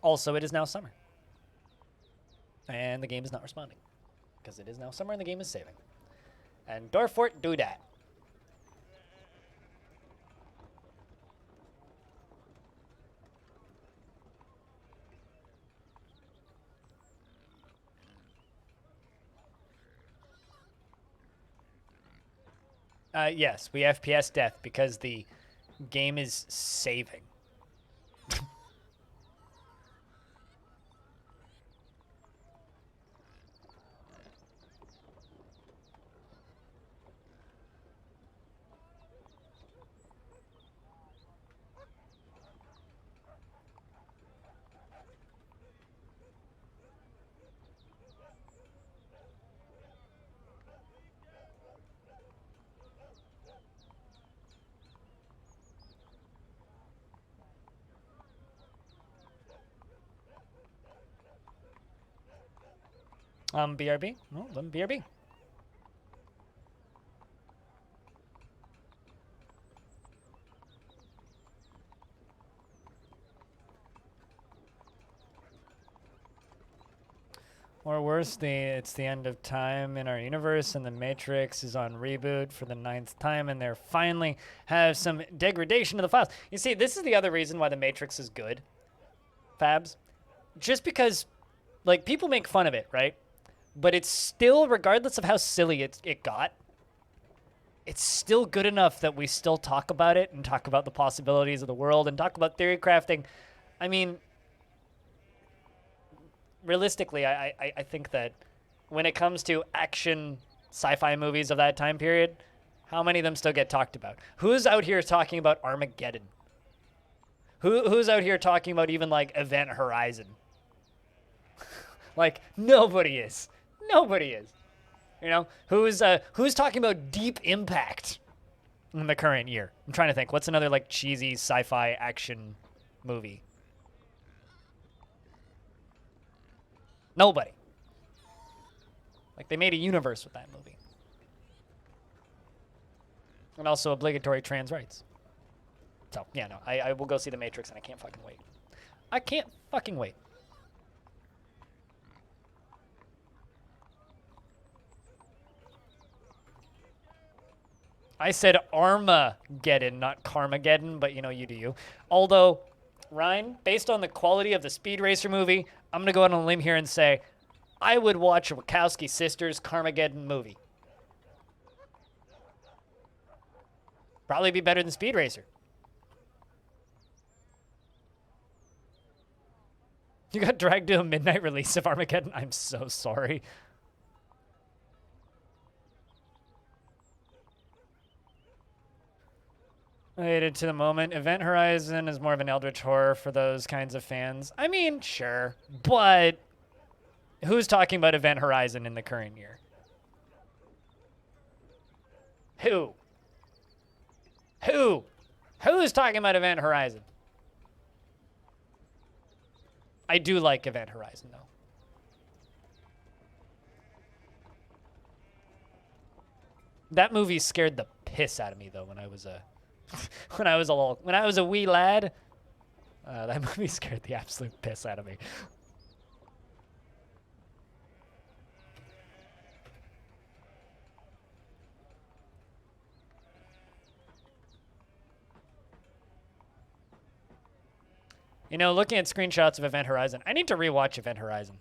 Also, it is now summer. And the game is not responding. Because it is now summer and the game is saving. And Dwarf do that. Yes, we FPS death because the game is saving. BRB? Oh, then BRB. Or worse, it's the end of time in our universe and the Matrix is on reboot for the 9th time and they're finally have some degradation of the files. You see, this is the other reason why the Matrix is good, Fabs. Just because, like, people make fun of it, right? But it's still, regardless of how silly it got, it's still good enough that we still talk about it and talk about the possibilities of the world and talk about theory crafting. I mean, realistically, I think that when it comes to action sci-fi movies of that time period, how many of them still get talked about? Who's out here talking about Armageddon? Who's out here talking about even like Event Horizon? Like, nobody is. Nobody is. You know, who's talking about Deep Impact in the current year? I'm trying to think. What's another like cheesy sci-fi action movie? Nobody. Like, they made a universe with that movie. And also obligatory trans rights. So, yeah, no, I will go see The Matrix, and I can't fucking wait. I can't fucking wait. I said Armageddon, not Carmageddon, but, you know, you do you. Although, Ryan, based on the quality of the Speed Racer movie, I'm going to go out on a limb here and say I would watch a Wachowski sisters Carmageddon movie. Probably be better than Speed Racer. You got dragged to a midnight release of Armageddon? I'm so sorry. Related to the moment, Event Horizon is more of an eldritch horror for those kinds of fans. I mean, sure, but who's talking about Event Horizon in the current year? Who? Who's talking about Event Horizon? I do like Event Horizon, though. That movie scared the piss out of me, though, when I was a when I was a wee lad. That movie scared the absolute piss out of me. You know, looking at screenshots of Event Horizon, I need to rewatch Event Horizon.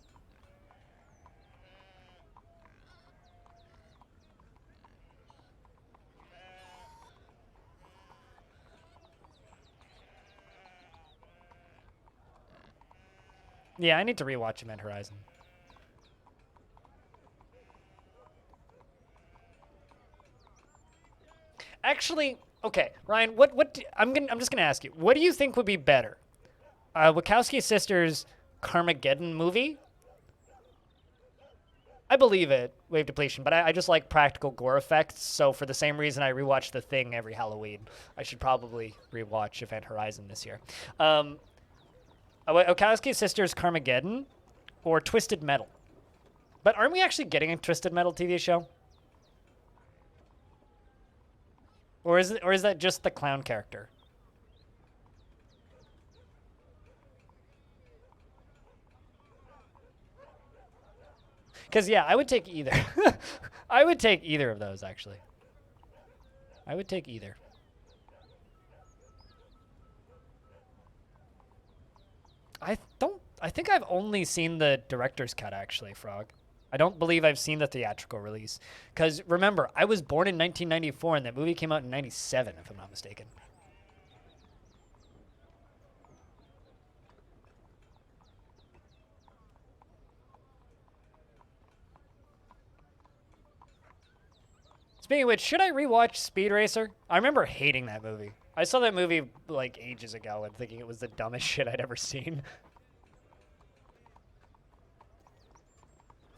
Yeah, I need to rewatch Event Horizon. Actually, okay, Ryan, I'm just gonna ask you, what do you think would be better? Wachowski sisters Carmageddon movie? I believe it, Wave Depletion, but I just like practical gore effects, so for the same reason I rewatch The Thing every Halloween. I should probably rewatch Event Horizon this year. Wachowski sisters Carmageddon or Twisted Metal? But aren't we actually getting a Twisted Metal TV show? Or is that just the clown character? Because, yeah, I would take either. I would take either of those, actually. I would take either. I think I've only seen the director's cut, actually, Frog. I don't believe I've seen the theatrical release. Because, remember, I was born in 1994, and that movie came out in 97, if I'm not mistaken. Speaking of which, should I rewatch Speed Racer? I remember hating that movie. I saw that movie, like, ages ago and thinking it was the dumbest shit I'd ever seen.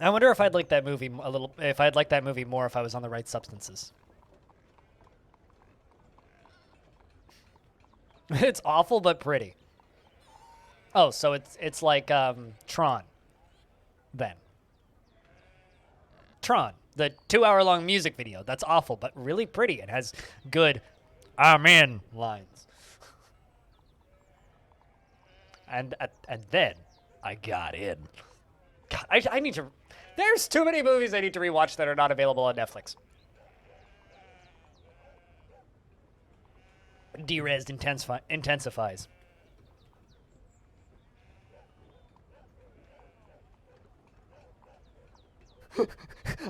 I wonder if I'd like that movie if I'd like that movie more if I was on the right substances. It's awful but pretty. Oh, so it's like Tron. Then. Tron, the 2-hour-long music video. That's awful but really pretty. It has good "I'm in" lines. And then I got in. God, I need to. There's too many movies I need to rewatch that are not available on Netflix. Derezzed intensifies.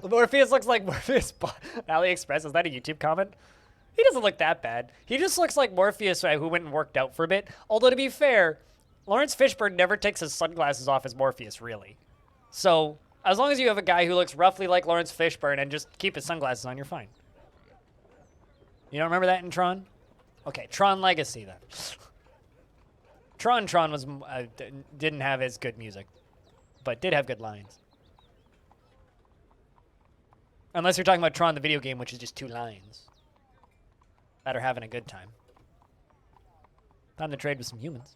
Morpheus looks like Morpheus. AliExpress, is that a YouTube comment? He doesn't look that bad. He just looks like Morpheus who went and worked out for a bit. Although, to be fair, Lawrence Fishburne never takes his sunglasses off as Morpheus, really. So, as long as you have a guy who looks roughly like Lawrence Fishburne and just keep his sunglasses on, you're fine. You don't remember that in Tron? Okay, Tron Legacy, then. Tron was didn't have as good music, but did have good lines. Unless you're talking about Tron the video game, which is just 2 lines. That are having a good time. Time to trade with some humans.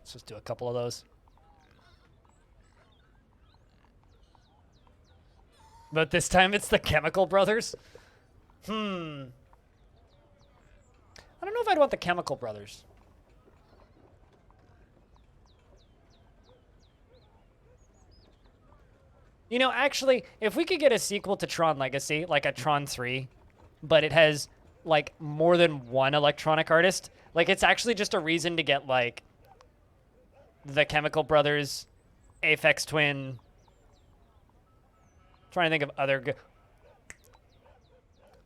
Let's just do a couple of those. But this time it's the Chemical Brothers? I don't know if I'd want the Chemical Brothers. You know, actually, if we could get a sequel to Tron Legacy, like a Tron 3, but it has, like, more than one electronic artist, like, it's actually just a reason to get, like, the Chemical Brothers, Aphex Twin. Trying to think of other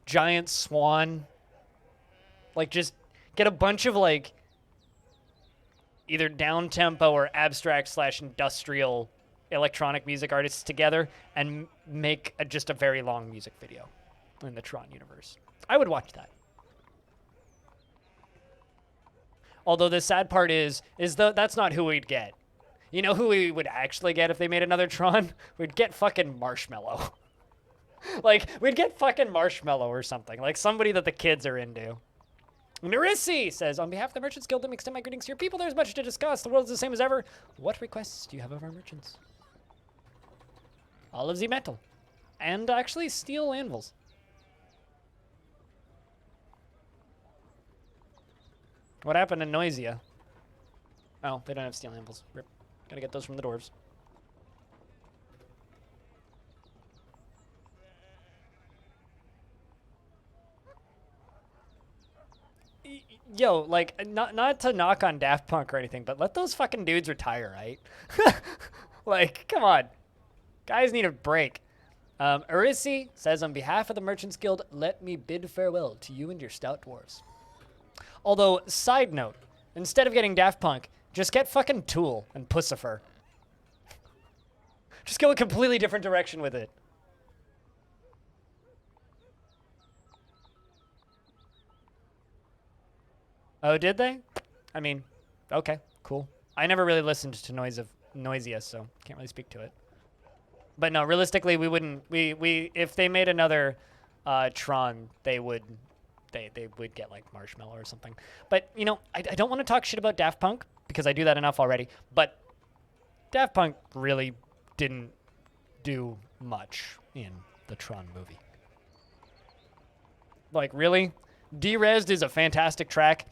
Giant Swan. Like, just get a bunch of, like, either down-tempo or abstract/industrial electronic music artists together and make just a very long music video in the Tron universe. I would watch that. Although the sad part is that's not who we'd get. You know who we would actually get if they made another Tron? We'd get fucking Marshmallow. Like, we'd get fucking Marshmallow or something. Like, somebody that the kids are into. Nerissy says, on behalf of the Merchants Guild, let me extend my greetings to your people. There's much to discuss. The world is the same as ever. What requests do you have of our merchants? All of the metal. And actually steel anvils. What happened to Noisia? Oh, they don't have steel anvils. Rip. Gotta get those from the dwarves. Yo, like, not to knock on Daft Punk or anything, but let those fucking dudes retire, right? Like, come on. Guys need a break. Arisi says, on behalf of the Merchants Guild, let me bid farewell to you and your stout dwarves. Although, side note, instead of getting Daft Punk, just get fucking Tool and Pussifer. Just go a completely different direction with it. Oh, did they? I mean, okay, cool. I never really listened to Noisia, so can't really speak to it. But no, realistically, we wouldn't. We if they made another Tron, they would get like Marshmallow or something. But you know, I don't want to talk shit about Daft Punk because I do that enough already. But Daft Punk really didn't do much in the Tron movie. Like, really? Derezzed is a fantastic track.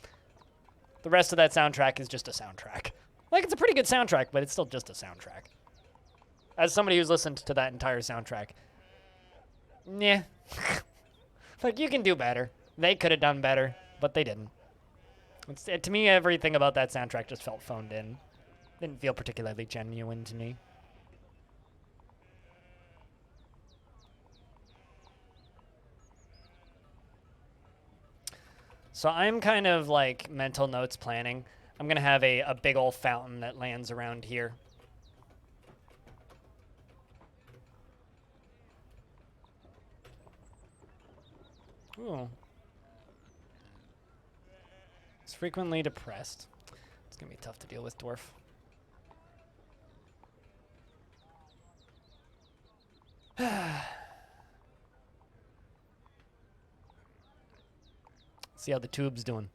The rest of that soundtrack is just a soundtrack. Like, it's a pretty good soundtrack, but it's still just a soundtrack. As somebody who's listened to that entire soundtrack, yeah. Like, you can do better. They could have done better, but they didn't. To me, everything about that soundtrack just felt phoned in. Didn't feel particularly genuine to me. So I'm kind of like mental notes planning. I'm going to have a big old fountain that lands around here. Ooh. It's frequently depressed. It's going to be tough to deal with, Dwarf. See how the tube's doing.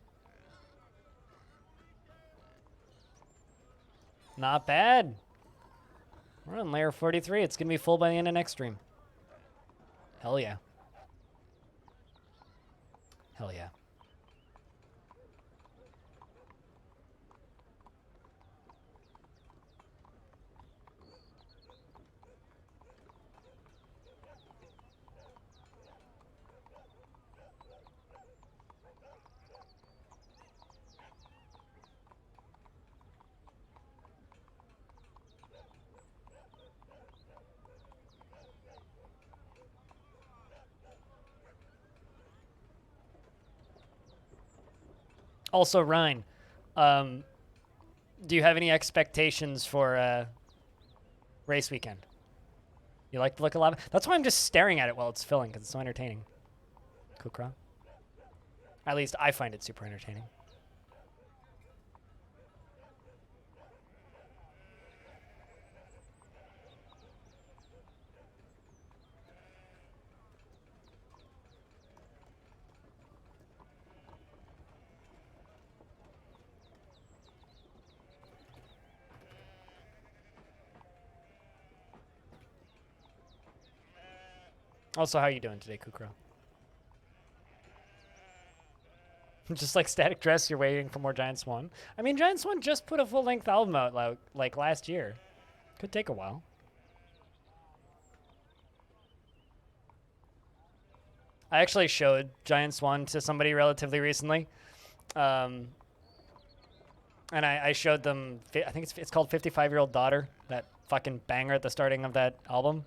Not bad. We're on layer 43. It's going to be full by the end of next stream. Hell yeah. Hell yeah. Also, Ryan, do you have any expectations for race weekend? You like the look of lava? That's why I'm just staring at it while it's filling, because it's so entertaining. Kukra. At least I find it super entertaining. Also, how you doing today, Kukra? Just like Static Dress, you're waiting for more Giant Swan. I mean, Giant Swan just put a full-length album out like last year. Could take a while. I actually showed Giant Swan to somebody relatively recently. And I showed them, I think it's called 55-Year-Old Daughter, that fucking banger at the starting of that album.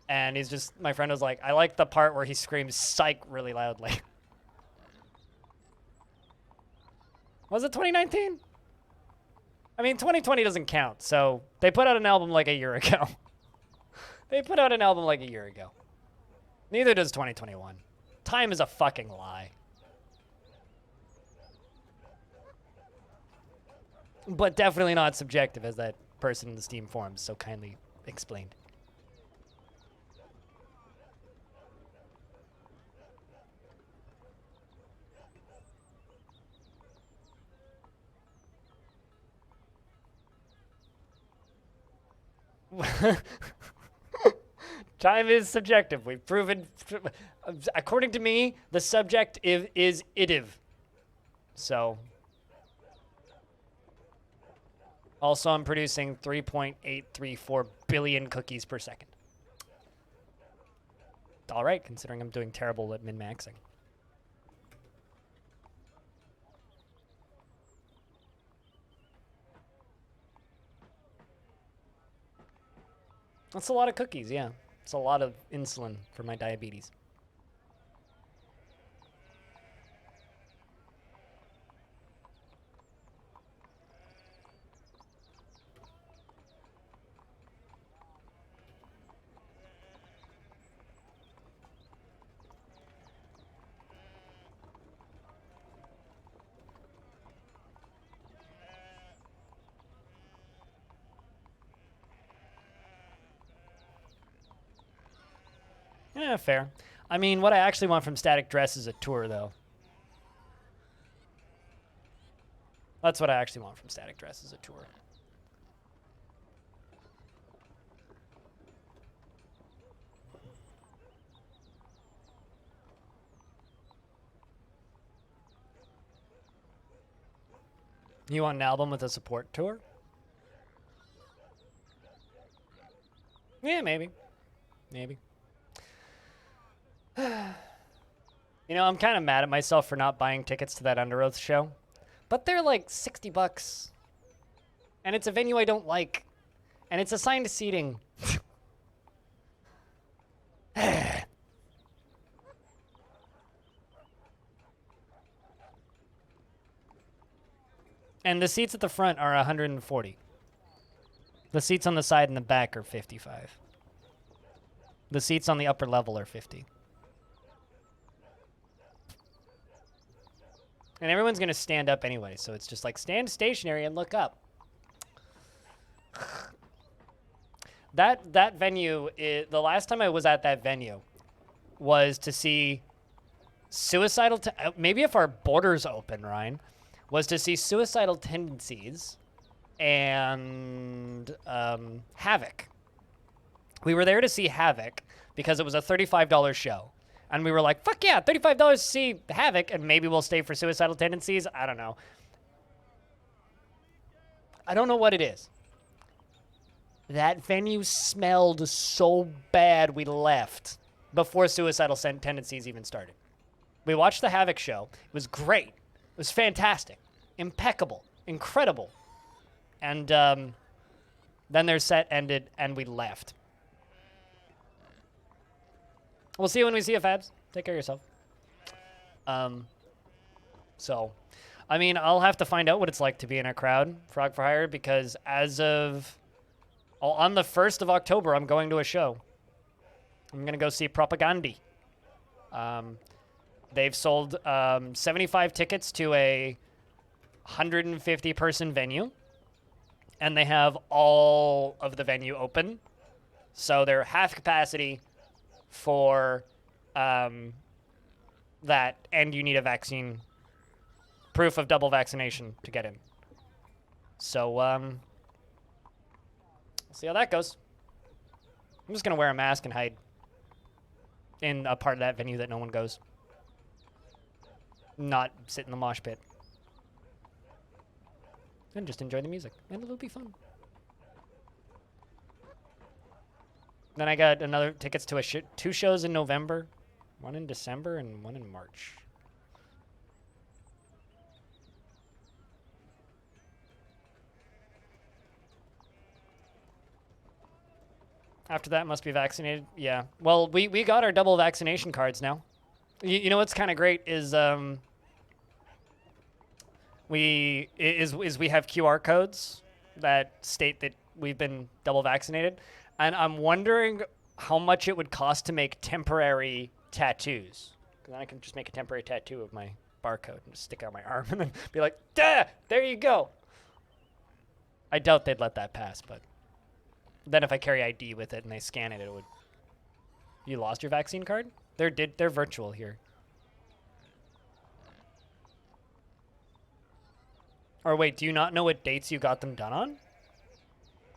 And he's just, my friend was like, I like the part where he screams psych really loudly. Was it 2019? I mean, 2020 doesn't count, so they put out an album like a year ago. They put out an album like a year ago. Neither does 2021. Time is a fucking lie. But definitely not subjective, as that person in the Steam forums so kindly explained. Time is subjective. We've proven, according to me, the subject is itive. So, also I'm producing 3.834 billion cookies per second. All right, considering I'm doing terrible at min-maxing. That's a lot of cookies, yeah. It's a lot of insulin for my diabetes. Yeah, fair. I mean, what I actually want from Static Dress is a tour, though. That's what I actually want from Static Dress is a tour. You want an album with a support tour? Yeah, maybe. Maybe. You know, I'm kind of mad at myself for not buying tickets to that Under Oath show. But they're like $60. And it's a venue I don't like. And it's assigned seating. And the seats at the front are 140. The seats on the side and the back are 55. The seats on the upper level are 50. And everyone's going to stand up anyway, so it's just like stand stationary and look up. That venue, the last time I was at that venue was to see Suicidal, maybe if our borders open, Ryan, was to see Suicidal Tendencies and Havoc. We were there to see Havoc because it was a $35 show. And we were like, fuck yeah, $35 to see Havoc, and maybe we'll stay for Suicidal Tendencies. I don't know. I don't know what it is. That venue smelled so bad we left before Suicidal Tendencies even started. We watched the Havoc show. It was great. It was fantastic. Impeccable. Incredible. And then their set ended and we left. We'll see you when we see you, Fabs. Take care of yourself. So, I mean, I'll have to find out what it's like to be in a crowd, Frog for Hire, because as of... on the 1st of October, I'm going to a show. I'm going to go see Propagandi. They've sold 75 tickets to a 150-person venue, and they have all of the venue open. So they're half capacity for that, and you need a vaccine, proof of double vaccination to get in. So, we'll see how that goes. I'm just going to wear a mask and hide in a part of that venue that no one goes. Not sit in the mosh pit. And just enjoy the music. And it'll be fun. Then I got another tickets to two shows in November. One in December and one in March. After that, must be vaccinated. Yeah. Well, we got our double vaccination cards now. You know what's kind of great is we have QR codes that state that we've been double vaccinated, and I'm wondering how much it would cost to make temporary tattoos. Because then I can just make a temporary tattoo of my barcode and just stick it on my arm and then be like, "Duh, there you go." I doubt they'd let that pass, but then if I carry ID with it and they scan it, it would. You lost your vaccine card? They're virtual here. Or wait, do you not know what dates you got them done on?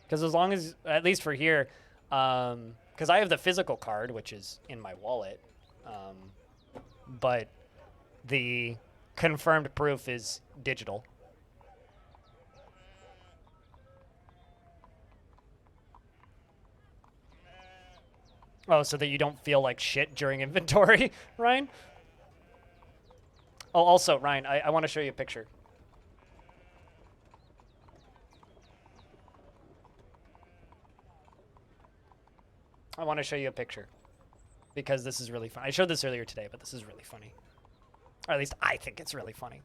Because as long as, at least for here, because I have the physical card, which is in my wallet, but the confirmed proof is digital. Oh, so that you don't feel like shit during inventory, Ryan? Oh, also, Ryan, I want to show you a picture. I want to show you a picture. Because this is really fun. I showed this earlier today, but this is really funny. Or at least I think it's really funny.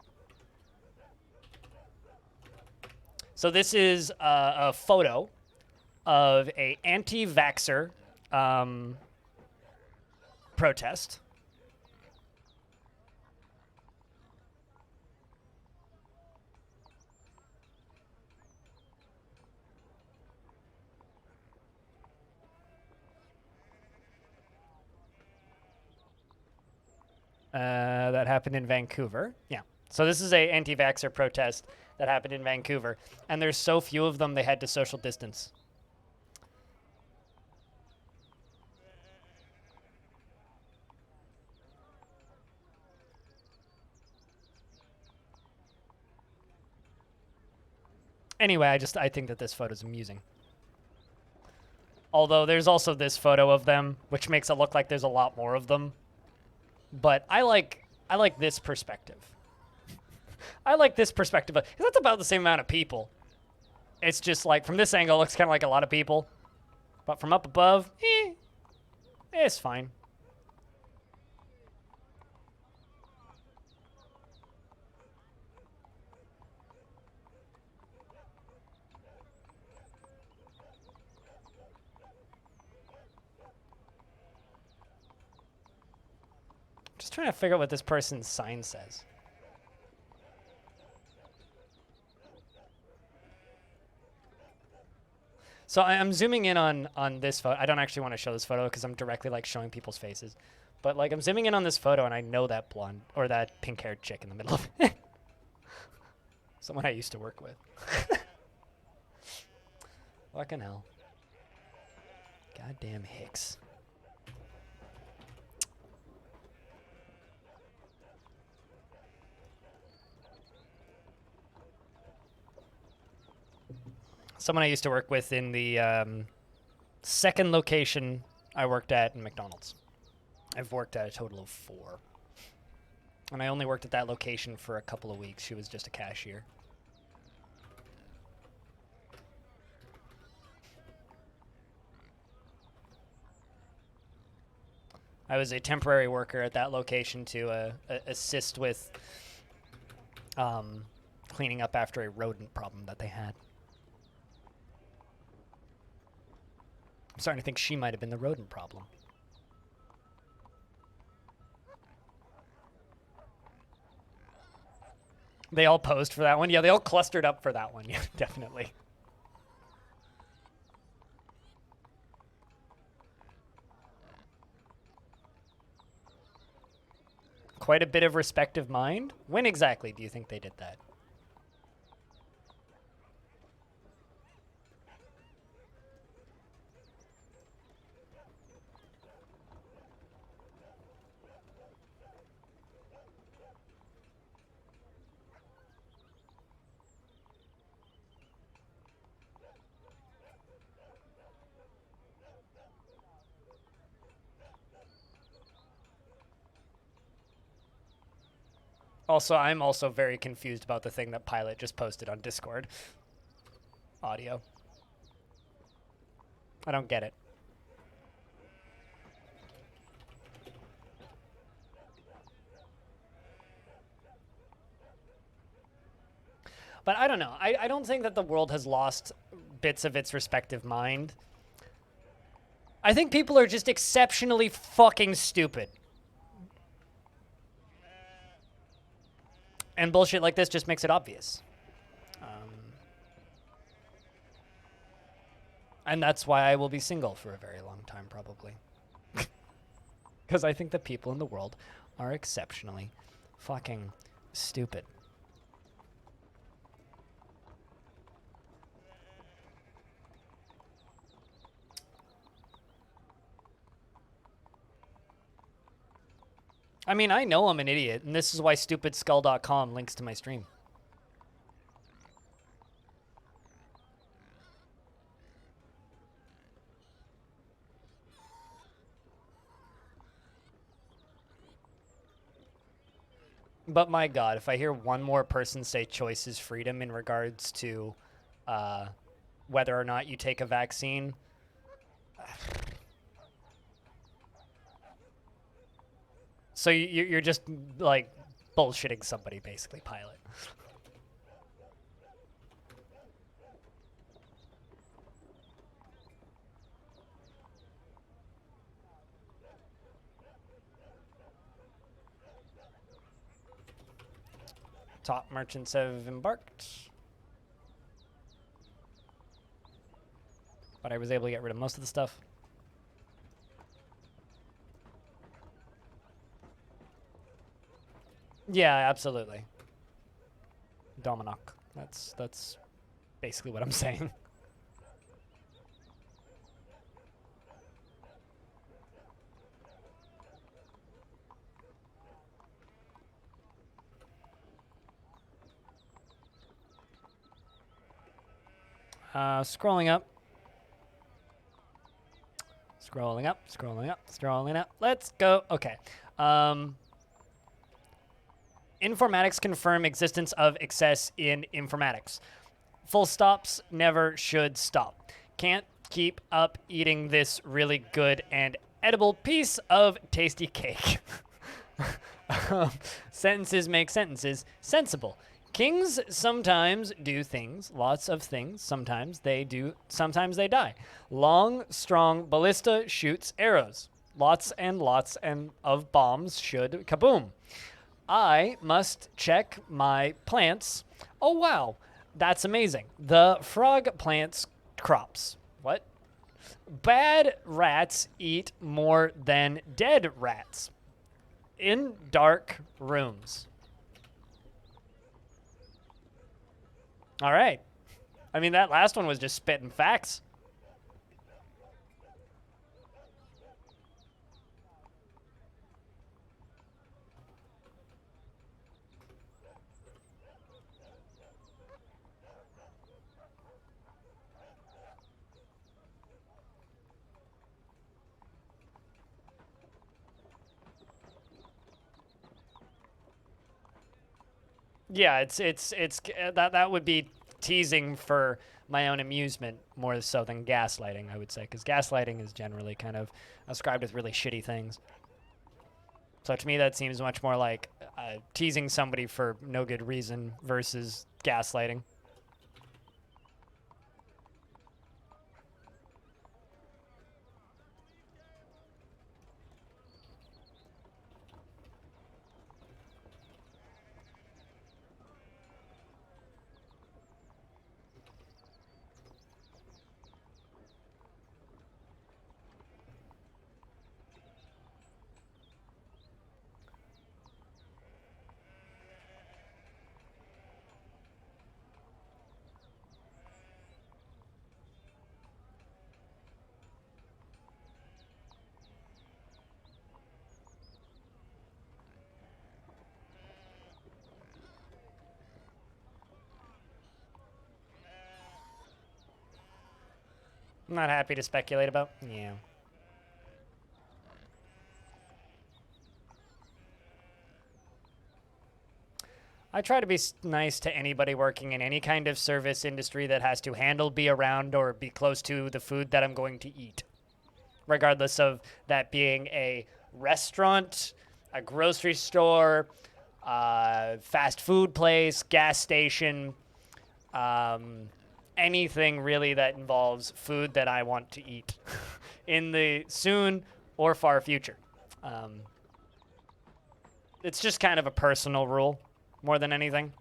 So this is a photo of a anti-vaxxer protest. That happened in Vancouver. Yeah. So this is a anti-vaxxer protest that happened in Vancouver. And there's so few of them, they had to social distance. Anyway, I think that this photo is amusing. Although there's also this photo of them, which makes it look like there's a lot more of them. But I like this perspective. I like this perspective, because that's about the same amount of people. It's just like, from this angle, it looks kind of like a lot of people. But from up above, it's fine. Just trying to figure out what this person's sign says. So I'm zooming in on this photo. I don't actually want to show this photo because I'm directly like showing people's faces. But like I'm zooming in on this photo and I know that blonde or that pink-haired chick in the middle of it. Someone I used to work with. Fucking hell. Goddamn Hicks. Someone I used to work with in the second location I worked at in McDonald's. I've worked at a total of 4. And I only worked at that location for a couple of weeks. She was just a cashier. I was a temporary worker at that location to assist with cleaning up after a rodent problem that they had. I'm starting to think she might have been the rodent problem. They all posed for that one? Yeah, they all clustered up for that one. Yeah, definitely. Quite a bit of respective mind? When exactly do you think they did that? Also, I'm also very confused about the thing that Pilot just posted on Discord. Audio. I don't get it. But I don't know. I don't think that the world has lost bits of its respective mind. I think people are just exceptionally fucking stupid. And bullshit like this just makes it obvious. And that's why I will be single for a very long time, probably. Because I think the people in the world are exceptionally fucking stupid. I mean, I know I'm an idiot, and this is why stupidskull.com links to my stream. But my God, if I hear one more person say choice is freedom in regards to whether or not you take a vaccine, so you're just like bullshitting somebody, basically, Pilot. Top merchants have embarked. But I was able to get rid of most of the stuff. Yeah, absolutely. Dominok. That's basically what I'm saying. Scrolling up. Scrolling up, scrolling up, scrolling up. Let's go. Okay. Informatics confirm existence of excess in informatics. Full stops never should stop. Can't keep up eating this really good and edible piece of tasty cake. Sentences make sentences sensible. Kings sometimes do things, lots of things. Sometimes they do, sometimes they die. Long, strong ballista shoots arrows. Lots and of bombs should kaboom. I must check my plants. Oh, wow. That's amazing. The frog plants crops. What? Bad rats eat more than dead rats. In dark rooms. All right. I mean, that last one was just spitting facts. Yeah, that would be teasing for my own amusement more so than gaslighting, I would say, because gaslighting is generally kind of ascribed with really shitty things. So to me, that seems much more like teasing somebody for no good reason versus gaslighting. I'm not happy to speculate about. Yeah. I try to be nice to anybody working in any kind of service industry that has to handle, be around, or be close to the food that I'm going to eat. Regardless of that being a restaurant, a grocery store, fast food place, gas station, anything really that involves food that I want to eat in the soon or far future. It's just kind of a personal rule more than anything.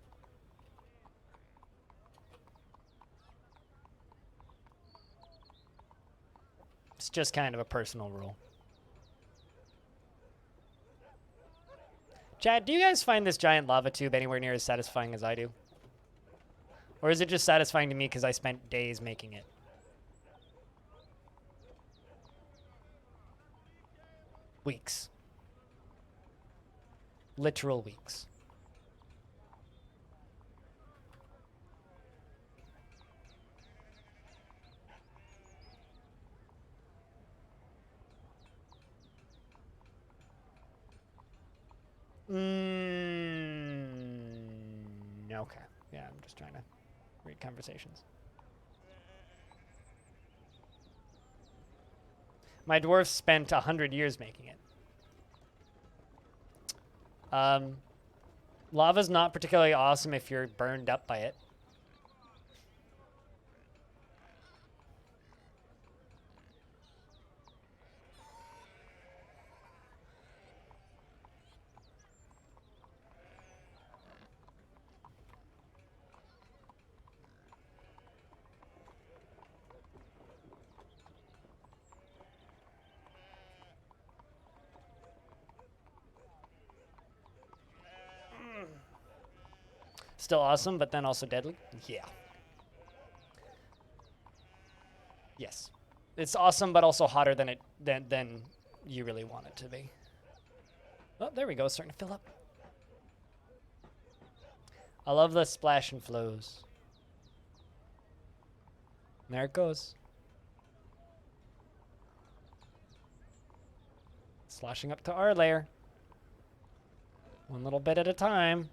It's just kind of a personal rule. Chad, do you guys find this giant lava tube anywhere near as satisfying as I do? Or is it just satisfying to me because I spent days making it? Weeks. Literal weeks. Okay. Yeah, I'm just trying to read conversations. My dwarf spent 100 years making it. Lava's not particularly awesome if you're burned up by it. Still awesome, but then also deadly? Yeah. Yes. It's awesome, but also hotter than than you really want it to be. Oh, there we go. It's starting to fill up. I love the splash and flows. There it goes. Sloshing up to our layer. One little bit at a time.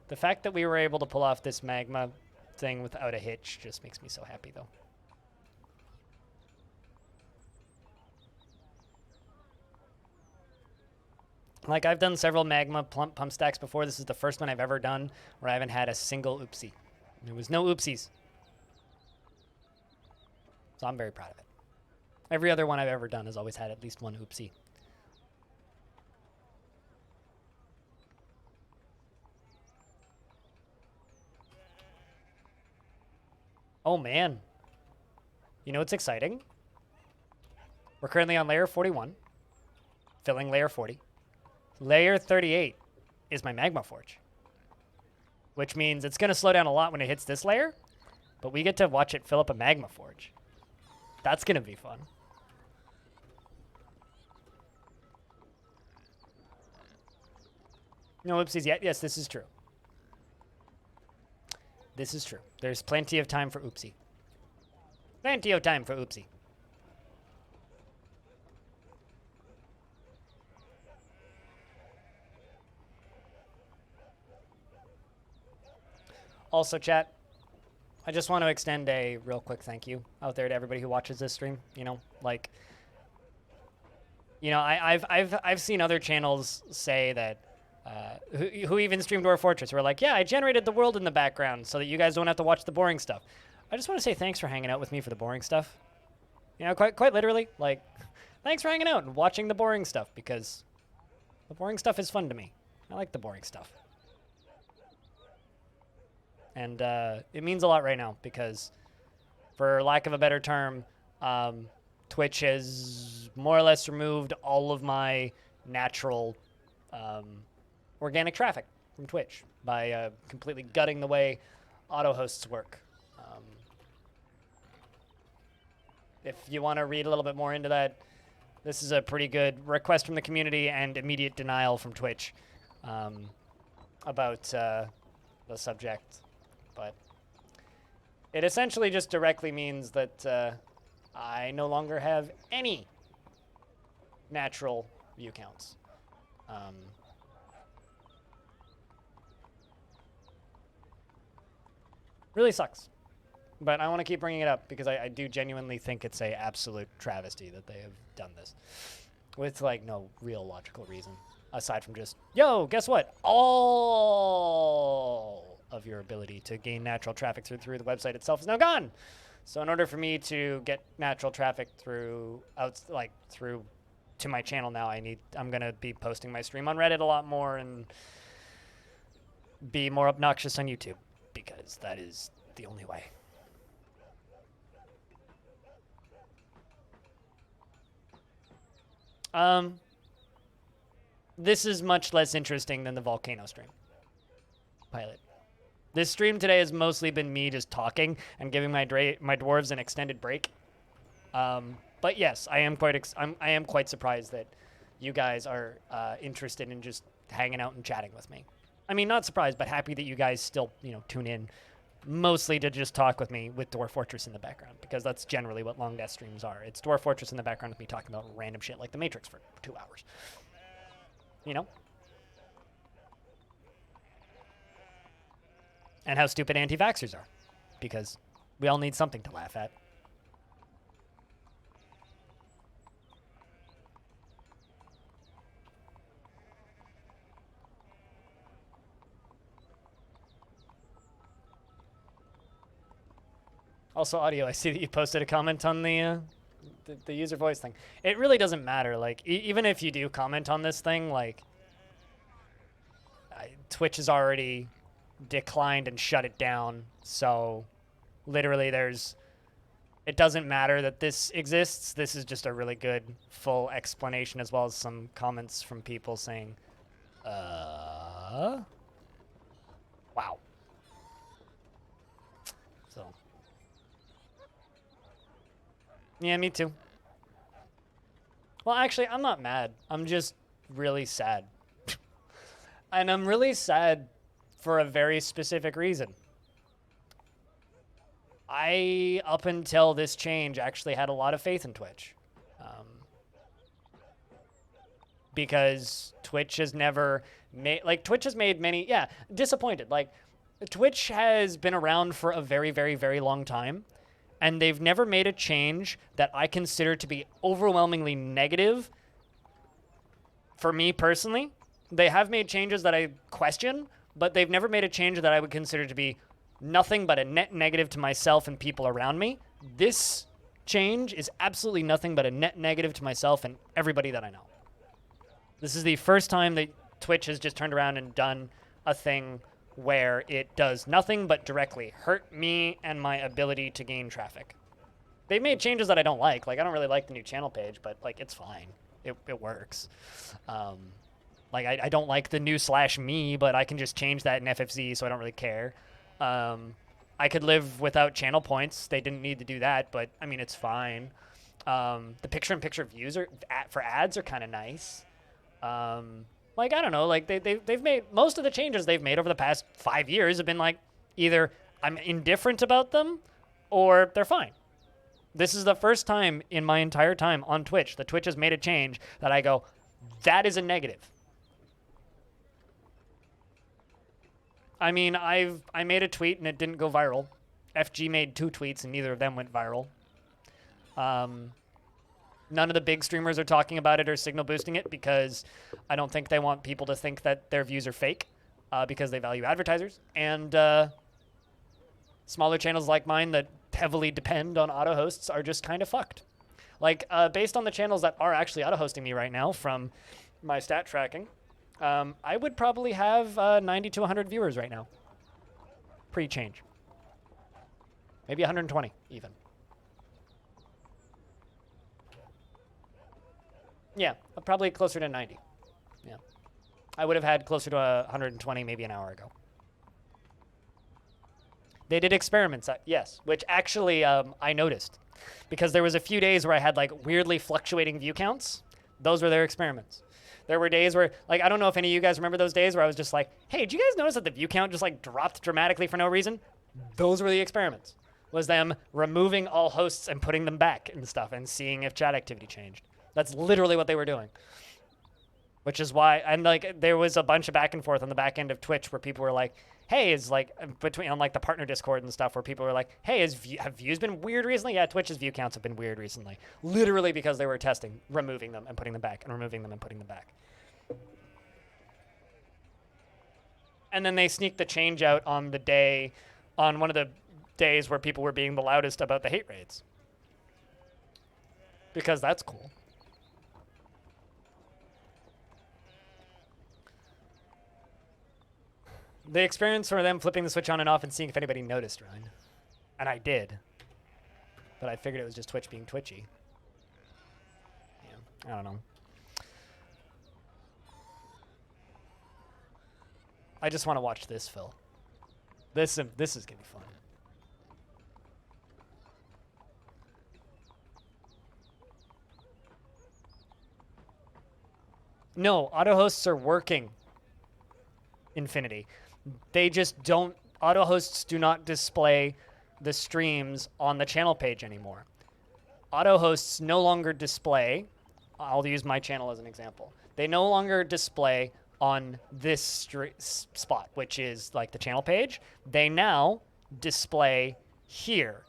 The fact that we were able to pull off this magma thing without a hitch just makes me so happy, though. Like, I've done several magma pump stacks before. This is the first one I've ever done where I haven't had a single oopsie. There was no oopsies. So I'm very proud of it. Every other one I've ever done has always had at least one oopsie. Oh, man. You know what's exciting? We're currently on layer 41. Filling layer 40. Layer 38 is my magma forge. Which means it's going to slow down a lot when it hits this layer. But we get to watch it fill up a magma forge. That's going to be fun. No oopsies yet. Yes, this is true. This is true. There's plenty of time for oopsie. Plenty of time for oopsie. Also, chat, I just want to extend a real quick thank you out there to everybody who watches this stream. You know, like, you know, I've seen other channels say that, who even stream Dwarf Fortress, who are like, yeah, I generated the world in the background so that you guys don't have to watch the boring stuff. I just want to say thanks for hanging out with me for the boring stuff. You know, quite literally, like, thanks for hanging out and watching the boring stuff, because the boring stuff is fun to me. I like the boring stuff. And it means a lot right now because, for lack of a better term, Twitch has more or less removed all of my natural organic traffic from Twitch by completely gutting the way auto hosts work. If you want to read a little bit more into that, this is a pretty good request from the community and immediate denial from Twitch about the subject. But it essentially just directly means that I no longer have any natural view counts. Really sucks. But I want to keep bringing it up because I do genuinely think it's a absolute travesty that they have done this with like no real logical reason aside from just, yo, guess what? All of your ability to gain natural traffic through the website itself is now gone. So in order for me to get natural traffic through to my channel now, I'm gonna be posting my stream on Reddit a lot more and be more obnoxious on YouTube because that is the only way. This is much less interesting than the volcano stream pilot. This stream today has mostly been me just talking and giving my dwarves an extended break. But yes, I am quite surprised that you guys are interested in just hanging out and chatting with me. I mean, not surprised, but happy that you guys still, you know, tune in mostly to just talk with me with Dwarf Fortress in the background, because that's generally what Longdeath streams are. It's Dwarf Fortress in the background with me talking about random shit like the Matrix for 2 hours. You know? And how stupid anti-vaxxers are, because we all need something to laugh at. Also, audio, I see that you posted a comment on the user voice thing. It really doesn't matter. Like, even if you do comment on this thing, like, Twitch has already declined and shut it down. So, literally, it doesn't matter that this exists. This is just a really good, full explanation, as well as some comments from people saying, wow. So. Yeah, me too. Well, actually, I'm not mad. I'm just really sad. And I'm really sad for a very specific reason. I, up until this change, actually had a lot of faith in Twitch. Because Twitch has never made... Like, Twitch has made many... Yeah, disappointed. Like, Twitch has been around for a very, very, very long time. And they've never made a change that I consider to be overwhelmingly negative for me personally. They have made changes that I question, but they've never made a change that I would consider to be nothing but a net negative to myself and people around me. This change is absolutely nothing but a net negative to myself and everybody that I know. This is the first time that Twitch has just turned around and done a thing where it does nothing but directly hurt me and my ability to gain traffic. They've made changes that I don't like. Like, I don't really like the new channel page, but, like, it's fine. It works. Like, I don't like the new /me, but I can just change that in FFZ, so I don't really care. I could live without channel points. They didn't need to do that, but, I mean, it's fine. The picture-in-picture views for ads are kind of nice. Like, I don't know, like, they've made, most of the changes they've made over the past 5 years have been, like, either I'm indifferent about them or they're fine. This is the first time in my entire time on Twitch that Twitch has made a change that I go, that is a negative. I mean, I made a tweet and it didn't go viral. FG made 2 tweets and neither of them went viral. None of the big streamers are talking about it or signal boosting it because I don't think they want people to think that their views are fake because they value advertisers. And smaller channels like mine that heavily depend on auto hosts are just kind of fucked. Like, based on the channels that are actually auto hosting me right now from my stat tracking, I would probably have 90 to 100 viewers right now. Pre-change. Maybe 120 even. Yeah, probably closer to 90. Yeah. I would have had closer to 120 maybe an hour ago. They did experiments, yes, which actually I noticed. Because there was a few days where I had like weirdly fluctuating view counts. Those were their experiments. There were days where, like, I don't know if any of you guys remember those days where I was just like, hey, did you guys notice that the view count just like dropped dramatically for no reason? Those were the experiments. Was them removing all hosts and putting them back and stuff and seeing if chat activity changed. That's literally what they were doing. Which is why, and like, there was a bunch of back and forth on the back end of Twitch where people were like, hey, is like, between, on like the partner Discord and stuff where people were like, hey, have views been weird recently? Yeah, Twitch's view counts have been weird recently. Literally because they were testing, removing them and putting them back and removing them and putting them back. And then they sneaked the change out on the day, on one of the days where people were being the loudest about the hate raids. Because that's cool. The experience for them flipping the switch on and off and seeing if anybody noticed, Ryan. And I did. But I figured it was just Twitch being twitchy. Yeah, I don't know. I just want to watch this, Phil. This is going to be fun. No, auto hosts are working. Infinity. They just don't, auto hosts do not display the streams on the channel page anymore. Auto hosts no longer display, I'll use my channel as an example. They no longer display on this spot, which is like the channel page. They now display here.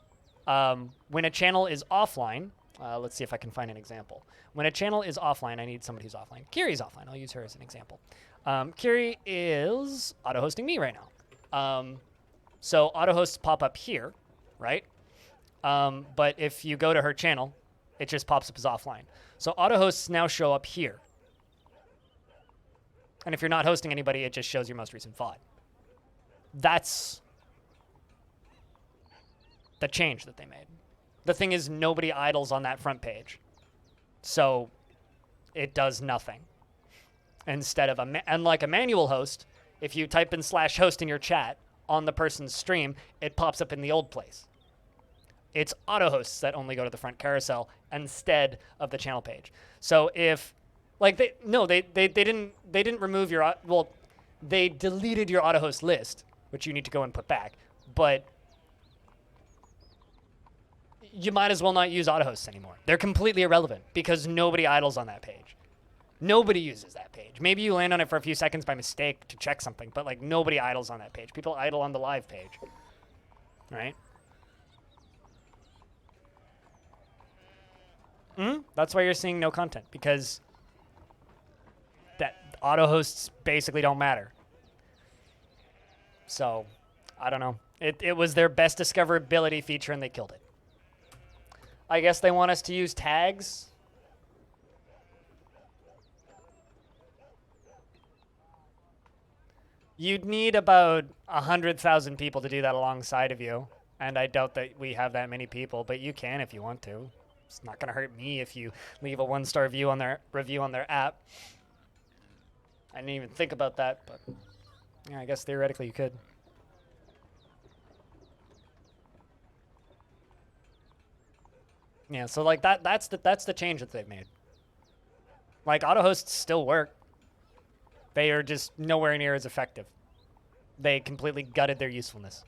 When a channel is offline, let's see if I can find an example. When a channel is offline, I need somebody who's offline. Kiri's offline. I'll use her as an example. Kiri is auto-hosting me right now. So auto-hosts pop up here, right? But if you go to her channel, it just pops up as offline. So auto-hosts now show up here. And if you're not hosting anybody, it just shows your most recent VOD. That's the change that they made. The thing is, nobody idles on that front page. So it does nothing. Instead of, unlike a manual host, if you type in /host in your chat on the person's stream, it pops up in the old place. It's auto hosts that only go to the front carousel instead of the channel page. So if, like, they didn't remove your, well, they deleted your auto host list, which you need to go and put back, but you might as well not use auto hosts anymore. They're completely irrelevant because nobody idles on that page. Nobody uses that page. Maybe you land on it for a few seconds by mistake to check something, but like nobody idles on that page. People idle on the live page, right? That's why you're seeing no content, because that auto hosts basically don't matter. So, I don't know. It was their best discoverability feature and they killed it. I guess they want us to use tags. You'd need about 100,000 people to do that alongside of you. And I doubt that we have that many people, but you can if you want to. It's not going to hurt me if you leave a 1-star review on their app. I didn't even think about that, but yeah, I guess theoretically you could. Yeah, so like that's the change that they've made. Like auto hosts still work. They are just nowhere near as effective. They completely gutted their usefulness.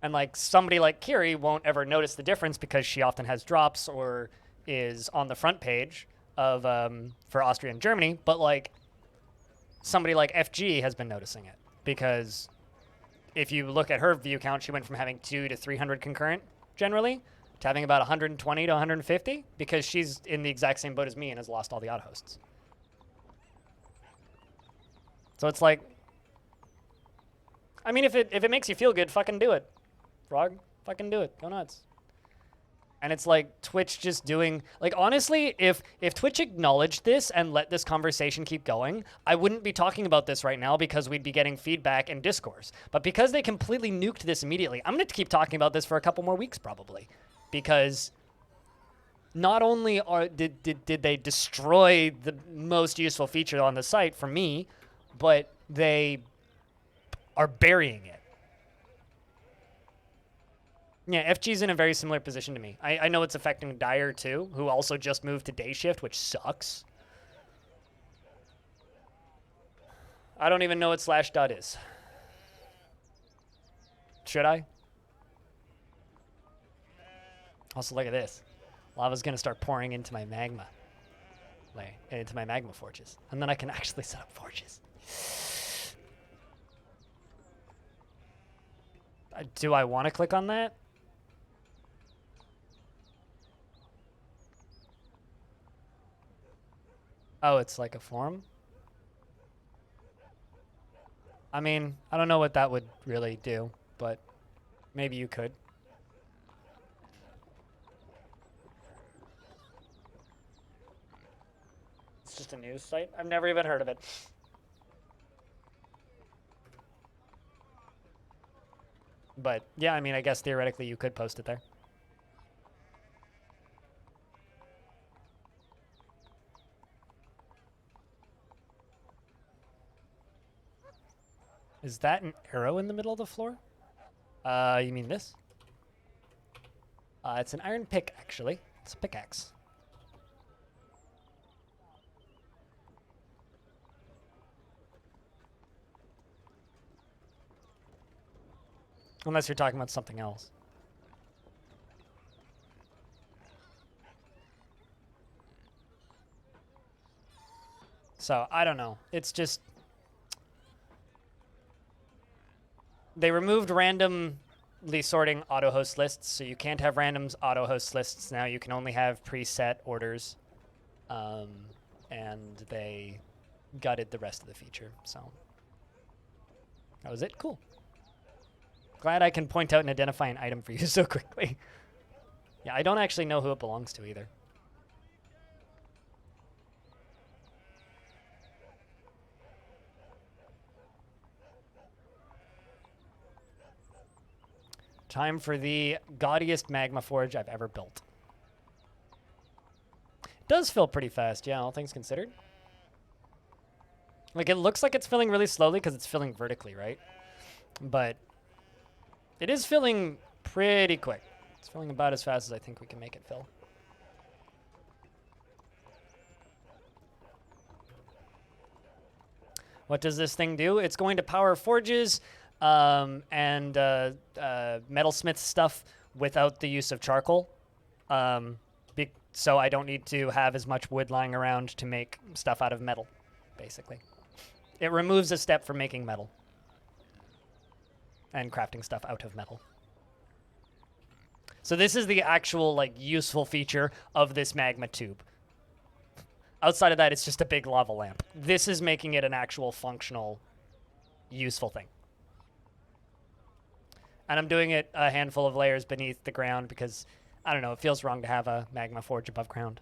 And like somebody like Kiri won't ever notice the difference because she often has drops or is on the front page of for Austria and Germany. But like somebody like FG has been noticing it, because if you look at her view count, she went from having 200 to 300 concurrent generally to having about 120 to 150, because she's in the exact same boat as me and has lost all the auto hosts. So it's like, I mean, if it makes you feel good, fucking do it, Frog. Fucking do it. Go nuts. And it's like Twitch just doing, like, honestly, if Twitch acknowledged this and let this conversation keep going, I wouldn't be talking about this right now, because we'd be getting feedback and discourse. But because they completely nuked this immediately, I'm going to keep talking about this for a couple more weeks probably, because not only did they destroy the most useful feature on the site for me, but they are burying it. Yeah, FG's in a very similar position to me. I know it's affecting Dyer too, who also just moved to day shift, which sucks. I don't even know what /dot is. Should I? Also, look at this. Lava's gonna start pouring into my magma. Like, into my magma forges. And then I can actually set up forges. Do I want to click on that? Oh, it's like a form? I mean, I don't know what that would really do, but maybe you could. It's just a news site? I've never even heard of it. But yeah, I mean, I guess theoretically you could post it there. Is that an arrow in the middle of the floor? You mean this? It's an iron pick, actually. It's a pickaxe. Unless you're talking about something else. So, I don't know. It's just... They removed randomly sorting auto host lists, so you can't have randoms auto host lists now. You can only have preset orders. And they gutted the rest of the feature, so... That was it? Cool. Glad I can point out and identify an item for you so quickly. Yeah, I don't actually know who it belongs to either. Time for the gaudiest magma forge I've ever built. It does fill pretty fast, yeah, all things considered. Like, it looks like it's filling really slowly because it's filling vertically, right? But it is filling pretty quick. It's filling about as fast as I think we can make it fill. What does this thing do? It's going to power forges and metalsmith stuff without the use of charcoal. So I don't need to have as much wood lying around to make stuff out of metal, basically. It removes a step from making metal and crafting stuff out of metal. So this is the actual, like, useful feature of this magma tube. Outside of that, it's just a big lava lamp. This is making it an actual functional, useful thing. And I'm doing it a handful of layers beneath the ground because, I don't know, it feels wrong to have a magma forge above ground.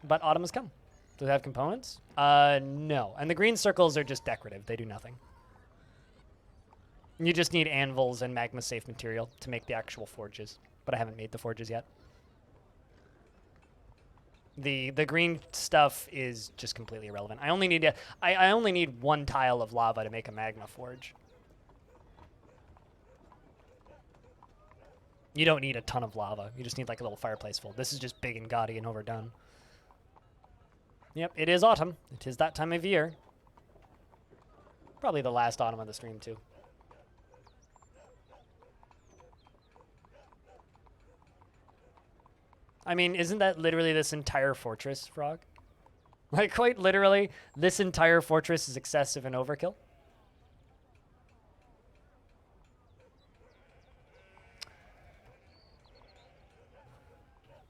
But autumn has come. Do they have components? No. And the green circles are just decorative. They do nothing. You just need anvils and magma-safe material to make the actual forges. But I haven't made the forges yet. The green stuff is just completely irrelevant. I only need one tile of lava to make a magma forge. You don't need a ton of lava. You just need like a little fireplace full. This is just big and gaudy and overdone. Yep, it is autumn. It is that time of year. Probably the last autumn of the stream, too. I mean, isn't that literally this entire fortress, Frog? Like, quite literally, this entire fortress is excessive and overkill.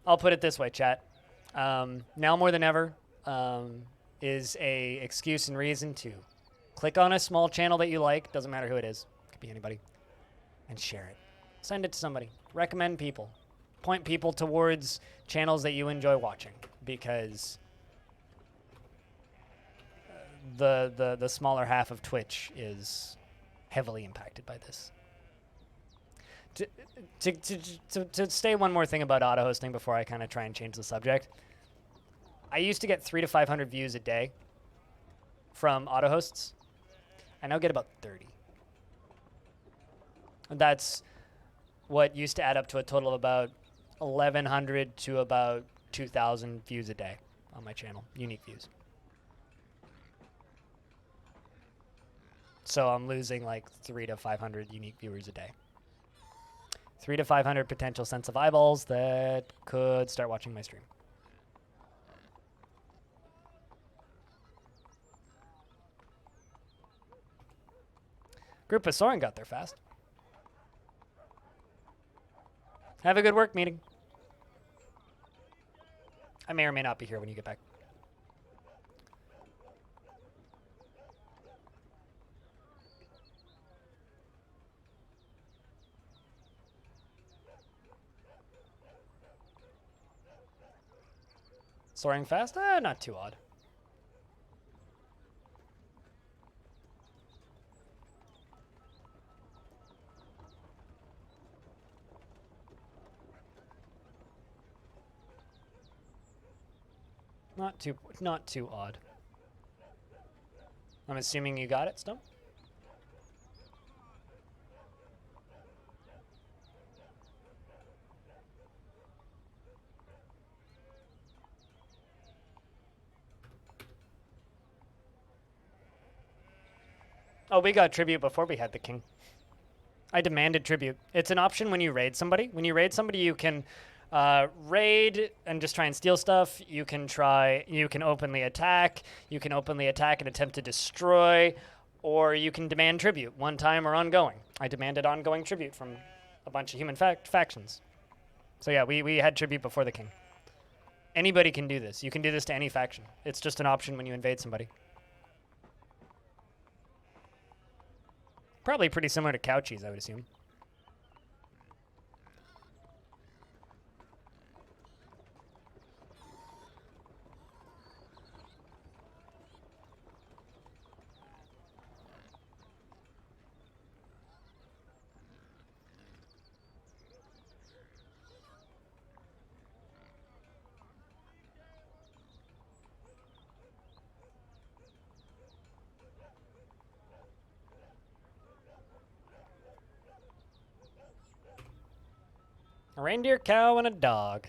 I'll put it this way, chat. Now more than ever is a excuse and reason to click on a small channel that you like. Doesn't matter who it is. Could be anybody. And share it. Send it to somebody. Recommend people. Point people towards channels that you enjoy watching. Because the smaller half of Twitch is heavily impacted by this. To say one more thing about auto hosting before I kind of try and change the subject. I used to get 300 to 500 views a day from auto hosts. I now get about 30. And that's what used to add up to a total of about 1,100 to about 2,000 views a day on my channel, unique views. So I'm losing like 300 to 500 unique viewers a day. 300 to 500 potential sense of eyeballs that could start watching my stream. Group of Soren got there fast. Have a good work meeting. I may or may not be here when you get back. Soaring fast? Not too odd. Not too odd. I'm assuming you got it, Stump? Oh, we got tribute before we had the king. I demanded tribute. It's an option when you raid somebody. When you raid somebody, you can raid and just try and steal stuff. You can openly attack. You can openly attack and attempt to destroy, or you can demand tribute one time or ongoing. I demanded ongoing tribute from a bunch of human factions. So yeah, we had tribute before the king. Anybody can do this. You can do this to any faction. It's just an option when you invade somebody. Probably pretty similar to Couchies, I would assume. A reindeer, cow, and a dog.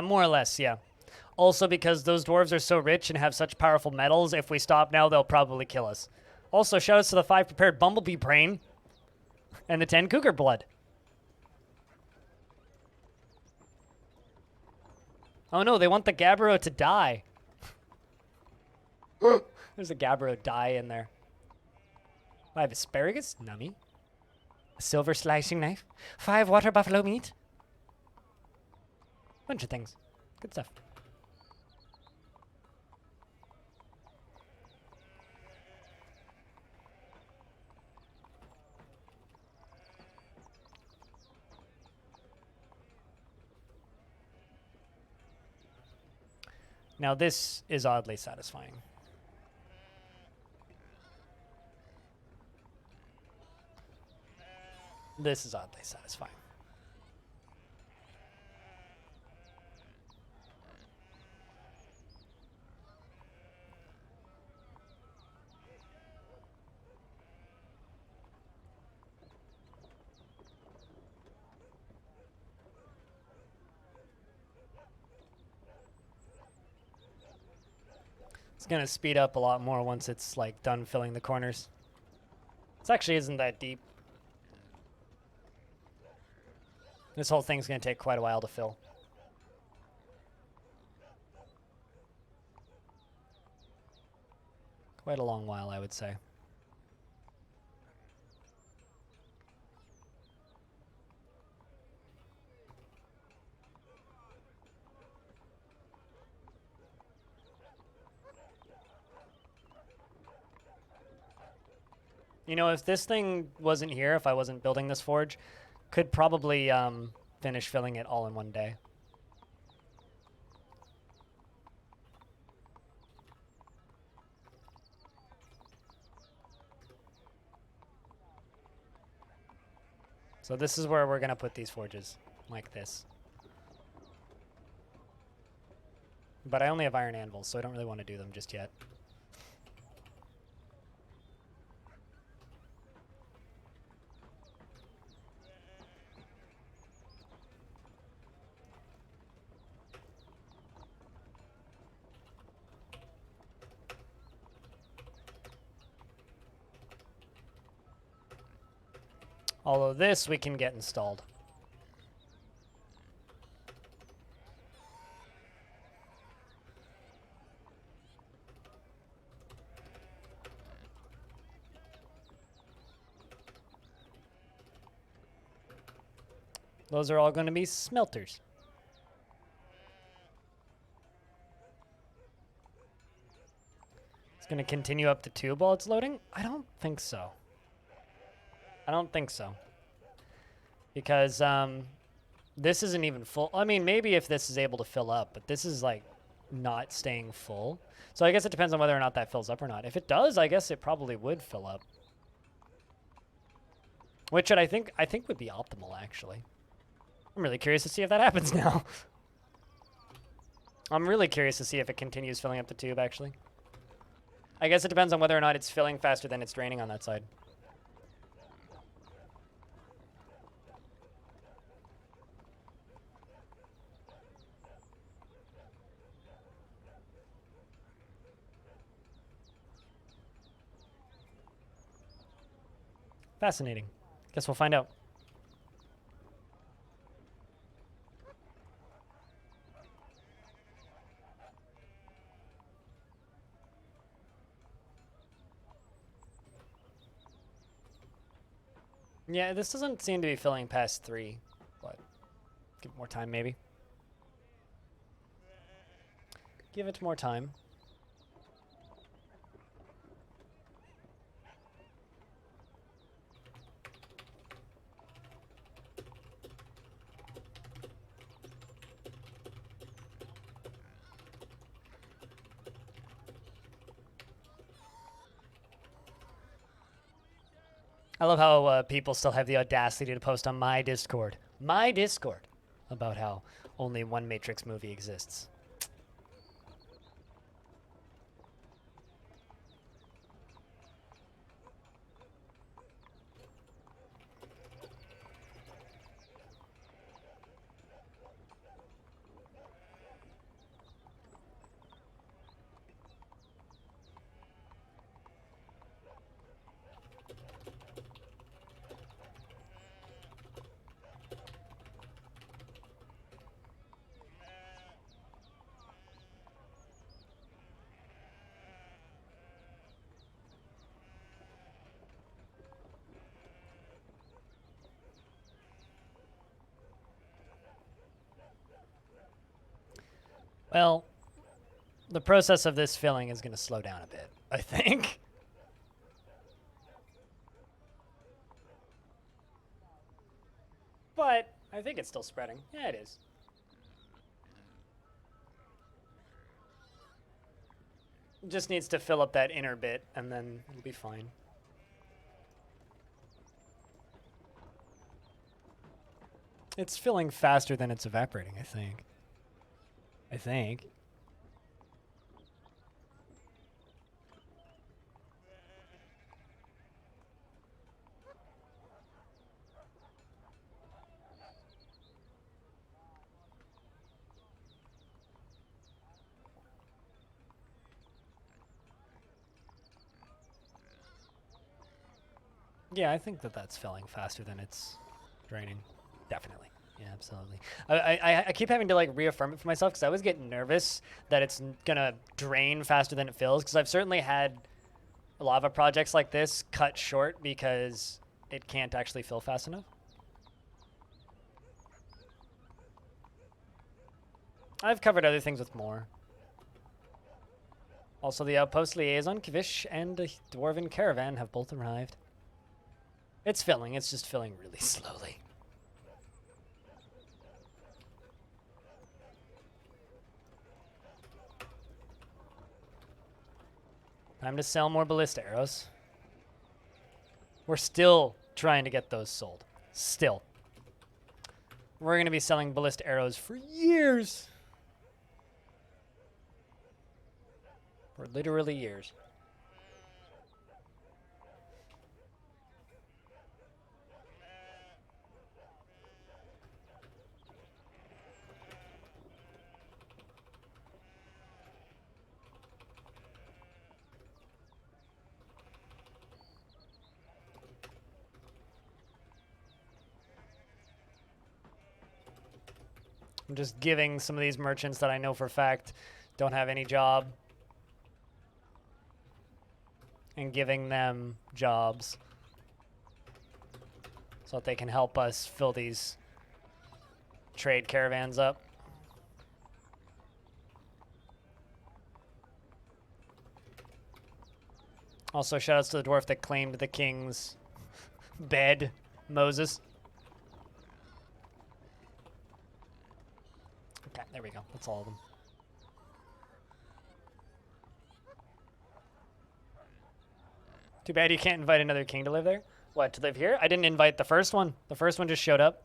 More or less, yeah. Also, because those dwarves are so rich and have such powerful metals, if we stop now, they'll probably kill us. Also, shoutouts to the 5 prepared bumblebee brain and the 10 cougar blood. Oh no, they want the Gabbro to die. There's a Gabbro die in there. I have asparagus, nummy. A silver slicing knife. 5 water buffalo meat. Bunch of things. Good stuff. Now this is oddly satisfying. This is oddly satisfying. gonna speed up a lot more once it's like done filling the corners. This actually isn't that deep. This whole thing's gonna take quite a while to fill. Quite a long while, I would say. You know, if this thing wasn't here, if I wasn't building this forge, could probably finish filling it all in one day. So this is where we're going to put these forges, like this. But I only have iron anvils, so I don't really want to do them just yet. Although this we can get installed. Those are all going to be smelters. It's going to continue up the tube while it's loading? I don't think so. I don't think so. Because this isn't even full. I mean, maybe if this is able to fill up, but this is like not staying full. So I guess it depends on whether or not that fills up or not. If it does, I guess it probably would fill up. Which I think would be optimal, actually. I'm really curious to see if that happens now. I'm really curious to see if it continues filling up the tube, actually. I guess it depends on whether or not it's filling faster than it's draining on that side. Fascinating. Guess we'll find out. Yeah, this doesn't seem to be filling past 3, but give it more time, maybe. Give it more time. I love how people still have the audacity to post on my Discord, about how only one Matrix movie exists. Well, the process of this filling is going to slow down a bit, I think. But I think it's still spreading. Yeah, it is. It just needs to fill up that inner bit, and then it'll be fine. It's filling faster than it's evaporating, I think. Yeah, I think that that's filling faster than it's draining. Definitely. Yeah, absolutely. I keep having to like reaffirm it for myself because I was getting nervous that it's gonna drain faster than it fills because I've certainly had lava projects like this cut short because it can't actually fill fast enough. I've covered other things with more. Also, the outpost liaison, Kvish, and a dwarven caravan have both arrived. It's filling. It's just filling really slowly. Time to sell more ballista arrows. We're still trying to get those sold. Still. We're going to be selling ballista arrows for years. For literally years. I'm just giving some of these merchants that I know for a fact don't have any job and giving them jobs so that they can help us fill these trade caravans up. Also, shoutouts to the dwarf that claimed the king's bed, Moses. Okay, there we go. That's all of them. Too bad you can't invite another king to live there. What, to live here? I didn't invite the first one. The first one just showed up.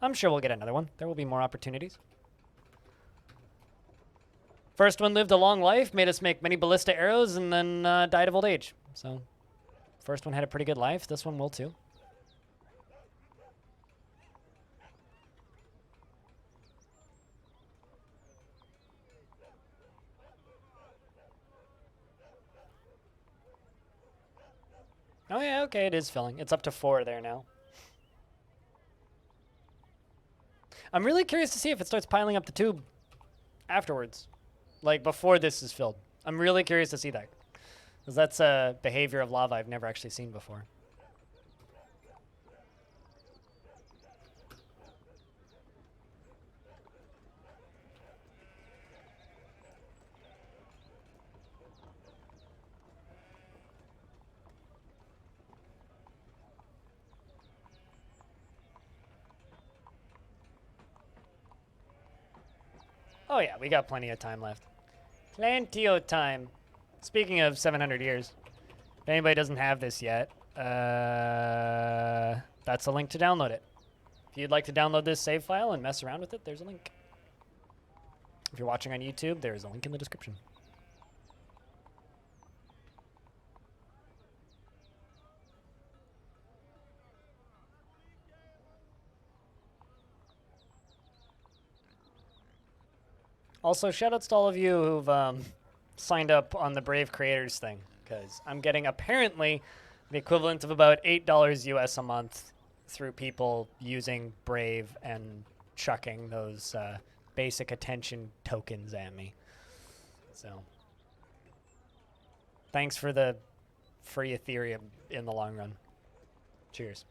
I'm sure we'll get another one. There will be more opportunities. First one lived a long life, made us make many ballista arrows, and then died of old age. So, first one had a pretty good life. This one will too. Oh yeah, okay, it is filling. It's up to 4 there now. I'm really curious to see if it starts piling up the tube afterwards. Like, before this is filled. I'm really curious to see that. Because that's a behavior of lava I've never actually seen before. Oh yeah, we got plenty of time left. Plenty of time. Speaking of 700 years, if anybody doesn't have this yet, that's a link to download it. If you'd like to download this save file and mess around with it, there's a link. If you're watching on YouTube, there's a link in the description. Also, shoutouts to all of you who've signed up on the Brave Creators thing, because I'm getting apparently the equivalent of about $8 US a month through people using Brave and chucking those basic attention tokens at me. So, thanks for the free Ethereum in the long run. Cheers.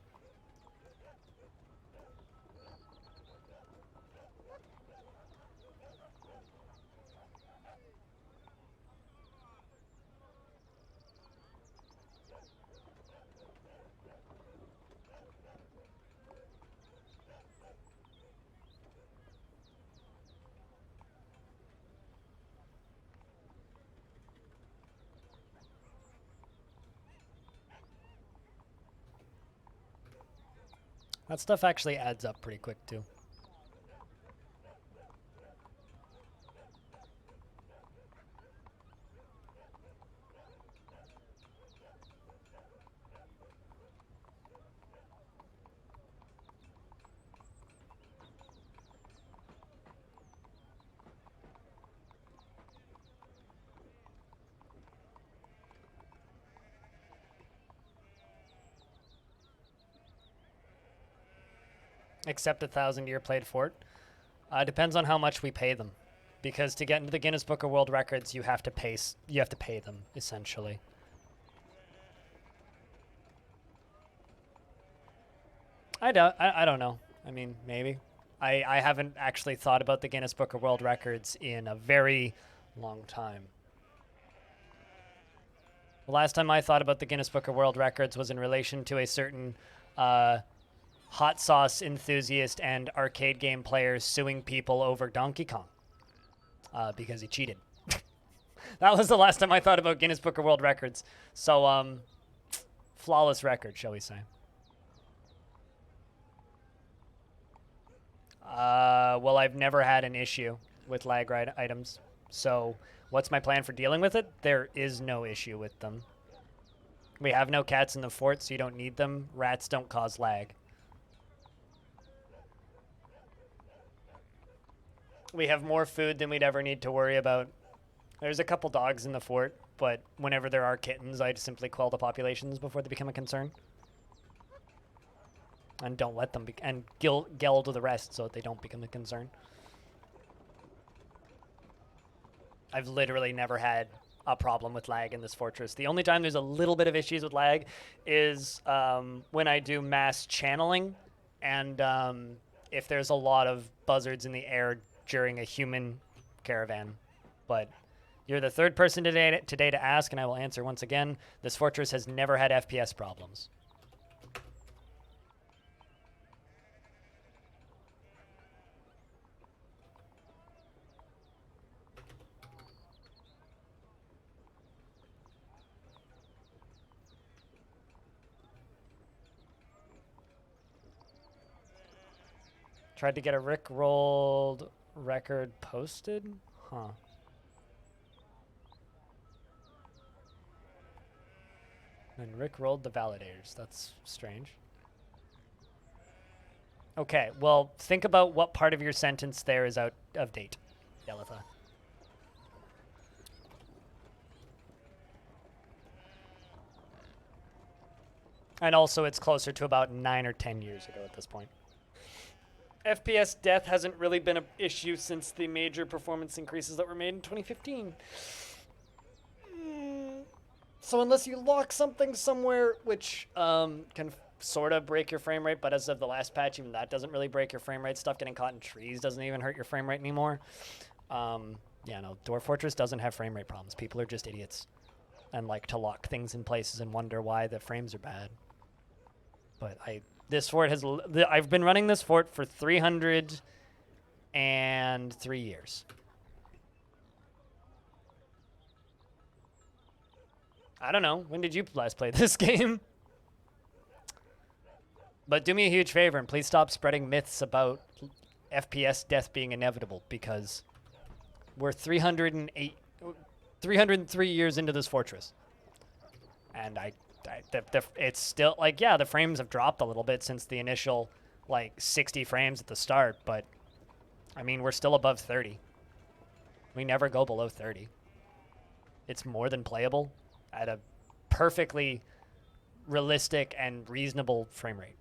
That stuff actually adds up pretty quick, too. Accept 1,000-year played fort. Depends on how much we pay them, because to get into the Guinness Book of World Records, you have to pay them essentially. I don't know. I mean, maybe. I haven't actually thought about the Guinness Book of World Records in a very long time. The last time I thought about the Guinness Book of World Records was in relation to a certain hot sauce enthusiast and arcade game player suing people over Donkey Kong because he cheated. That was the last time I thought about Guinness Book of World Records. So, flawless record, shall we say. Well, I've never had an issue with lag items. So, what's my plan for dealing with it? There is no issue with them. We have no cats in the fort, so you don't need them. Rats don't cause lag. We have more food than we'd ever need to worry about. There's a couple dogs in the fort, but whenever there are kittens, I simply quell the populations before they become a concern. And don't let them and geld the rest so that they don't become a concern. I've literally never had a problem with lag in this fortress. The only time there's a little bit of issues with lag is when I do mass channeling, and if there's a lot of buzzards in the air during a human caravan. But you're the third person today to ask, and I will answer once again. This fortress has never had FPS problems. Tried to get a Rick-rolled record posted? Huh. And Rick-rolled the validators. That's strange. Okay, well, think about what part of your sentence there is out of date, Yelitha. And also, it's closer to about 9 or 10 years ago at this point. FPS death hasn't really been an issue since the major performance increases that were made in 2015. So unless you lock something somewhere, which can sort of break your frame rate, but as of the last patch, even that doesn't really break your frame rate. Stuff getting caught in trees doesn't even hurt your frame rate anymore. Yeah, no, Dwarf Fortress doesn't have frame rate problems. People are just idiots and like to lock things in places and wonder why the frames are bad. But this fort has... I've been running this fort for 303 years. I don't know. When did you last play this game? But do me a huge favor and please stop spreading myths about FPS death being inevitable, because we're 303 years into this fortress. And it's still, like, yeah, the frames have dropped a little bit since the initial, like, 60 frames at the start, but, I mean, we're still above 30. We never go below 30. It's more than playable at a perfectly realistic and reasonable frame rate.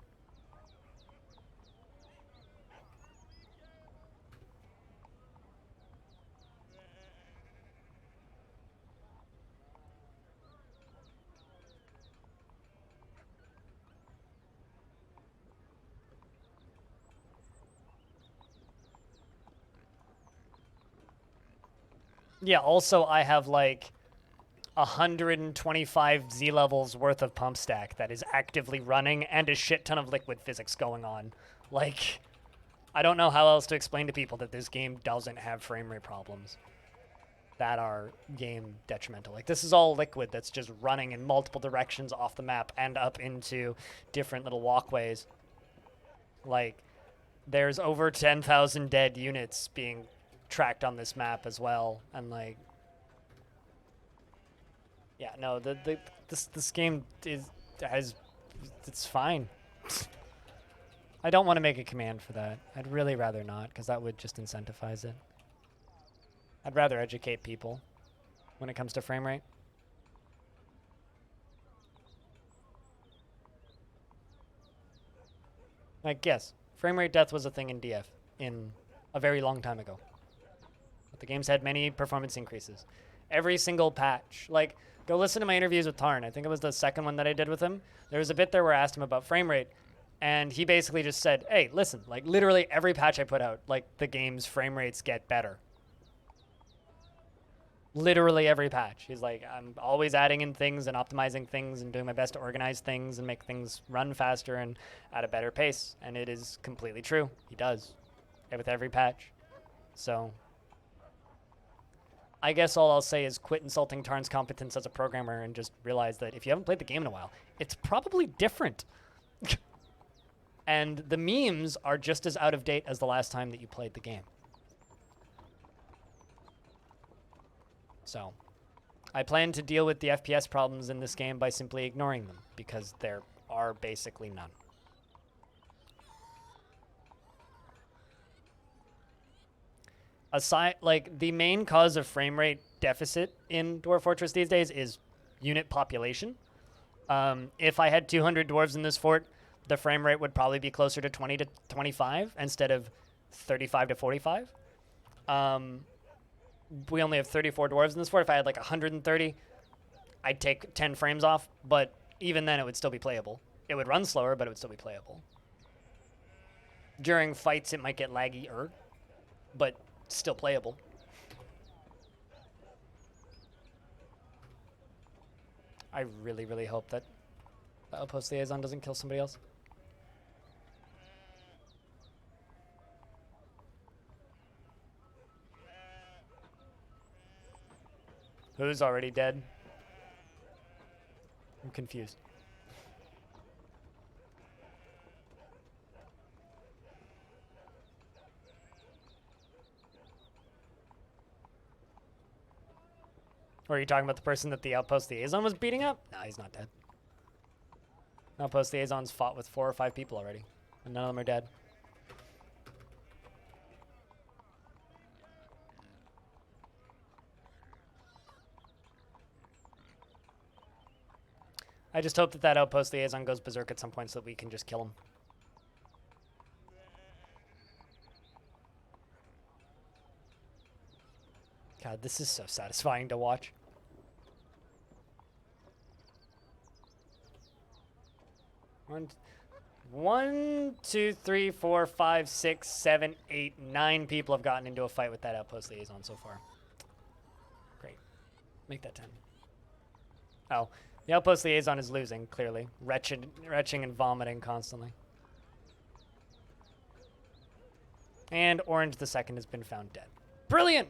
Yeah, also I have like 125 Z levels worth of pump stack that is actively running and a shit ton of liquid physics going on. Like, I don't know how else to explain to people that this game doesn't have frame rate problems that are game detrimental. Like, this is all liquid that's just running in multiple directions off the map and up into different little walkways. Like, there's over 10,000 dead units being tracked on this map as well, and like, yeah, no, this game it's fine. I don't want to make a command for that. I'd really rather not, because that would just incentivize it. I'd rather educate people when it comes to frame rate. Like, yes, Frame rate death was a thing in DF in a very long time ago. But the game's had many performance increases. Every single patch. Like, go listen to my interviews with Tarn. I think it was the second one that I did with him. There was a bit there where I asked him about frame rate, and he basically just said, hey, listen, like, literally every patch I put out, like, the game's frame rates get better. Literally every patch. He's like, I'm always adding in things and optimizing things and doing my best to organize things and make things run faster and at a better pace. And it is completely true. He does. With every patch. So I guess all I'll say is quit insulting Tarn's competence as a programmer and just realize that if you haven't played the game in a while, it's probably different. And the memes are just as out of date as the last time that you played the game. So I plan to deal with the FPS problems in this game by simply ignoring them, because there are basically none. Aside, like, the main cause of frame rate deficit in Dwarf Fortress these days is unit population. If I had 200 dwarves in this fort, the frame rate would probably be closer to 20 to 25 instead of 35 to 45. We only have 34 dwarves in this fort. If I had like 130, I'd take 10 frames off, but even then it would still be playable. It would run slower, but it would still be playable. During fights, it might get laggy-er, but still playable. I really, really hope that the Outpost Liaison doesn't kill somebody else. Who's already dead? I'm confused. Or are you talking about the person that the Outpost Liaison was beating up? No, he's not dead. Outpost Liaison's fought with 4 or 5 people already, and none of them are dead. I just hope that that Outpost Liaison goes berserk at some point so that we can just kill him. God, this is so satisfying to watch. One, two, three, four, five, 6, 7, 8, 9 people have gotten into a fight with that Outpost Liaison so far. Great. Make that 10. Oh, the Outpost Liaison is losing, clearly. Retching and vomiting constantly. And Orange the Second has been found dead. Brilliant!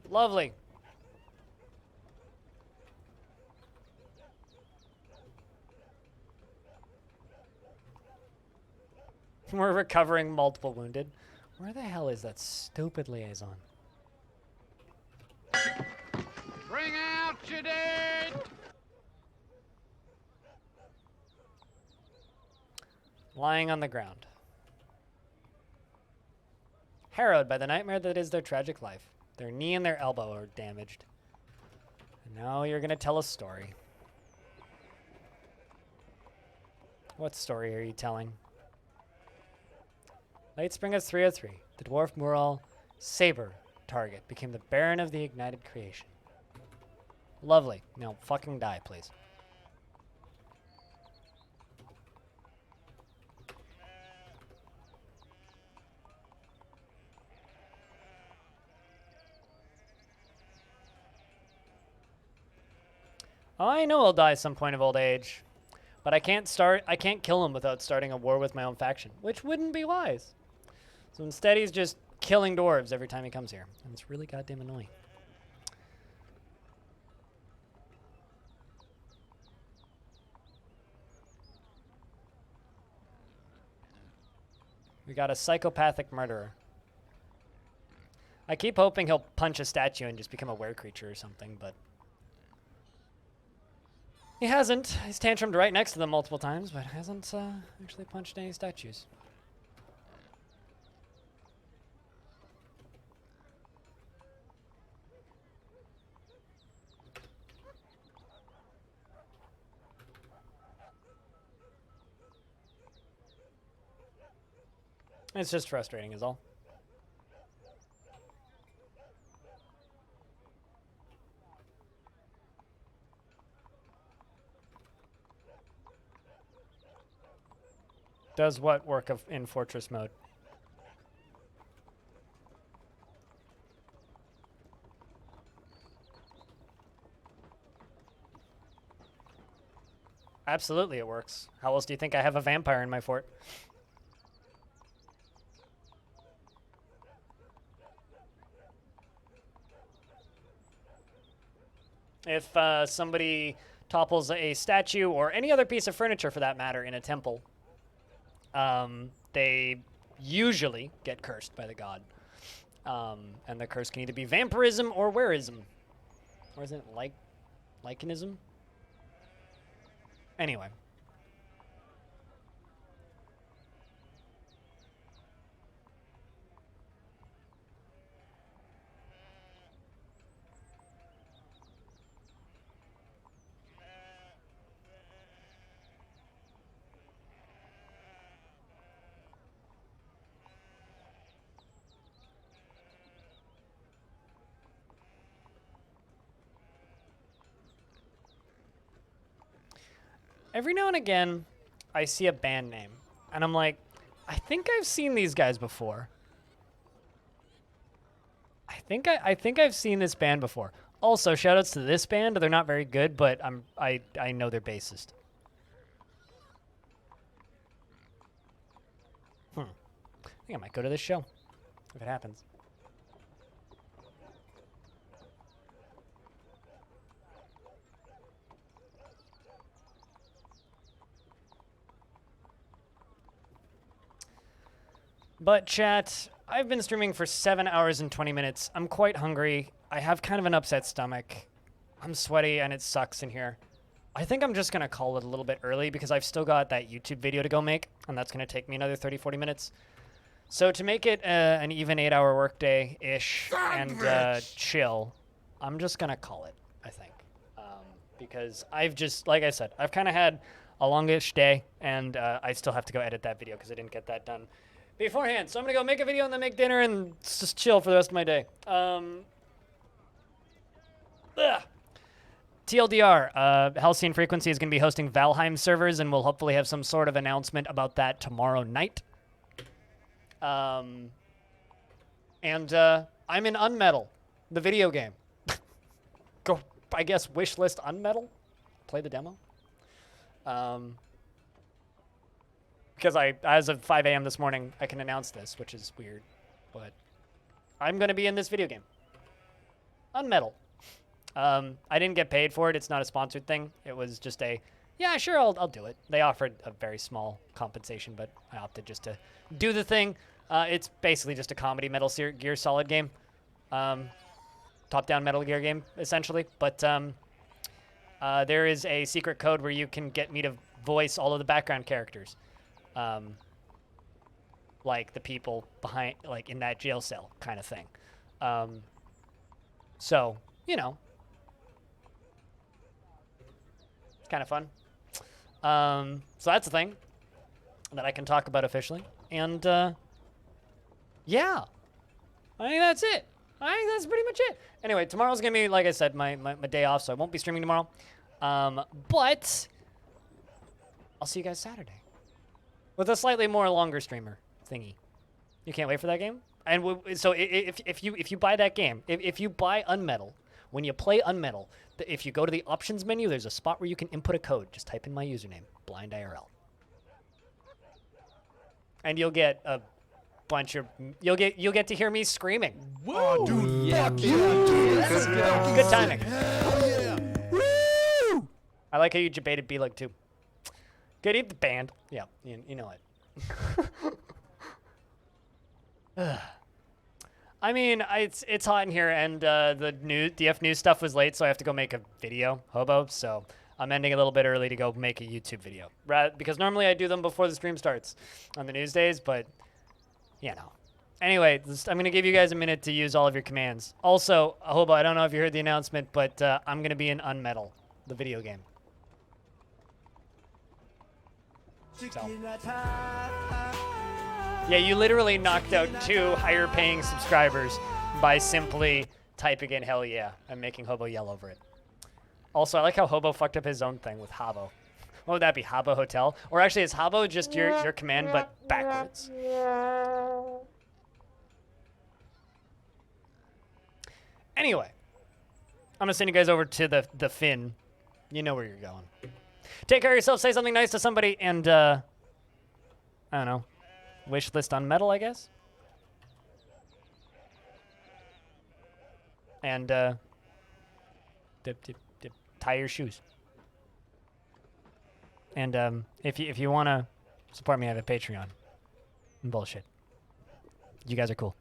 Lovely. We're recovering multiple wounded. Where the hell is that stupid liaison? Bring out your dead! Lying on the ground. Harrowed by the nightmare that is their tragic life. Their knee and their elbow are damaged. And now you're gonna tell a story. What story are you telling? Late spring of 303, the dwarf Mural Saber target became the Baron of the Ignited Creation. Lovely. Now fucking die, please. I know I'll die some point of old age, but I can't kill him without starting a war with my own faction, which wouldn't be wise. So instead he's just killing dwarves every time he comes here, and it's really goddamn annoying. We got a psychopathic murderer. I keep hoping he'll punch a statue and just become a were-creature or something, but he hasn't. He's tantrumed right next to them multiple times, but hasn't actually punched any statues. It's just frustrating is all. Does what work in Fortress mode? Absolutely it works. How else do you think I have a vampire in my fort? If somebody topples a statue or any other piece of furniture for that matter in a temple, they usually get cursed by the god. And the curse can either be vampirism or wereism. Or is it lichenism? Anyway. Every now and again, I see a band name, and I'm like, I think I've seen these guys before. I think I've seen this band before. Also, shoutouts to this band. They're not very good, but I know their bassist. I think I might go to this show if it happens. But chat, I've been streaming for 7 hours and 20 minutes. I'm quite hungry. I have kind of an upset stomach. I'm sweaty and it sucks in here. I think I'm just going to call it a little bit early because I've still got that YouTube video to go make, and that's going to take me another 30, 40 minutes. So to make it an even 8-hour workday-ish and chill, I'm just going to call it, I think. Because I've just, like I said, I've kind of had a longish day, and I still have to go edit that video because I didn't get that done beforehand. So I'm going to go make a video and then make dinner and just chill for the rest of my day. TLDR, Halcyon Frequency is going to be hosting Valheim servers, and we'll hopefully have some sort of announcement about that tomorrow night. I'm in Unmetal, the video game. Go, I guess, wishlist Unmetal. Play the demo. Because as of 5 a.m. this morning, I can announce this, which is weird, but I'm going to be in this video game. Unmetal. I didn't get paid for it. It's not a sponsored thing. It was just yeah, sure, I'll do it. They offered a very small compensation, but I opted just to do the thing. It's basically just a comedy Metal Gear Solid game. Top-down Metal Gear game, essentially. But there is a secret code where you can get me to voice all of the background characters. Like the people behind, like in that jail cell kind of thing. So, you know. It's kind of fun. So that's a thing that I can talk about officially. And, yeah. I think that's it. I think that's pretty much it. Anyway, tomorrow's going to be, like I said, my day off, so I won't be streaming tomorrow. But I'll see you guys Saturday with a slightly more longer streamer thingy. You can't wait for that game? And so if you buy that game, if you buy Unmetal, when you play Unmetal, if you go to the options menu, there's a spot where you can input a code. Just type in my username, blindIRL. And you'll get a bunch of you'll get to hear me screaming. Whoa, dude, yeah, fuck you, dude. Let's go. Good timing. Hell yeah. Woo! I like how you debated B-Lug too. Good, eat the band. Yeah, you know it. I mean, it's hot in here, and the new DF news stuff was late, so I have to go make a video, hobo. So I'm ending a little bit early to go make a YouTube video, because normally I do them before the stream starts on the news days, but you know. Anyway, I'm gonna give you guys a minute to use all of your commands. Also, hobo, I don't know if you heard the announcement, but I'm gonna be in Unmetal, the video game. So. Yeah, you literally knocked out 2 higher paying subscribers by simply typing in hell yeah and making Hobo yell over it. Also, I like how Hobo fucked up his own thing with Habbo. What would that be, Habbo Hotel? Or actually, is Habbo just your command, but backwards? Anyway, I'm gonna send you guys over to the Finn. You know where you're going. Take care of yourself, say something nice to somebody, and, I don't know, wish list on metal, I guess? And, tie your shoes. And if you want to support me, I have a Patreon. Bullshit. You guys are cool.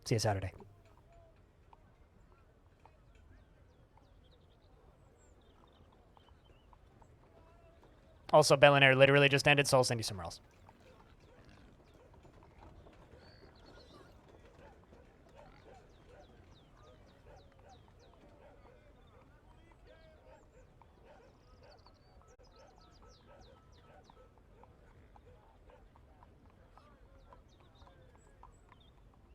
See you Saturday. Also, Bel Air literally just ended, so I'll send you somewhere else.